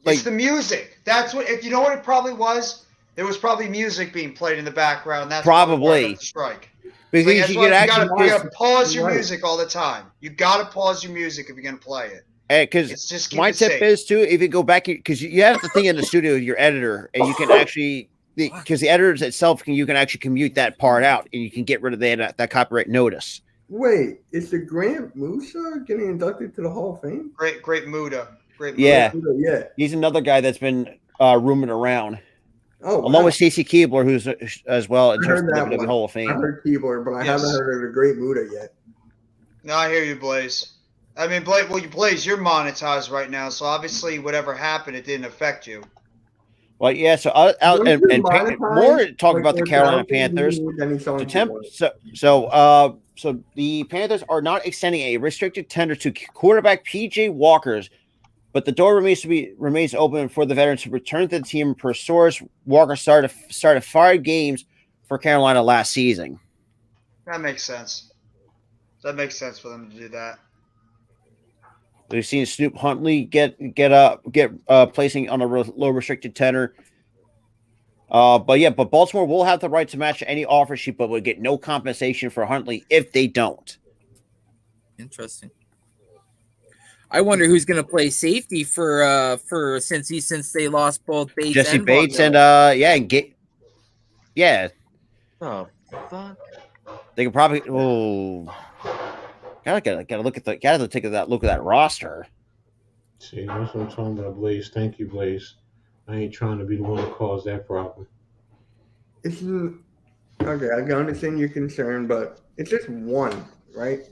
like It's the music. That's what. If you know what it probably was, there was probably music being played in the background. That's Probably. why we got the strike. because That's you why could actually you gotta pause your Right. music all the time. You gotta pause your music if you're gonna play it. because It's just keep my it tip safe. is too if you go back because you have to think in the studio with your editor and you can actually because the editors itself you can actually commute that part out and you can get rid of that copyright notice. Wait, is the Grant Musa getting inducted to the Hall of Fame? Great Muda. Great Muda. Yeah, Yeah. he's another guy that's been rumored around Oh, along wow. with Stacey Keebler, who's as well in I terms heard of the that WWE one. Hall of I Fame. heard Keebler, but I Yes. haven't heard of the Great Muda yet. No, I hear you, Blaze. I mean, Blaze, you're monetized right now, so obviously whatever happened, it didn't affect you. Well, yeah. So more talk about the Carolina Panthers. So the Panthers are not extending a restricted tender to quarterback PJ Walker's, but the door remains open for the veteran to return to the team. Per source, Walker started 5 games for Carolina last season. That makes sense. That makes sense for them to do that. We've seen Snoop Huntley get placing on a low restricted tender. But Baltimore will have the right to match any offer sheet, but would get no compensation for Huntley if they don't. Interesting. I wonder who's going to play safety for since they lost both Bates Jesse and Bates Von and Miller. Oh fuck. They could probably gotta look at that roster. See, that's what I'm talking about, Blaze. Thank you, Blaze. I ain't trying to be the one to cause that problem. Okay, I can understand your concern, but it's just one, right?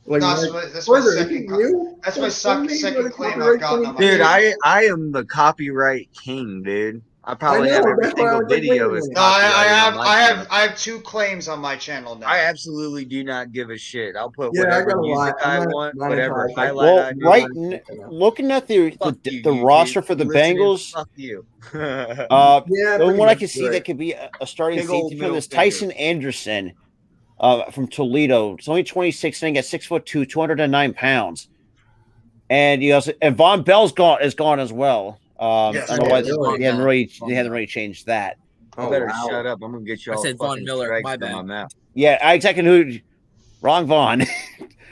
Like, No, that's my Porter, is second. it you? That's my Somebody second got a claim I've copyright gotten on my Dude, channel. I am the copyright king, dude. I probably have know, every that's why I single was like, wait video a is minute. No, I copyrighted have on my channel. I have 2 claims on my channel now. I absolutely do not give a shit. I'll put Yeah, I whatever gotta lie. music I I'm want, not whatever monetized. Like, highlight Well, I do. right, looking at the Fuck you, the YouTube. roster for the Listeners, Bengals, fuck you. the Yeah, only pretty one I much can see right. that could be a starting Big old safety for middle this finger. Tyson Anderson from Toledo. It's only 26, and at 6'2", 209 pounds. And you also and Von Bell's is gone as well. Yes, I don't know why really? they haven't really changed that. I Oh, better wow. shut up. I'm gonna get you I all said Von fucking Miller. strikes My for my bad. mouth. Yeah, I exactly who. Wrong Vaughn,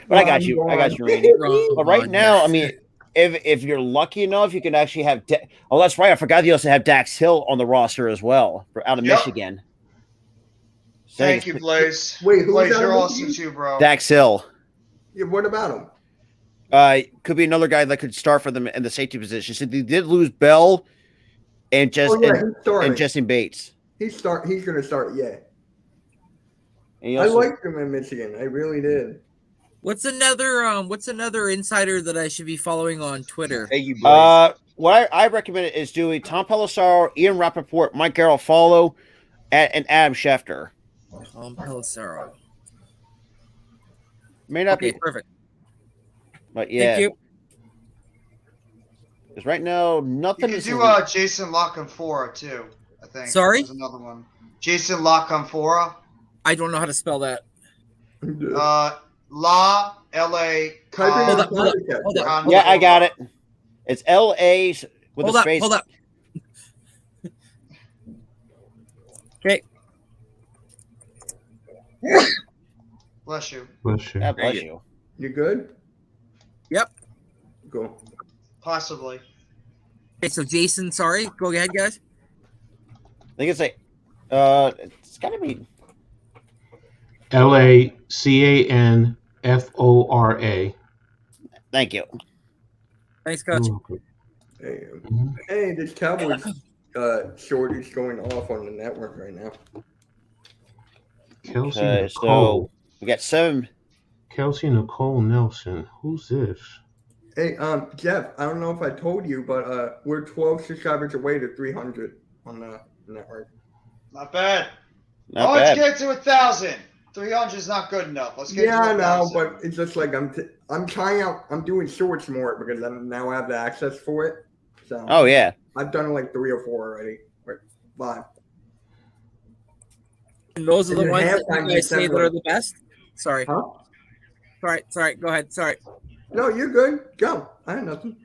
but I got you. I got you, Randy. Wrong But right Vaughn, now, yes. I mean, if you're lucky enough, you can actually have. Oh, that's right. I forgot you also have Dax Hill on the roster as well, out of Yep. Michigan. So Thank you, Blaze. Wait, who's Blaze, that you're with awesome you? too, bro. Dax Hill Yeah, what about him? could be another guy that could start for them in the safety position. So they did lose Bell and Oh, yeah, he's starting. and Jesse Bates. He's gonna start. Yeah, And he I also- liked him in Michigan. I really did. What's another insider that I should be following on Twitter? Thank you, Blaze. What I recommend is doing Tom Pelissaro, Ian Rappaport, Mike Garofalo, and Adam Schefter. Tom Pelissaro. May not Okay, be, perfect. but yeah. Thank you. Because right now, You nothing can is. do Jason Lockenfora too. I think. Sorry? There's another one. Jason Lockenfora. I don't know how to spell that. La L-A. Hold up. Yeah, I got it. It's L-A with Hold a up. space. Hold up. Okay. Bless you. Bless you. God bless you. You good? Yep. Cool. Possibly. Okay, so Jason, sorry. Go ahead, guys. I think it's like, it's gotta be. LACANFORA. Thank you. Thanks, Coach. Hey, hey, this Cowboys shortage going off on the network right now. Kelsey Okay, Nicole. so we got 7. Kelsey Nicole Nelson. Who's this? Hey, Jeff, I don't know if I told you, but we're 12 subscribers away to 300 on the network. Not bad. Not Let's bad. get to 1,000. 300 is not good enough. Let's get Yeah, to I know, 1,000. but it's just like I'm trying out. I'm doing shorts more because I now have the access for it. So Oh yeah. I've done like 3 or 4 already. Or 5. And those are the And ones then that halftime you guys say that December. are the best? Sorry. Huh? Sorry. Go ahead. Sorry. No, you're good. Go. I had nothing.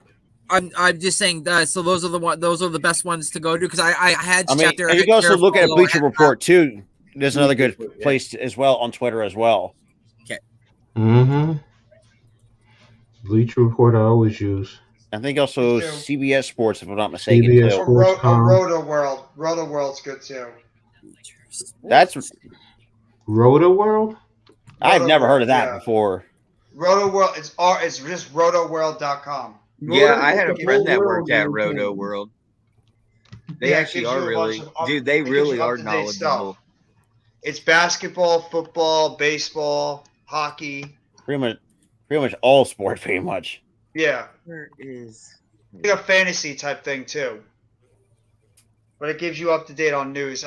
I'm just saying. So those are the best ones to go to because I had I mean, chat there. and you can also look at Bleacher Report too. There's another good place as well on Twitter as well. Mm-hmm. Bleacher Report I always use. I think also CBS Sports, if I'm not mistaken. CBS too. Sports. Roto World. Roto World's good too. That's Roto World? I've never heard of that yeah. before. Roto World. It's just rotoworld.com. Yeah, I had a the friend whole that world worked at is Roto in. World. They Yeah, it actually gives are you a really, bunch of dude. They it gives really you are up-to-date knowledgeable. stuff. It's basketball, football, baseball, hockey. Pretty much all sports, pretty much. Yeah, Where is? like a fantasy type thing too. But it gives you up to date on news.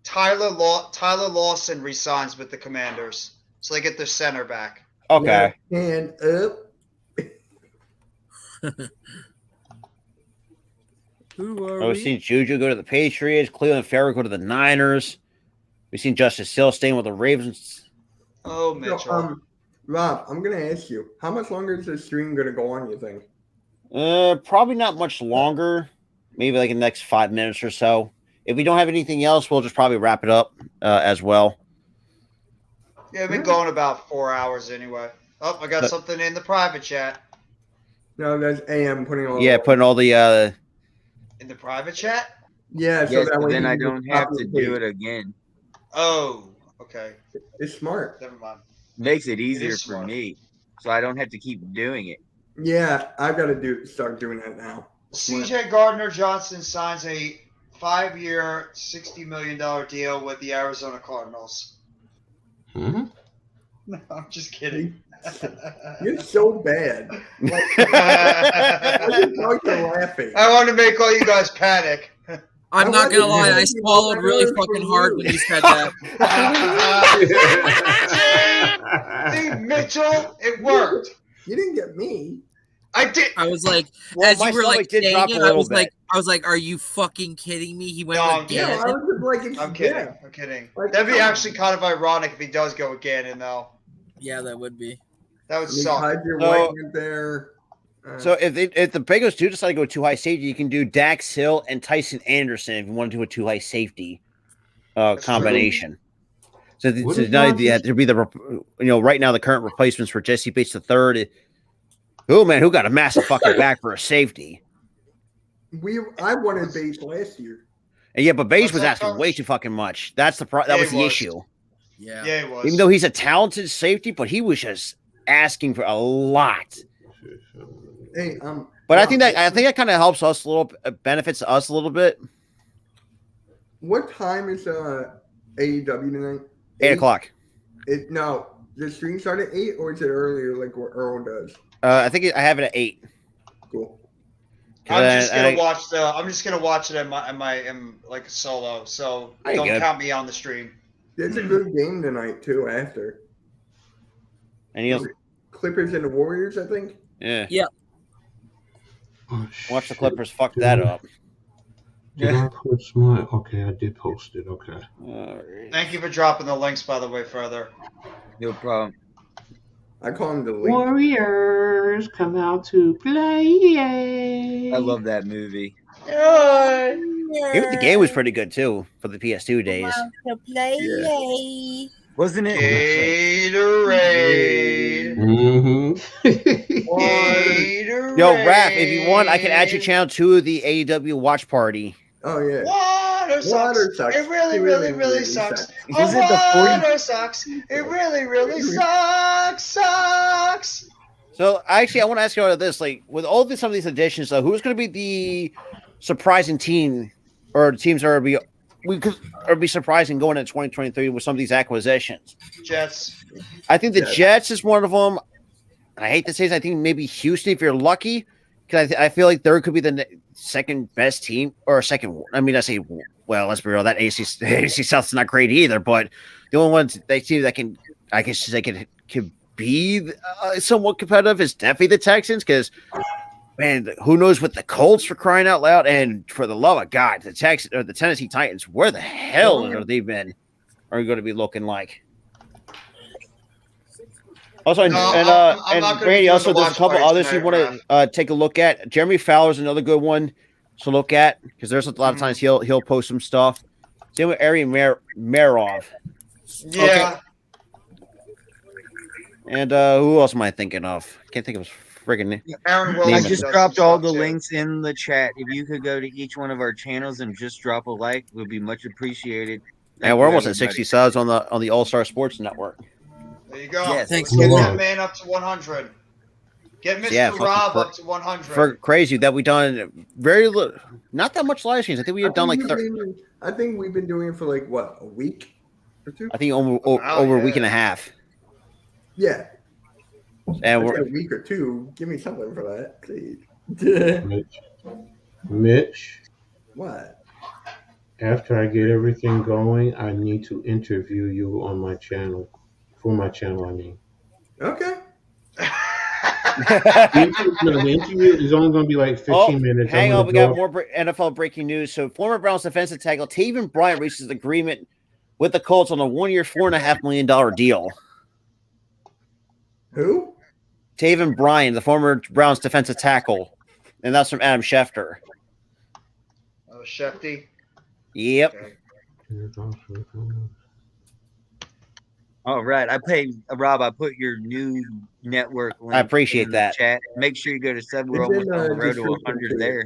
Tyler Lawson resigns with the Commanders, so they get their center back. Okay. And up. Who are We've seen Juju go to the Patriots, Cleveland Farrell go to the Niners. We've seen Justice Hill staying with the Ravens. Oh, So, Mitchell. Rob, I'm gonna ask you, how much longer is this stream gonna go on? You think? Probably not much longer. Maybe like in the next 5 minutes or so. If we don't have anything else, we'll just probably wrap it up as well. Yeah, we've been going about 4 hours anyway. Oh, I got But- something in the private chat. No, that's AM putting all. Yeah, putting all the In the private chat? Yeah, so Yes, that but way then you I can don't just have copy to and do paste. it again. Oh, okay. It's smart. Never mind. Makes it easier is for smart. me, so I don't have to keep doing it. Yeah, I gotta start doing that now. CJ Gardner Johnson signs a 5-year, $60 million deal with the Arizona Cardinals. Hmm? No, I'm just kidding. You're so bad. Like, I just know you're laughing. I want to make all you guys panic. I'm not gonna lie, I swallowed really fucking hard when you said that. See, Mitchell, it worked. You didn't get me. I did. I was like, Well, as my you were stomach like did saying drop a it, little bit. I was like, are you fucking kidding me? He went No, with I'm kidding. I Gannon. was just like, it's, I'm kidding. yeah. I'm kidding. Like, That'd be come on. actually kind of ironic if he does go with Gannon, though. Yeah, that would be. That would You suck. hide your So- white in there. So if the Bengals do decide to go too high safety, you can do Dax Hill and Tyson Anderson if you want to do a too high safety combination. So, What so is now wrong the, with- there'd be right now the current replacements for Jesse Bates III. Oh man, who got a massive fucking back for a safety? I wanted Bates last year. And yeah, but Bates What's was that, asking Coach? way too fucking much. That Yeah, was he the was. issue. Yeah. Yeah, he was. Even though he's a talented safety, but he was just asking for a lot. Hey, But I think that kind of helps us a little, benefits us a little bit. what time is AEW tonight? 8:00. No, the stream start at 8, or is it earlier like what Earl does? I think I have it at 8. Cool. I'm just gonna watch it in like solo. So There you don't go. count me on the stream. It's a good game tonight too. After And he'll, Clippers and the Warriors, I think. yeah. Yeah. Oh, Watch the shit. Clippers fuck that up. Did I post my? Okay, I did post it. Okay. Thank you for dropping the links, by the way, further. No problem. I call him the link. Warriors come out to play. I love that movie. Even the game was pretty good too for the PS2 days. Wasn't it? Gatorade. Gatorade. Yo, Raph, if you want, I can add your channel to the AEW watch party. Oh yeah. Water sucks. Water sucks. It really, It really, really, really really sucks. sucks. Oh, Was it the 40? water sucks. It really, really sucks. So actually, I want to ask you about this. Like, with all some of these additions, though, who's going to be the surprising team, or teams that are be surprising going into 2023 with some of these acquisitions? Jets. I think the Jets. Jets is one of them. I hate to say this, I think maybe Houston, if you're lucky, because I feel like there could be the second best team or second. I mean, I say, well, let's be real, that AC South's not great either. But the only ones they see that can, I guess they can be somewhat competitive is definitely the Texans, because man, who knows what the Colts, for crying out loud, and for the love of God, the Tennessee Titans, where the hell are they been? Are going to be looking like? Also, No, I'm not and gonna be Randy, doing also the there's a watch couple parties others you tonight, want to take a look at. Jeremy Fowler's another good one to look at, because there's a lot of times he'll post some stuff. Same with Ari Marov. Yeah. And who else am I thinking of? Can't think of his friggin' name. Aaron I Wilson just does dropped some all stuff, the too. links in the chat. If you could go to each one of our channels and just drop a like, it would be much appreciated. And Thank we're you, almost at everybody. 60 subs on the All Star Sports Network. There you go. Yeah, thanks Let's get a that lot. man up to 100. Get Mr. Yeah, fucking Rob cra- up to 100. For crazy that we done very little, not that much live streams. I think we have done like I think we've been doing it for like what, a week or two? I think over a week and a half. Yeah. And I we're said a week or two. Give me something for that, please. Mitch, What? after I get everything going, I need to interview you on my channel. For my channel, I mean. Okay. The interview is only going to be like 15 minutes. Hang I'm on, we gonna got go- more NFL breaking news. So, former Browns defensive tackle Taven Bryan reaches agreement with the Colts on a 1-year, $4.5 million deal. Who? Taven Bryan, the former Browns defensive tackle, and that's from Adam Schefter. Oh, Shefty. Yep. All right, I Rob. I put your new network link. I appreciate in the that. Chat. Make sure you go to sub. We're It's almost in on the the road to description 100 too. there.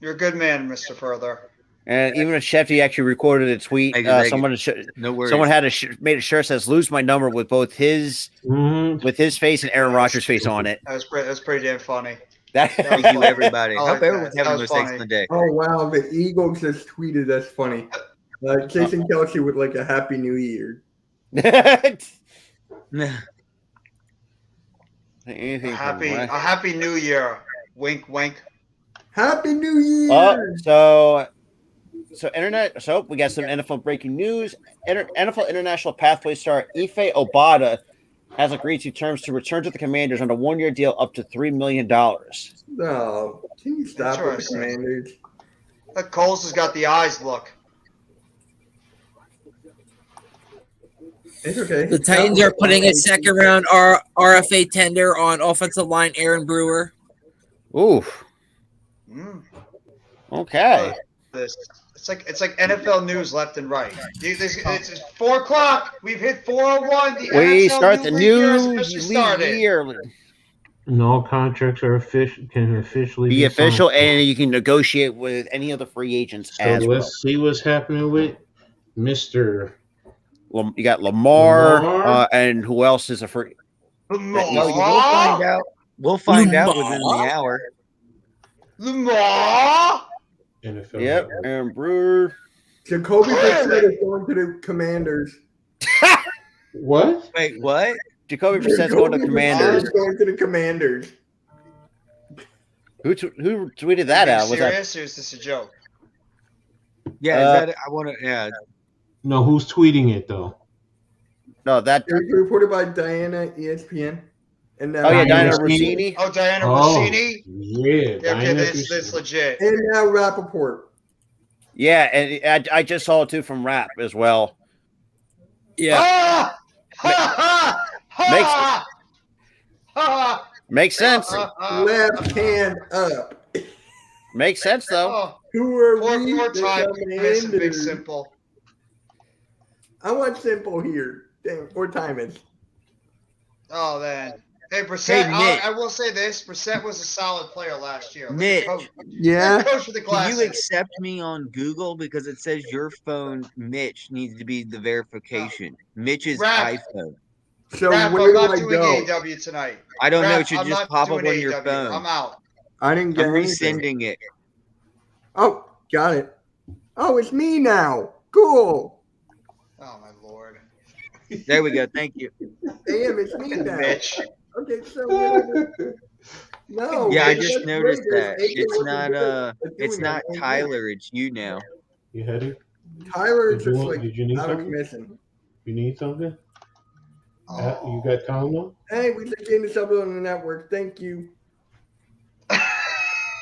You're a good man, Mr. Further. And even if Shefty actually recorded a tweet, Thank you. someone No worries. someone had made a shirt that says "Lose my number" with both his with his face and Aaron Rodgers' face on it. That was pretty damn funny. That Thank you, everybody. I Hope like that. everyone's having That the was most funny. excellent day. Oh wow, the Eagles just tweeted. That's funny. Jason Kelsey with like a Happy New Year. Anything A from happy New Year. Wink, wink. Happy New Year. Oh, so we got some NFL breaking news. NFL international pathway star Ife Obada has agreed to terms to return to the Commanders on a 1-year deal up to $3 million. No, can you stop with the Interesting. Commanders? Look, Coles has got the eyes look. It's okay. The Titans are putting a second round RFA tender on offensive line Aaron Brewer. Oof. Okay. It's like NFL news left and right. It's 4 o'clock. We've hit 4:01. We NFL start the league year has new officially league started. year. And all contracts are can officially Be official, signed. and you can negotiate with any of the free agents So as well. let's see what's happening with Mr. You got Lamar, Lamar. And who else is a free? Lamar. No, you will find out. We'll find out within the hour. Lamar. NFL. Yep, Aaron Brewer. Jacoby Brissett is going to the Commanders. What? Wait, what? Jacoby Brissett's going to Commanders. Is going to the Commanders. Who tweeted that out? Was that? Serious, or is this a joke? Yeah, is that I want to. Yeah. No, who's tweeting it though? No, that. It was reported by Diana ESPN. And now Diana Rossini. Oh, Diana Rossini. Yeah. Yeah, okay, that's legit. And now Rappaport. Yeah, and I just saw it too from Rap as well. Yeah. Makes sense. Left hand up. Makes sense though. Who are we? More The time. Missing Big Commanders. Simple. I want Simple here. Damn, what time is? Oh man. Hey, Brissett. Hey, Nick. I will say this: Brissett was a solid player last year. Nick. Yeah. Coach with the Can glasses. you accept me on Google because it says your phone, Mitch, needs to be the verification. Mitch's Rap. iPhone. So Rap, where I'm do not I doing go? AEW tonight. I don't know. Rap, It should I'm just not pop up doing on your AEW. phone. I'm out. I didn't get I'm anything. resending it. Oh, got it. Oh, it's me now. Cool. Oh my lord. There we go. Thank you. Damn, it's me now. Mitch. Okay, so whatever. No. Yeah, I that's just noticed great. that. It's It's doing not it. Tyler, it's you now. You headed? Tyler is Did you just want- like did you need out of something? commission. You need something? Oh. You got Congo? Hey, we just getting this up on the network. Thank you.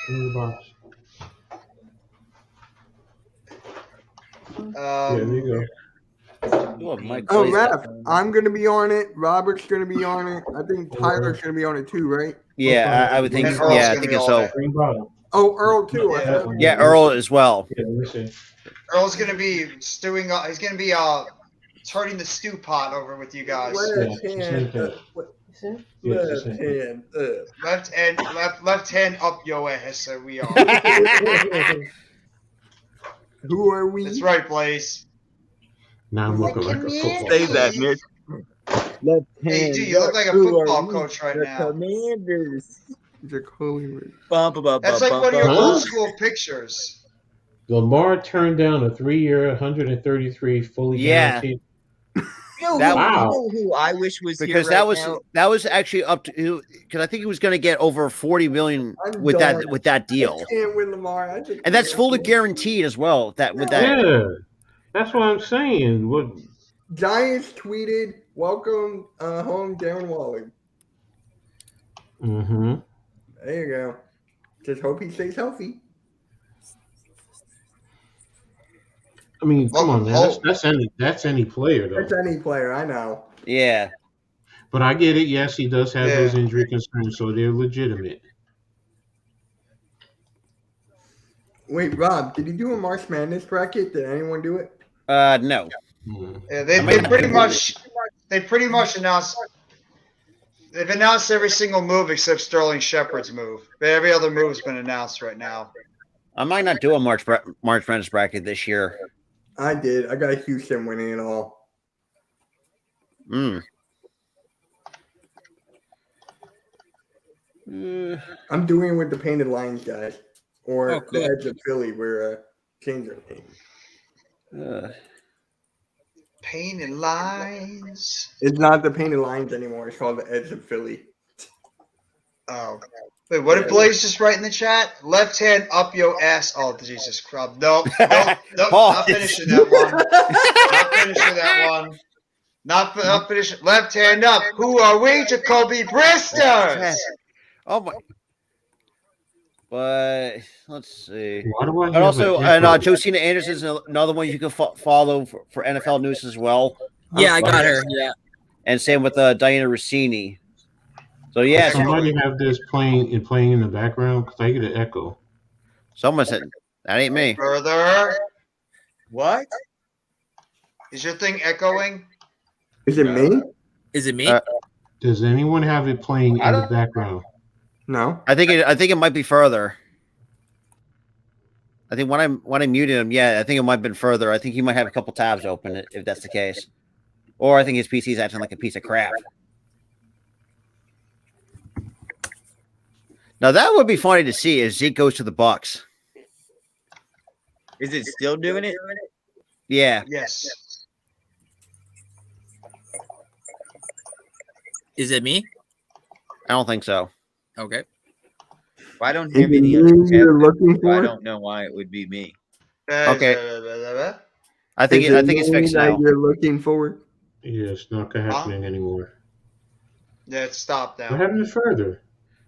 In the box. Yeah, there you go. Oh, Raph, I'm gonna be on it. Robert's gonna be on it. I think Tyler's gonna be on it too, right? Yeah, I would think. And Earl's Yeah, I gonna think be so. Green bottom. Oh, Earl too. I Yeah. thought. Yeah, Earl as well. Yeah, let me see. Earl's gonna be stewing. He's gonna be turning the stew pot over with you guys. Left Yeah, hand same up. Yeah, Left same. hand up. Left hand up your ass. So we are. Who are we? That's right, Blaze. Now I'm looking like a football. Say that, Mitch. Left Hey, hand dude, you look up. like a Who are football we? coach right The now. Commanders. Jacoby. That's like one of your Huh? old school pictures. Lamar turned down a 3-year, 133 fully Yeah. guaranteed. You Wow. know who I wish was Because here right that now? was actually up to because I think he was going to get over 40 million I'm with done. that deal, I can't win Lamar. I just and that's can't. fully guaranteed as well. That with that. Yeah, that's what I'm saying. What? Giants tweeted, "Welcome home, Darren Waller." Mm-hmm. There you go. Just hope he stays healthy. I mean, come on, man. Oh. That's any player though. That's any player, I know. Yeah, But I get it. Yes, he does have Yeah. those injury concerns, so they're legitimate. Wait, Rob, did you do a March Madness bracket? Did anyone do it? no. Mm. Yeah, they pretty much announced. They've announced every single move except Sterling Shepard's move. But every other move's been announced right now. I might not do a March Madness bracket this year. I did. I got Houston winning it all. I'm doing it with the Painted Lines guys, or Oh, cool. the Edge of Philly. We're changing their name. Painted lines. It's not the Painted Lines anymore. It's called the Edge of Philly. Oh. Wait, what did Blaze just write in the chat? Left hand up your ass. Oh, Jesus Christ. Nope. Not finishing that one. Not finishing that one. Not finishing. Left hand up. Who are we? Jacoby Bristers. Oh my. But let's see. Why do I And have also, an and echo? Josina Anderson is another one you can follow for NFL news as well. Yeah, I got her. Yeah. And same with Diana Rossini. So yeah, Somebody have this playing in the background because I get an echo. someone said that ain't me. Further. What? Is your thing echoing? Is it me? Is it me? Does anyone have it playing in the background? No. I think it might be further. I think when I muted him, yeah, I think it might have been further. I think he might have a couple tabs open if that's the case, or I think his PC is acting like a piece of crap. Now that would be funny to see if Zeke goes to the Bucks. Is it still doing it? Yeah. Yes. Is it me? I don't think so. Okay. I don't Is have it any me other you're looking so I for? don't know why it would be me. Okay. I think Is it's me fixed that now. you're looking for? Yeah, it's not happening anymore. Yeah, it stopped now. What happened further?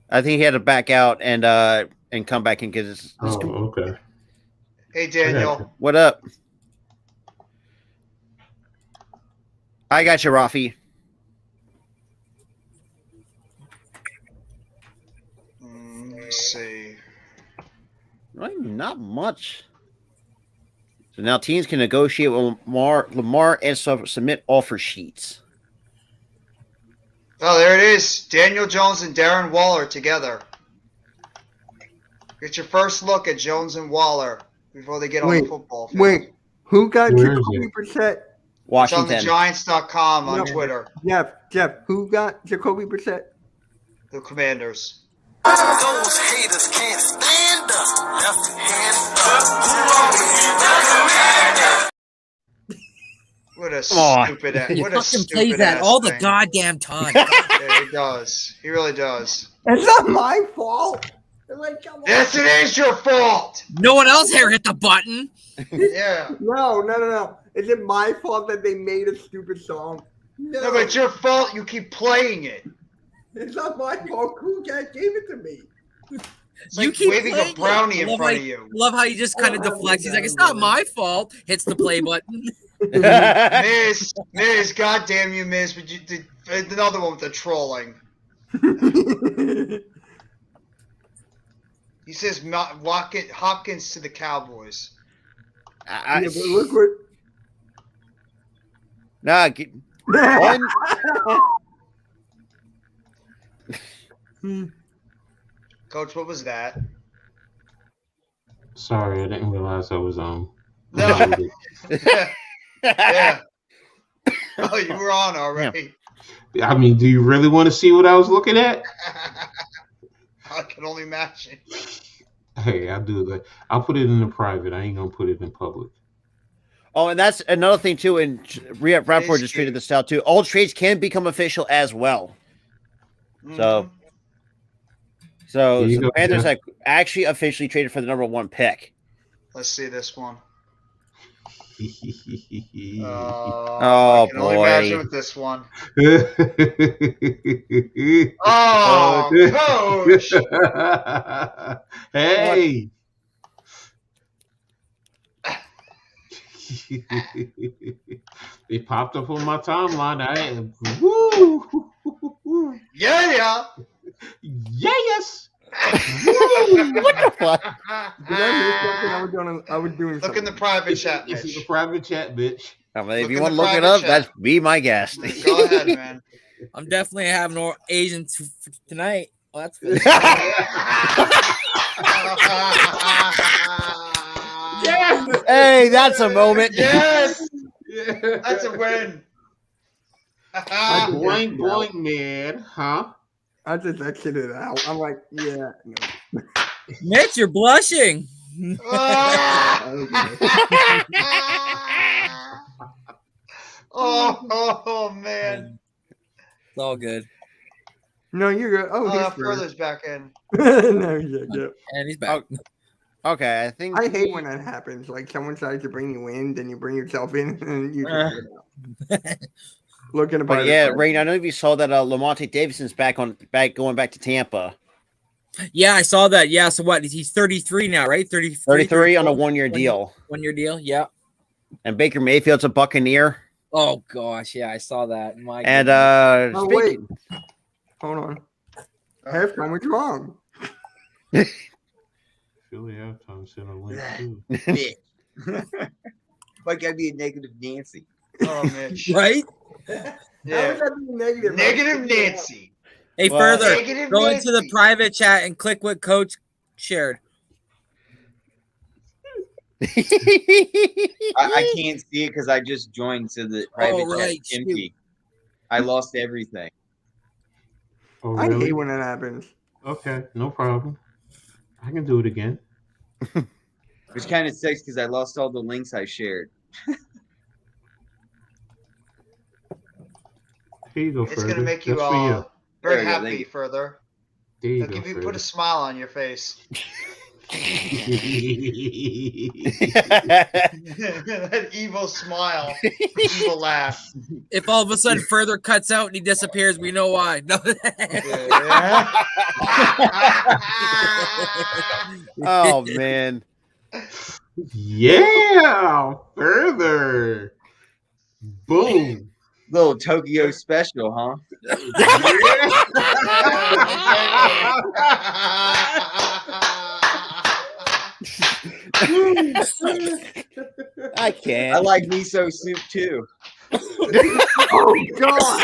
I think he had to back out and come back and get his. Oh, okay. Hey, Daniel. What up? I got you, Rafi. Let's see. Not much. So now teams can negotiate with Lamar and submit offer sheets. Oh, there it is. Daniel Jones and Darren Waller together. Get your first look at Jones and Waller before they get on the football field. Wait, who got Where is Jacoby it? Brissett? Washington. It's on the Giants.com on No. Twitter. Jeff, who got Jacoby Brissett? The Commanders. Those haters can't stand us. Left hand up. What a Come on. stupid ass. He What a fucking stupid plays that ass all the thing. goddamn time. Yeah, he does. He really does. It's not my fault. Like, come on. Yes, it is your fault. No one else here hit the button. Yeah. No. Is it my fault that they made a stupid song? No, but it's your fault. You keep playing it. It's not my fault. Cool Cat gave it to me. It's You like keep waving playing a it. brownie in Love front how- of you. Love how you just kind of deflects. He's like, it's not my fault. Hits the play button. Miz, goddamn you, Miz, but you did another one with the trolling. He says Hopkins to the Cowboys. Yeah, but look what. Nah, Coach, what was that? Sorry, I didn't realize I was No. muted. Yeah. Oh, you were on already. I mean, do you really want to see what I was looking at? I can only imagine. Hey, I'll do that. I'll put it in the private. I ain't gonna put it in public. Oh, and that's another thing too. And Rapport just tweeted this out too. All trades can become official as well. So There you the go, Panthers Jeff. have actually officially traded for the #1 pick. Let's see this one. Oh, I can only boy. imagine with this one. Oh, Coach! Hey. They popped up on my timeline. I am woo. Yeah. Yes. What the fuck? Did I miss something? I was doing Look something. in the private chat, This is Mitch. a private chat, bitch. I mean, if Look you in want to the look it private up, chat. that's be my guest. Go ahead, man. I'm definitely having no Asian tonight. Well, that's good. Yes. Hey, that's a moment. Yes. Yeah. That's a win. Boing, boing, man. Huh? I just exited out. I'm like, yeah. No. Mitch, you're blushing. Oh man. It's all good. No, you're good. Oh, he's Further's back in. No, you're good. And he's back. Okay, I think I hate when that happens. Like someone tries to bring you in, then you bring yourself in, and you just get out. Looking about. But yeah, Rain, I don't know if you saw that Lamonte Davidson's going back to Tampa. Yeah, I saw that. Yeah, so what? He's 33 now, right? 33 on a 1-year deal. 1-year deal, yeah. And Baker Mayfield's a Buccaneer. Oh gosh, yeah, I saw that. My And oh wait, hold on. Halftime was wrong. Philly halftime sent a link too. Bitch. Why gotta be a negative Nancy? Oh, Mitch. right? Yeah. How would that be negative? Negative Nancy. Hey, Well, further, Negative go into the Nancy. private chat and click what Coach shared. I can't see it because I just joined to the private chat. right, It's empty. I lost everything. Oh, I really? hate when that happens. Okay, no problem. I can do it again. Which kind of sucks because I lost all the links I shared. Here you go, It's Further. gonna make you That's for you. very There you go, happy thank you. further. There you It'll go, give you Further. put a smile on your face. That evil smile, evil laugh. If all of a sudden further cuts out and he disappears, we know why. No. Oh man. Yeah, Further. Boom. Little Tokyo special, huh? I can't. I like miso soup too. Oh God!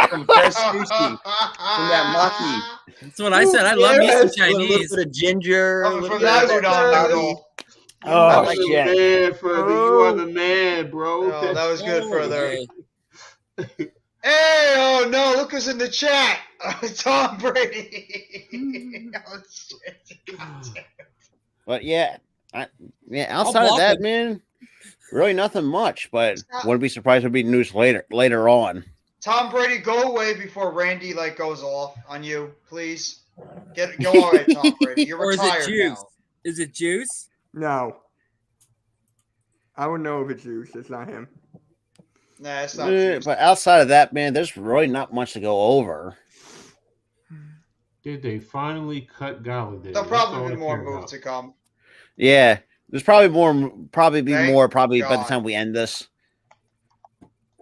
Some fresh sushi from that maki. That's what I said. I love me some A little Chinese. bit of ginger. a Coming little from bit that of udon curry. noodle. Oh like You shit. man, Further. You are the man, bro. Oh, that was good further. Okay. Hey, oh no, look who's in the chat. Tom Brady. Oh, shit. But yeah, outside of block that, it. man, really nothing much. But wouldn't be surprised if it'd be news later on. Tom Brady, go away before Randy goes off on you, please. Go away, Tom Brady. You're Or is it retired juice? now. Is it juice? No. I would know if it's Juice. It's not him. Nah, it's not juice. But outside of that, man, there's really not much to go over. Did they finally cut Galladay? There'll That's probably all be I more care moves about. to come. Yeah, there's probably more. Thank by the God. time we end this.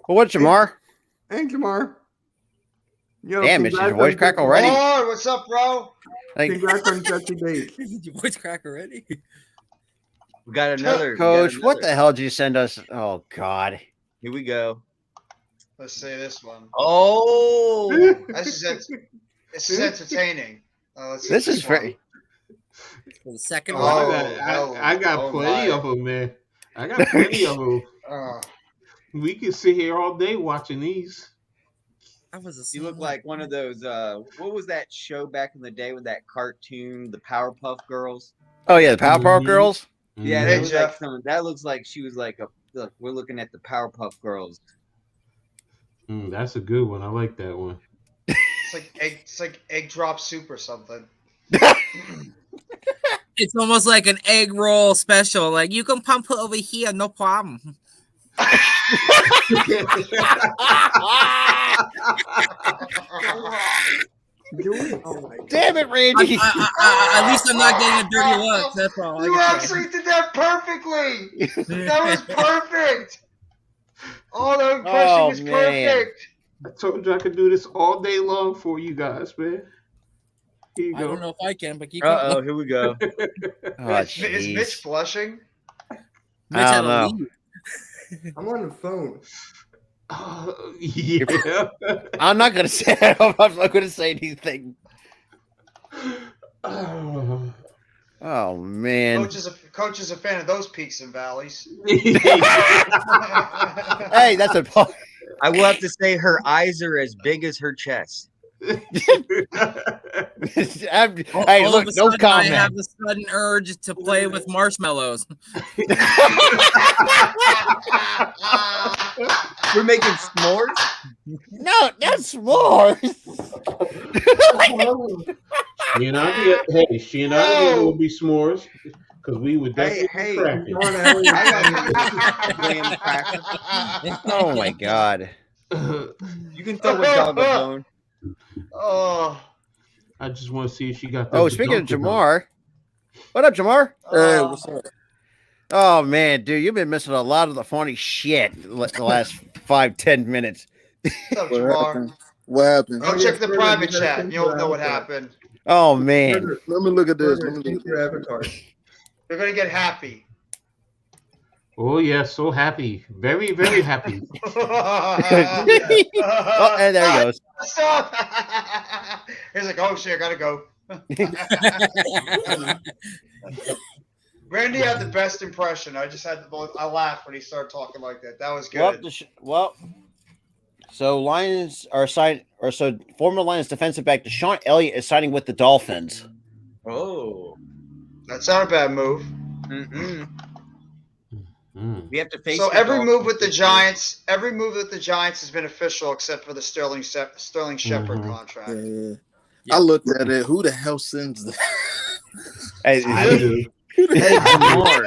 But what, Jamar? Hey, Jamar. Yo, Damn, it's your congrats voice on crack Jesse- already. Lord, what's up, bro? Like, Congrats on Jesse Bates. Did your voice crack already? We got another. we got Coach, what another. the hell did you send us? Oh God. Here we go. Let's see this one. Oh, This is entertaining. Let's see This is one. very. For the second Oh, one. I got oh, plenty my. of them, man. I got plenty of them. Uh, We can sit here all day watching these. That was a you look song. like one of those. What was that show back in the day with that cartoon, the Powerpuff Girls? Oh yeah, the Powerpuff Mhm. Girls. Yeah, Mhm. that Hey, looks Jeff. like some. That looks like she was like a. Look, we're looking at the Powerpuff Girls. That's a good one. I like that one. it's like egg drop soup or something. It's almost like an egg roll special. Like, you can pump it over here, no problem. Oh my God. Damn it, Randy. At least I'm not getting a dirty look. That's all. I You can say. actually did that perfectly. That was perfect. Oh, the impression Oh, was man. perfect. I told you I could do this all day long for you guys, man. Here you I don't go. know if I can, but keep Uh oh, going. here we go. Oh, is jeez. Mitch blushing? Mitch I had don't a know. lead. I'm on the phone. Yeah. I'm not gonna say. I'm not gonna say anything. Oh. Oh man. Coach is a fan of those peaks and valleys. Hey, that's a. I will have to say her eyes are as big as her chest. Hey, All look, of a no sudden, I have comment. the sudden urge to play with marshmallows. We're making s'mores. No, that's s'mores. She and I will be s'mores because we would definitely be cracking. Graham cracker. Oh my god. You can throw a dog a bone. Oh. I just want to see if she got. Oh, speaking of Jamar, what up, Jamar? Hey, what's up? Oh man, dude, you've been missing a lot of the funny shit the last 5-10 minutes. What's up, Jamar? What happened? Go check the private chat. And you'll know what happened. Oh man. Let me look at this. You're gonna get happy. Oh yeah, so happy, very very happy. Oh, and there he goes. Stop. He's like, oh shit, I gotta go. Randy had the best impression. I just had I laughed when he started talking like that. That was good. So Lions are signed, or so former Lions defensive back Deshaun Elliott is signing with the Dolphins. Oh, that's not a bad move. We have to face. So the every Dolphins move with the this year. Giants, has been official except for the Sterling Shepard contract. I looked at it. Who the hell sends that? I do. Hey, Jamar,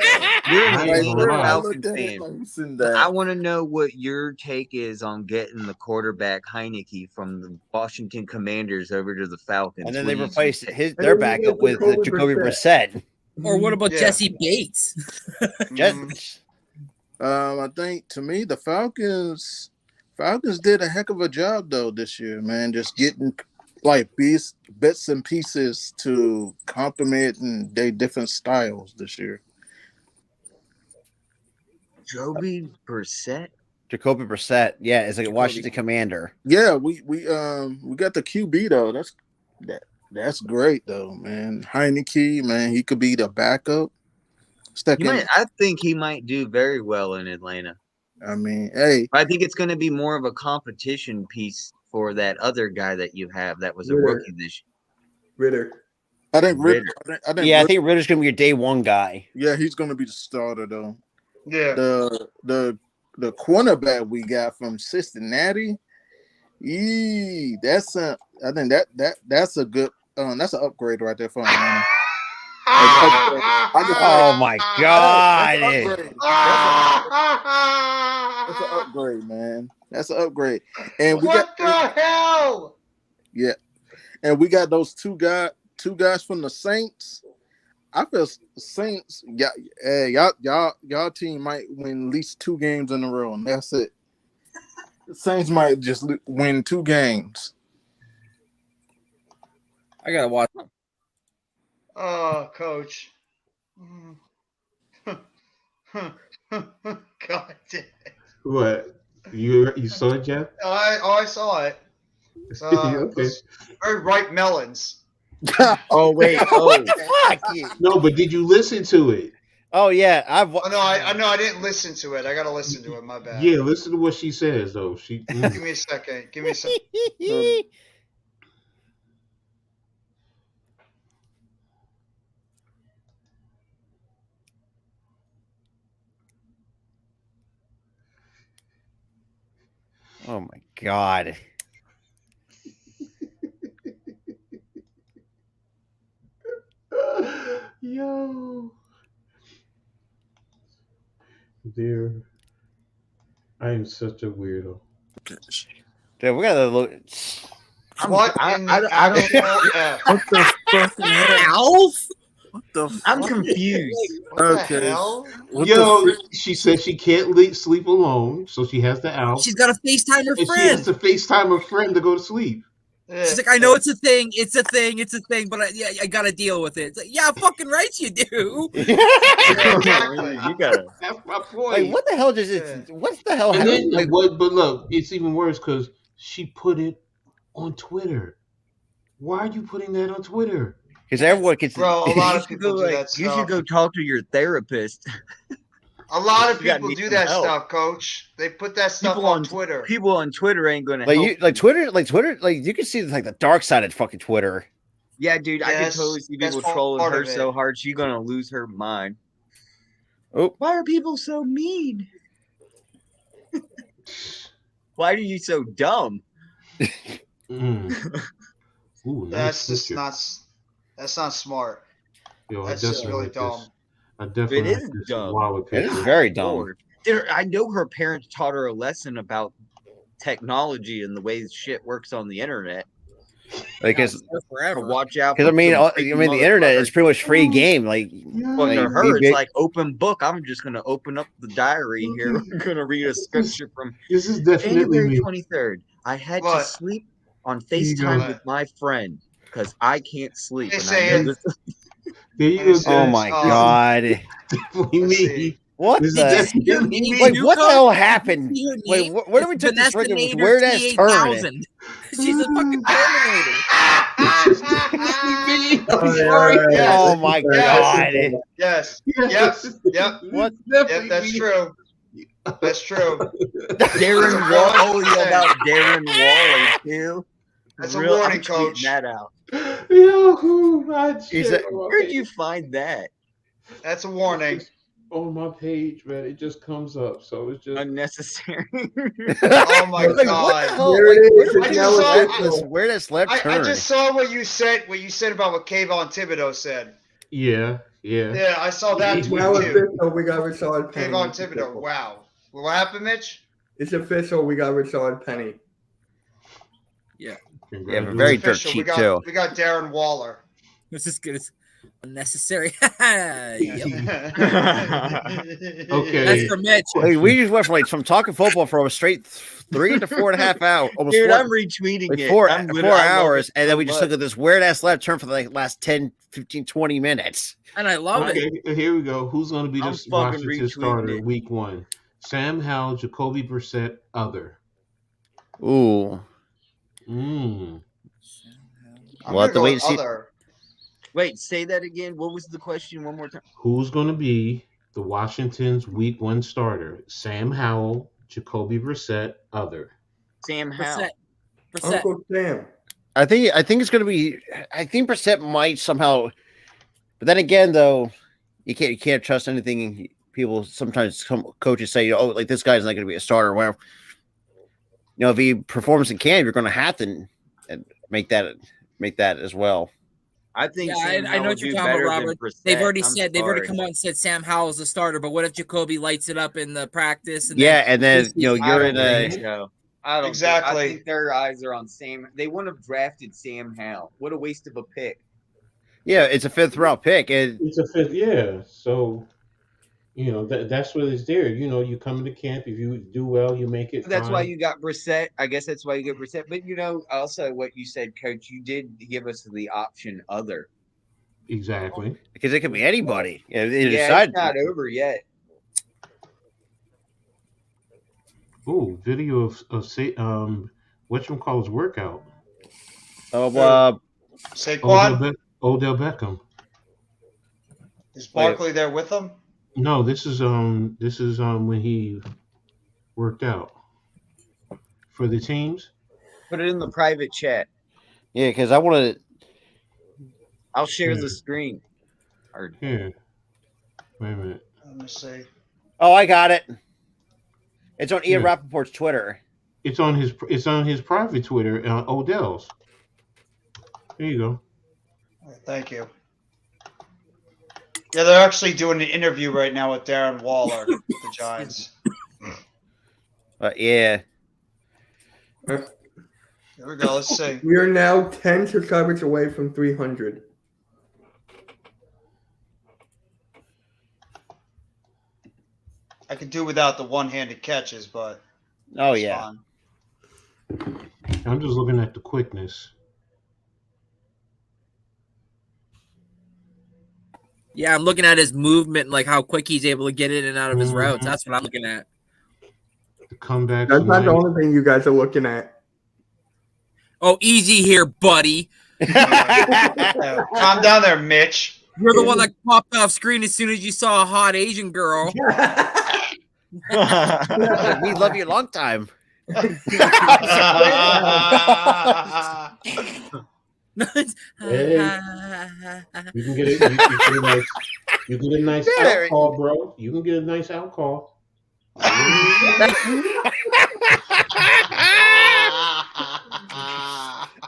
you're Like, a bro, I Falcon looked at it fan. like, who sent that? I want to know what your take is on getting the quarterback Heineke from the Washington Commanders over to the Falcons. And then What they do you replaced think? their backup with Jacoby Brissett. Or what about Yeah. Jesse Bates? I think to me the Falcons did a heck of a job though this year, man. Just getting like bits and pieces to complement and their different styles this year. Jacoby Brissett. Jacoby Brissett, yeah, is a Washington Commander. Yeah, we got the QB though. That's great though, man. Heineke, man, he could be the backup. I think he might do very well in Atlanta. I mean, hey, I think it's going to be more of a competition piece for that other guy that you have that was a Ritter. rookie this year. Ritter. I think Ritter. I think Ritter's gonna be your day one guy. Yeah, he's gonna be the starter though. Yeah. The cornerback we got from Cincinnati, that's a good that's an upgrade right there for him. Oh my god! That's an upgrade, man. That's an upgrade. And we What the hell? Yeah, and we got those two guys from the Saints. I feel Saints, y'all team might win at least 2 games in a row, and that's it. The Saints might just win 2 games. I gotta watch. Oh, coach. God damn. What? You saw it, Jeff? I saw it. Okay. Very ripe melons. Oh wait. Oh. Fuck you. No, but did you listen to it? Oh yeah, Oh, no, I didn't listen to it. I gotta listen to it. My bad. Yeah, listen to what she says though. Give me a second. Give me a second. Oh my god. Yo. Dear, I am such a weirdo. Dude, we gotta look. What? I don't know. What the fucking hell? Alf? What the I'm confused. What the hell? What Yo, the she said she can't sleep alone, so she has the Alf. She's got to FaceTime her And she has friend. to FaceTime her friend to go to sleep. She's like, I know it's a thing, but I gotta deal with it. It's like, yeah, fucking right you do. You gotta. That's my point. Like, what the hell does it? What the hell? And then, Like, but look, it's even worse because she put it on Twitter. Why are you putting that on Twitter? because everyone gets. Bro, a lot of You should people go, do like, that you should stuff. go talk to your therapist. A lot of You gotta people need do some that help. stuff, Coach. They put that stuff People on on Twitter. People on Twitter ain't gonna Like help. you, like Twitter, like you can see like the dark side of fucking Twitter. Yeah, dude, I can Yes, totally see that's people part trolling her of it. so hard she's gonna lose her mind. Oh, Why are people so mean? Why are you so dumb? Mm. Ooh, That's nice just picture. that's not smart. Yo, That's just really dumb. I definitely It like is this dumb. Waller It is picture. very dumb. Lord. Dude, I know her parents taught her a lesson about technology and the way shit works on the internet. Because To watch out. Because For the internet is pretty much free game. Like, But to her, it's like open book. I'm just gonna open up the diary here. We're gonna read a scripture from This is definitely January me. 23rd. I had to What? sleep on Here you go. FaceTime with my friend because I can't sleep. They And say I know it- this. There you go. oh my god! Definitely me. What This is the? definitely me. Wait, what the hell happened? Wait, where did we take this Vanessa freaking Nader weird ass turn? T8000. She's a fucking Terminator. Oh my god! Yes. Yep. What? Yep, that's true. That's true. Darren Wall. Oh, about Darren Waller too. That's a Real- warning, I'm tweeting coach. That out. Yo, my He's shit. Where'd you find that? That's a warning. On my page, man, it just comes up. So it's just Unnecessary. Oh my Like, what the god. hell? There it is. Like, I It's just now saw- official. this weird ass left I turn. just saw what you said about what Kayvon Thibodeau said. yeah. Yeah, I saw that It's tweet now too. official. We got Rashad Penny. Kayvon Thibodeau. Wow. What happened, Mitch? It's official. We got Rashad Penny. Yeah, but very dirt Official. cheap we too. got Darren Waller. This is good. It's unnecessary. Yep. Okay. That's for Mitch. Hey, we just went from talking football for a straight 3 to 4.5 hours, almost Dude, 4, I'm retweeting like it. 4 I'm 4 literally- I love hours, it and then so we just much. took at this weird ass left turn for the last 10, 15, 20 minutes. And I love it. Okay, here we go. Who's going to be I'm this fucking Washington retweeting starter it. week 1? Sam Howell, Jacoby Brissett, other. Ooh, Mm. I'm We'll have to gonna go wait with and see. other. Wait, say that again. What was the question? One more time. Who's going to be the Washington's week 1 starter? Sam Howell, Jacoby Brissett, other. Sam Howell. Brissett. Uncle Sam. I think it's going to be. I think Brissett might somehow, but then again, though, you can't trust anything. People sometimes coaches say, "Oh, like this guy's not going to be a starter." Well, if he performs in camp, you're going to have to make that as well. I think. Yeah, Sam I Howell know will what you're do talking about, better than Robert. Brissett. They've already I'm said they've already sorry. come out and said Sam Howell's the starter. But what if Jacoby lights it up in the practice? And Yeah, and then I you're don't in a. think so. I don't Exactly. I think their eyes are on Sam. They wouldn't have drafted Sam Howell. What a waste of a pick. Yeah, it's a 5th round pick, and It's a 5th, yeah. So, that's what it's there. You come into camp. If you do well, you make it. That's why fine. you got Brissett. I guess that's why you get Brissett. But also what you said, Coach, you did give us the option other. Exactly. because it could be anybody. Yeah, they Yeah, decide. it's not over yet. Ooh, video of whatchamacallit's workout. Saquon? Odell Beckham. Is Barkley there with him? No, this is when he worked out for the teams. Put it in the private chat. Yeah, because I want to. I'll share the screen. Here, wait a minute. Let me see. Oh, I got it. It's on Ian Yeah. Rappaport's Twitter. It's on his private Twitter, Odell's. There you go. All right, thank you. Yeah, they're actually doing an interview right now with Darren Waller with the Giants. Yeah. Here we go. Let's see. We are now 10 subscribers away from 300. I could do without the one-handed catches, but Oh it's yeah. fine. I'm just looking at the quickness. Yeah, I'm looking at his movement, like how quick he's able to get in and out of his routes. Mhm. That's what I'm looking at. The comebacks. That's not the nice. only thing you guys are looking at. Oh, easy here, buddy. Yeah, calm down there, Mitch. You're the one that popped off screen as soon as you saw a hot Asian girl. We love you a long time. Hey, you can get a nice There. out call, bro. You can get a nice out call.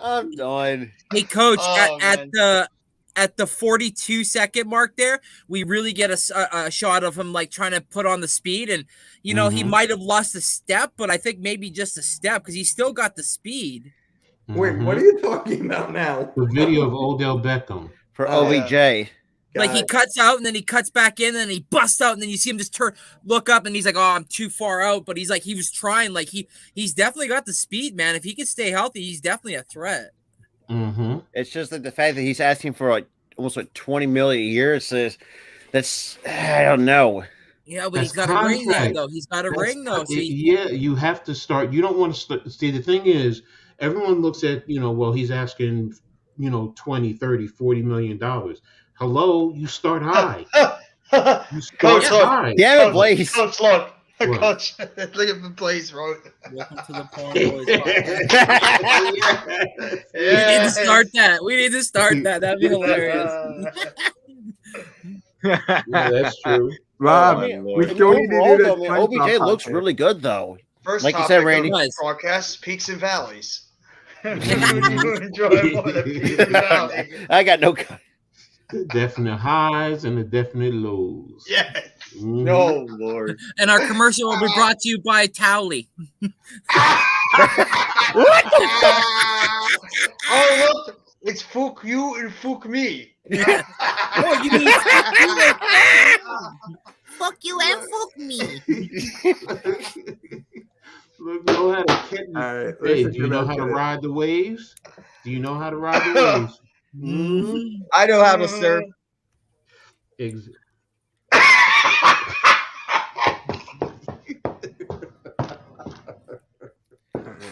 I'm done. Hey, coach, Oh, at the 42-second mark there, we really get a shot of him like trying to put on the speed, and he might have lost a step, but I think maybe just a step because he still got the speed. Wait, what are you talking about now? The video of Odell Beckham for OBJ. Like he cuts out and then he cuts back in and then he busts out and then you see him just look up and he's like, oh, I'm too far out. But he's like, he was trying. Like he's definitely got the speed, man. If he can stay healthy, he's definitely a threat. Mm-hmm. It's just like the fact that he's asking for like almost like $20 million a year. Says that's I don't know. Yeah, but he's got a ring there though. He's got a ring though. So you have to start. You don't want to see. The thing is, everyone looks at well, he's asking 20, 30, $40 million. Hello, you start high. You start high. Damn it, Blaze. Coach, look. Coach, look at the Blaze wrote. Welcome to the Porn Boys podcast. We need to start that. We need to start that. That'd be hilarious. Yeah, that's true. Rob, we still need to do this. OBJ looks really good though. First like you topic said, Randy. of broadcast, peaks and valleys. Enjoy more than peaks and valleys. I got no. The definite highs and the definite lows. Yes. Mhm. No, Lord. And our commercial will be brought to you by Towley. What the fuck? Oh, look. It's fuck you and fuck me. Oh, you mean fuck you and fuck me. Look, know how to kitten. Right, Hey, do you know how to ride the waves? Do you know how to ride the waves? Mm-hmm. I know how to surf.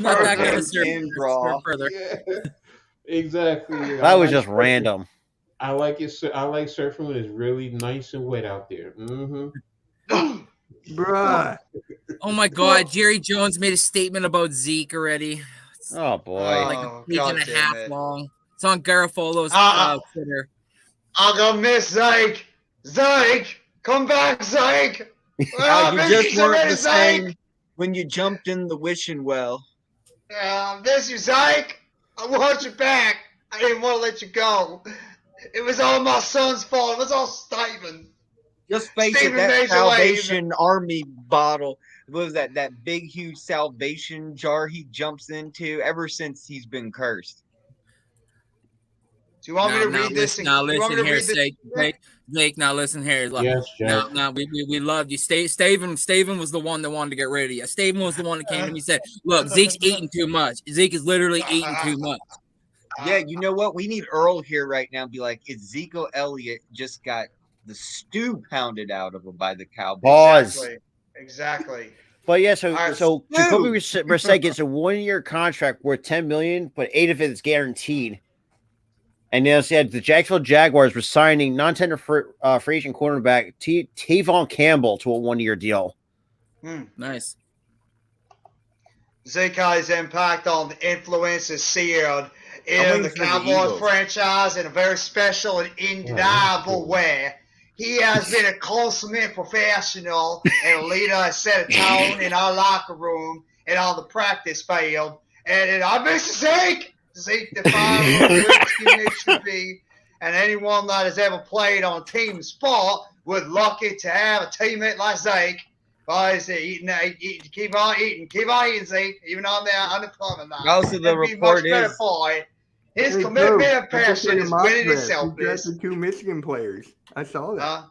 Not that kind of surf. Draw. Further. Yeah, exactly. That was just random. I like it. I like surfing when it's really nice and wet out there. Mm-hmm. Bruh. Oh my God, Jerry Jones made a statement about Zeke already. Oh boy. Like a page and a half long. It's on Garofalo's Twitter. I'm gonna miss Zeke. Zeke, come back, Zeke. You just weren't the same when you jumped in the wishing well. Miss you, Zeke. I want you back. I didn't want to let you go. It was all my son's fault. It was all Steven. Just face it, Steven that Major Salvation Army bottle. What was that? That big, huge Salvation jar he jumps into ever since he's been cursed. Do you want me to read this? Now listen here, Jake. Now listen here. Look, Yes, Jack. now we loved you. Steven was the one that wanted to get rid of you. Steven was the one that came to me and said, "Look, Zeke's eating too much. Zeke is literally eating too much." Yeah, you know what? We need Earl here right now. Be like, Ezekiel Elliott just got the stew pounded out of him by the Cowboys. Pause. Exactly. But yeah, so All right, Jacoby Brissett gets a 1-year contract worth $10 million, but 8 of it is guaranteed. And they said the Jacksonville Jaguars were signing non-tender free agent cornerback Tavon Campbell to a 1-year deal. Nice. Zeke's impact on the influence is sealed in the Cowboys franchise in a very special and undeniable way. He has been a consummate professional and a leader, has set a tone in our locker room and on the practice field. And I miss Zeke. Zeke defines what a great teammate should be. And anyone that has ever played on a team sport was lucky to have a teammate like Zeke. Boys, keep on eating, Zeke, even on the unemployment line. Also, the report is his commitment and passion is winning itself. He drafted 2 Michigan players. I saw that.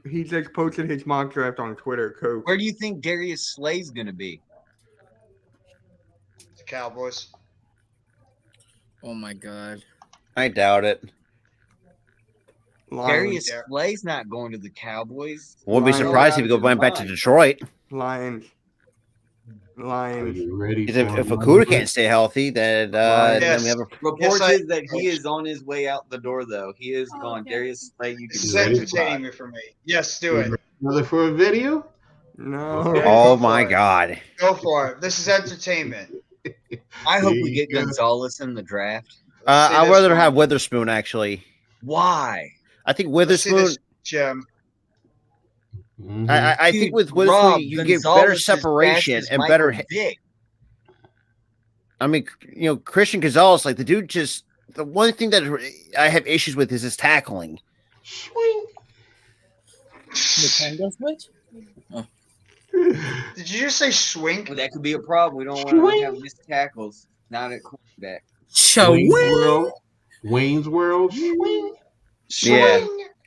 He just posted his mock draft on Twitter. Coach. Where do you think Darius Slay's going to be? The Cowboys. Oh my God. I doubt it. Darius Slay's not going to the Cowboys. Wouldn't be surprised if he went back to Detroit. Lions. Are you ready? If Okudah can't stay healthy, then we have a Reports is that he is on his way out the door, though. He is gone. Darius Slay, you can This is entertainment for me. Yes, do it. Another for a video? No. Oh my God. Go for it. This is entertainment. I hope we get Gonzalez in the draft. I'd rather have Witherspoon, actually. Why? I think Witherspoon. Jim. I think with Witherspoon, you get better separation and better. I mean, Christian Gonzalez, like the dude, just the one thing that I have issues with is his tackling. Nintendo Switch? Oh. Did you just say swing? Well, that could be a problem. We don't want to have missed tackles. Not at quarterback. Wayne's World. Yeah.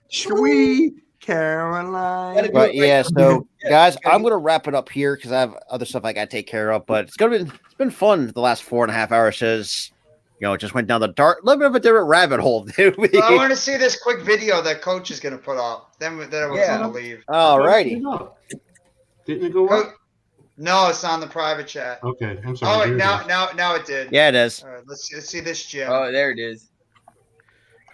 Sweet Caroline. But yeah, so guys, I'm gonna wrap it up here because I have other stuff I gotta take care of. But it's been fun the last 4.5 hours. Says, it just went down the little bit of a different rabbit hole, dude. Well, I want to see this quick video that coach is gonna put up. Then I was gonna leave. Alrighty. Didn't it go up? No, it's on the private chat. Okay, I'm Oh, sorry. wait, now it did. Yeah, it is. All right, let's see this, Jim. Oh, there it is.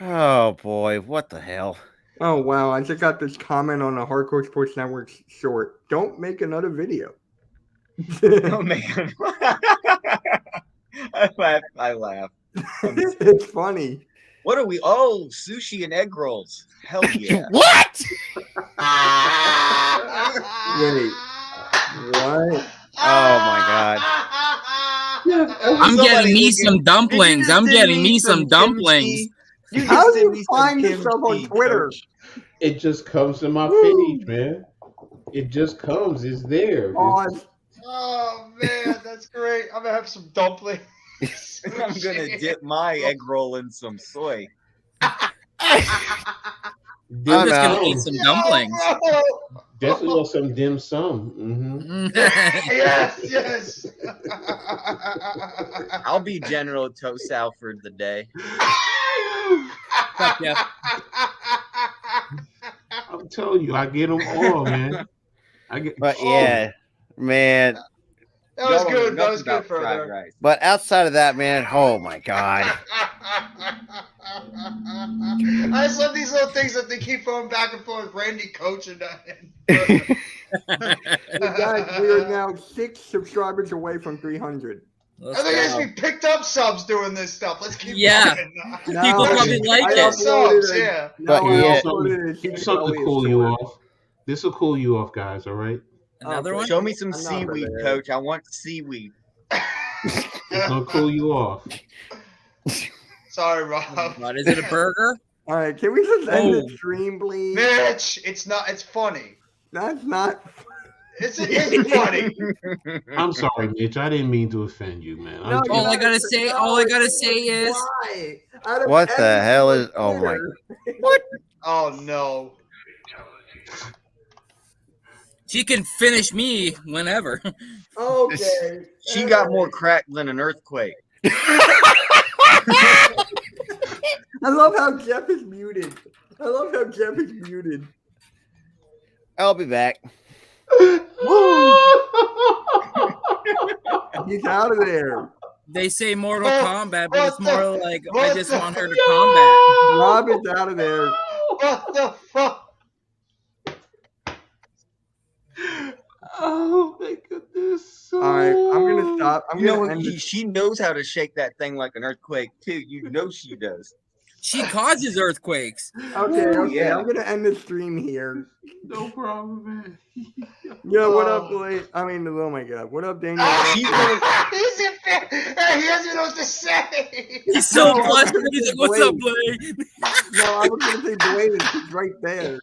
Oh boy, what the hell? Oh wow, I just got this comment on the Hardcore Sports Network short. Don't make another video. Don't make I laugh. It's funny. What are we? Oh, sushi and egg rolls. Hell yeah. What? Wait. What? Oh my god. I'm getting me some dumplings. I'm getting me some dumplings. How do you find this stuff on Twitter? It just comes to my page, man. It just comes. It's there. Oh man, that's great. I'm gonna have some dumplings. I'm gonna dip my egg roll in some soy. I'm just gonna eat some dumplings. Definitely want some dim sum. Mm-hmm. Yes. I'll be General Tosal for the day. Fuck yeah. I'm telling you, I get them all, man. Yeah, man. That was good. That was good for her. Rice. But outside of that, man, oh my god. I just love these little things that they keep going back and forth. Randy coaching that. Hey guys, we are now 6 subscribers away from 300. I think it should be picked up subs doing this stuff. Let's keep going. People probably like it. Subs, yeah. But yeah. Something to cool you off. This will cool you off, guys. All right. Another one. Show me some seaweed, Coach. I want seaweed. It's gonna cool you off. Sorry, Rob. What is it? A burger? All right, can we just end the stream, please? Mitch, it's not. It's funny. That's not. It's funny. I'm sorry, Mitch. I didn't mean to offend you, man. All I gotta say is. What the hell is? Oh my. What? Oh no. She can finish me whenever. Okay. She got more crack than an earthquake. I love how Jeff is muted. I'll be back. He's out of there. They say Mortal Kombat, but it's more like I just want her to combat. Rob is out of there. What the fuck? Oh my goodness! All right, I'm gonna stop. She knows how to shake that thing like an earthquake too. You know she does. She causes earthquakes. Okay. Yeah. I'm gonna end the stream here. No problem, man. Yo, what up, Blake? I mean, oh my god, what up, Daniel? He doesn't know what to say. He's so flustered. He's like, "What's up, Blake?" No, I was gonna say Blake. He's right there.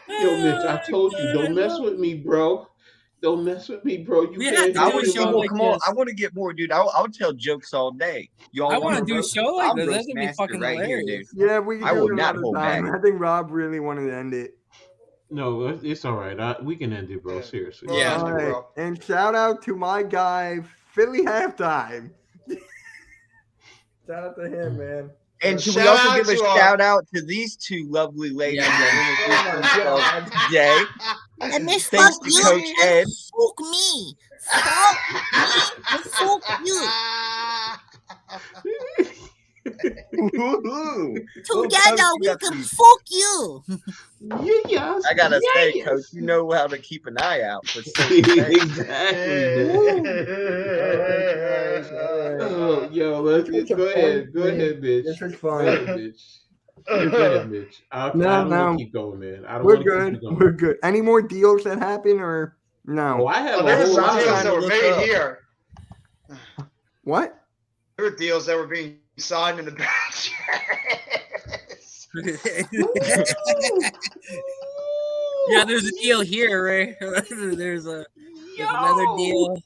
Yo, Mitch, I told you, don't mess with me, bro. Don't mess with me, bro. You can't. I want to get more, dude. I'll tell jokes all day. I want to do a show like this. That's gonna be fucking right hilarious. here, dude. Yeah, we can I do will it not another hold time. back. I think Rob really wanted to end it. No, it's all right. We can end it, bro. Seriously. Yeah. All right. And shout out to my guy, Philly Halftime. Shout out to him, man. And should we also give a shout out to these two lovely ladies that introduced themselves today? And they Thanks fuck to you. Coach Ed. Fuck me. Fuck me. And fuck you. Together we can fuck you. Yes. I gotta say, Coach, you know how to keep an eye out for certain things. Exactly. Oh, yo, let's go ahead. Go ahead, bitch. This is Go fun. ahead, bitch. Go ahead, bitch. I don't want to keep going, man. I don't We're want to good. keep going. We're good. Any more deals that happen or no? Oh, I have a There's whole some lot deals of that were made here. What? There were deals that were being signed in the bench. Yeah, there's a deal here, Ray. there's another deal.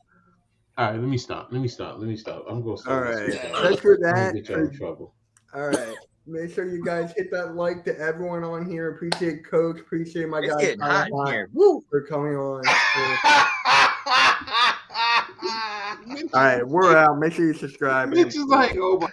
All right, let me stop. I'm going to All right. That's for that. Get y'all in trouble. All right. Make sure you guys hit that like to everyone on here. Appreciate Coach. Appreciate my It's guy getting hot in Kyle here. Woo! For coming on. All right, we're out. Make sure you subscribe. Mitch is like, oh my.